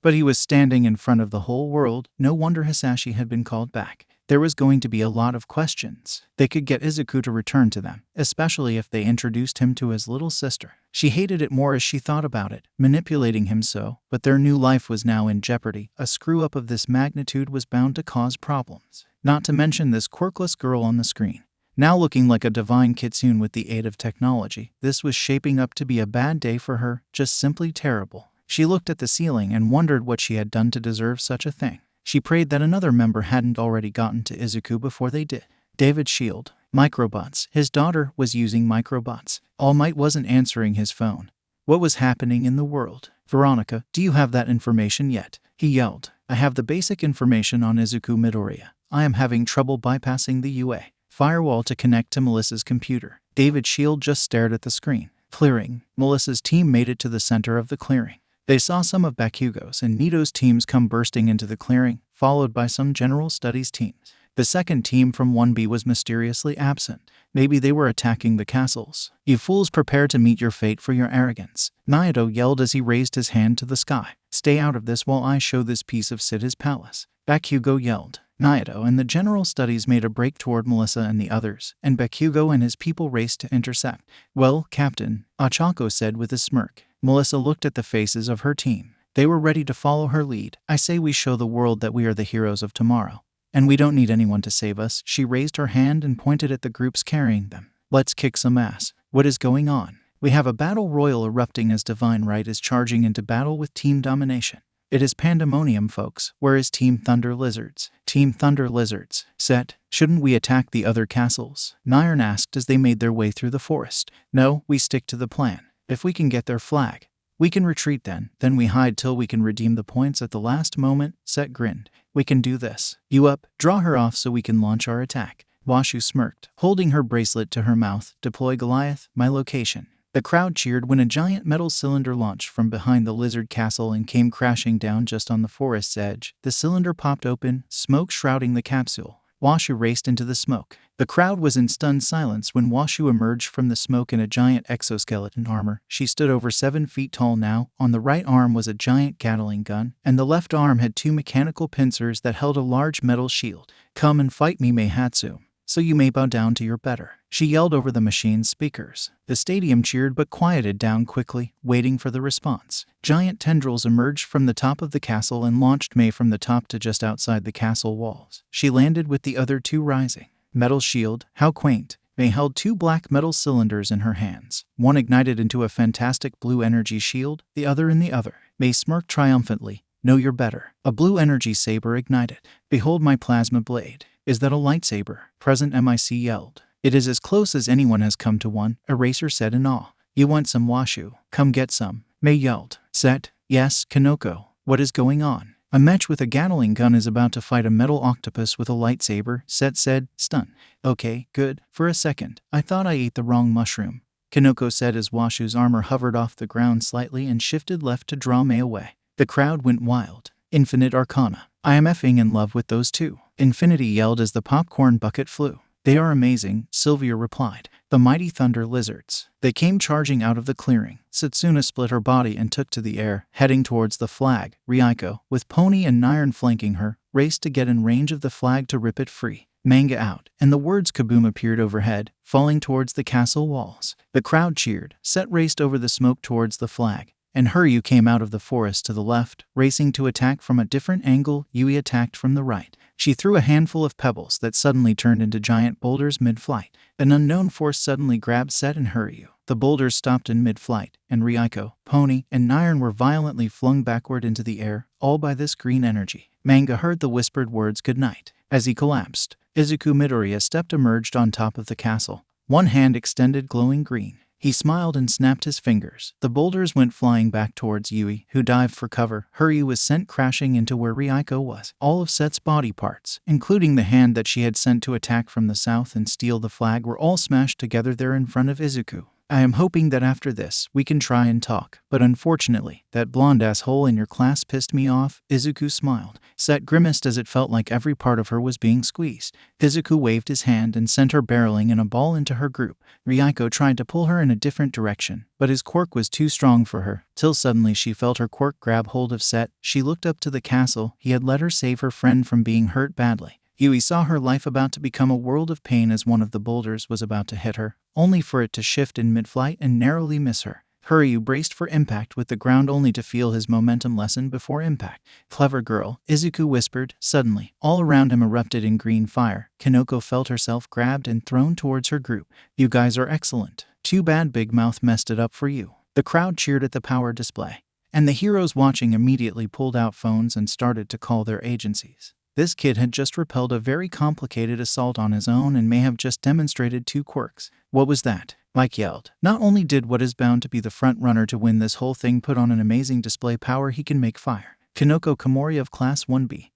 But he was standing in front of the whole world. No wonder Hisashi had been called back. There was going to be a lot of questions. They could get Izuku to return to them, especially if they introduced him to his little sister. She hated it more as she thought about it, manipulating him so, but their new life was now in jeopardy. A screw-up of this magnitude was bound to cause problems. Not to mention this quirkless girl on the screen. Now looking like a divine kitsune with the aid of technology, this was shaping up to be a bad day for her, just simply terrible. She looked at the ceiling and wondered what she had done to deserve such a thing. She prayed that another member hadn't already gotten to Izuku before they did. David's shield. Microbots. His daughter was using microbots. All Might wasn't answering his phone. What was happening in the world? Veronica, do you have that information yet? He yelled. I have the basic information on Izuku Midoriya. I am having trouble bypassing the UA firewall to connect to Melissa's computer. David's shield just stared at the screen. Clearing. Melissa's team made it to the center of the clearing. They saw some of Bakugo's and Nito's teams come bursting into the clearing, followed by some general studies teams. The second team from 1B was mysteriously absent. Maybe they were attacking the castles. You fools, prepare to meet your fate for your arrogance. Naito yelled as he raised his hand to the sky. Stay out of this while I show this piece of Sid his palace. Bakugo yelled. Naito and the general studies made a break toward Melissa and the others, and Bakugo and his people raced to intercept. Well, Captain, Ochako said with a smirk. Melissa looked at the faces of her team. They were ready to follow her lead. I say we show the world that we are the heroes of tomorrow. And we don't need anyone to save us. She raised her hand and pointed at the groups carrying them. Let's kick some ass. What is going on? We have a battle royal erupting as Divine Right is charging into battle with Team Domination. It is pandemonium, folks. Where is Team Thunder Lizards? Team Thunder Lizards. Set. Shouldn't we attack the other castles? Nyrn asked as they made their way through the forest. No, we stick to the plan. If we can get their flag, we can retreat then we hide till we can redeem the points at the last moment. Set grinned. We can do this. You up? Draw her off so we can launch our attack. Washu smirked, holding her bracelet to her mouth. Deploy Goliath, my location. The crowd cheered when a giant metal cylinder launched from behind the lizard castle and came crashing down just on the forest's edge. The cylinder popped open, smoke shrouding the capsule. Washu raced into the smoke. The crowd was in stunned silence when Washu emerged from the smoke in a giant exoskeleton armor. She stood over 7 feet tall now. On the right arm was a giant Gatling gun, and the left arm had 2 mechanical pincers that held a large metal shield. Come and fight me, Meihatsu, so you may bow down to your better. She yelled over the machine's speakers. The stadium cheered but quieted down quickly, waiting for the response. Giant tendrils emerged from the top of the castle and launched Mei from the top to just outside the castle walls. She landed with the other 2 rising. Metal shield, how quaint. Mei held 2 black metal cylinders in her hands. One ignited into a fantastic blue energy shield, the other in the other. Mei smirked triumphantly. Know you're better. A blue energy saber ignited. Behold my plasma blade. Is that a lightsaber? Present MIC yelled. It is as close as anyone has come to one, Eraser said in awe. You want some, Washu? Come get some. Mei yelled. Set. Yes, Kanoko. What is going on? A mech with a Gatling gun is about to fight a metal octopus with a lightsaber, Set said, stunned. Okay, good. For a second, I thought I ate the wrong mushroom, Kanoko said as Washu's armor hovered off the ground slightly and shifted left to draw Mei away. The crowd went wild. Infinite Arcana. I am effing in love with those 2. Infinity yelled as the popcorn bucket flew. They are amazing, Sylvia replied. The mighty Thunder Lizards. They came charging out of the clearing. Satsuna split her body and took to the air, heading towards the flag. Ryuko, with Pony and Nyrn flanking her, raced to get in range of the flag to rip it free. Manga out, and the words kaboom appeared overhead, falling towards the castle walls. The crowd cheered. Set raced over the smoke towards the flag, and Hiryu came out of the forest to the left, racing to attack from a different angle. Yui attacked from the right. She threw a handful of pebbles that suddenly turned into giant boulders mid-flight. An unknown force suddenly grabbed Set and Hiryu. The boulders stopped in mid-flight, and Ryuko, Pony, and Nyrn were violently flung backward into the air, all by this green energy. Manga heard the whispered words goodnight. As he collapsed, Izuku Midoriya emerged on top of the castle, one hand extended glowing green. He smiled and snapped his fingers. The boulders went flying back towards Yui, who dived for cover. Hiryu was sent crashing into where Ryuko was. All of Set's body parts, including the hand that she had sent to attack from the south and steal the flag, were all smashed together there in front of Izuku. I am hoping that after this, we can try and talk, but unfortunately, that blonde asshole in your class pissed me off." Izuku smiled. Set grimaced as it felt like every part of her was being squeezed. Izuku waved his hand and sent her barreling in a ball into her group. Ryuko tried to pull her in a different direction, but his quirk was too strong for her, till suddenly she felt her quirk grab hold of Set. She looked up to the castle. He had let her save her friend from being hurt badly. Yui saw her life about to become a world of pain as one of the boulders was about to hit her, only for it to shift in mid-flight and narrowly miss her. Huryu braced for impact with the ground only to feel his momentum lessen before impact. "Clever girl," Izuku whispered. Suddenly, all around him erupted in green fire. Kinoko felt herself grabbed and thrown towards her group. "You guys are excellent. Too bad Big Mouth messed it up for you." The crowd cheered at the power display, and the heroes watching immediately pulled out phones and started to call their agencies. This kid had just repelled a very complicated assault on his own and may have just demonstrated 2 quirks. "What was that?" Mike yelled. Not only did what is bound to be the front runner to win this whole thing put on an amazing display power, he can make fire. Kinoko Komori of Class 1B.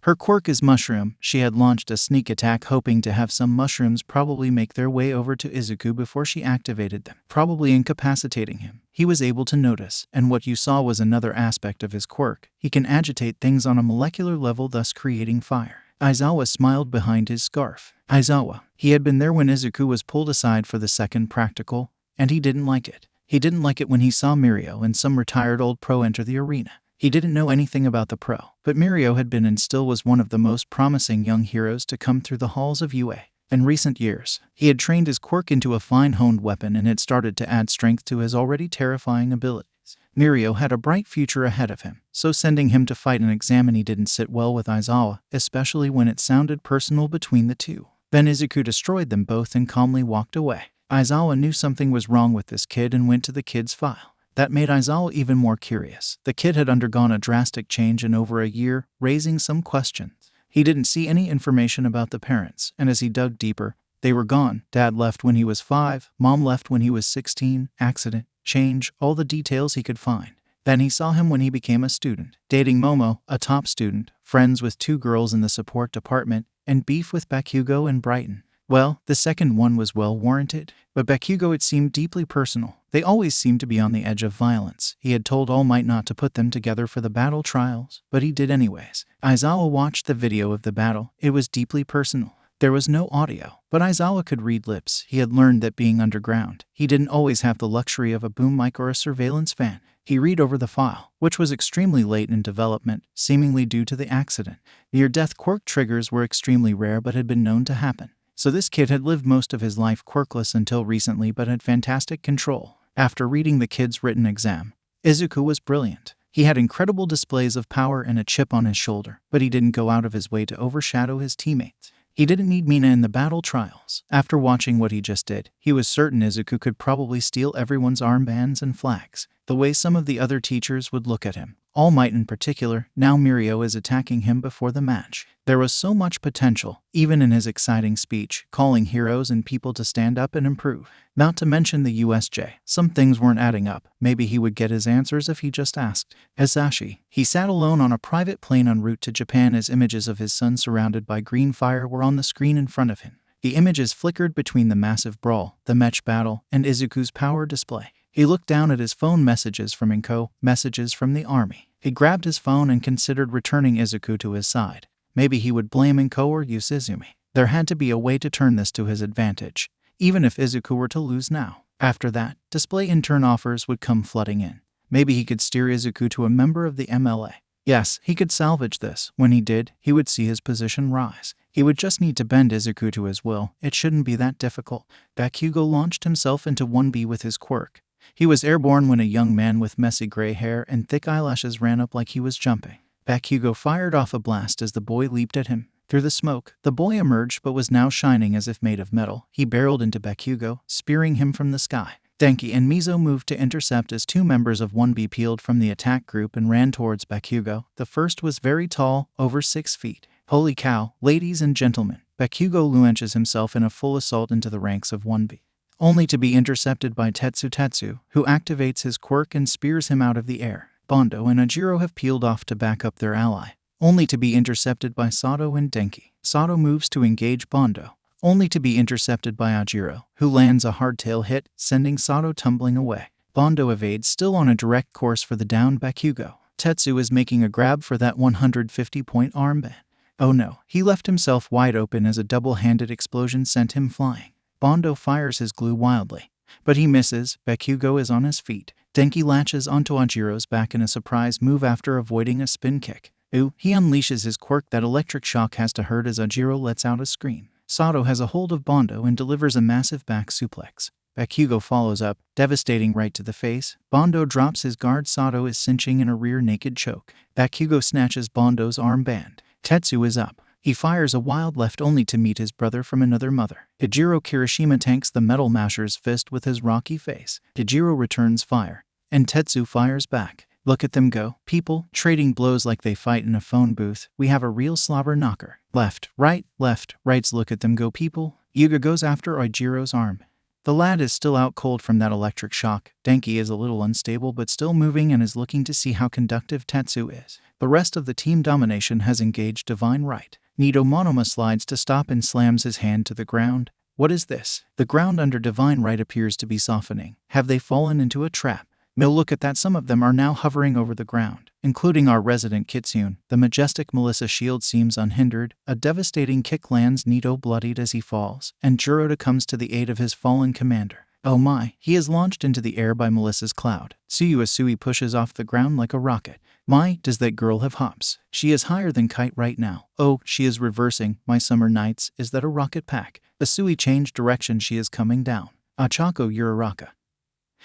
Her quirk is Mushroom. She had launched a sneak attack hoping to have some mushrooms probably make their way over to Izuku before she activated them, probably incapacitating him. He was able to notice, and what you saw was another aspect of his quirk. He can agitate things on a molecular level, thus creating fire. Aizawa smiled behind his scarf. Aizawa. He had been there when Izuku was pulled aside for the second practical, and he didn't like it. He didn't like it when he saw Mirio and some retired old pro enter the arena. He didn't know anything about the pro, but Mirio had been and still was one of the most promising young heroes to come through the halls of UA. In recent years, he had trained his quirk into a fine-honed weapon and had started to add strength to his already terrifying abilities. Mirio had a bright future ahead of him, so sending him to fight an examinee didn't sit well with Aizawa, especially when it sounded personal between the two. Then Izuku destroyed them both and calmly walked away. Aizawa knew something was wrong with this kid and went to the kid's file. That made Aizawa even more curious. The kid had undergone a drastic change in over a year, raising some questions. He didn't see any information about the parents, and as he dug deeper, they were gone. Dad left when he was 5, Mom left when he was 16, accident, change, all the details he could find. Then he saw him when he became a student, dating Momo, a top student, friends with 2 girls in the support department, and beef with Bakugo and Brighton. Well, the second one was well warranted, but Bakugo, it seemed deeply personal. They always seemed to be on the edge of violence. He had told All Might not to put them together for the battle trials, but he did anyways. Aizawa watched the video of the battle. It was deeply personal. There was no audio, but Aizawa could read lips. He had learned that being underground, he didn't always have the luxury of a boom mic or a surveillance fan. He read over the file, which was extremely late in development, seemingly due to the accident. Near-death quirk triggers were extremely rare but had been known to happen. So this kid had lived most of his life quirkless until recently but had fantastic control. After reading the kid's written exam, Izuku was brilliant. He had incredible displays of power and a chip on his shoulder, but he didn't go out of his way to overshadow his teammates. He didn't need Mina in the battle trials. After watching what he just did, he was certain Izuku could probably steal everyone's armbands and flags, the way some of the other teachers would look at him. All Might in particular. Now Mirio is attacking him before the match. There was so much potential, even in his exciting speech, calling heroes and people to stand up and improve. Not to mention the USJ. Some things weren't adding up. Maybe he would get his answers if he just asked. Asashi. He sat alone on a private plane en route to Japan as images of his son surrounded by green fire were on the screen in front of him. The images flickered between the massive brawl, the match battle, and Izuku's power display. He looked down at his phone. Messages from Inko, messages from the army. He grabbed his phone and considered returning Izuku to his side. Maybe he would blame Inko or use Izumi. There had to be a way to turn this to his advantage, even if Izuku were to lose now. After that, display intern offers would come flooding in. Maybe he could steer Izuku to a member of the MLA. Yes, he could salvage this. When he did, he would see his position rise. He would just need to bend Izuku to his will. It shouldn't be that difficult. Bakugo launched himself into 1B with his quirk. He was airborne when a young man with messy gray hair and thick eyelashes ran up like he was jumping. Bakugo fired off a blast as the boy leaped at him. Through the smoke, the boy emerged but was now shining as if made of metal. He barreled into Bakugo, spearing him from the sky. Denki and Mizo moved to intercept as 2 members of 1B peeled from the attack group and ran towards Bakugo. The first was very tall, over 6 feet. Holy cow, ladies and gentlemen. Bakugo launches himself in a full assault into the ranks of 1B. Only to be intercepted by Tetsu, who activates his quirk and spears him out of the air. Bondo and Ajiro have peeled off to back up their ally, only to be intercepted by Sato and Denki. Sato moves to engage Bondo, only to be intercepted by Ajiro, who lands a hardtail hit, sending Sato tumbling away. Bondo evades, still on a direct course for the downed Bakugo. Tetsu is making a grab for that 150-point armband. Oh no, he left himself wide open as a double-handed explosion sent him flying. Bondo fires his glue wildly, but he misses. Bakugo is on his feet. Denki latches onto Ajiro's back in a surprise move after avoiding a spin kick. Ooh, he unleashes his quirk that electric shock has to hurt as Ajiro lets out a scream. Sato has a hold of Bondo and delivers a massive back suplex. Bakugo follows up, devastating right to the face. Bondo drops his guard. Sato is cinching in a rear naked choke. Bakugo snatches Bondo's armband. Tetsu is up. He fires a wild left only to meet his brother from another mother. Hijiro Kirishima tanks the Metal Masher's fist with his rocky face. Hijiro returns fire, and Tetsu fires back. Look at them go, people, trading blows like they fight in a phone booth. We have a real slobber knocker. Left, right, rights, look at them go, people. Yuga goes after Ijiro's arm. The lad is still out cold from that electric shock. Denki is a little unstable but still moving and is looking to see how conductive Tetsu is. The rest of the team Domination has engaged Divine Right. Nito Monoma slides to stop and slams his hand to the ground. What is this? The ground under Divine Right appears to be softening. Have they fallen into a trap? Look at that, some of them are now hovering over the ground, including our resident Kitsune. The majestic Melissa shield seems unhindered. A devastating kick lands Nito bloodied as he falls, and Jiroda comes to the aid of his fallen commander. Oh my, he is launched into the air by Melissa's cloud. Tsuyuasui pushes off the ground like a rocket. My, does that girl have hops? She is higher than Kite right now. Oh, she is reversing. My summer nights, is that a rocket pack? Asui changed direction, she is coming down. Achako Uraraka,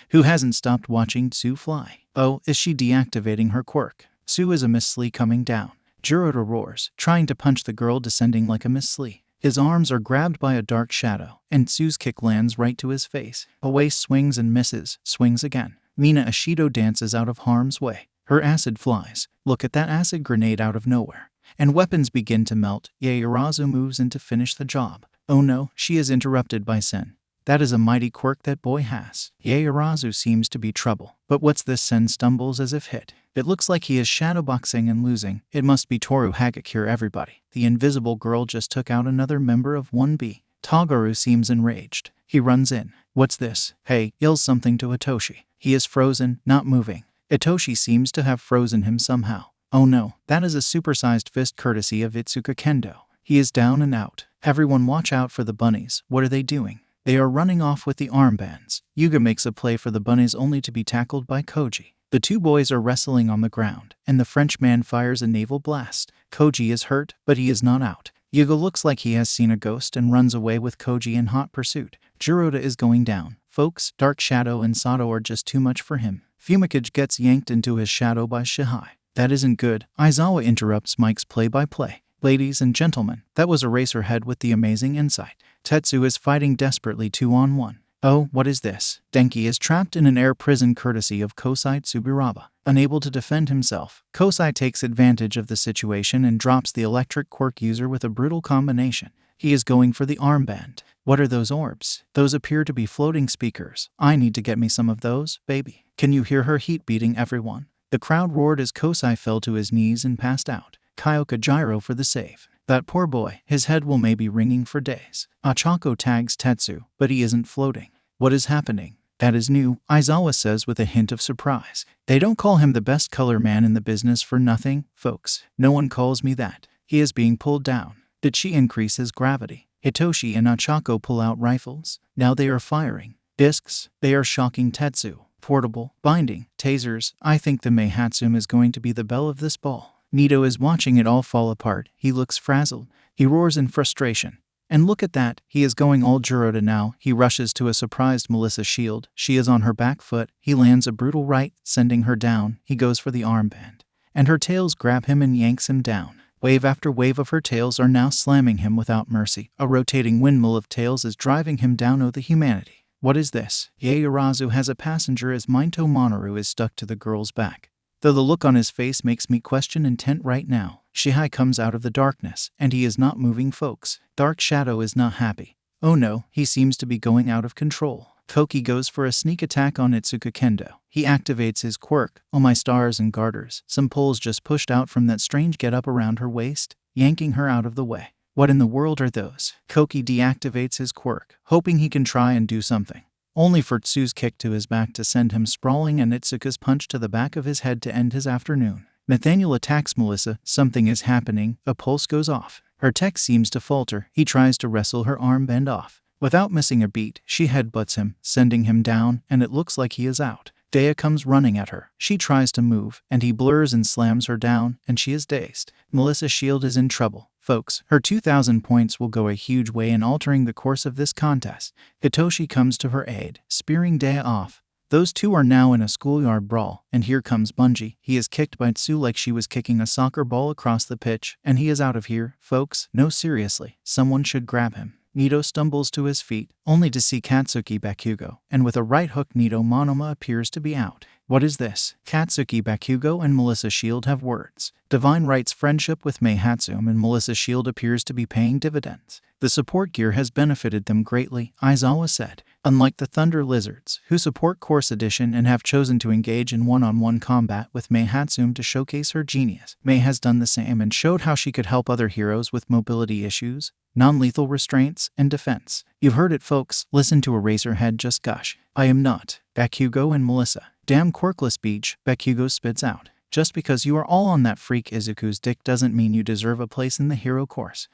who hasn't stopped watching Tsu fly. Oh, is she deactivating her quirk? Tsu is a Miss Slee coming down. Jiroda roars, trying to punch the girl descending like a Miss Slee. His arms are grabbed by a dark shadow, and Tsu's kick lands right to his face. Away swings and misses, swings again. Mina Ashido dances out of harm's way. Her acid flies. Look at that acid grenade out of nowhere. And weapons begin to melt. Yaoyorozu moves in to finish the job. Oh no, she is interrupted by Sen. That is a mighty quirk that boy has. Yaoyorozu seems to be trouble. But what's this? Sen stumbles as if hit. It looks like he is shadowboxing and losing. It must be Toru Hagakure, everybody. The invisible girl just took out another member of 1B. Togaru seems enraged. He runs in. What's this? Hey, yells something to Itoshi. He is frozen, not moving. Itoshi seems to have frozen him somehow. Oh no, that is a supersized fist courtesy of Itsuka Kendo. He is down and out. Everyone watch out for the bunnies. What are they doing? They are running off with the armbands. Yuga makes a play for the bunnies only to be tackled by Koji. The two boys are wrestling on the ground, and the Frenchman fires a naval blast. Koji is hurt, but he is not out. Yuga looks like he has seen a ghost and runs away with Koji in hot pursuit. Jiroda is going down. Folks, Dark Shadow and Sato are just too much for him. Fumikage gets yanked into his shadow by Shihai. That isn't good. Aizawa interrupts Mike's play-by-play. Ladies and gentlemen, that was Eraserhead with the amazing insight. Tetsu is fighting desperately 2-on-1. Oh, what is this? Denki is trapped in an air prison courtesy of Kosai Tsuburaba. Unable to defend himself, Kosai takes advantage of the situation and drops the electric quirk user with a brutal combination. He is going for the armband. What are those orbs? Those appear to be floating speakers. I need to get me some of those, baby. Can you hear her heat beating everyone? The crowd roared as Kosai fell to his knees and passed out. Kyoka gyro for the save. That poor boy, his head will maybe ringing for days. Achako tags Tetsu, but he isn't floating. What is happening? That is new, Aizawa says with a hint of surprise. They don't call him the best color man in the business for nothing, folks. No one calls me that. He is being pulled down. Did she increase his gravity? Hitoshi and Achako pull out rifles. Now they are firing. Discs. They are shocking Tetsu. Portable, binding, tasers. I think the Meihatsum is going to be the belle of this ball. Nito is watching it all fall apart. He looks frazzled. He roars in frustration. And look at that, he is going all Jiroda now. He rushes to a surprised Melissa shield. She is on her back foot. He lands a brutal right, sending her down. He goes for the armband. And her tails grab him and yanks him down. Wave after wave of her tails are now slamming him without mercy. A rotating windmill of tails is driving him down. Oh, the humanity. What is this? Yaoyorozu has a passenger as Minto Monoru is stuck to the girl's back. Though the look on his face makes me question intent right now. Shihai comes out of the darkness, and he is not moving, folks. Dark Shadow is not happy. Oh no, he seems to be going out of control. Koki goes for a sneak attack on Itsuka Kendo. He activates his quirk. Oh my stars and garters. Some poles just pushed out from that strange get-up around her waist, yanking her out of the way. What in the world are those? Koki deactivates his quirk, hoping he can try and do something, only for Tsu's kick to his back to send him sprawling and Itsuka's punch to the back of his head to end his afternoon. Nathaniel attacks Melissa. Something is happening. A pulse goes off. Her tech seems to falter. He tries to wrestle her armband off. Without missing a beat, she headbutts him, sending him down, and it looks like he is out. Dea comes running at her. She tries to move, and he blurs and slams her down, and she is dazed. Melissa's shield is in trouble. Folks, her 2,000 points will go a huge way in altering the course of this contest. Hitoshi comes to her aid, spearing Dea off. Those two are now in a schoolyard brawl, and here comes Bungie. He is kicked by Tsu like she was kicking a soccer ball across the pitch, and he is out of here. Folks, no, seriously, someone should grab him. Nito stumbles to his feet, only to see Katsuki Bakugo, and with a right hook Nito Monoma appears to be out. What is this? Katsuki Bakugo and Melissa Shield have words. Divine Right's friendship with Mei Hatsum and Melissa Shield appears to be paying dividends. The support gear has benefited them greatly, Aizawa said. Unlike the Thunder Lizards, who support Course Edition and have chosen to engage in one-on-one combat with Mei Hatsum to showcase her genius, Mei has done the same and showed how she could help other heroes with mobility issues, non-lethal restraints, and defense. You've heard it, folks. Listen to Eraserhead just gush. I am not. Bakugo and Melissa. Damn quirkless beach, Bakugo spits out. Just because you are all on that freak Izuku's dick doesn't mean you deserve a place in the hero course.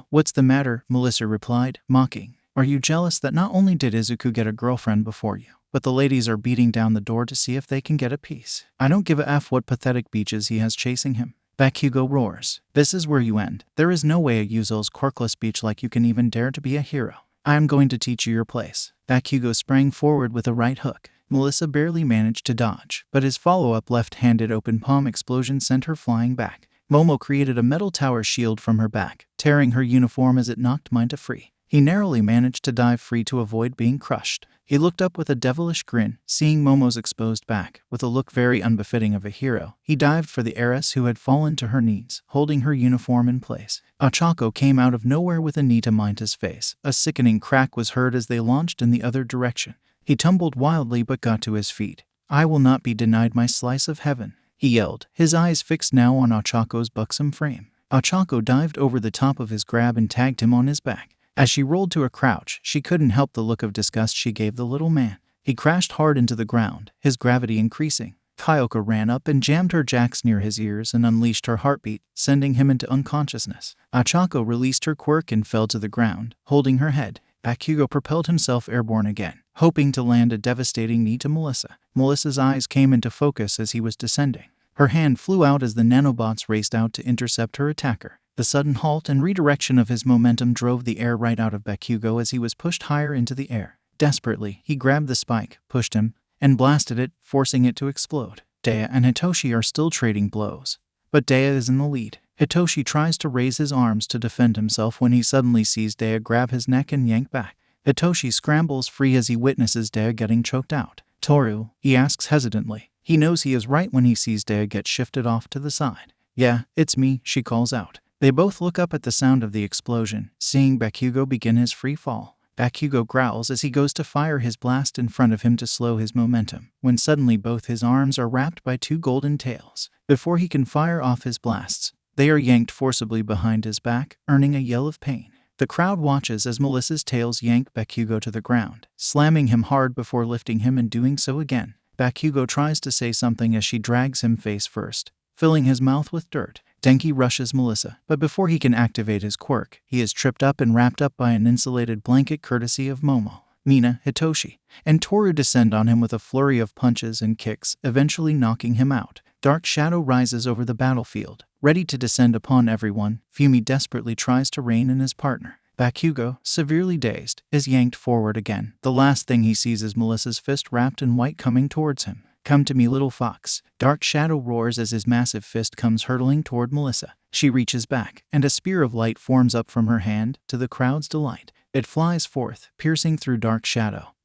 What's the matter? Melissa replied, mocking. Are you jealous that not only did Izuku get a girlfriend before you, but the ladies are beating down the door to see if they can get a piece? I don't give a f what pathetic beaches he has chasing him. Bakugo roars. This is where you end. There is no way a Yuzo's quirkless beach like you can even dare to be a hero. I am going to teach you your place. Bakugo sprang forward with a right hook. Melissa barely managed to dodge, but his follow-up left-handed open palm explosion sent her flying back. Momo created a metal tower shield from her back, tearing her uniform as it knocked Mina free. He narrowly managed to dive free to avoid being crushed. He looked up with a devilish grin, seeing Momo's exposed back. With a look very unbefitting of a hero, he dived for the heiress who had fallen to her knees, holding her uniform in place. Ochako came out of nowhere with a knee to Minta's face. A sickening crack was heard as they launched in the other direction. He tumbled wildly but got to his feet. I will not be denied my slice of heaven, he yelled, his eyes fixed now on Ochako's buxom frame. Ochako dived over the top of his grab and tagged him on his back. As she rolled to a crouch, she couldn't help the look of disgust she gave the little man. He crashed hard into the ground, his gravity increasing. Kyoka ran up and jammed her jacks near his ears and unleashed her heartbeat, sending him into unconsciousness. Ochako released her quirk and fell to the ground, holding her head. Bakugo propelled himself airborne again, hoping to land a devastating knee to Melissa. Melissa's eyes came into focus as he was descending. Her hand flew out as the nanobots raced out to intercept her attacker. The sudden halt and redirection of his momentum drove the air right out of Bakugo as he was pushed higher into the air. Desperately, he grabbed the spike, pushed him, and blasted it, forcing it to explode. Dea and Hitoshi are still trading blows, but Dea is in the lead. Hitoshi tries to raise his arms to defend himself when he suddenly sees Dea grab his neck and yank back. Hitoshi scrambles free as he witnesses Dea getting choked out. Toru, he asks hesitantly. He knows he is right when he sees Dea get shifted off to the side. Yeah, it's me, she calls out. They both look up at the sound of the explosion, seeing Bakugo begin his free fall. Bakugo growls as he goes to fire his blast in front of him to slow his momentum, when suddenly both his arms are wrapped by two golden tails. Before he can fire off his blasts, they are yanked forcibly behind his back, earning a yell of pain. The crowd watches as Melissa's tails yank Bakugo to the ground, slamming him hard before lifting him and doing so again. Bakugo tries to say something as she drags him face first, filling his mouth with dirt. Denki rushes Melissa, but before he can activate his quirk, he is tripped up and wrapped up by an insulated blanket courtesy of Momo. Mina, Hitoshi, and Toru descend on him with a flurry of punches and kicks, eventually knocking him out. Dark shadow rises over the battlefield, ready to descend upon everyone. Fumi desperately tries to rein in his partner. Bakugo, severely dazed, is yanked forward again. The last thing he sees is Melissa's fist wrapped in white coming towards him. Come to me, little fox. Dark shadow roars as his massive fist comes hurtling toward Melissa. She reaches back, and a spear of light forms up from her hand, to the crowd's delight. It flies forth, piercing through Dark Shadow,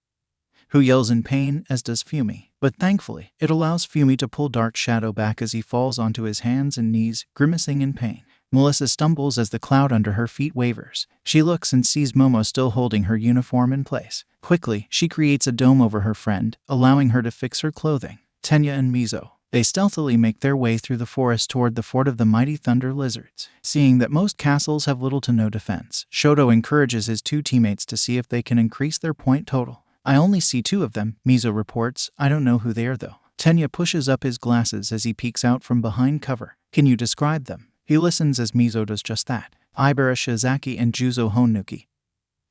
who yells in pain, as does Fumi. But thankfully, it allows Fumi to pull Dark Shadow back as he falls onto his hands and knees, grimacing in pain. Melissa stumbles as the cloud under her feet wavers. She looks and sees Momo still holding her uniform in place. Quickly, she creates a dome over her friend, allowing her to fix her clothing. Tenya and Mizo. They stealthily make their way through the forest toward the fort of the mighty thunder lizards. Seeing that most castles have little to no defense, Shoto encourages his 2 teammates to see if they can increase their point total. I only see 2 of them, Mizo reports. I don't know who they are though. Tenya pushes up his glasses as he peeks out from behind cover. Can you describe them? He listens as Mizo does just that. Ibara Shizaki and Juzo Honuki.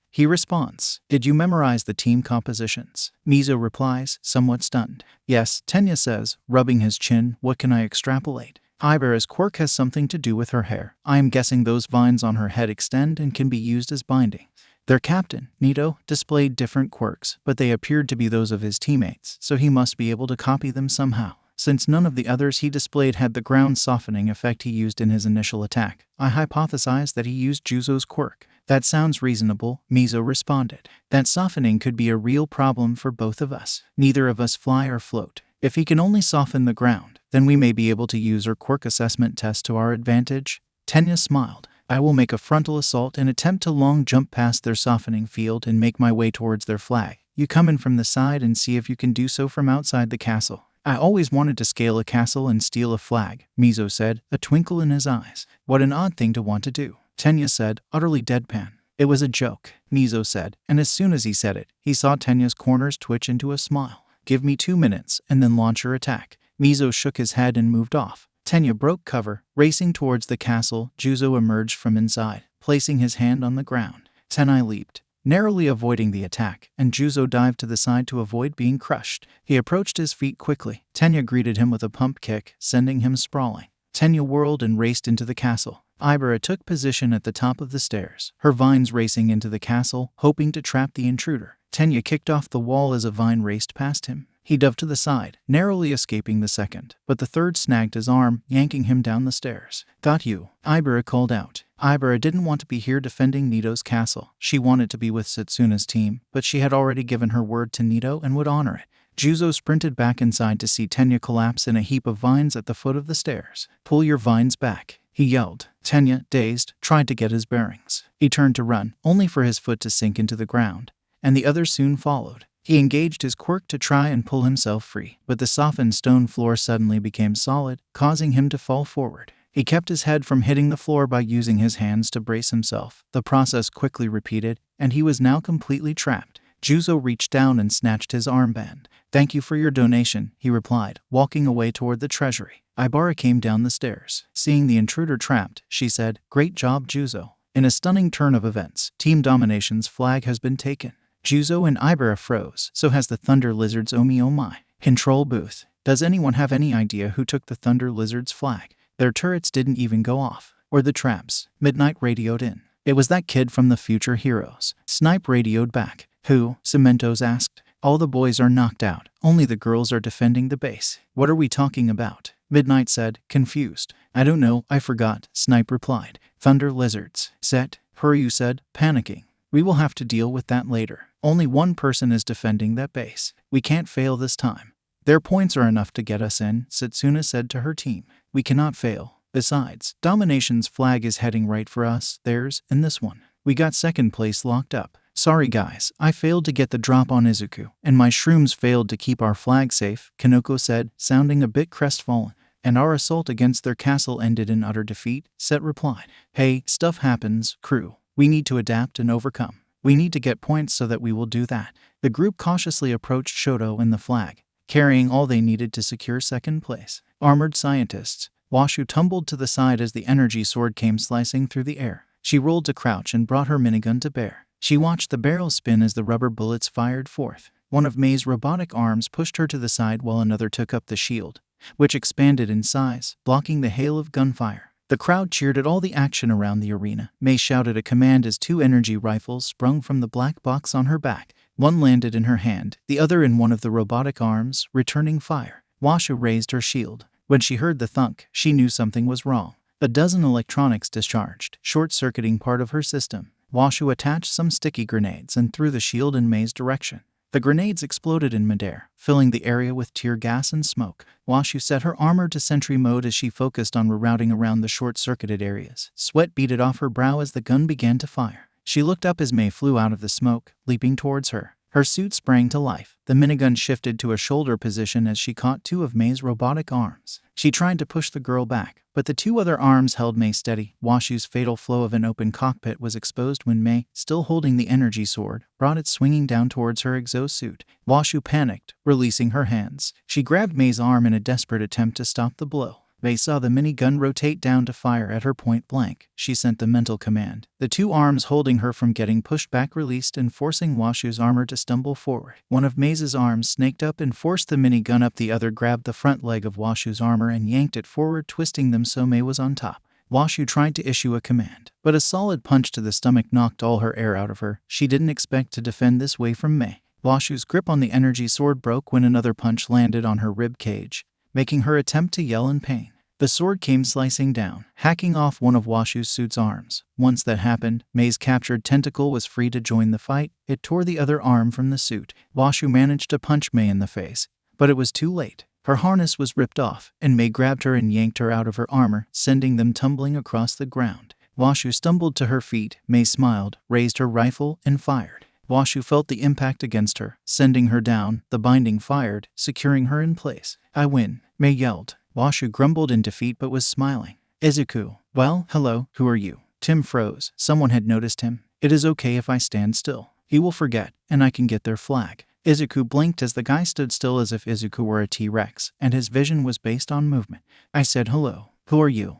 He responds, did you memorize the team compositions? Mizo replies, somewhat stunned. Yes, Tenya says, rubbing his chin, what can I extrapolate? Ibara's quirk has something to do with her hair. I am guessing those vines on her head extend and can be used as binding. Their captain, Nito, displayed different quirks, but they appeared to be those of his teammates, so he must be able to copy them somehow. Since none of the others he displayed had the ground softening effect he used in his initial attack, I hypothesized that he used Juzo's quirk. That sounds reasonable, Mizo responded. That softening could be a real problem for both of us. Neither of us fly or float. If he can only soften the ground, then we may be able to use our quirk assessment test to our advantage. Tenya smiled. I will make a frontal assault and attempt to long jump past their softening field and make my way towards their flag. You come in from the side and see if you can do so from outside the castle. I always wanted to scale a castle and steal a flag, Mizo said, a twinkle in his eyes. What an odd thing to want to do, Tenya said, utterly deadpan. It was a joke, Mizo said, and as soon as he said it, he saw Tenya's corners twitch into a smile. Give me 2 minutes and then launch your attack. Mizo shook his head and moved off. Tenya broke cover. Racing towards the castle, Juzo emerged from inside, placing his hand on the ground. Tenai leaped, narrowly avoiding the attack, and Juzo dived to the side to avoid being crushed. He approached his feet quickly. Tenya greeted him with a pump kick, sending him sprawling. Tenya whirled and raced into the castle. Ibara took position at the top of the stairs, her vines racing into the castle, hoping to trap the intruder. Tenya kicked off the wall as a vine raced past him. He dove to the side, narrowly escaping the second, but the third snagged his arm, yanking him down the stairs. Got you, Ibara called out. Ibara didn't want to be here defending Nito's castle. She wanted to be with Setsuna's team, but she had already given her word to Nito and would honor it. Juzo sprinted back inside to see Tenya collapse in a heap of vines at the foot of the stairs. Pull your vines back, he yelled. Tenya, dazed, tried to get his bearings. He turned to run, only for his foot to sink into the ground, and the others soon followed. He engaged his quirk to try and pull himself free, but the softened stone floor suddenly became solid, causing him to fall forward. He kept his head from hitting the floor by using his hands to brace himself. The process quickly repeated, and he was now completely trapped. Juzo reached down and snatched his armband. Thank you for your donation, he replied, walking away toward the treasury. Ibara came down the stairs. Seeing the intruder trapped, she said, Great job, Juzo. In a stunning turn of events, Team Domination's flag has been taken. Juzo and Ibara froze, so has the Thunder Lizards. Oh my. Control booth. Does anyone have any idea who took the Thunder Lizards' flag? Their turrets didn't even go off. Or the traps. Midnight radioed in. It was that kid from the Future Heroes. Snipe radioed back. Who? Cementos asked. All the boys are knocked out. Only the girls are defending the base. What are we talking about? Midnight said, confused. I don't know, I forgot, Snipe replied. Thunder Lizards. Set. Huryu said, panicking. We will have to deal with that later. Only one person is defending that base. We can't fail this time. Their points are enough to get us in, Setsuna said to her team. We cannot fail. Besides, Domination's flag is heading right for us, theirs, and this one. We got second place locked up. Sorry guys, I failed to get the drop on Izuku, and my shrooms failed to keep our flag safe, Kanoko said, sounding a bit crestfallen. And our assault against their castle ended in utter defeat, Set replied. Hey, stuff happens, crew. We need to adapt and overcome. We need to get points so that we will do that. The group cautiously approached Shoto and the flag, carrying all they needed to secure second place. Armored scientists. Washu tumbled to the side as the energy sword came slicing through the air. She rolled to crouch and brought her minigun to bear. She watched the barrel spin as the rubber bullets fired forth. One of Mei's robotic arms pushed her to the side while another took up the shield, which expanded in size, blocking the hail of gunfire. The crowd cheered at all the action around the arena. Mei shouted a command as 2 energy rifles sprung from the black box on her back. One landed in her hand, the other in one of the robotic arms, returning fire. Washu raised her shield. When she heard the thunk, she knew something was wrong. A dozen electronics discharged, short-circuiting part of her system. Washu attached some sticky grenades and threw the shield in Mei's direction. The grenades exploded in midair, filling the area with tear gas and smoke. Washu set her armor to sentry mode as she focused on rerouting around the short-circuited areas. Sweat beaded off her brow as the gun began to fire. She looked up as Mei flew out of the smoke, leaping towards her. Her suit sprang to life. The minigun shifted to a shoulder position as she caught two of Mei's robotic arms. She tried to push the girl back, but the two other arms held Mei steady. Washu's fatal flow of an open cockpit was exposed when Mei, still holding the energy sword, brought it swinging down towards her exosuit. Washu panicked, releasing her hands. She grabbed Mei's arm in a desperate attempt to stop the blow. Mei saw the minigun rotate down to fire at her point blank. She sent the mental command. The two arms holding her from getting pushed back released and forcing Washu's armor to stumble forward. One of Mei's arms snaked up and forced the minigun up. The other grabbed the front leg of Washu's armor and yanked it forward, twisting them so Mei was on top. Washu tried to issue a command, but a solid punch to the stomach knocked all her air out of her. She didn't expect to defend this way from Mei. Washu's grip on the energy sword broke when another punch landed on her rib cage, making her attempt to yell in pain. The sword came slicing down, hacking off one of Washu's suit's arms. Once that happened, Mei's captured tentacle was free to join the fight. It tore the other arm from the suit. Washu managed to punch Mei in the face, but it was too late. Her harness was ripped off, and Mei grabbed her and yanked her out of her armor, sending them tumbling across the ground. Washu stumbled to her feet. Mei smiled, raised her rifle, and fired. Washu felt the impact against her, sending her down. The binding fired, securing her in place. "I win," Mei yelled. Washu grumbled in defeat but was smiling. "Izuku, well, hello, who are you?" Tim froze. Someone had noticed him. "It is okay if I stand still. He will forget, and I can get their flag." Izuku blinked as the guy stood still as if Izuku were a T-Rex, and his vision was based on movement. "I said hello. Who are you?"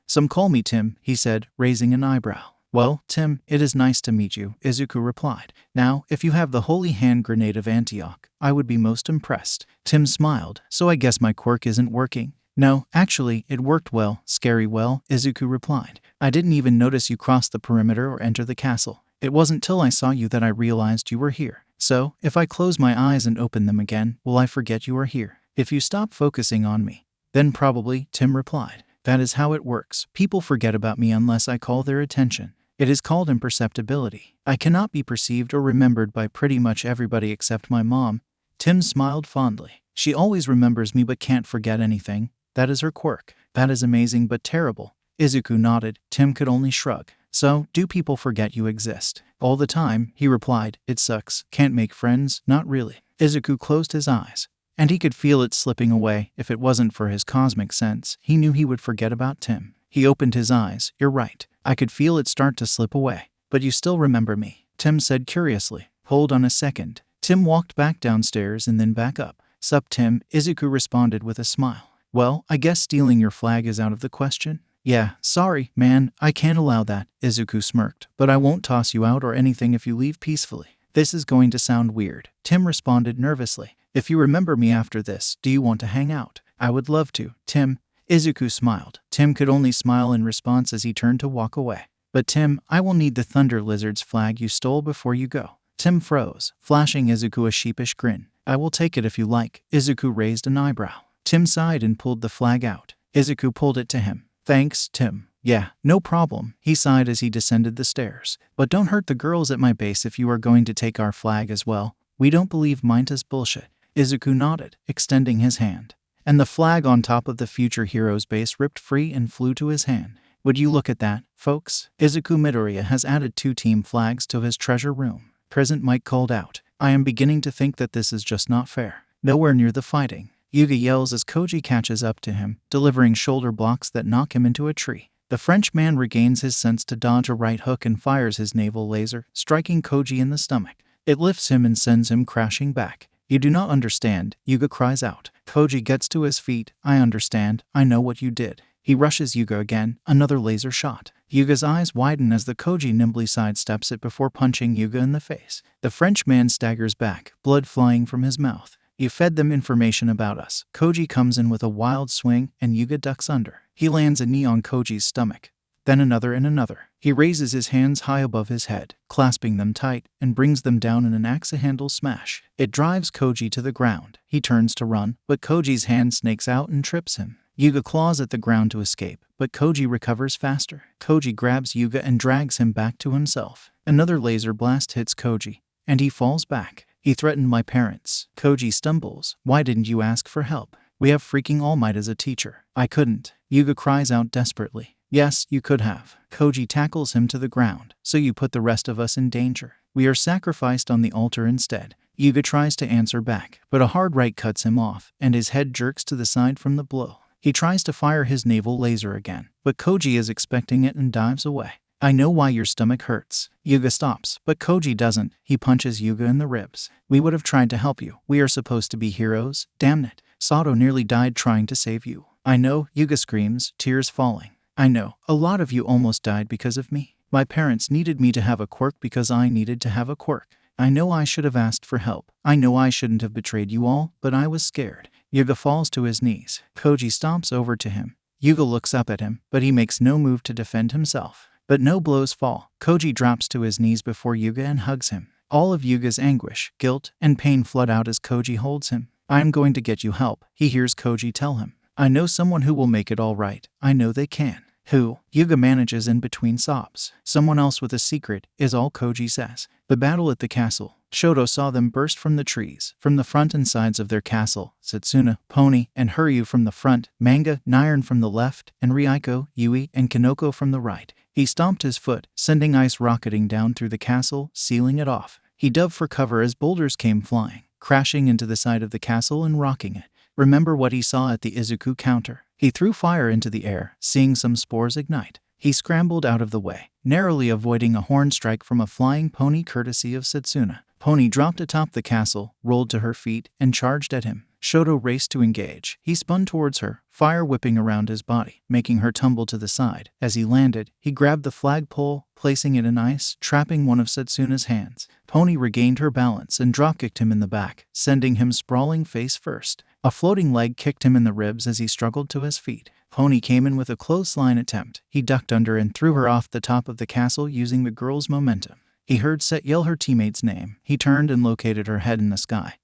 Some call me Tim," he said, raising an eyebrow. "Well, Tim, it is nice to meet you," Izuku replied. "Now, if you have the holy hand grenade of Antioch, I would be most impressed." Tim smiled. "So I guess my quirk isn't working?" "No, actually, it worked well, scary well," Izuku replied. "I didn't even notice you crossed the perimeter or enter the castle. It wasn't till I saw you that I realized you were here. So, if I close my eyes and open them again, will I forget you are here? If you stop focusing on me, then probably," Tim replied. "That is how it works. People forget about me unless I call their attention. It is called imperceptibility. I cannot be perceived or remembered by pretty much everybody except my mom." Tim smiled fondly. "She always remembers me but can't forget anything. That is her quirk." "That is amazing but terrible." Izuku nodded. Tim could only shrug. "So, do people forget you exist?" "All the time," he replied. "It sucks. Can't make friends, not really." Izuku closed his eyes, and he could feel it slipping away. If it wasn't for his cosmic sense, he knew he would forget about Tim. He opened his eyes. "You're right. I could feel it start to slip away. But you still remember me?" Tim said curiously. "Hold on a second." Tim walked back downstairs and then back up. "Sup, Tim?" Izuku responded with a smile. "Well, I guess stealing your flag is out of the question." "Yeah, sorry, man, I can't allow that," Izuku smirked. "But I won't toss you out or anything if you leave peacefully." "This is going to sound weird," Tim responded nervously. "If you remember me after this, do you want to hang out?" "I would love to, Tim." Izuku smiled. Tim could only smile in response as he turned to walk away. "But Tim, I will need the Thunder Lizard's flag you stole before you go." Tim froze, flashing Izuku a sheepish grin. "I will take it if you like." Izuku raised an eyebrow. Tim sighed and pulled the flag out. Izuku pulled it to him. "Thanks, Tim." "Yeah, no problem," he sighed as he descended the stairs. "But don't hurt the girls at my base if you are going to take our flag as well. We don't believe Minta's bullshit." Izuku nodded, extending his hand. And the flag on top of the future hero's base ripped free and flew to his hand. "Would you look at that, folks? Izuku Midoriya has added 2 team flags to his treasure room." President Mike called out. "I am beginning to think that this is just not fair." Nowhere near the fighting, Yuga yells as Koji catches up to him, delivering shoulder blocks that knock him into a tree. The Frenchman regains his sense to dodge a right hook and fires his naval laser, striking Koji in the stomach. It lifts him and sends him crashing back. "You do not understand," Yuga cries out. Koji gets to his feet. "I understand. I know what you did." He rushes Yuga again, another laser shot. Yuga's eyes widen as the Koji nimbly sidesteps it before punching Yuga in the face. The Frenchman staggers back, blood flying from his mouth. "You fed them information about us." Koji comes in with a wild swing, and Yuga ducks under. He lands a knee on Koji's stomach, then another and another. He raises his hands high above his head, clasping them tight, and brings them down in an axe-handle smash. It drives Koji to the ground. He turns to run, but Koji's hand snakes out and trips him. Yuga claws at the ground to escape, but Koji recovers faster. Koji grabs Yuga and drags him back to himself. Another laser blast hits Koji, and he falls back. "He threatened my parents." Koji stumbles. "Why didn't you ask for help? We have freaking All Might as a teacher." "I couldn't." Yuga cries out desperately. "Yes, you could have." Koji tackles him to the ground. "So you put the rest of us in danger." We are sacrificed on the altar instead. Yuga tries to answer back, but a hard right cuts him off, and his head jerks to the side from the blow. He tries to fire his naval laser again, but Koji is expecting it and dives away. I know why your stomach hurts. Yuga stops, but Koji doesn't. He punches Yuga in the ribs. We would have tried to help you. We are supposed to be heroes. Damn it. Sato nearly died trying to save you. I know, Yuga screams, tears falling. I know, a lot of you almost died because of me. My parents needed me to have a quirk because I needed to have a quirk. I know I should have asked for help. I know I shouldn't have betrayed you all, but I was scared. Yuga falls to his knees. Koji stomps over to him. Yuga looks up at him, but he makes no move to defend himself. But no blows fall. Koji drops to his knees before Yuga and hugs him. All of Yuga's anguish, guilt, and pain flood out as Koji holds him. I am going to get you help, he hears Koji tell him. I know someone who will make it all right. I know they can. Who? Yuga manages in between sobs. Someone else with a secret, is all Koji says. The battle at the castle. Shoto saw them burst from the trees, from the front and sides of their castle. Setsuna, Pony, and Huryu from the front, Manga, Nairon from the left, and Ryuko, Yui, and Kanoko from the right. He stomped his foot, sending ice rocketing down through the castle, sealing it off. He dove for cover as boulders came flying, crashing into the side of the castle and rocking it. Remember what he saw at the Izuku counter. He threw fire into the air, seeing some spores ignite. He scrambled out of the way, narrowly avoiding a horn strike from a flying pony courtesy of Setsuna. Pony dropped atop the castle, rolled to her feet, and charged at him. Shoto raced to engage. He spun towards her, fire whipping around his body, making her tumble to the side. As he landed, he grabbed the flagpole, placing it in ice, trapping one of Setsuna's hands. Pony regained her balance and drop-kicked him in the back, sending him sprawling face first. A floating leg kicked him in the ribs as he struggled to his feet. Pony came in with a clothesline attempt. He ducked under and threw her off the top of the castle using the girl's momentum. He heard Set yell her teammate's name. He turned and located her head in the sky.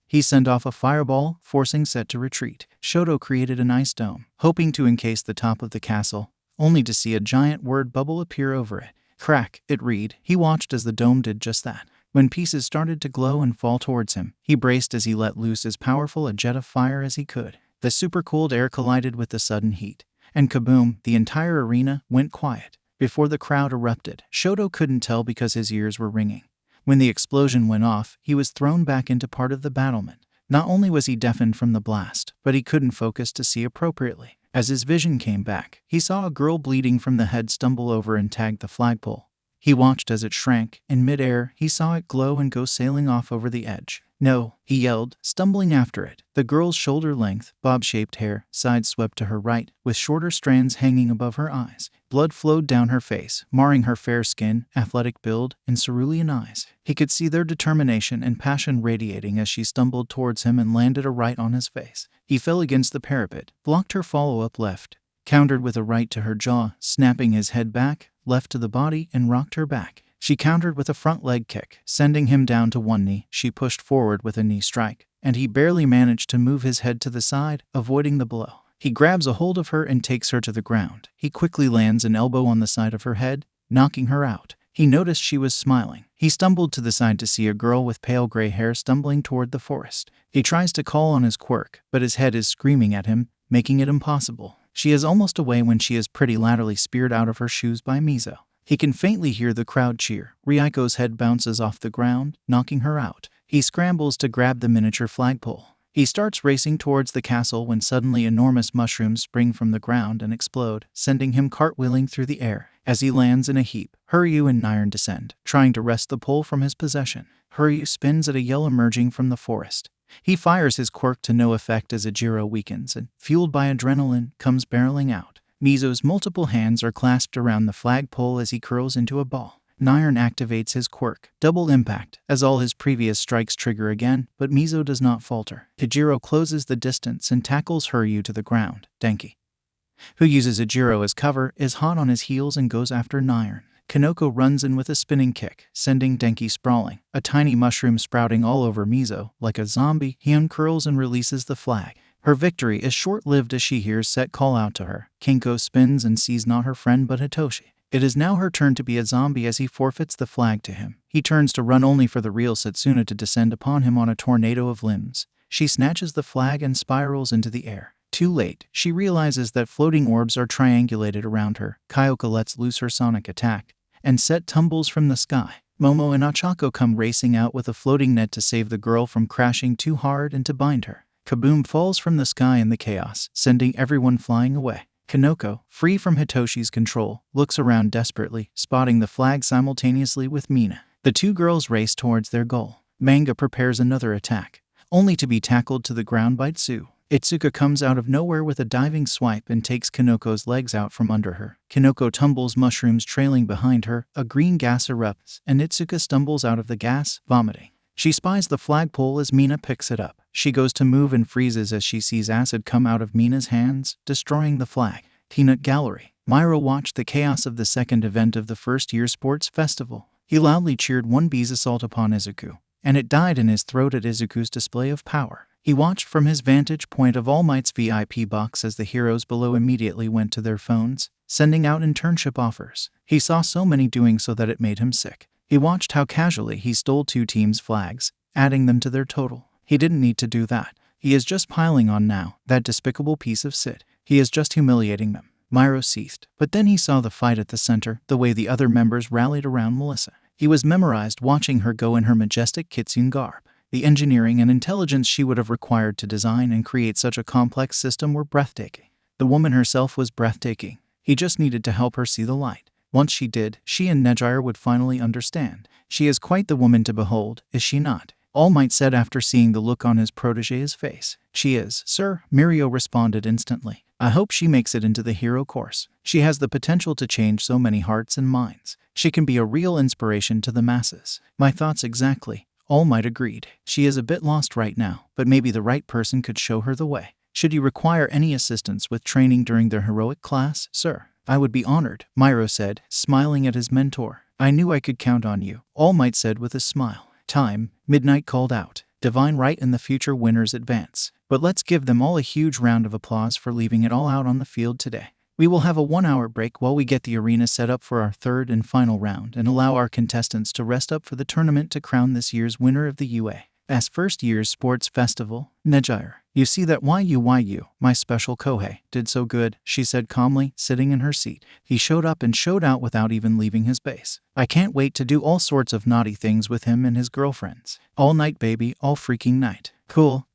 He sent off a fireball, forcing Set to retreat. Shoto created an ice dome, hoping to encase the top of the castle, only to see a giant word bubble appear over it. Crack, it read. He watched as the dome did just that. When pieces started to glow and fall towards him, he braced as he let loose as powerful a jet of fire as he could. The super-cooled air collided with the sudden heat, and kaboom, the entire arena went quiet. Before the crowd erupted, Shoto couldn't tell because his ears were ringing. When the explosion went off, he was thrown back into part of the battlement. Not only was he deafened from the blast, but he couldn't focus to see appropriately. As his vision came back, he saw a girl bleeding from the head stumble over and tag the flagpole. He watched as it shrank. In midair, he saw it glow and go sailing off over the edge. No, he yelled, stumbling after it. The girl's shoulder-length, bob-shaped hair side-swept to her right, with shorter strands hanging above her eyes. Blood flowed down her face, marring her fair skin, athletic build, and cerulean eyes. He could see their determination and passion radiating as she stumbled towards him and landed a right on his face. He fell against the parapet, blocked her follow-up left, countered with a right to her jaw, snapping his head back, left to the body, and rocked her back. She countered with a front leg kick, sending him down to one knee. She pushed forward with a knee strike, and he barely managed to move his head to the side, avoiding the blow. He grabs a hold of her and takes her to the ground. He quickly lands an elbow on the side of her head, knocking her out. He noticed she was smiling. He stumbled to the side to see a girl with pale gray hair stumbling toward the forest. He tries to call on his quirk, but his head is screaming at him, making it impossible. She is almost away when she is pretty laterally speared out of her shoes by Mizo. He can faintly hear the crowd cheer. Ryuko's head bounces off the ground, knocking her out. He scrambles to grab the miniature flagpole. He starts racing towards the castle when suddenly enormous mushrooms spring from the ground and explode, sending him cartwheeling through the air. As he lands in a heap, Huryu and Nairon descend, trying to wrest the pole from his possession. Huryu spins at a yell emerging from the forest. He fires his quirk to no effect as Ejiro weakens and, fueled by adrenaline, comes barreling out. Mizo's multiple hands are clasped around the flagpole as he curls into a ball. Nairon activates his quirk, double impact, as all his previous strikes trigger again, but Mizo does not falter. Ejiro closes the distance and tackles Huryu to the ground. Denki, who uses Ejiro as cover, is hot on his heels and goes after Nairon. Kanoko runs in with a spinning kick, sending Denki sprawling. A tiny mushroom sprouting all over Mizo. Like a zombie, he uncurls and releases the flag. Her victory is short-lived as she hears Set call out to her. Kinko spins and sees not her friend but Hitoshi. It is now her turn to be a zombie as he forfeits the flag to him. He turns to run only for the real Setsuna to descend upon him on a tornado of limbs. She snatches the flag and spirals into the air. Too late, she realizes that floating orbs are triangulated around her. Kyoka lets loose her sonic attack, and Set tumbles from the sky. Momo and Ochako come racing out with a floating net to save the girl from crashing too hard and to bind her. Kaboom falls from the sky in the chaos, sending everyone flying away. Kanoko, free from Hitoshi's control, looks around desperately, spotting the flag simultaneously with Mina. The two girls race towards their goal. Manga prepares another attack, only to be tackled to the ground by Tsu. Itsuka comes out of nowhere with a diving swipe and takes Kanoko's legs out from under her. Kanoko tumbles, mushrooms trailing behind her, a green gas erupts, and Itsuka stumbles out of the gas, vomiting. She spies the flagpole as Mina picks it up. She goes to move and freezes as she sees acid come out of Mina's hands, destroying the flag. Peanut Gallery. Myro watched the chaos of the second event of the first-year sports festival. He loudly cheered one bee's assault upon Izuku, and it died in his throat at Izuku's display of power. He watched from his vantage point of All Might's VIP box as the heroes below immediately went to their phones, sending out internship offers. He saw so many doing so that it made him sick. He watched how casually he stole two teams' flags, adding them to their total. He didn't need to do that. He is just piling on now, that despicable piece of shit. He is just humiliating them. Myro ceased, but then he saw the fight at the center, the way the other members rallied around Melissa. He was memorized watching her go in her majestic kitsune garb. The engineering and intelligence she would have required to design and create such a complex system were breathtaking. The woman herself was breathtaking. He just needed to help her see the light. Once she did, she and Nejire would finally understand. She is quite the woman to behold, is she not? All Might said after seeing the look on his protégé's face. She is, sir, Mirio responded instantly. I hope she makes it into the hero course. She has the potential to change so many hearts and minds. She can be a real inspiration to the masses. My thoughts exactly. All Might agreed. She is a bit lost right now, but maybe the right person could show her the way. Should you require any assistance with training during their heroic class, sir? I would be honored, Myro said, smiling at his mentor. I knew I could count on you, All Might said with a smile. Time, Midnight called out. Divine right and the future winners advance. But let's give them all a huge round of applause for leaving it all out on the field today. We will have a 1-hour break while we get the arena set up for our third and final round and allow our contestants to rest up for the tournament to crown this year's winner of the UA's first year's sports festival. Nejire, you see that YU, my special Kohei, did so good, she said calmly, sitting in her seat. He showed up and showed out without even leaving his base. I can't wait to do all sorts of naughty things with him and his girlfriends. All night, baby, all freaking night. Cool,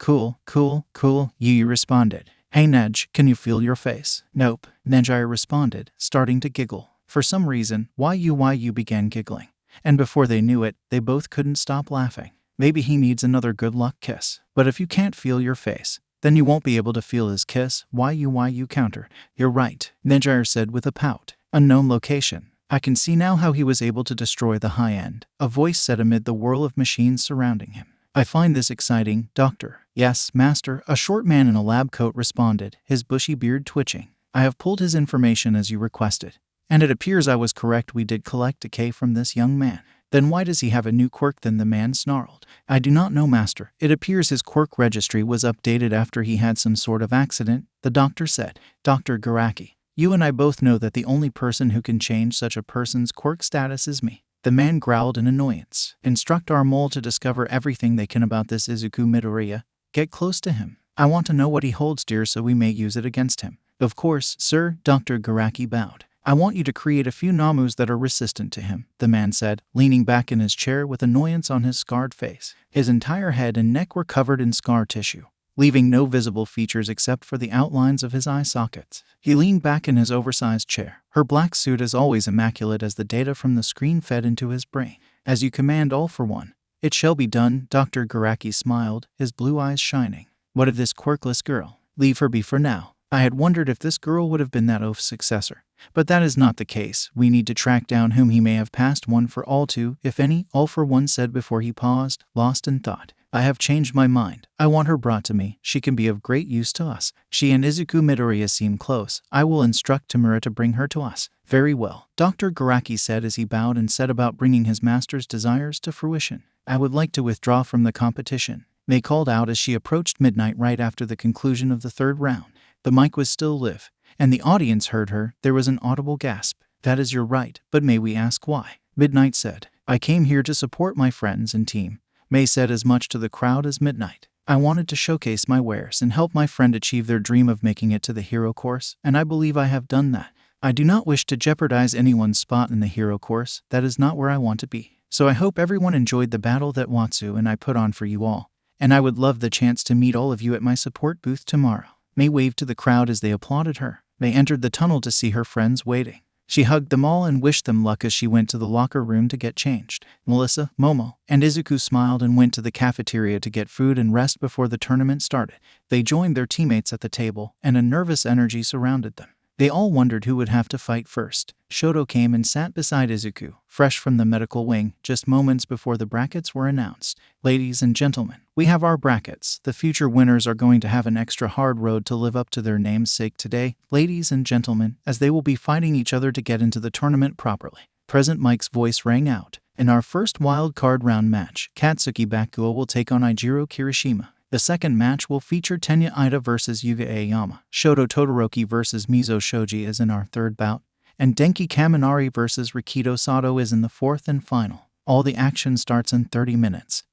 Yu responded. Hey Nej, can you feel your face? Nope, Nejire responded, starting to giggle. For some reason, YU began giggling. And before they knew it, they both couldn't stop laughing. Maybe he needs another good luck kiss. But if you can't feel your face, then you won't be able to feel his kiss. YU counter. You're right, Nejire said with a pout. Unknown location. I can see now how he was able to destroy the high end, a voice said amid the whirl of machines surrounding him. I find this exciting, Doctor. Yes, Master, a short man in a lab coat responded, his bushy beard twitching. I have pulled his information as you requested. And it appears I was correct, we did collect a K from this young man. Then why does he have a new quirk? Then the man snarled. I do not know, Master. It appears his quirk registry was updated after he had some sort of accident, the doctor said. Dr. Garaki, you and I both know that the only person who can change such a person's quirk status is me. The man growled in annoyance. Instruct our mole to discover everything they can about this Izuku Midoriya. Get close to him. I want to know what he holds dear so we may use it against him. Of course, sir, Dr. Garaki bowed. I want you to create a few Namus that are resistant to him, the man said, leaning back in his chair with annoyance on his scarred face. His entire head and neck were covered in scar tissue, leaving no visible features except for the outlines of his eye sockets. He leaned back in his oversized chair, her black suit as always immaculate as the data from the screen fed into his brain. As you command, all for one. It shall be done, Dr. Garaki smiled, his blue eyes shining. What of this quirkless girl? Leave her be for now. I had wondered if this girl would have been that oaf's successor. But that is not the case. We need to track down whom he may have passed one for all to, if any, all for one said before he paused, lost in thought. I have changed my mind. I want her brought to me. She can be of great use to us. She and Izuku Midoriya seem close. I will instruct Tamura to bring her to us. Very well, Dr. Garaki said as he bowed and set about bringing his master's desires to fruition. I would like to withdraw from the competition, May called out as she approached midnight right after the conclusion of the third round. The mic was still live, and the audience heard her. There was an audible gasp. That is your right, but may we ask why? Midnight said. I came here to support my friends and team. May said as much to the crowd as Midnight. I wanted to showcase my wares and help my friend achieve their dream of making it to the hero course, and I believe I have done that. I do not wish to jeopardize anyone's spot in the hero course. That is not where I want to be. So I hope everyone enjoyed the battle that Watsu and I put on for you all. And I would love the chance to meet all of you at my support booth tomorrow. May waved to the crowd as they applauded her. May entered the tunnel to see her friends waiting. She hugged them all and wished them luck as she went to the locker room to get changed. Melissa, Momo, and Izuku smiled and went to the cafeteria to get food and rest before the tournament started. They joined their teammates at the table, and a nervous energy surrounded them. They all wondered who would have to fight first. Shoto came and sat beside Izuku, fresh from the medical wing, just moments before the brackets were announced. Ladies and gentlemen, we have our brackets. The future winners are going to have an extra hard road to live up to their name's sake today, ladies and gentlemen, as they will be fighting each other to get into the tournament properly. Present Mike's voice rang out. In our first wild card round match, Katsuki Bakugo will take on Ijiro Kirishima. The second match will feature Tenya Iida versus Yuga Aoyama. Shoto Todoroki versus Mizo Shoji is in our third bout, and Denki Kaminari versus Rikito Sato is in the fourth and final. All the action starts in 30 minutes.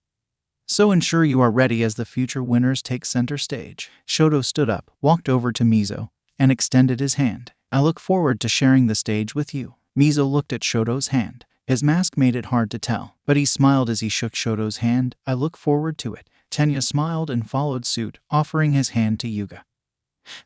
So ensure you are ready as the future winners take center stage. Shoto stood up, walked over to Mizo, and extended his hand. I look forward to sharing the stage with you. Mizo looked at Shoto's hand. His mask made it hard to tell, but he smiled as he shook Shoto's hand. I look forward to it. Tenya smiled and followed suit, offering his hand to Yuga,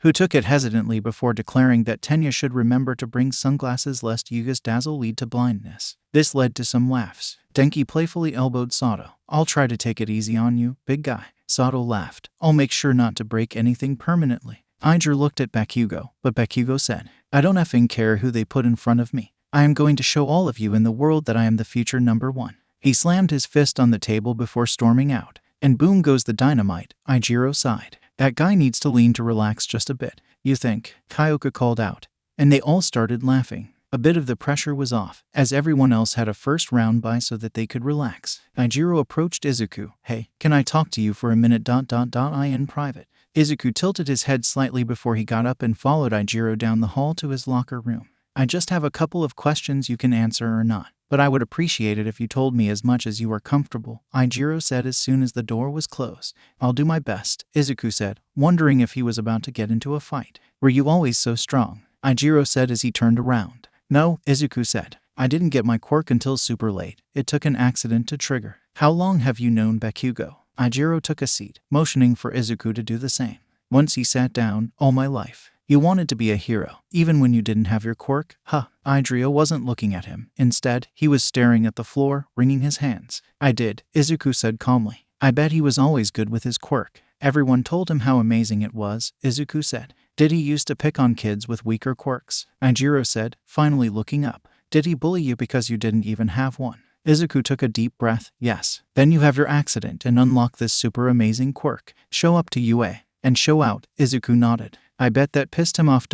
who took it hesitantly before declaring that Tenya should remember to bring sunglasses lest Yuga's dazzle lead to blindness. This led to some laughs. Denki playfully elbowed Sato. I'll try to take it easy on you, big guy. Sato laughed. I'll make sure not to break anything permanently. Iger looked at Bakugo, but Bakugo said, I don't effing care who they put in front of me. I am going to show all of you in the world that I am the future number one. He slammed his fist on the table before storming out. And boom goes the dynamite. Ijiro sighed. That guy needs to lean to relax just a bit. You think? Kyoka called out. And they all started laughing. A bit of the pressure was off, as everyone else had a first round bye so that they could relax. Ijiro approached Izuku. Hey, can I talk to you for a minute? I in private. Izuku tilted his head slightly before he got up and followed Ijiro down the hall to his locker room. I just have a couple of questions you can answer or not. But I would appreciate it if you told me as much as you are comfortable, Ijiro said as soon as the door was closed. I'll do my best, Izuku said, wondering if he was about to get into a fight. Were you always so strong? Ijiro said as he turned around. No, Izuku said. I didn't get my quirk until super late. It took an accident to trigger. How long have you known Bakugo? Ijiro took a seat, motioning for Izuku to do the same. Once he sat down, all my life. You wanted to be a hero, even when you didn't have your quirk? Huh. Ijiro wasn't looking at him. Instead, he was staring at the floor, wringing his hands. I did, Izuku said calmly. I bet he was always good with his quirk. Everyone told him how amazing it was, Izuku said. Did he used to pick on kids with weaker quirks? Ijiro said, finally looking up. Did he bully you because you didn't even have one? Izuku took a deep breath. Yes. Then you have your accident and unlock this super amazing quirk. Show up to UA. And show out, Izuku nodded. I bet that pissed him off.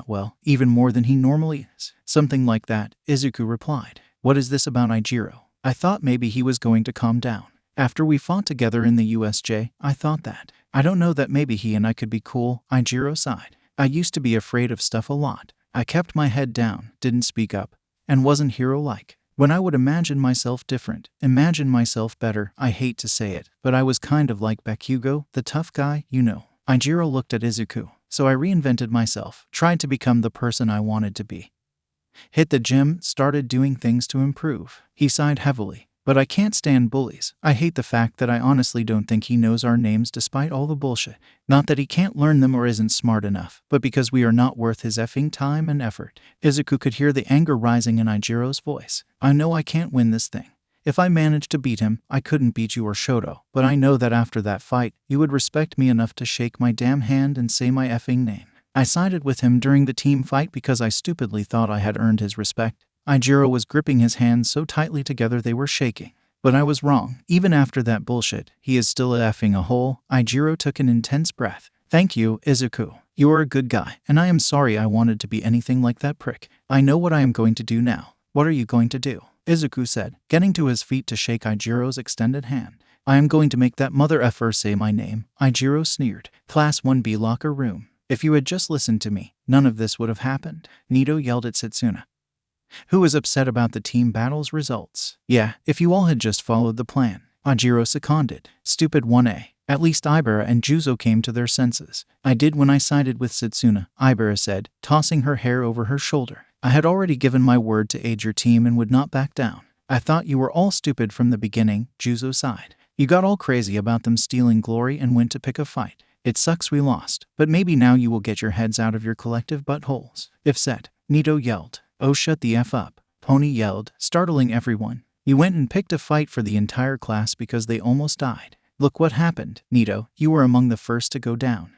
Well, even more than he normally is. Something like that, Izuku replied. What is this about Ijiro? I thought maybe he was going to calm down. After we fought together in the USJ, I thought that. I don't know that maybe he and I could be cool, Ijiro sighed. I used to be afraid of stuff a lot. I kept my head down, didn't speak up, and wasn't hero-like. When I would imagine myself different, imagine myself better, I hate to say it, but I was kind of like Bakugo, the tough guy, you know. Ijiro looked at Izuku. So I reinvented myself, tried to become the person I wanted to be. Hit the gym, started doing things to improve. He sighed heavily. But I can't stand bullies. I hate the fact that I honestly don't think he knows our names despite all the bullshit. Not that he can't learn them or isn't smart enough, but because we are not worth his effing time and effort. Izuku could hear the anger rising in Ijiro's voice. I know I can't win this thing. If I managed to beat him, I couldn't beat you or Shoto, but I know that after that fight, you would respect me enough to shake my damn hand and say my effing name. I sided with him during the team fight because I stupidly thought I had earned his respect. Ijiro was gripping his hands so tightly together they were shaking. But I was wrong. Even after that bullshit, he is still effing a hole. Ijiro took an intense breath. Thank you, Izuku. You are a good guy, and I am sorry I wanted to be anything like that prick. I know what I am going to do now. What are you going to do? Izuku said, getting to his feet to shake Ijiro's extended hand. I am going to make that mother effer say my name, Ijiro sneered. Class 1B locker room. If you had just listened to me, none of this would have happened. Nito yelled at Setsuna, who was upset about the team battle's results. Yeah, if you all had just followed the plan. Ijiro seconded. Stupid 1A. At least Ibera and Juzo came to their senses. I did when I sided with Setsuna, Ibera said, tossing her hair over her shoulder. I had already given my word to aid your team and would not back down. I thought you were all stupid from the beginning, Juzo sighed. You got all crazy about them stealing glory and went to pick a fight. It sucks we lost, but maybe now you will get your heads out of your collective buttholes. If said, Nito yelled. Oh, shut the F up. Pony yelled, startling everyone. You went and picked a fight for the entire class because they almost died. Look what happened, Nito. You were among the first to go down.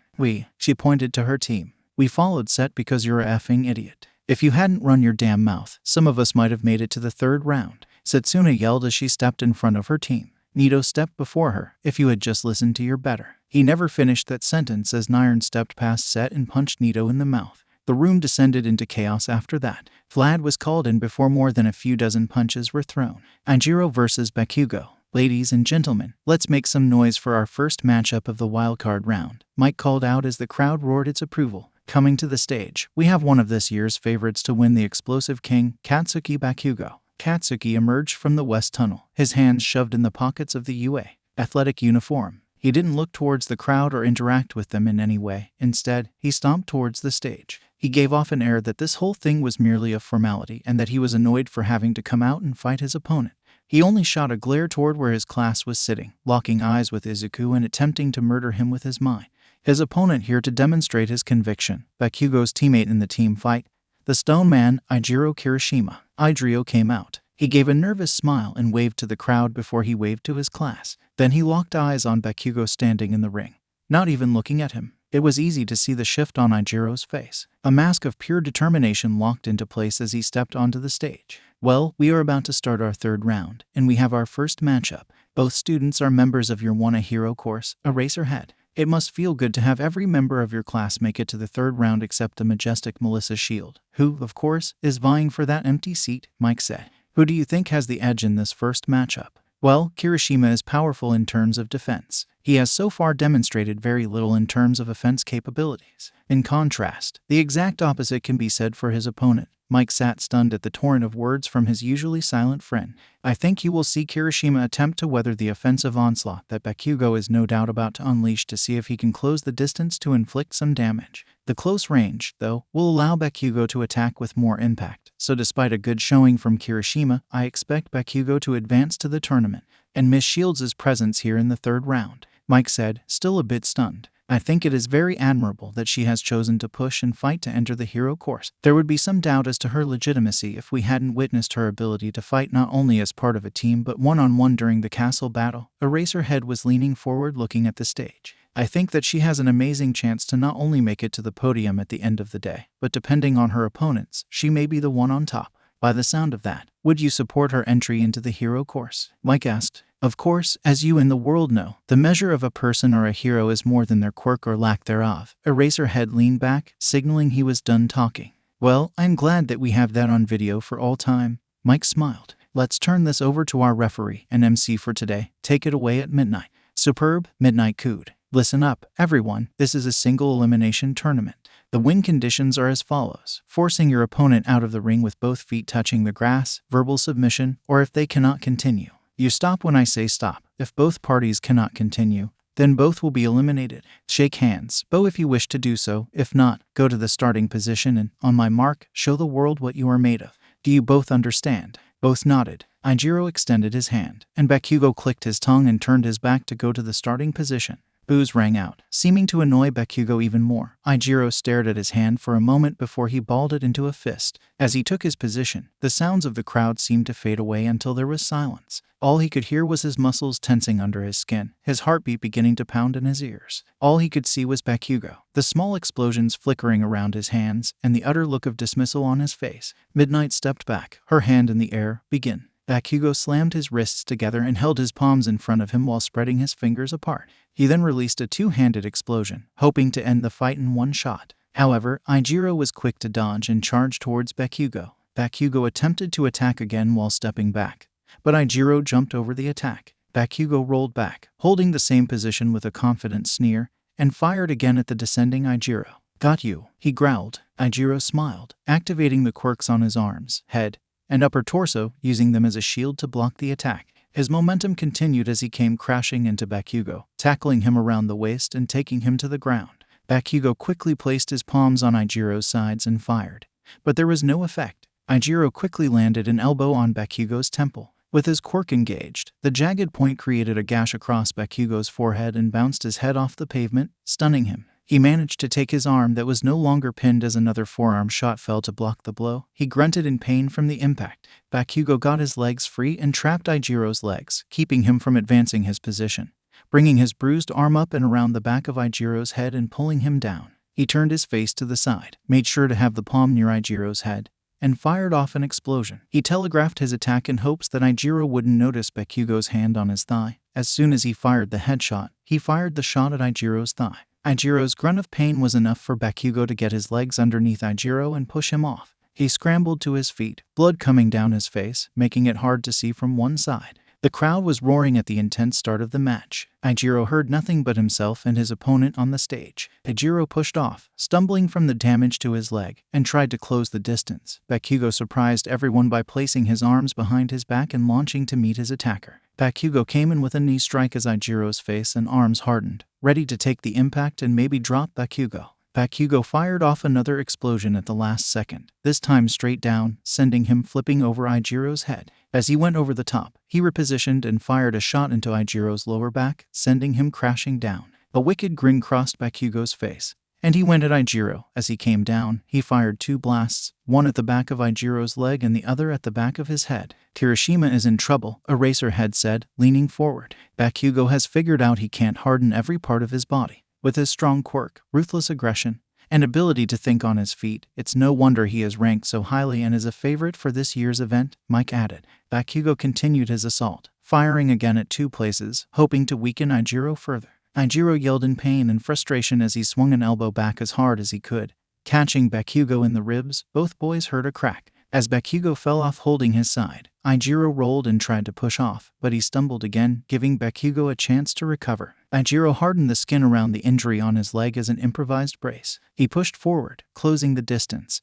She pointed to her team. We followed Set because you're a effing idiot. If you hadn't run your damn mouth, some of us might have made it to the third round. Setsuna yelled as she stepped in front of her team. Nito stepped before her. If you had just listened to your better. He never finished that sentence as Nirn stepped past Set and punched Nito in the mouth. The room descended into chaos after that. Vlad was called in before more than a few dozen punches were thrown. Anjiro versus Bakugo. Ladies and gentlemen, let's make some noise for our first matchup of the wildcard round. Mike called out as the crowd roared its approval. Coming to the stage, we have one of this year's favorites to win the explosive king, Katsuki Bakugo. Katsuki emerged from the west tunnel, his hands shoved in the pockets of the UA athletic uniform. He didn't look towards the crowd or interact with them in any way. Instead, he stomped towards the stage. He gave off an air that this whole thing was merely a formality and that he was annoyed for having to come out and fight his opponent. He only shot a glare toward where his class was sitting, locking eyes with Izuku and attempting to murder him with his mind. His opponent here to demonstrate his conviction, Bakugo's teammate in the team fight, the stone man, Ijiro Kirishima. Idrio came out. He gave a nervous smile and waved to the crowd before he waved to his class. Then he locked eyes on Bakugo standing in the ring, not even looking at him. It was easy to see the shift on Ijiro's face. A mask of pure determination locked into place as he stepped onto the stage. Well, we are about to start our third round, and we have our first matchup. Both students are members of your Wanna Hero course, Eraserhead. It must feel good to have every member of your class make it to the third round except the majestic Melissa Shield, who, of course, is vying for that empty seat, Mike said. Who do you think has the edge in this first matchup? Well, Kirishima is powerful in terms of defense. He has so far demonstrated very little in terms of offense capabilities. In contrast, the exact opposite can be said for his opponent. Mike sat stunned at the torrent of words from his usually silent friend. I think you will see Kirishima attempt to weather the offensive onslaught that Bakugo is no doubt about to unleash to see if he can close the distance to inflict some damage. The close range, though, will allow Bakugo to attack with more impact, so despite a good showing from Kirishima, I expect Bakugo to advance to the tournament and miss Shields' presence here in the third round, Mike said, still a bit stunned. I think it is very admirable that she has chosen to push and fight to enter the hero course. There would be some doubt as to her legitimacy if we hadn't witnessed her ability to fight not only as part of a team but one-on-one during the castle battle. Eraserhead was leaning forward looking at the stage. I think that she has an amazing chance to not only make it to the podium at the end of the day, but depending on her opponents, she may be the one on top. By the sound of that, would you support her entry into the hero course? Mike asked. Of course, as you and the world know, the measure of a person or a hero is more than their quirk or lack thereof. Eraserhead leaned back, signaling he was done talking. Well, I'm glad that we have that on video for all time. Mike smiled. Let's turn this over to our referee and MC for today. Take it away at midnight. Superb, Midnight cooed. Listen up, everyone. This is a single elimination tournament. The win conditions are as follows. Forcing your opponent out of the ring with both feet touching the grass, verbal submission, or if they cannot continue. You stop when I say stop. If both parties cannot continue, then both will be eliminated. Shake hands, bow if you wish to do so. If not, go to the starting position and, on my mark, show the world what you are made of. Do you both understand? Both nodded. Ijiro extended his hand, and Bakugo clicked his tongue and turned his back to go to the starting position. Boos rang out, seeming to annoy Bakugo even more. Ijiro stared at his hand for a moment before he balled it into a fist. As he took his position, the sounds of the crowd seemed to fade away until there was silence. All he could hear was his muscles tensing under his skin, his heartbeat beginning to pound in his ears. All he could see was Bakugo, the small explosions flickering around his hands, and the utter look of dismissal on his face. Midnight stepped back, her hand in the air. Begin. Bakugo slammed his wrists together and held his palms in front of him while spreading his fingers apart. He then released a two-handed explosion, hoping to end the fight in one shot. However, Ijiro was quick to dodge and charge towards Bakugo. Bakugo attempted to attack again while stepping back, but Ijiro jumped over the attack. Bakugo rolled back, holding the same position with a confident sneer, and fired again at the descending Ijiro. Got you, he growled. Ijiro smiled, activating the quirks on his arms, head, and upper torso, using them as a shield to block the attack. His momentum continued as he came crashing into Bakugo, tackling him around the waist and taking him to the ground. Bakugo quickly placed his palms on Ijiro's sides and fired, but there was no effect. Ijiro quickly landed an elbow on Bakugo's temple. With his quirk engaged, the jagged point created a gash across Bakugo's forehead and bounced his head off the pavement, stunning him. He managed to take his arm that was no longer pinned as another forearm shot fell to block the blow. He grunted in pain from the impact. Bakugo got his legs free and trapped Ijiro's legs, keeping him from advancing his position. Bringing his bruised arm up and around the back of Ijiro's head and pulling him down. He turned his face to the side, made sure to have the palm near Ijiro's head, and fired off an explosion. He telegraphed his attack in hopes that Ijiro wouldn't notice Bakugo's hand on his thigh. As soon as he fired the headshot, he fired the shot at Ijiro's thigh. Ijiro's grunt of pain was enough for Bakugo to get his legs underneath Ijiro and push him off. He scrambled to his feet, blood coming down his face, making it hard to see from one side. The crowd was roaring at the intense start of the match. Ijiro heard nothing but himself and his opponent on the stage. Ijiro pushed off, stumbling from the damage to his leg, and tried to close the distance. Bakugo surprised everyone by placing his arms behind his back and launching to meet his attacker. Bakugo came in with a knee strike as Ijiro's face and arms hardened, ready to take the impact and maybe drop Bakugo. Bakugo fired off another explosion at the last second, this time straight down, sending him flipping over Ijiro's head. As he went over the top, he repositioned and fired a shot into Ijiro's lower back, sending him crashing down. A wicked grin crossed Bakugo's face, and he went at Ijiro. As he came down, he fired two blasts, one at the back of Ijiro's leg and the other at the back of his head. Kirishima is in trouble, Eraserhead said, leaning forward. Bakugo has figured out he can't harden every part of his body. With his strong quirk, ruthless aggression, and ability to think on his feet, it's no wonder he is ranked so highly and is a favorite for this year's event, Mike added. Bakugo continued his assault, firing again at two places, hoping to weaken Ijiro further. Ijiro yelled in pain and frustration as he swung an elbow back as hard as he could, catching Bakugo in the ribs. Both boys heard a crack. As Bakugo fell off holding his side, Ijiro rolled and tried to push off, but he stumbled again, giving Bakugo a chance to recover. Ijiro hardened the skin around the injury on his leg as an improvised brace. He pushed forward, closing the distance.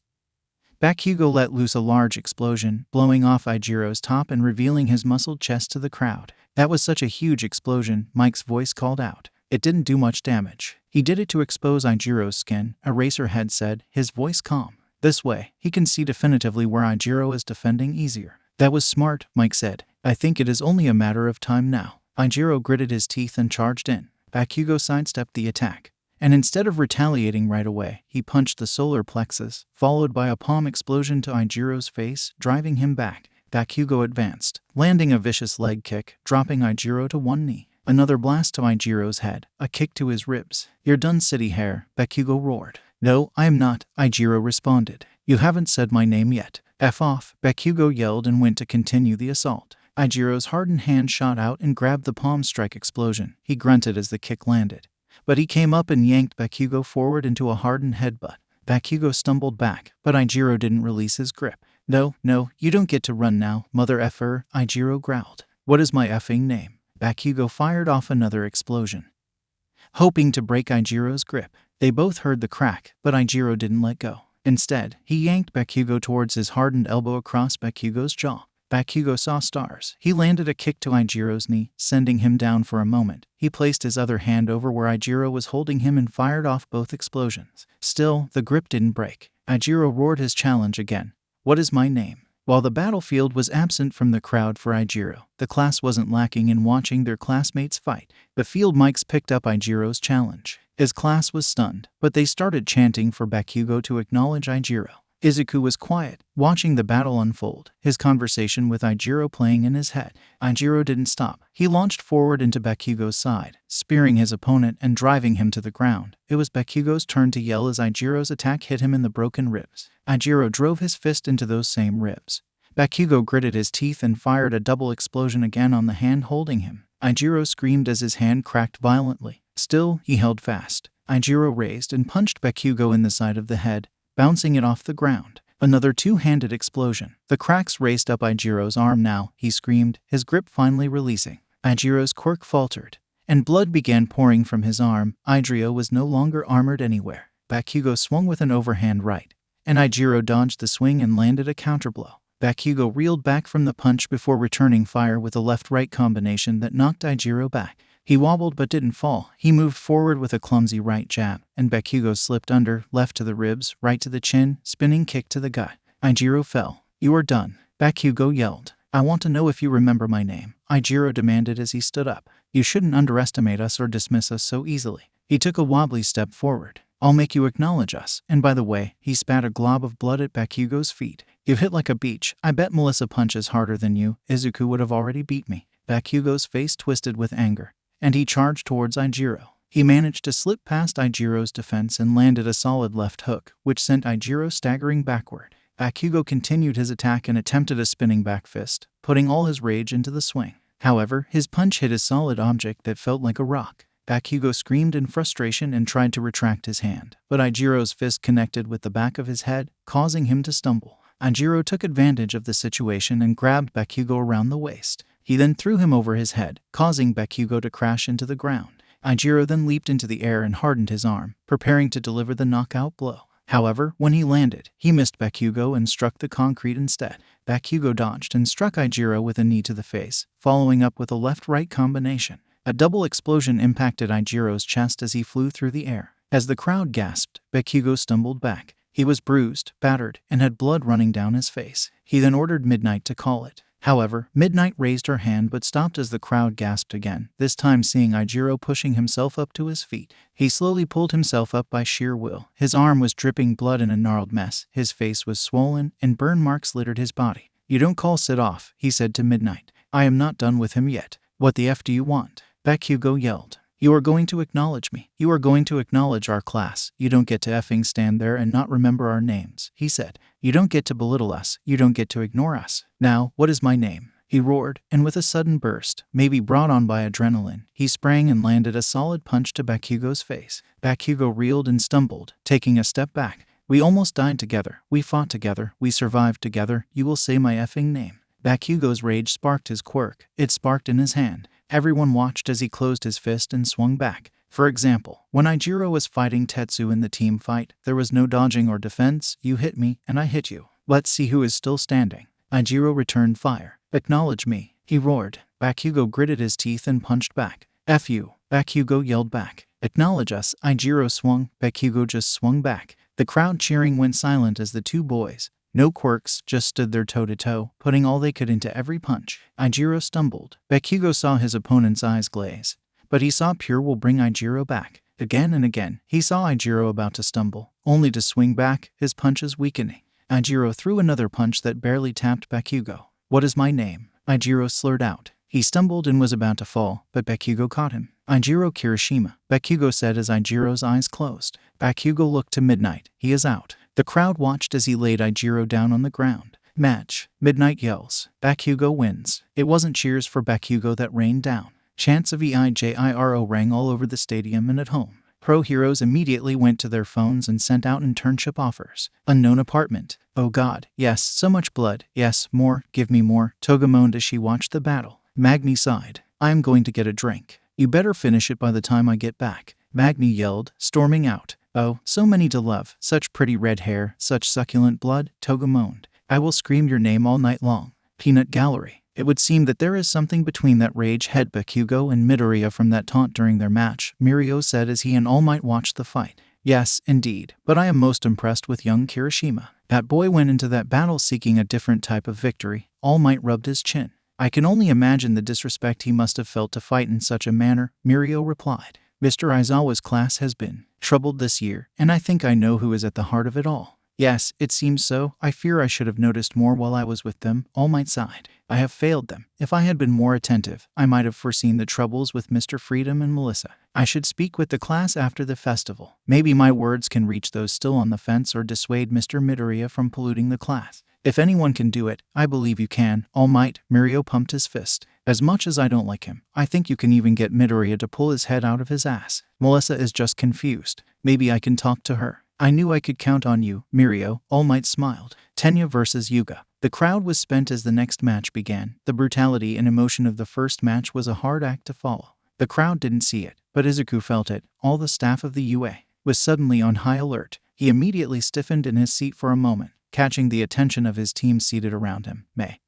Bakugo let loose a large explosion, blowing off Ijiro's top and revealing his muscled chest to the crowd. That was such a huge explosion, Mike's voice called out. It didn't do much damage. He did it to expose Ijiro's skin, Eraserhead said, his voice calm. This way, he can see definitively where Ijiro is defending easier. That was smart, Mike said. I think it is only a matter of time now. Ijiro gritted his teeth and charged in. Bakugo sidestepped the attack, and instead of retaliating right away, he punched the solar plexus, followed by a palm explosion to Ijiro's face, driving him back. Bakugo advanced, landing a vicious leg kick, dropping Ijiro to one knee. Another blast to Ijiro's head, a kick to his ribs. You're done, city hair, Bakugo roared. No, I am not, Ijiro responded. You haven't said my name yet. F off, Bakugo yelled and went to continue the assault. Ijiro's hardened hand shot out and grabbed the palm strike explosion. He grunted as the kick landed, but he came up and yanked Bakugo forward into a hardened headbutt. Bakugo stumbled back, but Ijiro didn't release his grip. No, you don't get to run now, mother effer, Ijiro growled. What is my effing name? Bakugo fired off another explosion, hoping to break Ijiro's grip. They both heard the crack, but Ijiro didn't let go. Instead, he yanked Bakugo towards his hardened elbow across Bakugo's jaw. Bakugo saw stars. He landed a kick to Ijiro's knee, sending him down for a moment. He placed his other hand over where Ijiro was holding him and fired off both explosions. Still, the grip didn't break. Ijiro roared his challenge again. What is my name? While the battlefield was absent from the crowd for Ijiro, the class wasn't lacking in watching their classmates fight. The field mics picked up Ijiro's challenge. His class was stunned, but they started chanting for Bakugo to acknowledge Ijiro. Izuku was quiet, watching the battle unfold, his conversation with Ijiro playing in his head. Ijiro didn't stop. He launched forward into Bakugo's side, spearing his opponent and driving him to the ground. It was Bakugo's turn to yell as Ijiro's attack hit him in the broken ribs. Ijiro drove his fist into those same ribs. Bakugo gritted his teeth and fired a double explosion again on the hand holding him. Ijiro screamed as his hand cracked violently. Still, he held fast. Ijiro raised and punched Bakugo in the side of the head, bouncing it off the ground. Another two-handed explosion. The cracks raced up Ijiro's arm now, he screamed, his grip finally releasing. Ijiro's quirk faltered, and blood began pouring from his arm. Ijiro was no longer armored anywhere. Bakugo swung with an overhand right, and Ijiro dodged the swing and landed a counterblow. Bakugo reeled back from the punch before returning fire with a left-right combination that knocked Ijiro back. He wobbled but didn't fall. He moved forward with a clumsy right jab, and Bakugo slipped under, left to the ribs, right to the chin, spinning kick to the gut. Ijiro fell. You are done, Bakugo yelled. I want to know if you remember my name, Ijiro demanded as he stood up. You shouldn't underestimate us or dismiss us so easily. He took a wobbly step forward. I'll make you acknowledge us. And by the way, he spat a glob of blood at Bakugo's feet. You've hit like a beach. I bet Melissa punches harder than you. Izuku would have already beat me. Bakugo's face twisted with anger, and he charged towards Ijiro. He managed to slip past Ijiro's defense and landed a solid left hook, which sent Ijiro staggering backward. Bakugo continued his attack and attempted a spinning back fist, putting all his rage into the swing. However, his punch hit a solid object that felt like a rock. Bakugo screamed in frustration and tried to retract his hand, but Ijiro's fist connected with the back of his head, causing him to stumble. Ijiro took advantage of the situation and grabbed Bakugo around the waist. He then threw him over his head, causing Bakugo to crash into the ground. Ijiro then leaped into the air and hardened his arm, preparing to deliver the knockout blow. However, when he landed, he missed Bakugo and struck the concrete instead. Bakugo dodged and struck Ijiro with a knee to the face, following up with a left-right combination. A double explosion impacted Ijiro's chest as he flew through the air. As the crowd gasped, Bakugo stumbled back. He was bruised, battered, and had blood running down his face. He then ordered Midnight to call it. However, Midnight raised her hand but stopped as the crowd gasped again, this time seeing Ijiro pushing himself up to his feet. He slowly pulled himself up by sheer will. His arm was dripping blood in a gnarled mess, his face was swollen, and burn marks littered his body. You don't call Sid off, he said to Midnight. I am not done with him yet. What the F do you want? Bakugo yelled. You are going to acknowledge me. You are going to acknowledge our class. You don't get to effing stand there and not remember our names, he said. You don't get to belittle us. You don't get to ignore us. Now, what is my name? He roared, and with a sudden burst, maybe brought on by adrenaline, he sprang and landed a solid punch to Bakugo's face. Bakugo reeled and stumbled, taking a step back. We almost died together. We fought together. We survived together. You will say my effing name. Bakugo's rage sparked his quirk. It sparked in his hand. Everyone watched as he closed his fist and swung back. For example, when Ijiro was fighting Tetsu in the team fight, there was no dodging or defense. You hit me, and I hit you. Let's see who is still standing. Ijiro returned fire. Acknowledge me, he roared. Bakugo gritted his teeth and punched back. F you, Bakugo yelled back. Acknowledge us, Ijiro swung. Bakugo just swung back. The crowd cheering went silent as the two boys, no quirks, just stood there toe-to-toe, putting all they could into every punch. Ijiro stumbled. Bakugo saw his opponent's eyes glaze, but he saw pure will bring Ijiro back. Again and again, he saw Ijiro about to stumble, only to swing back, his punches weakening. Ijiro threw another punch that barely tapped Bakugo. What is my name? Ijiro slurred out. He stumbled and was about to fall, but Bakugo caught him. Ijiro Kirishima, Bakugo said as Ijiro's eyes closed. Bakugo looked to Midnight. He is out. The crowd watched as he laid Ijiro down on the ground. Match. Midnight yells. Bakugo wins. It wasn't cheers for Bakugo that rained down. Chants of EIJIRO rang all over the stadium and at home. Pro heroes immediately went to their phones and sent out internship offers. Unknown apartment. Oh god, yes, so much blood. Yes, more, give me more. Toga moaned as she watched the battle. Magni sighed. I am going to get a drink. You better finish it by the time I get back. Magni yelled, storming out. Oh, so many to love, such pretty red hair, such succulent blood, Toga moaned. I will scream your name all night long. Peanut Gallery. It would seem that there is something between that rage-head Bakugo and Midoriya from that taunt during their match, Mirio said as he and All Might watched the fight. Yes, indeed, but I am most impressed with young Kirishima. That boy went into that battle seeking a different type of victory. All Might rubbed his chin. I can only imagine the disrespect he must have felt to fight in such a manner, Mirio replied. Mr. Aizawa's class has been troubled this year, and I think I know who is at the heart of it all. Yes, it seems so. I fear I should have noticed more while I was with them, All Might sighed. I have failed them. If I had been more attentive, I might have foreseen the troubles with Mr. Freedom and Melissa. I should speak with the class after the festival. Maybe my words can reach those still on the fence or dissuade Mr. Midoriya from polluting the class. If anyone can do it, I believe you can, All Might. Mirio pumped his fist. As much as I don't like him, I think you can even get Midoriya to pull his head out of his ass. Melissa is just confused. Maybe I can talk to her. I knew I could count on you, Mirio, All Might smiled. Tenya versus Yuga. The crowd was spent as the next match began. The brutality and emotion of the first match was a hard act to follow. The crowd didn't see it, but Izuku felt it. All the staff of the UA was suddenly on high alert. He immediately stiffened in his seat for a moment, catching the attention of his team seated around him. Mei,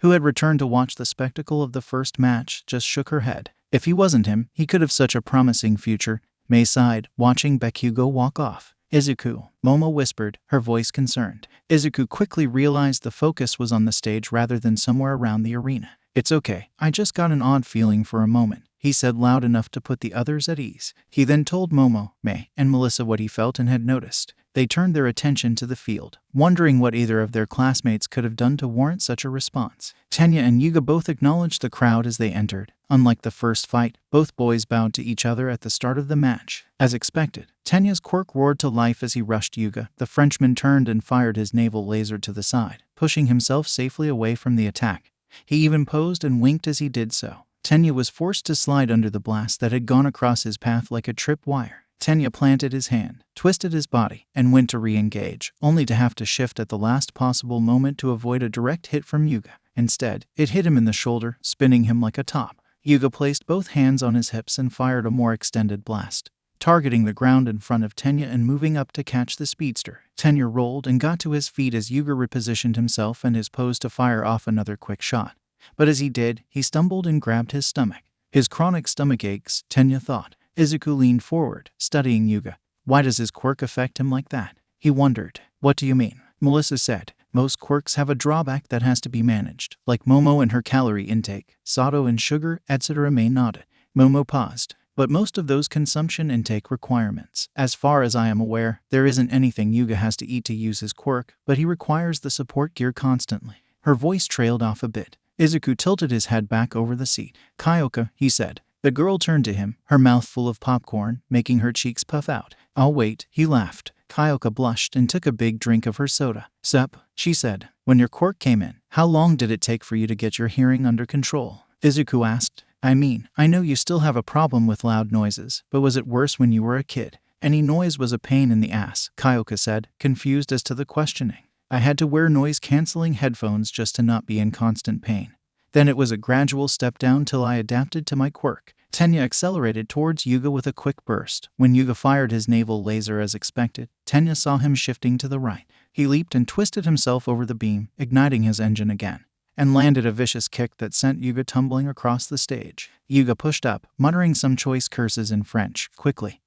who had returned to watch the spectacle of the first match, just shook her head. If he wasn't him, he could have such a promising future. Mei sighed, watching Bakugo walk off. Izuku, Momo whispered, her voice concerned. Izuku quickly realized the focus was on the stage rather than somewhere around the arena. It's okay, I just got an odd feeling for a moment, he said loud enough to put the others at ease. He then told Momo, May, and Melissa what he felt and had noticed. They turned their attention to the field, wondering what either of their classmates could have done to warrant such a response. Tenya and Yuga both acknowledged the crowd as they entered. Unlike the first fight, both boys bowed to each other at the start of the match. As expected, Tenya's quirk roared to life as he rushed Yuga. The Frenchman turned and fired his naval laser to the side, pushing himself safely away from the attack. He even posed and winked as he did so. Tenya was forced to slide under the blast that had gone across his path like a trip wire. Tenya planted his hand, twisted his body, and went to re-engage, only to have to shift at the last possible moment to avoid a direct hit from Yuga. Instead, it hit him in the shoulder, spinning him like a top. Yuga placed both hands on his hips and fired a more extended blast, targeting the ground in front of Tenya and moving up to catch the speedster. Tenya rolled and got to his feet as Yuga repositioned himself and his pose to fire off another quick shot. But as he did, he stumbled and grabbed his stomach. His chronic stomach aches, Tenya thought. Izuku leaned forward, studying Yuga. Why does his quirk affect him like that? He wondered. What do you mean? Melissa said. Most quirks have a drawback that has to be managed, like Momo and her calorie intake, Sato and sugar, etc. May nodded. Momo paused. But most of those consumption intake requirements. As far as I am aware, there isn't anything Yuga has to eat to use his quirk, but he requires the support gear constantly. Her voice trailed off a bit. Izuku tilted his head back over the seat. Kyoka, he said. The girl turned to him, her mouth full of popcorn, making her cheeks puff out. I'll wait, he laughed. Kyoka blushed and took a big drink of her soda. Sup, she said. When your quirk came in, how long did it take for you to get your hearing under control? Izuku asked. I mean, I know you still have a problem with loud noises, but was it worse when you were a kid? Any noise was a pain in the ass, Kyoka said, confused as to the questioning. I had to wear noise-canceling headphones just to not be in constant pain. Then it was a gradual step down till I adapted to my quirk. Tenya accelerated towards Yuga with a quick burst. When Yuga fired his naval laser as expected, Tenya saw him shifting to the right. He leaped and twisted himself over the beam, igniting his engine again, and landed a vicious kick that sent Yuga tumbling across the stage. Yuga pushed up, muttering some choice curses in French, quickly.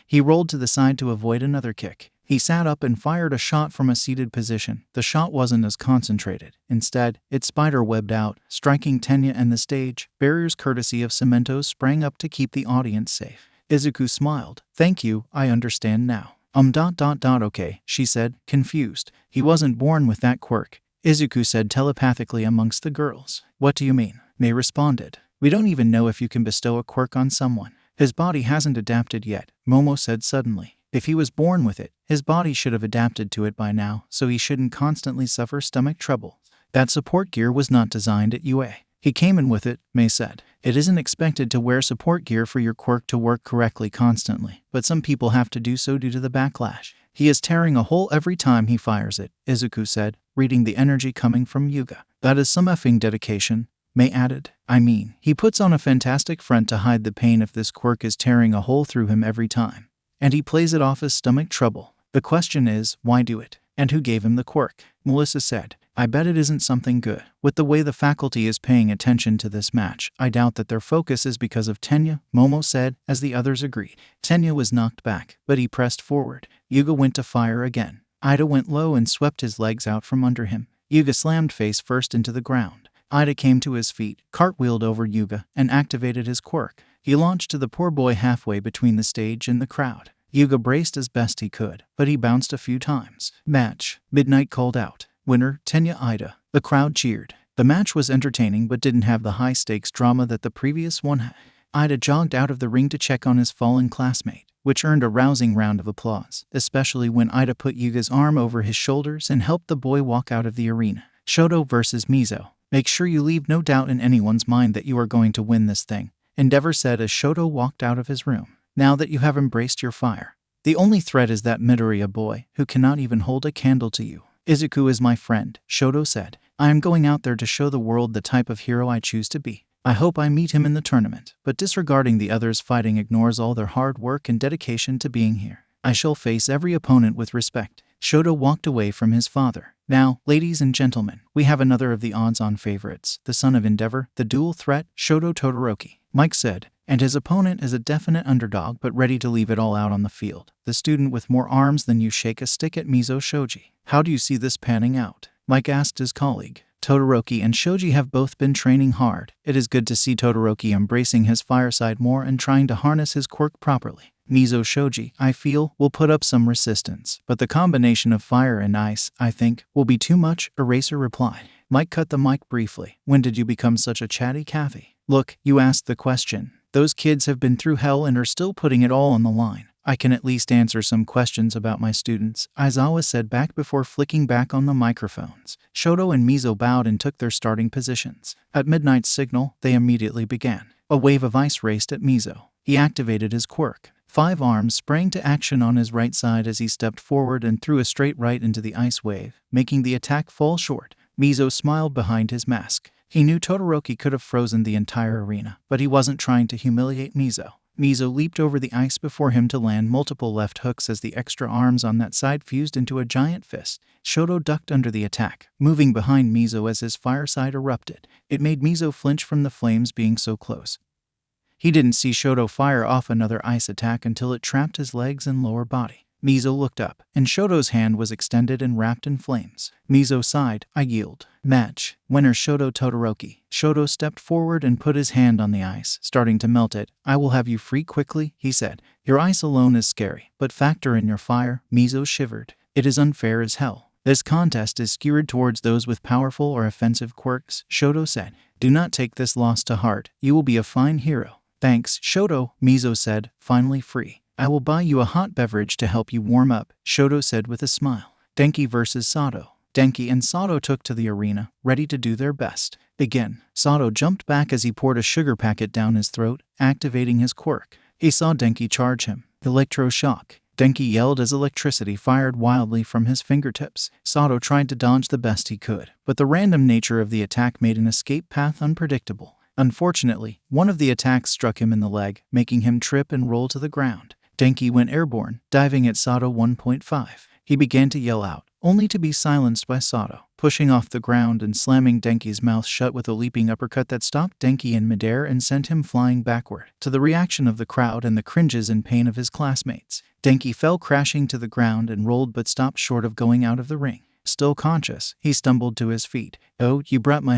He rolled to the side to avoid another kick. He sat up and fired a shot from a seated position. The shot wasn't as concentrated. Instead, it spider-webbed out, striking Tenya and the stage. Barriers courtesy of Cementos sprang up to keep the audience safe. Izuku smiled. Thank you, I understand now. Okay, she said, confused. He wasn't born with that quirk, Izuku said telepathically amongst the girls. What do you mean? May responded. We don't even know if you can bestow a quirk on someone. His body hasn't adapted yet, Momo said suddenly. If he was born with it, his body should have adapted to it by now, so he shouldn't constantly suffer stomach trouble. That support gear was not designed at UA. He came in with it, May said. It isn't expected to wear support gear for your quirk to work correctly constantly, but some people have to do so due to the backlash. He is tearing a hole every time he fires it, Izuku said, reading the energy coming from Yuga. That is some effing dedication, May added. I mean, he puts on a fantastic front to hide the pain if this quirk is tearing a hole through him every time. And he plays it off as stomach trouble. The question is, why do it? And who gave him the quirk? Melissa said. I bet it isn't something good. With the way the faculty is paying attention to this match, I doubt that their focus is because of Tenya, Momo said, as the others agreed. Tenya was knocked back, but he pressed forward. Yuga went to fire again. Iida went low and swept his legs out from under him. Yuga slammed face first into the ground. Iida came to his feet, cartwheeled over Yuga, and activated his quirk. He launched to the poor boy halfway between the stage and the crowd. Yuga braced as best he could, but he bounced a few times. Match. Midnight called out. Winner, Tenya Iida. The crowd cheered. The match was entertaining but didn't have the high-stakes drama that the previous one had. Iida jogged out of the ring to check on his fallen classmate, which earned a rousing round of applause, especially when Iida put Yuga's arm over his shoulders and helped the boy walk out of the arena. Shoto versus Mizo. Make sure you leave no doubt in anyone's mind that you are going to win this thing, Endeavor said as Shoto walked out of his room. Now that you have embraced your fire, the only threat is that Midoriya boy, who cannot even hold a candle to you. Izuku is my friend, Shoto said. I am going out there to show the world the type of hero I choose to be. I hope I meet him in the tournament, but disregarding the others fighting ignores all their hard work and dedication to being here. I shall face every opponent with respect. Shoto walked away from his father. Now, ladies and gentlemen, we have another of the odds-on favorites, the son of Endeavor, the dual threat, Shoto Todoroki. Mike said, and his opponent is a definite underdog but ready to leave it all out on the field. The student with more arms than you shake a stick at Mizo Shoji. How do you see this panning out? Mike asked his colleague. Todoroki and Shoji have both been training hard. It is good to see Todoroki embracing his fire side more and trying to harness his quirk properly. Mizo Shoji, I feel, will put up some resistance, but the combination of fire and ice, I think, will be too much, Eraser replied. Mike cut the mic briefly. When did you become such a chatty Cathy? Look, you asked the question. Those kids have been through hell and are still putting it all on the line. I can at least answer some questions about my students, Aizawa said back before flicking back on the microphones. Shoto and Mizo bowed and took their starting positions. At Midnight's signal, they immediately began. A wave of ice raced at Mizo. He activated his quirk. 5 arms sprang to action on his right side as he stepped forward and threw a straight right into the ice wave, making the attack fall short. Mizo smiled behind his mask. He knew Todoroki could have frozen the entire arena, but he wasn't trying to humiliate Mizo. Mizo leaped over the ice before him to land multiple left hooks as the extra arms on that side fused into a giant fist. Shoto ducked under the attack, moving behind Mizo as his fire side erupted. It made Mizo flinch from the flames being so close. He didn't see Shoto fire off another ice attack until it trapped his legs and lower body. Mizo looked up, and Shoto's hand was extended and wrapped in flames. Mizo sighed, I yield. Match. Winner Shoto Todoroki. Shoto stepped forward and put his hand on the ice, starting to melt it. I will have you free quickly, he said. Your ice alone is scary, but factor in your fire. Mizo shivered. It is unfair as hell. This contest is skewed towards those with powerful or offensive quirks, Shoto said. Do not take this loss to heart. You will be a fine hero. Thanks, Shoto, Mizo said, finally free. I will buy you a hot beverage to help you warm up, Shoto said with a smile. Denki versus Sato. Denki and Sato took to the arena, ready to do their best. Begin. Sato jumped back as he poured a sugar packet down his throat, activating his quirk. He saw Denki charge him. Electroshock. Denki yelled as electricity fired wildly from his fingertips. Sato tried to dodge the best he could, but the random nature of the attack made an escape path unpredictable. Unfortunately, one of the attacks struck him in the leg, making him trip and roll to the ground. Denki went airborne, diving at Sato 1.5. He began to yell out, only to be silenced by Sato, pushing off the ground and slamming Denki's mouth shut with a leaping uppercut that stopped Denki in midair and sent him flying backward. To the reaction of the crowd and the cringes and pain of his classmates, Denki fell crashing to the ground and rolled but stopped short of going out of the ring. Still conscious, he stumbled to his feet. Oh, you brought my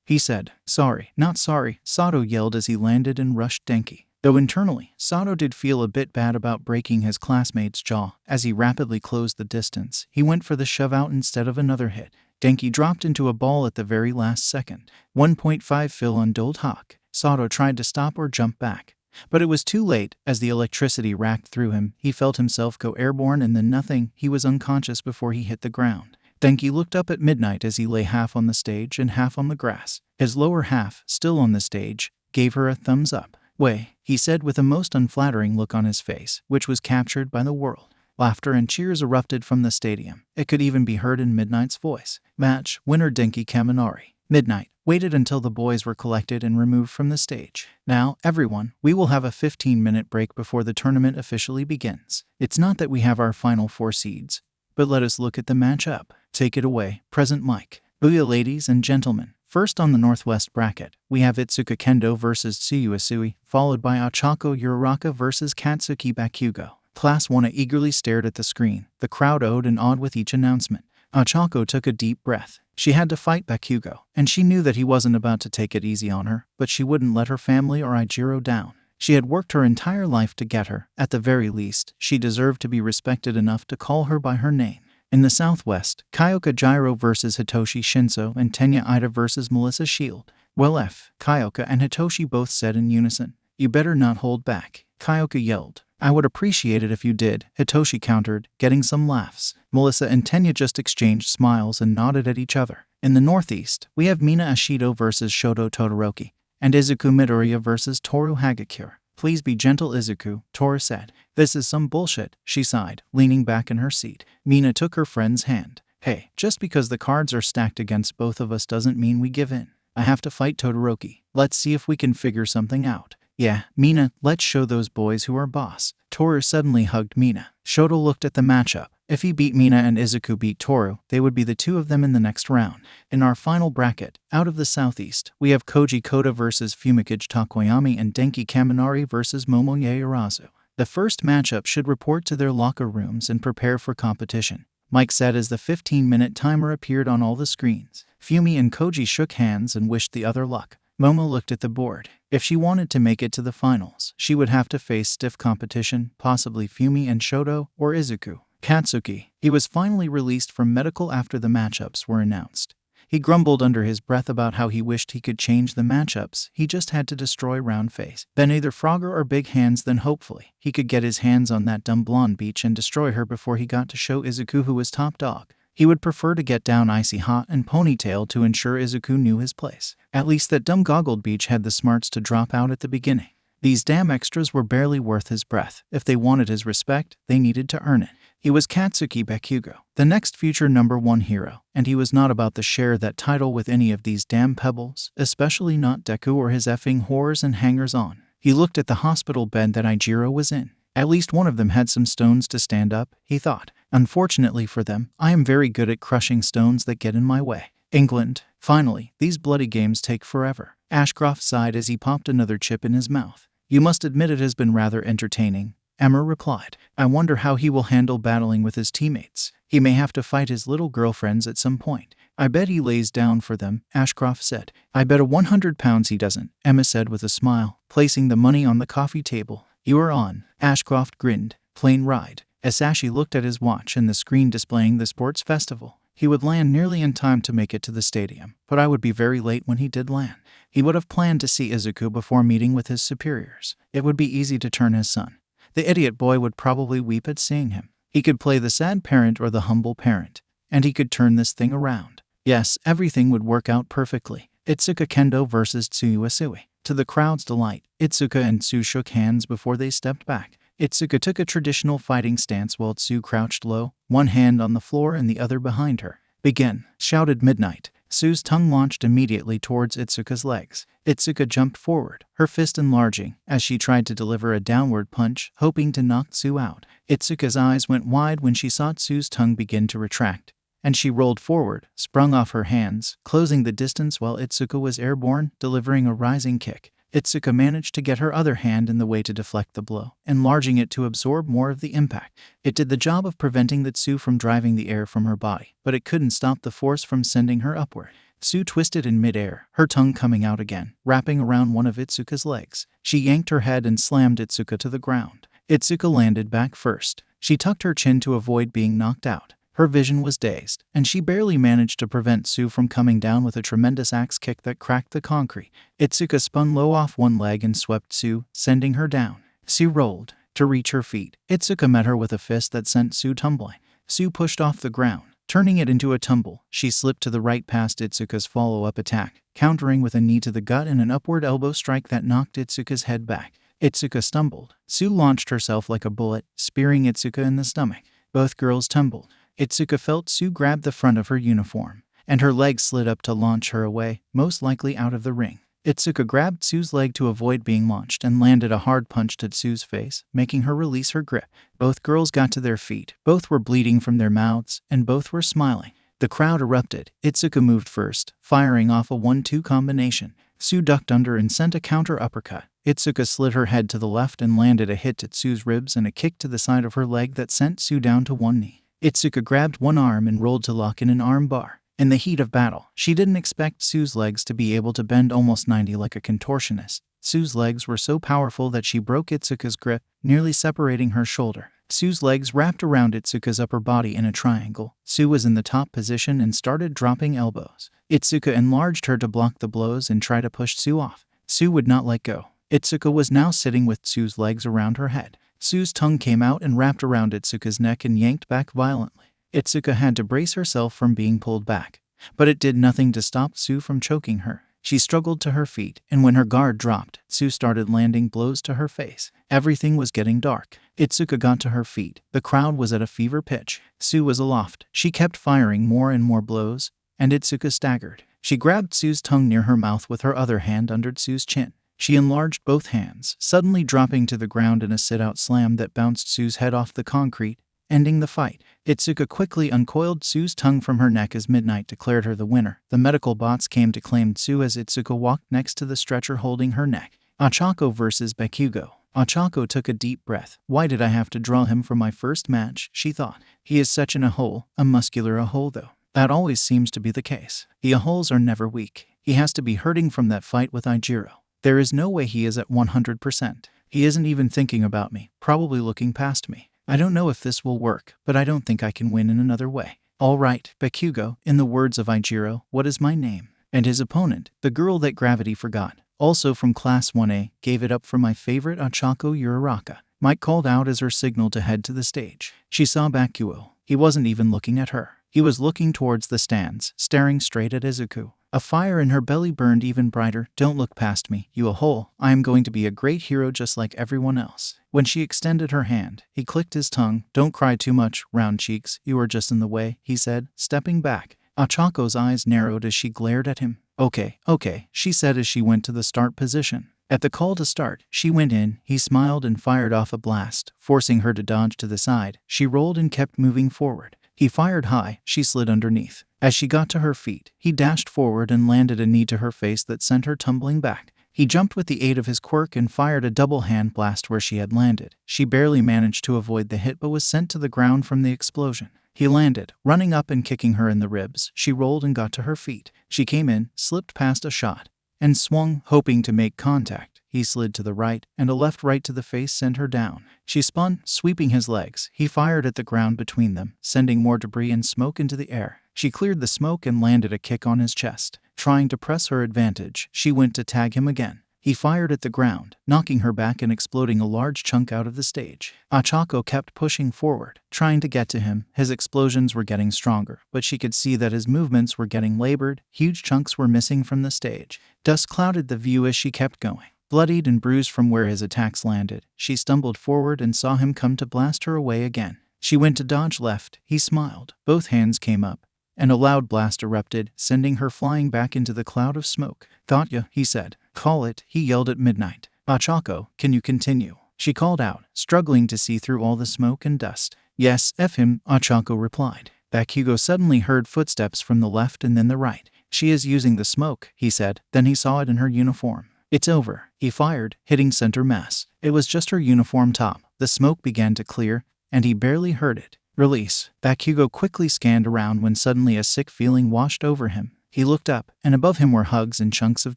he said. Sorry, not sorry, Sato yelled as he landed and rushed Denki. Though internally, Sato did feel a bit bad about breaking his classmate's jaw. As he rapidly closed the distance, he went for the shove-out instead of another hit. Denki dropped into a ball at the very last second. 1.5 Phil undoled Hawk. Sato tried to stop or jump back, but it was too late. As the electricity racked through him, he felt himself go airborne and then nothing. He was unconscious before he hit the ground. Denki looked up at Midnight as he lay half on the stage and half on the grass. His lower half, still on the stage, gave her a thumbs up. Way, he said with a most unflattering look on his face, which was captured by the world. Laughter and cheers erupted from the stadium. It could even be heard in Midnight's voice. Match, winner Denki Kaminari. Midnight waited until the boys were collected and removed from the stage. Now, everyone, we will have a 15-minute break before the tournament officially begins. It's not that we have our final 4 seeds, but let us look at the matchup. Take it away, Present Mike. Booyah, ladies and gentlemen. First on the Northwest bracket, we have Itsuka Kendo versus Tsuyu Isui, followed by Ochako Uraraka versus Katsuki Bakugo. Class 1 eagerly stared at the screen. The crowd owed and awed with each announcement. Ochako took a deep breath. She had to fight Bakugo, and she knew that he wasn't about to take it easy on her, but she wouldn't let her family or Ijiro down. She had worked her entire life to get her. At the very least, she deserved to be respected enough to call her by her name. In the Southwest, Kyoka Jiro versus Hitoshi Shinso and Tenya Iida versus Melissa Shield. Well, Kyoka and Hitoshi both said in unison. You better not hold back, Kyoka yelled. I would appreciate it if you did, Hitoshi countered, getting some laughs. Melissa and Tenya just exchanged smiles and nodded at each other. In the Northeast, we have Mina Ashido versus Shoto Todoroki, and Izuku Midoriya versus Toru Hagakure. Please be gentle, Izuku, Toru said. This is some bullshit, she sighed, leaning back in her seat. Mina took her friend's hand. Hey, just because the cards are stacked against both of us doesn't mean we give in. I have to fight Todoroki. Let's see if we can figure something out. Yeah, Mina, let's show those boys who are boss. Toru suddenly hugged Mina. Shoto looked at the matchup. If he beat Mina and Izuku beat Toru, they would be the two of them in the next round. In our final bracket, out of the southeast, we have Koji Koda versus Fumikage Takoyami and Denki Kaminari versus Momoye Urazu. The first matchup should report to their locker rooms and prepare for competition, Mike said as the 15-minute timer appeared on all the screens. Fumi and Koji shook hands and wished the other luck. Momo looked at the board. If she wanted to make it to the finals, she would have to face stiff competition, possibly Fumi and Shoto, or Izuku. Katsuki. He was finally released from medical after the matchups were announced. He grumbled under his breath about how he wished he could change the matchups. He just had to destroy Round Face. Then either Frogger or Big Hands, then hopefully he could get his hands on that dumb blonde beach and destroy her before he got to show Izuku who was top dog. He would prefer to get down Icy Hot and Ponytail to ensure Izuku knew his place. At least that dumb goggled beach had the smarts to drop out at the beginning. These damn extras were barely worth his breath. If they wanted his respect, they needed to earn it. He was Katsuki Bakugo, the next future #1 hero, and he was not about to share that title with any of these damn pebbles, especially not Deku or his effing whores and hangers-on. He looked at the hospital bed that Ijiro was in. At least one of them had some stones to stand up, he thought. Unfortunately for them, I am very good at crushing stones that get in my way. England. Finally, these bloody games take forever. Ashcroft sighed as he popped another chip in his mouth. You must admit it has been rather entertaining, Emma replied. I wonder how he will handle battling with his teammates. He may have to fight his little girlfriends at some point. I bet he lays down for them, Ashcroft said. I bet £100 he doesn't, Emma said with a smile, placing the money on the coffee table. You are on. Ashcroft grinned. Plane ride. Asashi looked at his watch and the screen displaying the sports festival. He would land nearly in time to make it to the stadium, but I would be very late when he did land. He would have planned to see Izuku before meeting with his superiors. It would be easy to turn his son. The idiot boy would probably weep at seeing him. He could play the sad parent or the humble parent, and he could turn this thing around. Yes, everything would work out perfectly. Itsuka Kendo versus Tsuyu Asui. To the crowd's delight, Itsuka and Tsu shook hands before they stepped back. Itsuka took a traditional fighting stance while Tsu crouched low, one hand on the floor and the other behind her. Begin, shouted Midnight. Tsu's tongue launched immediately towards Itsuka's legs. Itsuka jumped forward, her fist enlarging, as she tried to deliver a downward punch, hoping to knock Tsu out. Itsuka's eyes went wide when she saw Tsu's tongue begin to retract, and she rolled forward, sprung off her hands, closing the distance while Itsuka was airborne, delivering a rising kick. Itsuka managed to get her other hand in the way to deflect the blow, enlarging it to absorb more of the impact. It did the job of preventing the Tsu from driving the air from her body, but it couldn't stop the force from sending her upward. Tsu twisted in midair, her tongue coming out again, wrapping around one of Itsuka's legs. She yanked her head and slammed Itsuka to the ground. Itsuka landed back first. She tucked her chin to avoid being knocked out. Her vision was dazed, and she barely managed to prevent Tsu from coming down with a tremendous axe kick that cracked the concrete. Itsuka spun low off one leg and swept Tsu, sending her down. Tsu rolled to reach her feet. Itsuka met her with a fist that sent Tsu tumbling. Tsu pushed off the ground, turning it into a tumble. She slipped to the right past Itsuka's follow-up attack, countering with a knee to the gut and an upward elbow strike that knocked Itsuka's head back. Itsuka stumbled. Tsu launched herself like a bullet, spearing Itsuka in the stomach. Both girls tumbled. Itsuka felt Tsu grab the front of her uniform, and her leg slid up to launch her away, most likely out of the ring. Itsuka grabbed Tsu's leg to avoid being launched and landed a hard punch to Tsu's face, making her release her grip. Both girls got to their feet, both were bleeding from their mouths, and both were smiling. The crowd erupted. Itsuka moved first, firing off a 1-2 combination. Tsu ducked under and sent a counter uppercut. Itsuka slid her head to the left and landed a hit to Tsu's ribs and a kick to the side of her leg that sent Tsu down to one knee. Itsuka grabbed one arm and rolled to lock in an arm bar. In the heat of battle, she didn't expect Tsu's legs to be able to bend almost 90 like a contortionist. Tsu's legs were so powerful that she broke Itsuka's grip, nearly separating her shoulder. Tsu's legs wrapped around Itsuka's upper body in a triangle. Tsu was in the top position and started dropping elbows. Itsuka enlarged her to block the blows and try to push Tsu off. Tsu would not let go. Itsuka was now sitting with Tsu's legs around her head. Tsu's tongue came out and wrapped around Itsuka's neck and yanked back violently. Itsuka had to brace herself from being pulled back, but it did nothing to stop Tsu from choking her. She struggled to her feet, and when her guard dropped, Tsu started landing blows to her face. Everything was getting dark. Itsuka got to her feet. The crowd was at a fever pitch. Tsu was aloft. She kept firing more and more blows, and Itsuka staggered. She grabbed Tsu's tongue near her mouth with her other hand under Tsu's chin. She enlarged both hands, suddenly dropping to the ground in a sit-out slam that bounced Tsu's head off the concrete, ending the fight. Itsuka quickly uncoiled Tsu's tongue from her neck as Midnight declared her the winner. The medical bots came to claim Tsu as Itsuka walked next to the stretcher holding her neck. Ochako versus Bakugo. Ochako took a deep breath. Why did I have to draw him for my first match, she thought. He is such an ahole, a muscular ahole though. That always seems to be the case. The aholes are never weak. He has to be hurting from that fight with Ijiro. There is no way he is at 100%. He isn't even thinking about me, probably looking past me. I don't know if this will work, but I don't think I can win in another way. All right, Bakugo, in the words of Ijiro, what is my name? And his opponent, the girl that gravity forgot, also from Class 1A, gave it up for my favorite Ochako Uraraka. Mike called out as her signal to head to the stage. She saw Bakugo. He wasn't even looking at her. He was looking towards the stands, staring straight at Izuku. A fire in her belly burned even brighter. Don't look past me, you ahole. I am going to be a great hero just like everyone else. When she extended her hand, he clicked his tongue. Don't cry too much, round cheeks. You are just in the way, he said, stepping back. Ochako's eyes narrowed as she glared at him. Okay, she said as she went to the start position. At the call to start, she went in. He smiled and fired off a blast, forcing her to dodge to the side. She rolled and kept moving forward. He fired high. She slid underneath. As she got to her feet, he dashed forward and landed a knee to her face that sent her tumbling back. He jumped with the aid of his quirk and fired a double hand blast where she had landed. She barely managed to avoid the hit but was sent to the ground from the explosion. He landed, running up and kicking her in the ribs. She rolled and got to her feet. She came in, slipped past a shot, and swung, hoping to make contact. He slid to the right, and a left right to the face sent her down. She spun, sweeping his legs. He fired at the ground between them, sending more debris and smoke into the air. She cleared the smoke and landed a kick on his chest. Trying to press her advantage, she went to tag him again. He fired at the ground, knocking her back and exploding a large chunk out of the stage. Ochako kept pushing forward, trying to get to him. His explosions were getting stronger, but she could see that his movements were getting labored. Huge chunks were missing from the stage. Dust clouded the view as she kept going. Bloodied and bruised from where his attacks landed, she stumbled forward and saw him come to blast her away again. She went to dodge left. He smiled. Both hands came up, and a loud blast erupted, sending her flying back into the cloud of smoke. Got ya, he said. Call it, he yelled at Midnight. Ochako, can you continue? She called out, struggling to see through all the smoke and dust. Yes, F him, Ochako replied. Bakugo suddenly heard footsteps from the left and then the right. She is using the smoke, he said. Then he saw it in her uniform. It's over. He fired, hitting center mass. It was just her uniform top. The smoke began to clear, and he barely heard it. Release. Bakugo quickly scanned around when suddenly a sick feeling washed over him. He looked up, and above him were hugs and chunks of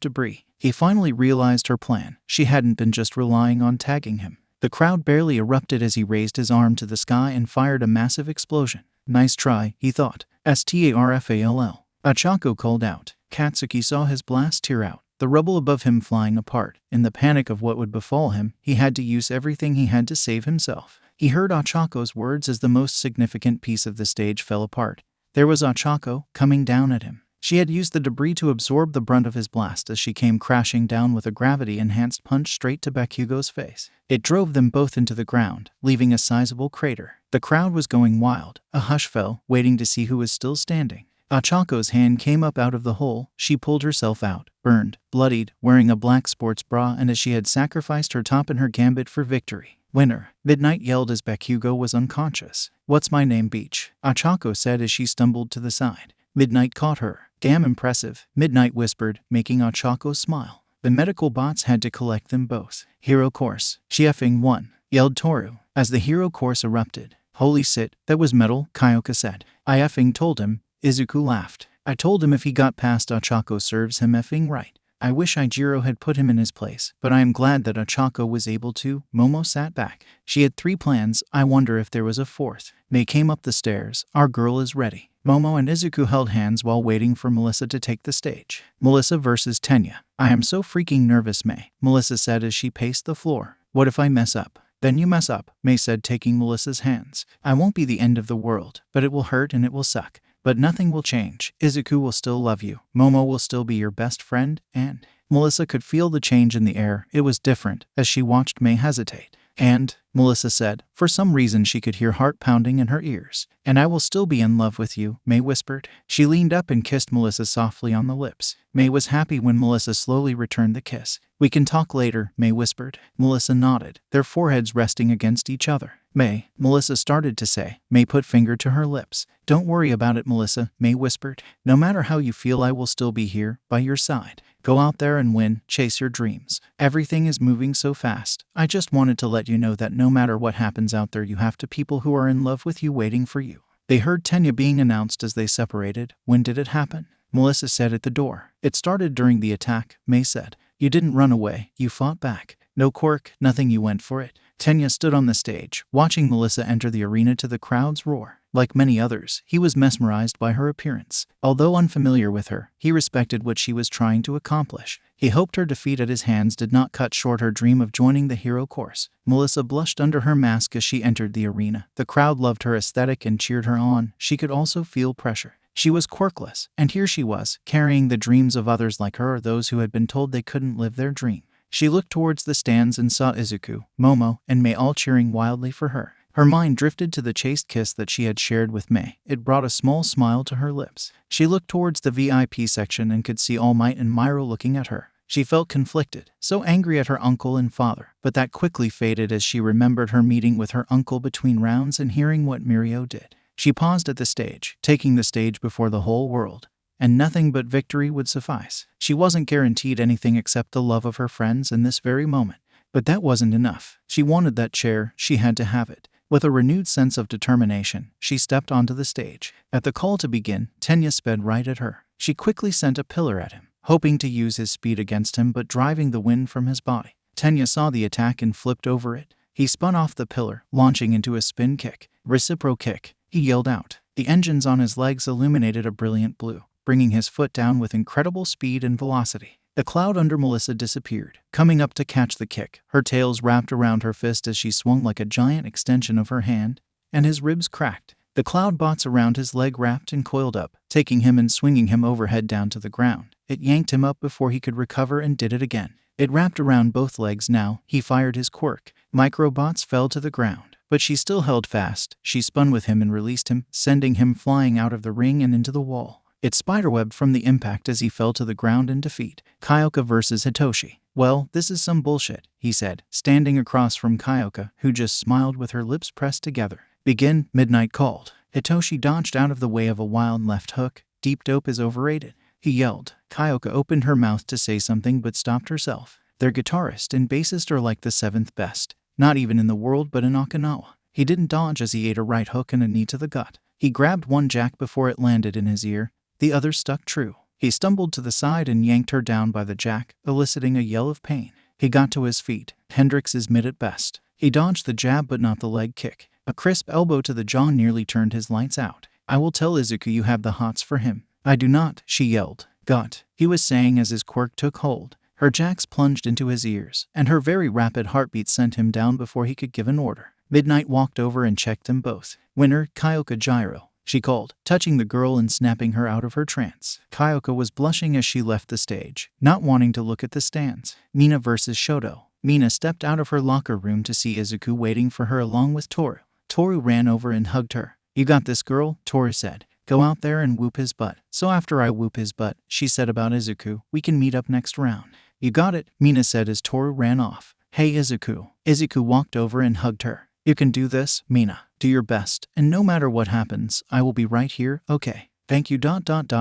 debris. He finally realized her plan. She hadn't been just relying on tagging him. The crowd barely erupted as he raised his arm to the sky and fired a massive explosion. Nice try, he thought. STARFALL. Ochako called out. Katsuki saw his blast tear out, the rubble above him flying apart. In the panic of what would befall him, he had to use everything he had to save himself. He heard Ochako's words as the most significant piece of the stage fell apart. There was Ochako, coming down at him. She had used the debris to absorb the brunt of his blast as she came crashing down with a gravity-enhanced punch straight to Bakugo's face. It drove them both into the ground, leaving a sizable crater. The crowd was going wild. A hush fell, waiting to see who was still standing. Ochako's hand came up out of the hole. She pulled herself out, burned, bloodied, wearing a black sports bra and as she had sacrificed her top in her gambit for victory. Winner. Midnight yelled as Bakugo was unconscious. What's my name, Beach? Ochako said as she stumbled to the side. Midnight caught her. Damn impressive, Midnight whispered, making Ochako smile. The medical bots had to collect them both. Hero course. She effing won, yelled Toru, as the hero course erupted. Holy shit, that was metal, Kyoka said. I effing told him, Izuku laughed. I told him if he got past Ochako serves him effing right. I wish Ijiro had put him in his place, but I am glad that Ochako was able to. Momo sat back. She had 3 plans. I wonder if there was a 4th. They came up the stairs. Our girl is ready. Momo and Izuku held hands while waiting for Melissa to take the stage. Melissa versus Tenya. I am so freaking nervous, May, Melissa said as she paced the floor. What if I mess up? Then you mess up, May said, taking Melissa's hands. I won't be the end of the world, but it will hurt and it will suck. But nothing will change. Izuku will still love you. Momo will still be your best friend, and Melissa could feel the change in the air. It was different as she watched May hesitate. And, Melissa said, for some reason she could hear heart pounding in her ears. And I will still be in love with you, May whispered. She leaned up and kissed Melissa softly on the lips. May was happy when Melissa slowly returned the kiss. We can talk later, May whispered. Melissa nodded, their foreheads resting against each other. May, Melissa started to say. May put finger to her lips. Don't worry about it, Melissa, May whispered. No matter how you feel, I will still be here, by your side. Go out there and win, chase your dreams. Everything is moving so fast. I just wanted to let you know that no matter what happens out there, you have to people who are in love with you waiting for you. They heard Tenya being announced as they separated. When did it happen? Melissa said at the door. It started during the attack, May said. You didn't run away, you fought back. No quirk, nothing, you went for it. Tenya stood on the stage, watching Melissa enter the arena to the crowd's roar. Like many others, he was mesmerized by her appearance. Although unfamiliar with her, he respected what she was trying to accomplish. He hoped her defeat at his hands did not cut short her dream of joining the hero course. Melissa blushed under her mask as she entered the arena. The crowd loved her aesthetic and cheered her on. She could also feel pressure. She was quirkless, and here she was, carrying the dreams of others like her or those who had been told they couldn't live their dream. She looked towards the stands and saw Izuku, Momo, and May all cheering wildly for her. Her mind drifted to the chaste kiss that she had shared with May. It brought a small smile to her lips. She looked towards the VIP section and could see All Might and Myro looking at her. She felt conflicted, so angry at her uncle and father, but that quickly faded as she remembered her meeting with her uncle between rounds and hearing what Mirio did. She paused at the stage, taking the stage before the whole world. And nothing but victory would suffice. She wasn't guaranteed anything except the love of her friends in this very moment. But that wasn't enough. She wanted that chair, she had to have it. With a renewed sense of determination, she stepped onto the stage. At the call to begin, Tenya sped right at her. She quickly sent a pillar at him, hoping to use his speed against him but driving the wind from his body. Tenya saw the attack and flipped over it. He spun off the pillar, launching into a spin kick. Reciprocal kick, he yelled out. The engines on his legs illuminated a brilliant blue, bringing his foot down with incredible speed and velocity. The cloud under Melissa disappeared, coming up to catch the kick. Her tails wrapped around her fist as she swung like a giant extension of her hand, and his ribs cracked. The cloud bots around his leg wrapped and coiled up, taking him and swinging him overhead down to the ground. It yanked him up before he could recover and did it again. It wrapped around both legs now. He fired his quirk. Microbots fell to the ground, but she still held fast. She spun with him and released him, sending him flying out of the ring and into the wall. It spiderwebbed from the impact as he fell to the ground in defeat. Kyoka versus Hitoshi. Well, this is some bullshit, he said, standing across from Kyoka, who just smiled with her lips pressed together. Begin, Midnight called. Hitoshi dodged out of the way of a wild left hook. Deep dope is overrated, he yelled. Kyoka opened her mouth to say something but stopped herself. Their guitarist and bassist are like the 7th best. Not even in the world but in Okinawa. He didn't dodge as he ate a right hook and a knee to the gut. He grabbed one jack before it landed in his ear. The other stuck true. He stumbled to the side and yanked her down by the jack, eliciting a yell of pain. He got to his feet. Hendrix is mid at best. He dodged the jab but not the leg kick. A crisp elbow to the jaw nearly turned his lights out. I will tell Izuku you have the hots for him. I do not, she yelled. God, he was saying as his quirk took hold. Her jacks plunged into his ears, and her very rapid heartbeat sent him down before he could give an order. Midnight walked over and checked them both. Winner, Kyoka Gyro, she called, touching the girl and snapping her out of her trance. Kyoka was blushing as she left the stage, not wanting to look at the stands. Mina versus Shoto. Mina stepped out of her locker room to see Izuku waiting for her along with Toru. Toru ran over and hugged her. You got this, girl, Toru said. Go out there and whoop his butt. So after I whoop his butt, she said about Izuku, we can meet up next round. You got it, Mina said as Toru ran off. Hey Izuku. Izuku walked over and hugged her. You can do this, Mina. Do your best, and no matter what happens, I will be right here, okay? Thank you ...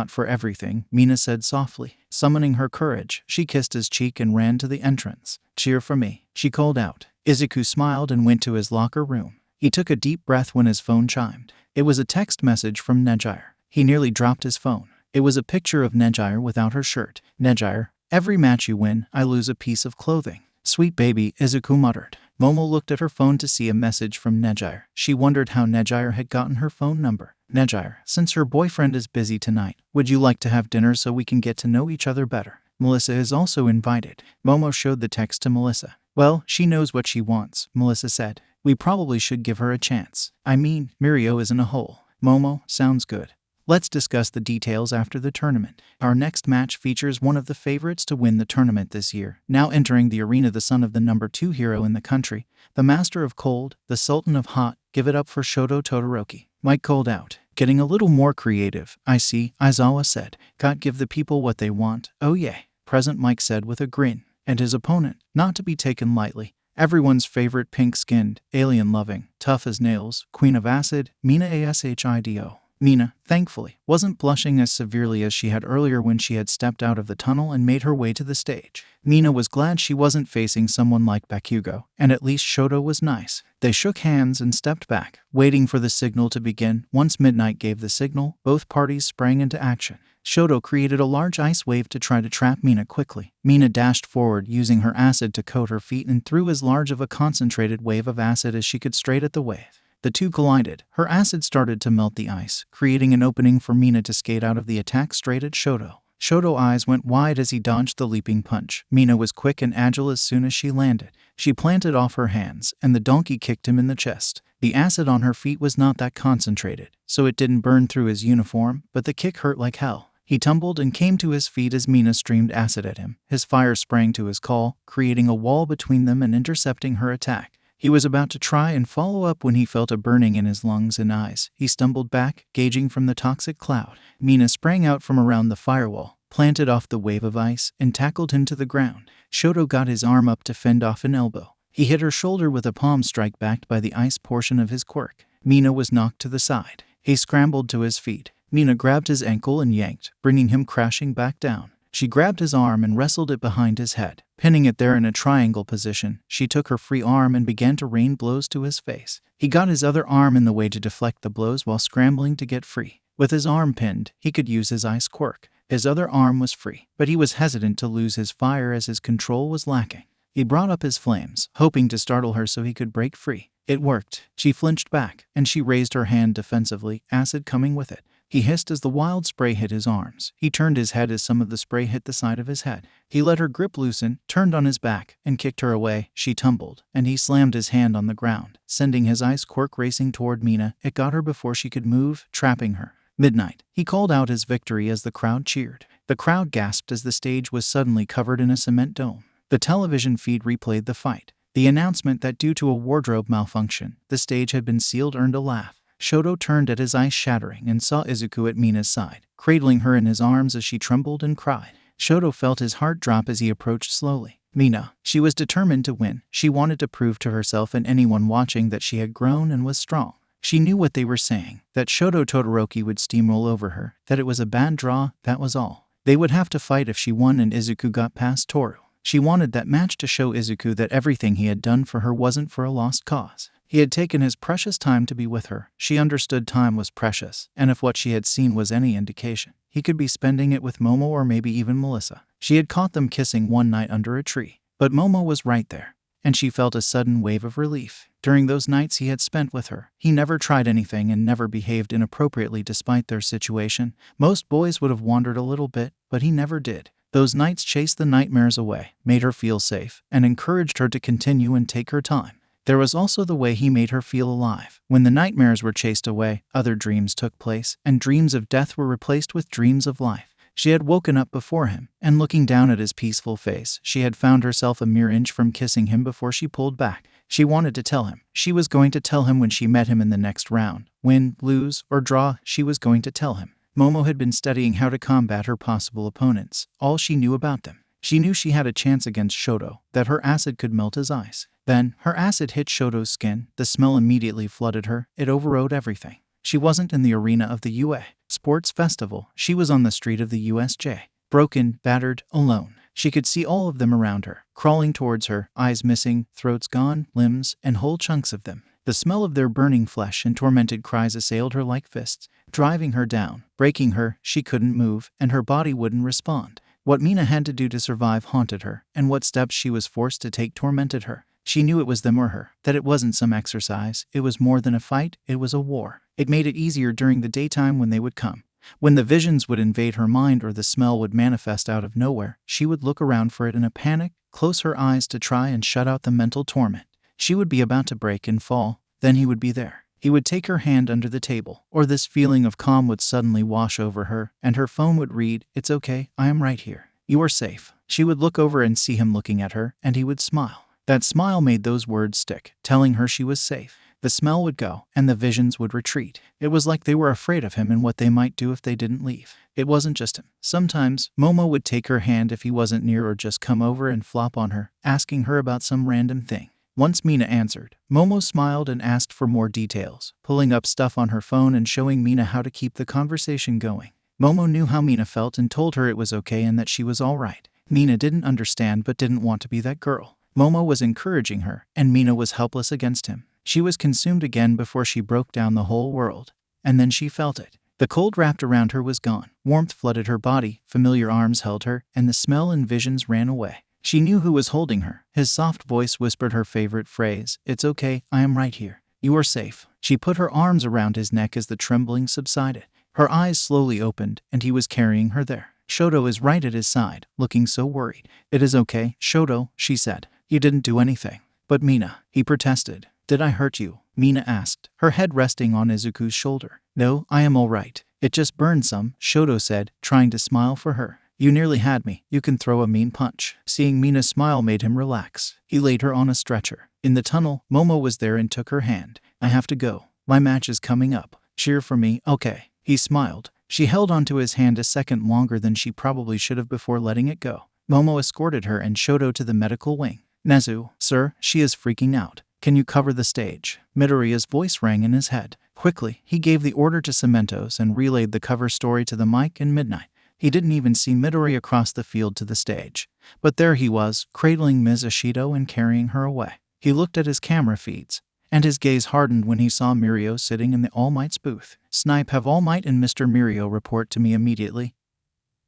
for everything, Mina said softly. Summoning her courage, she kissed his cheek and ran to the entrance. Cheer for me, she called out. Izuku smiled and went to his locker room. He took a deep breath when his phone chimed. It was a text message from Nejire. He nearly dropped his phone. It was a picture of Nejire without her shirt. Nejire, every match you win, I lose a piece of clothing. Sweet baby, Izuku muttered. Momo looked at her phone to see a message from Nejire. She wondered how Nejire had gotten her phone number. Nejire, since her boyfriend is busy tonight, would you like to have dinner so we can get to know each other better? Melissa is also invited. Momo showed the text to Melissa. Well, she knows what she wants, Melissa said. We probably should give her a chance. I mean, Mirio isn't a hole. Momo, sounds good. Let's discuss the details after the tournament. Our next match features one of the favorites to win the tournament this year. Now entering the arena, the son of the number 2 hero in the country, the master of cold, the sultan of hot. Give it up for Shoto Todoroki. Mike called out. Getting a little more creative. I see, Aizawa said. Got give the people what they want. Oh yeah. Present, Mike said with a grin. And his opponent, not to be taken lightly. Everyone's favorite pink-skinned, alien-loving, tough as nails, queen of acid, Mina Ashido. Mina, thankfully, wasn't blushing as severely as she had earlier when she had stepped out of the tunnel and made her way to the stage. Mina was glad she wasn't facing someone like Bakugo, and at least Shoto was nice. They shook hands and stepped back, waiting for the signal to begin. Once midnight gave the signal, both parties sprang into action. Shoto created a large ice wave to try to trap Mina quickly. Mina dashed forward, using her acid to coat her feet, and threw as large of a concentrated wave of acid as she could straight at the wave. The two collided. Her acid started to melt the ice, creating an opening for Mina to skate out of the attack straight at Shoto. Shoto's eyes went wide as he dodged the leaping punch. Mina was quick and agile as soon as she landed. She planted off her hands, and the donkey kicked him in the chest. The acid on her feet was not that concentrated, so it didn't burn through his uniform, but the kick hurt like hell. He tumbled and came to his feet as Mina streamed acid at him. His fire sprang to his call, creating a wall between them and intercepting her attack. He was about to try and follow up when he felt a burning in his lungs and eyes. He stumbled back, gauging from the toxic cloud. Mina sprang out from around the firewall, planted off the wave of ice, and tackled him to the ground. Shoto got his arm up to fend off an elbow. He hit her shoulder with a palm strike backed by the ice portion of his quirk. Mina was knocked to the side. He scrambled to his feet. Mina grabbed his ankle and yanked, bringing him crashing back down. She grabbed his arm and wrestled it behind his head. Pinning it there in a triangle position, she took her free arm and began to rain blows to his face. He got his other arm in the way to deflect the blows while scrambling to get free. With his arm pinned, he could use his ice quirk. His other arm was free, but he was hesitant to lose his fire as his control was lacking. He brought up his flames, hoping to startle her so he could break free. It worked. She flinched back, and she raised her hand defensively, acid coming with it. He hissed as the wild spray hit his arms. He turned his head as some of the spray hit the side of his head. He let her grip loosen, turned on his back, and kicked her away. She tumbled, and he slammed his hand on the ground, sending his ice quirk racing toward Mina. It got her before she could move, trapping her. Midnight. He called out his victory as the crowd cheered. The crowd gasped as the stage was suddenly covered in a cement dome. The television feed replayed the fight. The announcement that due to a wardrobe malfunction, the stage had been sealed earned a laugh. Shoto turned at his ice shattering and saw Izuku at Mina's side, cradling her in his arms as she trembled and cried. Shoto felt his heart drop as he approached slowly. Mina. She was determined to win. She wanted to prove to herself and anyone watching that she had grown and was strong. She knew what they were saying, that Shoto Todoroki would steamroll over her, that it was a bad draw, that was all. They would have to fight if she won and Izuku got past Toru. She wanted that match to show Izuku that everything he had done for her wasn't for a lost cause. He had taken his precious time to be with her. She understood time was precious, and if what she had seen was any indication, he could be spending it with Momo or maybe even Melissa. She had caught them kissing one night under a tree, but Momo was right there, and she felt a sudden wave of relief. During those nights he had spent with her, he never tried anything and never behaved inappropriately despite their situation. Most boys would have wandered a little bit, but he never did. Those nights chased the nightmares away, made her feel safe, and encouraged her to continue and take her time. There was also the way he made her feel alive. When the nightmares were chased away, other dreams took place, and dreams of death were replaced with dreams of life. She had woken up before him, and looking down at his peaceful face, she had found herself a mere inch from kissing him before she pulled back. She wanted to tell him. She was going to tell him when she met him in the next round. Win, lose, or draw, she was going to tell him. Momo had been studying how to combat her possible opponents, all she knew about them. She knew she had a chance against Shoto, that her acid could melt his ice. Then, her acid hit Shoto's skin. The smell immediately flooded her. It overrode everything. She wasn't in the arena of the UA Sports Festival. She was on the street of the USJ. Broken, battered, alone. She could see all of them around her, crawling towards her, eyes missing, throats gone, limbs, and whole chunks of them. The smell of their burning flesh and tormented cries assailed her like fists, driving her down, breaking her. She couldn't move, and her body wouldn't respond. What Mina had to do to survive haunted her, and what steps she was forced to take tormented her. She knew it was them or her, that it wasn't some exercise, it was more than a fight, it was a war. It made it easier during the daytime when they would come. When the visions would invade her mind or the smell would manifest out of nowhere, she would look around for it in a panic, close her eyes to try and shut out the mental torment. She would be about to break and fall, then he would be there. He would take her hand under the table, or this feeling of calm would suddenly wash over her, and her phone would read, "It's okay, I am right here. You are safe." She would look over and see him looking at her, and he would smile. That smile made those words stick, telling her she was safe. The smell would go, and the visions would retreat. It was like they were afraid of him and what they might do if they didn't leave. It wasn't just him. Sometimes, Momo would take her hand if he wasn't near or just come over and flop on her, asking her about some random thing. Once Mina answered, Momo smiled and asked for more details, pulling up stuff on her phone and showing Mina how to keep the conversation going. Momo knew how Mina felt and told her it was okay and that she was alright. Mina didn't understand but didn't want to be that girl. Momo was encouraging her, and Mina was helpless against him. She was consumed again before she broke down the whole world. And then she felt it. The cold wrapped around her was gone. Warmth flooded her body, familiar arms held her, and the smell and visions ran away. She knew who was holding her. His soft voice whispered her favorite phrase, "It's okay, I am right here. You are safe." She put her arms around his neck as the trembling subsided. Her eyes slowly opened, and he was carrying her there. Shoto is right at his side, looking so worried. "It is okay, Shoto," she said. "You didn't do anything." "But Mina," he protested. "Did I hurt you?" Mina asked, her head resting on Izuku's shoulder. "No, I am all right. It just burned some," Shoto said, trying to smile for her. "You nearly had me. You can throw a mean punch." Seeing Mina's smile made him relax. He laid her on a stretcher. In the tunnel, Momo was there and took her hand. "I have to go. My match is coming up. Cheer for me, okay?" He smiled. She held onto his hand a second longer than she probably should have before letting it go. Momo escorted her and Shoto to the medical wing. "Nezu, sir, she is freaking out. Can you cover the stage?" Midoriya's voice rang in his head. Quickly, he gave the order to Cementos and relayed the cover story to the mic in midnight. He didn't even see Midoriya cross the field to the stage. But there he was, cradling Ms. Ishido and carrying her away. He looked at his camera feeds, and his gaze hardened when he saw Mirio sitting in the All Might's booth. "Snipe, have All Might and Mr. Mirio report to me immediately,"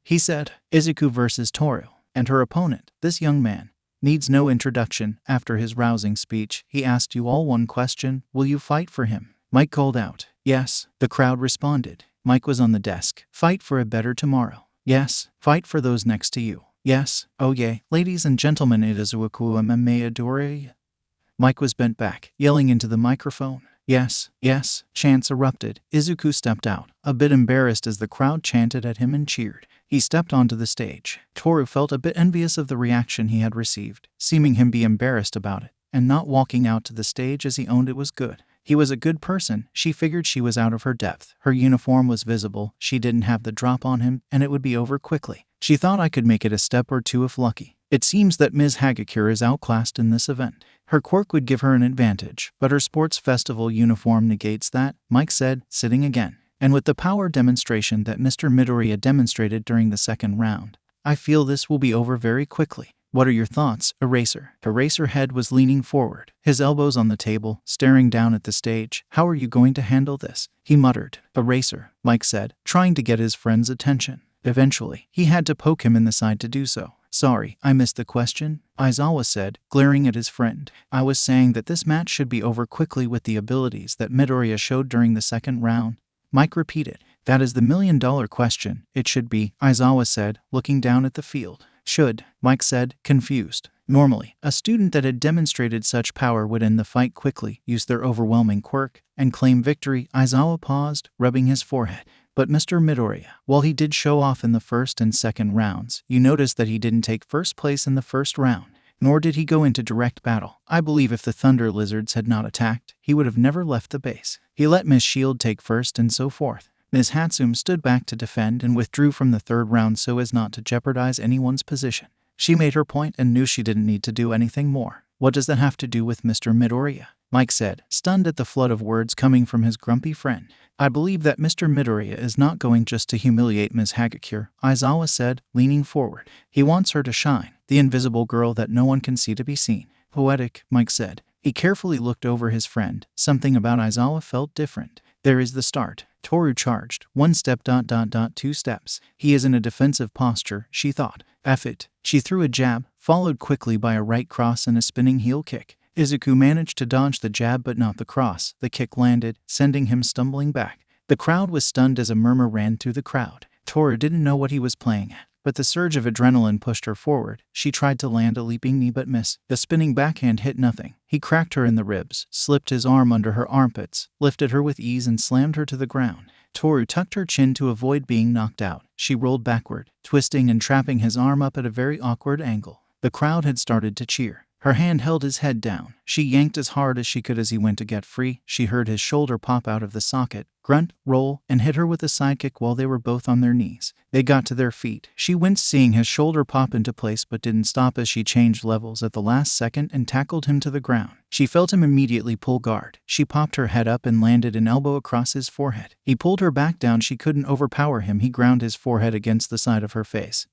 he said. Izuku versus Toru, and her opponent, this young man, needs no introduction. After his rousing speech, he asked you all one question: will you fight for him? Mike called out. "Yes," the crowd responded. Mike was on the desk. "Fight for a better tomorrow." "Yes." "Fight for those next to you." "Yes." "Oh yay. Ladies and gentlemen, it is Izuku Midoriya." Mike was bent back, yelling into the microphone. "Yes, yes." Chants erupted. Izuku stepped out, a bit embarrassed as the crowd chanted at him and cheered. He stepped onto the stage. Toru felt a bit envious of the reaction he had received, seeming him be embarrassed about it, and not walking out to the stage as he owned it was good. He was a good person. She figured she was out of her depth. Her uniform was visible, she didn't have the drop on him, and it would be over quickly. She thought I could make it a step or two if lucky. It seems that Ms. Hagakure is outclassed in this event. Her quirk would give her an advantage, but her sports festival uniform negates that, Mike said, sitting again. And with the power demonstration that Mr. Midoriya demonstrated during the second round, I feel this will be over very quickly. What are your thoughts, Eraser? Eraserhead was leaning forward, his elbows on the table, staring down at the stage. How are you going to handle this? He muttered. Eraser, Mike said, trying to get his friend's attention. Eventually, he had to poke him in the side to do so. Sorry, I missed the question, Aizawa said, glaring at his friend. I was saying that this match should be over quickly with the abilities that Midoriya showed during the second round. Mike repeated. That is the million-dollar question. It should be, Aizawa said, looking down at the field. Should, Mike said, confused. Normally, a student that had demonstrated such power would end the fight quickly, use their overwhelming quirk, and claim victory. Aizawa paused, rubbing his forehead. But Mr. Midoriya, while he did show off in the first and second rounds, you noticed that he didn't take first place in the first round, nor did he go into direct battle. I believe if the Thunder Lizards had not attacked, he would have never left the base. He let Miss Shield take first and so forth. Ms. Hatsum stood back to defend and withdrew from the third round so as not to jeopardize anyone's position. She made her point and knew she didn't need to do anything more. What does that have to do with Mr. Midoriya? Mike said, stunned at the flood of words coming from his grumpy friend. I believe that Mr. Midoriya is not going just to humiliate Ms. Hagakure, Aizawa said, leaning forward. He wants her to shine, the invisible girl that no one can see to be seen. Poetic, Mike said. He carefully looked over his friend. Something about Aizawa felt different. There is the start. Toru charged. 1 step ... 2 steps. He is in a defensive posture, she thought. F it. She threw a jab, followed quickly by a right cross and a spinning heel kick. Izuku managed to dodge the jab but not the cross. The kick landed, sending him stumbling back. The crowd was stunned as a murmur ran through the crowd. Toru didn't know what he was playing at, but the surge of adrenaline pushed her forward. She tried to land a leaping knee but missed. The spinning backhand hit nothing. He cracked her in the ribs, slipped his arm under her armpits, lifted her with ease and slammed her to the ground. Toru tucked her chin to avoid being knocked out. She rolled backward, twisting and trapping his arm up at a very awkward angle. The crowd had started to cheer. Her hand held his head down. She yanked as hard as she could as he went to get free. She heard his shoulder pop out of the socket, grunt, roll, and hit her with a sidekick while they were both on their knees. They got to their feet. She winced seeing his shoulder pop into place but didn't stop as she changed levels at the last second and tackled him to the ground. She felt him immediately pull guard. She popped her head up and landed an elbow across his forehead. He pulled her back down. She couldn't overpower him. He ground his forehead against the side of her face.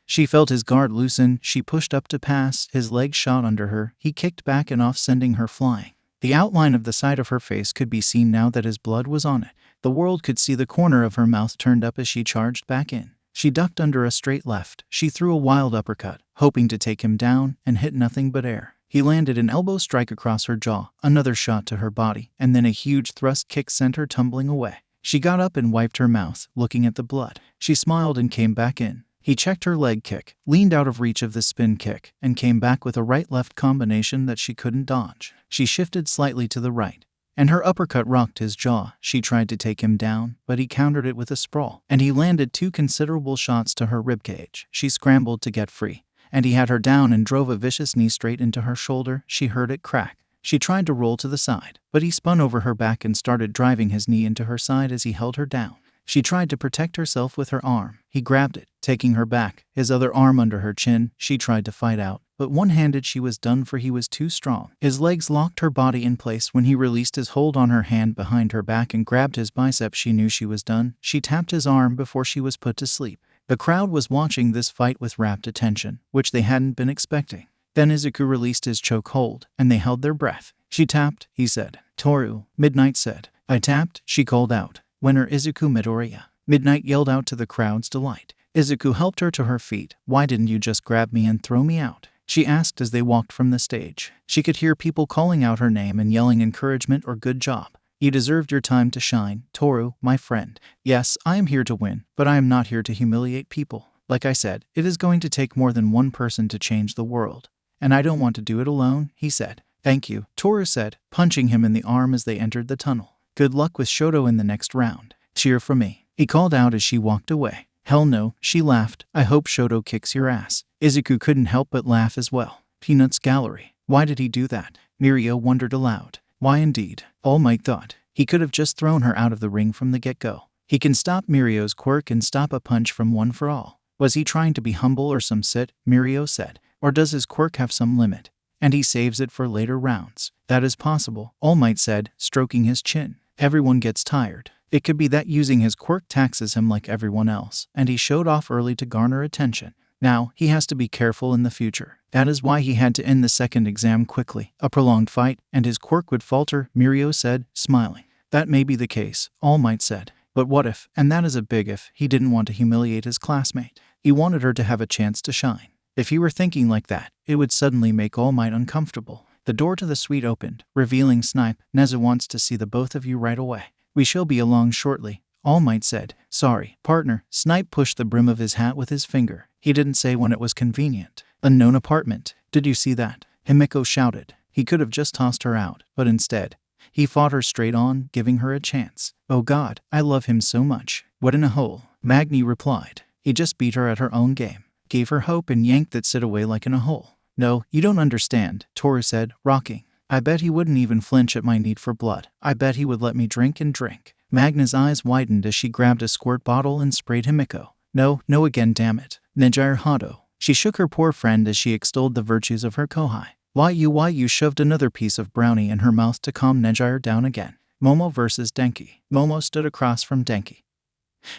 She felt his guard loosen. She pushed up to pass. His leg shot under her. He kicked back and off, sending her flying. The outline of the side of her face could be seen now that his blood was on it. The world could see the corner of her mouth turned up as she charged back in. She ducked under a straight left. She threw a wild uppercut, hoping to take him down, and hit nothing but air. He landed an elbow strike across her jaw, another shot to her body, and then a huge thrust kick sent her tumbling away. She got up and wiped her mouth, looking at the blood. She smiled and came back in. He checked her leg kick, leaned out of reach of the spin kick, and came back with a right-left combination that she couldn't dodge. She shifted slightly to the right, and her uppercut rocked his jaw. She tried to take him down, but he countered it with a sprawl, and he landed 2 considerable shots to her ribcage. She scrambled to get free, and he had her down and drove a vicious knee straight into her shoulder. She heard it crack. She tried to roll to the side, but he spun over her back and started driving his knee into her side as he held her down. She tried to protect herself with her arm. He grabbed it, taking her back, his other arm under her chin. She tried to fight out, but one-handed she was done for. He was too strong. His legs locked her body in place when he released his hold on her hand behind her back and grabbed his bicep. She knew she was done. She tapped his arm before she was put to sleep. The crowd was watching this fight with rapt attention, which they hadn't been expecting. Then Izuku released his choke hold, and they held their breath. She tapped, he said. Toru, Midnight said. I tapped, she called out. Winner Izuku Midoriya. Midnight yelled out to the crowd's delight. Izuku helped her to her feet. Why didn't you just grab me and throw me out? She asked as they walked from the stage. She could hear people calling out her name and yelling encouragement or good job. You deserved your time to shine, Toru, my friend. Yes, I am here to win, but I am not here to humiliate people. Like I said, it is going to take more than one person to change the world. And I don't want to do it alone, he said. Thank you, Toru said, punching him in the arm as they entered the tunnel. Good luck with Shoto in the next round. Cheer for me, he called out as she walked away. Hell no, she laughed. I hope Shoto kicks your ass. Izuku couldn't help but laugh as well. Peanuts Gallery. Why did he do that? Mirio wondered aloud. Why indeed? All Might thought. He could have just thrown her out of the ring from the get-go. He can stop Mirio's quirk and stop a punch from one for all. Was he trying to be humble or some sit? Mirio said. Or does his quirk have some limit? And he saves it for later rounds. That is possible, All Might said, stroking his chin. Everyone gets tired. It could be that using his quirk taxes him like everyone else, and he showed off early to garner attention. Now, he has to be careful in the future. That is why he had to end the second exam quickly. A prolonged fight, and his quirk would falter, Mirio said, smiling. That may be the case, All Might said. But what if, and that is a big if, he didn't want to humiliate his classmate. He wanted her to have a chance to shine. If he were thinking like that, it would suddenly make All Might uncomfortable. The door to the suite opened, revealing Snipe. Neza wants to see the both of you right away. We shall be along shortly, All Might said. Sorry, partner. Snipe pushed the brim of his hat with his finger. He didn't say when it was convenient. Unknown apartment. Did you see that? Himiko shouted. He could have just tossed her out, but instead, he fought her straight on, giving her a chance. Oh God, I love him so much. What in a hole? Magni replied. He just beat her at her own game. Gave her hope and yanked that sit away like in a hole. No, you don't understand, Toru said, rocking. I bet he wouldn't even flinch at my need for blood. I bet he would let me drink and drink. Magna's eyes widened as she grabbed a squirt bottle and sprayed Himiko. No again, damn it. Nejire Hado. She shook her poor friend as she extolled the virtues of her kohai. Why you shoved another piece of brownie in her mouth to calm Nejire down again. Momo versus Denki. Momo stood across from Denki,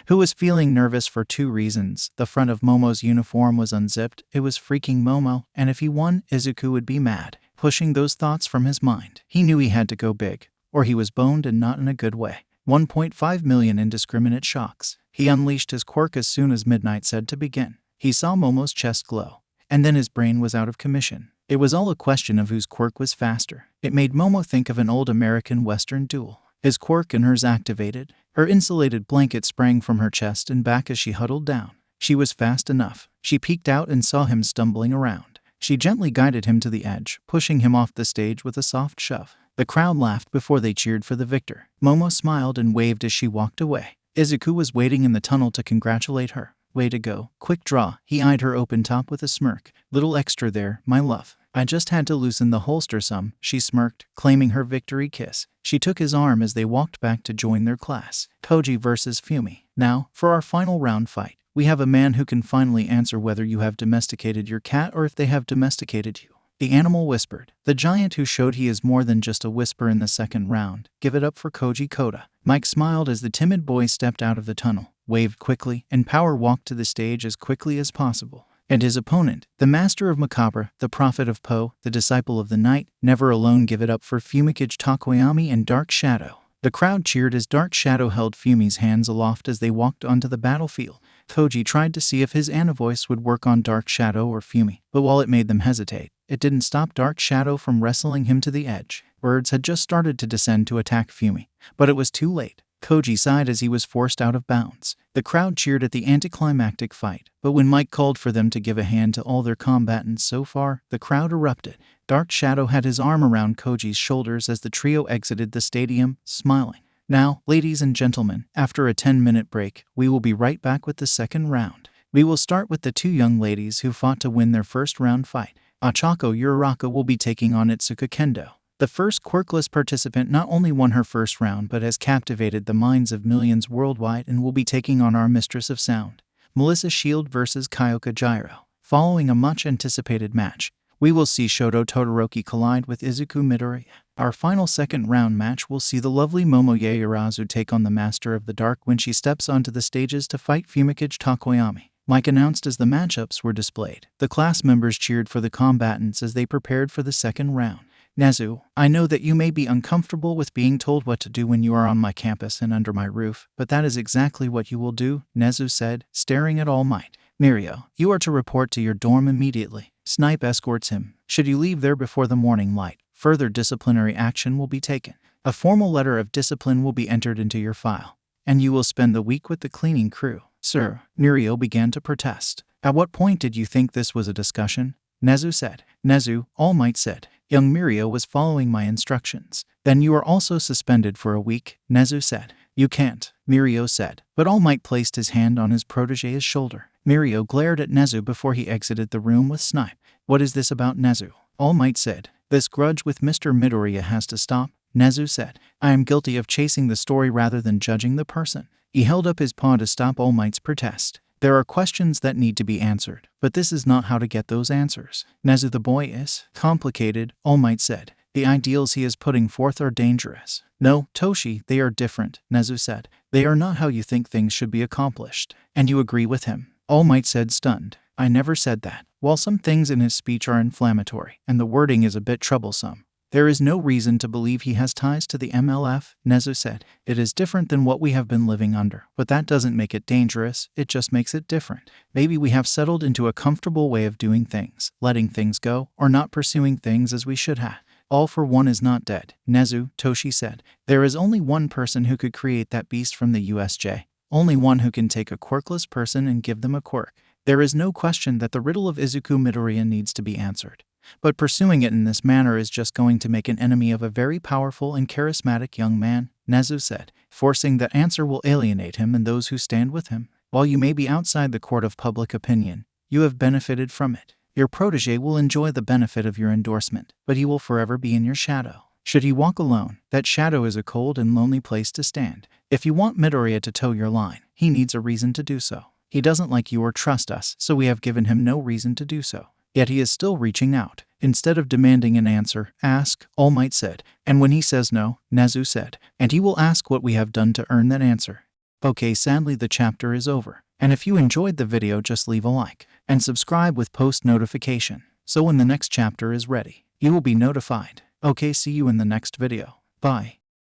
who was feeling nervous for 2 reasons. The front of Momo's uniform was unzipped. It was freaking Momo, and if he won, Izuku would be mad. Pushing those thoughts from his mind, he knew he had to go big, or he was boned, and not in a good way. 1.5 million indiscriminate shocks. He unleashed his quirk as soon as Midnight said to begin. He saw Momo's chest glow, and then his brain was out of commission. It was all a question of whose quirk was faster. It made Momo think of an old American Western duel. His quirk and hers activated. Her insulated blanket sprang from her chest and back as she huddled down. She was fast enough. She peeked out and saw him stumbling around. She gently guided him to the edge, pushing him off the stage with a soft shove. The crowd laughed before they cheered for the victor. Momo smiled and waved as she walked away. Izuku was waiting in the tunnel to congratulate her. Way to go. Quick draw. He eyed her open top with a smirk. Little extra there, my love. I just had to loosen the holster some, she smirked, claiming her victory kiss. She took his arm as they walked back to join their class. Koji versus Fumi. Now, for our final round fight. We have a man who can finally answer whether you have domesticated your cat or if they have domesticated you. The animal whispered. The giant who showed he is more than just a whisper in the second round. Give it up for Koji Koda. Mike smiled as the timid boy stepped out of the tunnel, waved quickly, and power walked to the stage as quickly as possible. And his opponent, the master of Macabre, the prophet of Po, the disciple of the night, never alone. Give it up for Fumikage Takoyami and Dark Shadow. The crowd cheered as Dark Shadow held Fumi's hands aloft as they walked onto the battlefield. Koji tried to see if his Ana voice would work on Dark Shadow or Fumi, but while it made them hesitate, it didn't stop Dark Shadow from wrestling him to the edge. Birds had just started to descend to attack Fumi, but it was too late. Koji sighed as he was forced out of bounds. The crowd cheered at the anticlimactic fight, but when Mike called for them to give a hand to all their combatants so far, the crowd erupted. Dark Shadow had his arm around Koji's shoulders as the trio exited the stadium, smiling. Now, ladies and gentlemen, after a 10-minute break, we will be right back with the second round. We will start with the two young ladies who fought to win their first round fight. Achako Uraraka will be taking on Itsuka Kendo. The first quirkless participant not only won her first round but has captivated the minds of millions worldwide and will be taking on our mistress of sound, Melissa Shield versus Kyoka Gyro. Following a much-anticipated match, we will see Shoto Todoroki collide with Izuku Midoriya. Our final second round match will see the lovely Momoye Urazu take on the Master of the Dark when she steps onto the stages to fight Fumikage Takoyami. Mike announced as the matchups were displayed. The class members cheered for the combatants as they prepared for the second round. Nezu, I know that you may be uncomfortable with being told what to do when you are on my campus and under my roof, but that is exactly what you will do, Nezu said, staring at All Might. Mirio, you are to report to your dorm immediately. Snipe escorts him. Should you leave there before the morning light, further disciplinary action will be taken. A formal letter of discipline will be entered into your file, and you will spend the week with the cleaning crew. Sir, Mirio began to protest. At what point did you think this was a discussion? Nezu said. Nezu, All Might said. Young Mirio was following my instructions. Then you are also suspended for a week, Nezu said. You can't, Mirio said. But All Might placed his hand on his protege's shoulder. Mirio glared at Nezu before he exited the room with Snipe. What is this about, Nezu? All Might said. This grudge with Mr. Midoriya has to stop, Nezu said. I am guilty of chasing the story rather than judging the person. He held up his paw to stop All Might's protest. There are questions that need to be answered, but this is not how to get those answers. Nezu the boy is complicated, All Might said. The ideals he is putting forth are dangerous. No, Toshi, they are different, Nezu said. They are not how you think things should be accomplished. And you agree with him? All Might said, stunned. I never said that. While some things in his speech are inflammatory, and the wording is a bit troublesome, there is no reason to believe he has ties to the MLF, Nezu said. It is different than what we have been living under, but that doesn't make it dangerous, it just makes it different. Maybe we have settled into a comfortable way of doing things, letting things go, or not pursuing things as we should have. All for One is not dead, Nezu, Toshi said. There is only one person who could create that beast from the USJ. Only one who can take a quirkless person and give them a quirk. There is no question that the riddle of Izuku Midoriya needs to be answered. But pursuing it in this manner is just going to make an enemy of a very powerful and charismatic young man, Nezu said. Forcing that answer will alienate him and those who stand with him. While you may be outside the court of public opinion, you have benefited from it. Your protege will enjoy the benefit of your endorsement, but he will forever be in your shadow. Should he walk alone, that shadow is a cold and lonely place to stand. If you want Midoriya to toe your line, he needs a reason to do so. He doesn't like you or trust us, so we have given him no reason to do so. Yet he is still reaching out. Instead of demanding an answer, ask, All Might said. And when he says no, Nezu said, and he will ask what we have done to earn that answer. Okay, sadly the chapter is over. And if you enjoyed the video, just leave a like and subscribe with post notification, so when the next chapter is ready, you will be notified. Okay, see you in the next video. Bye.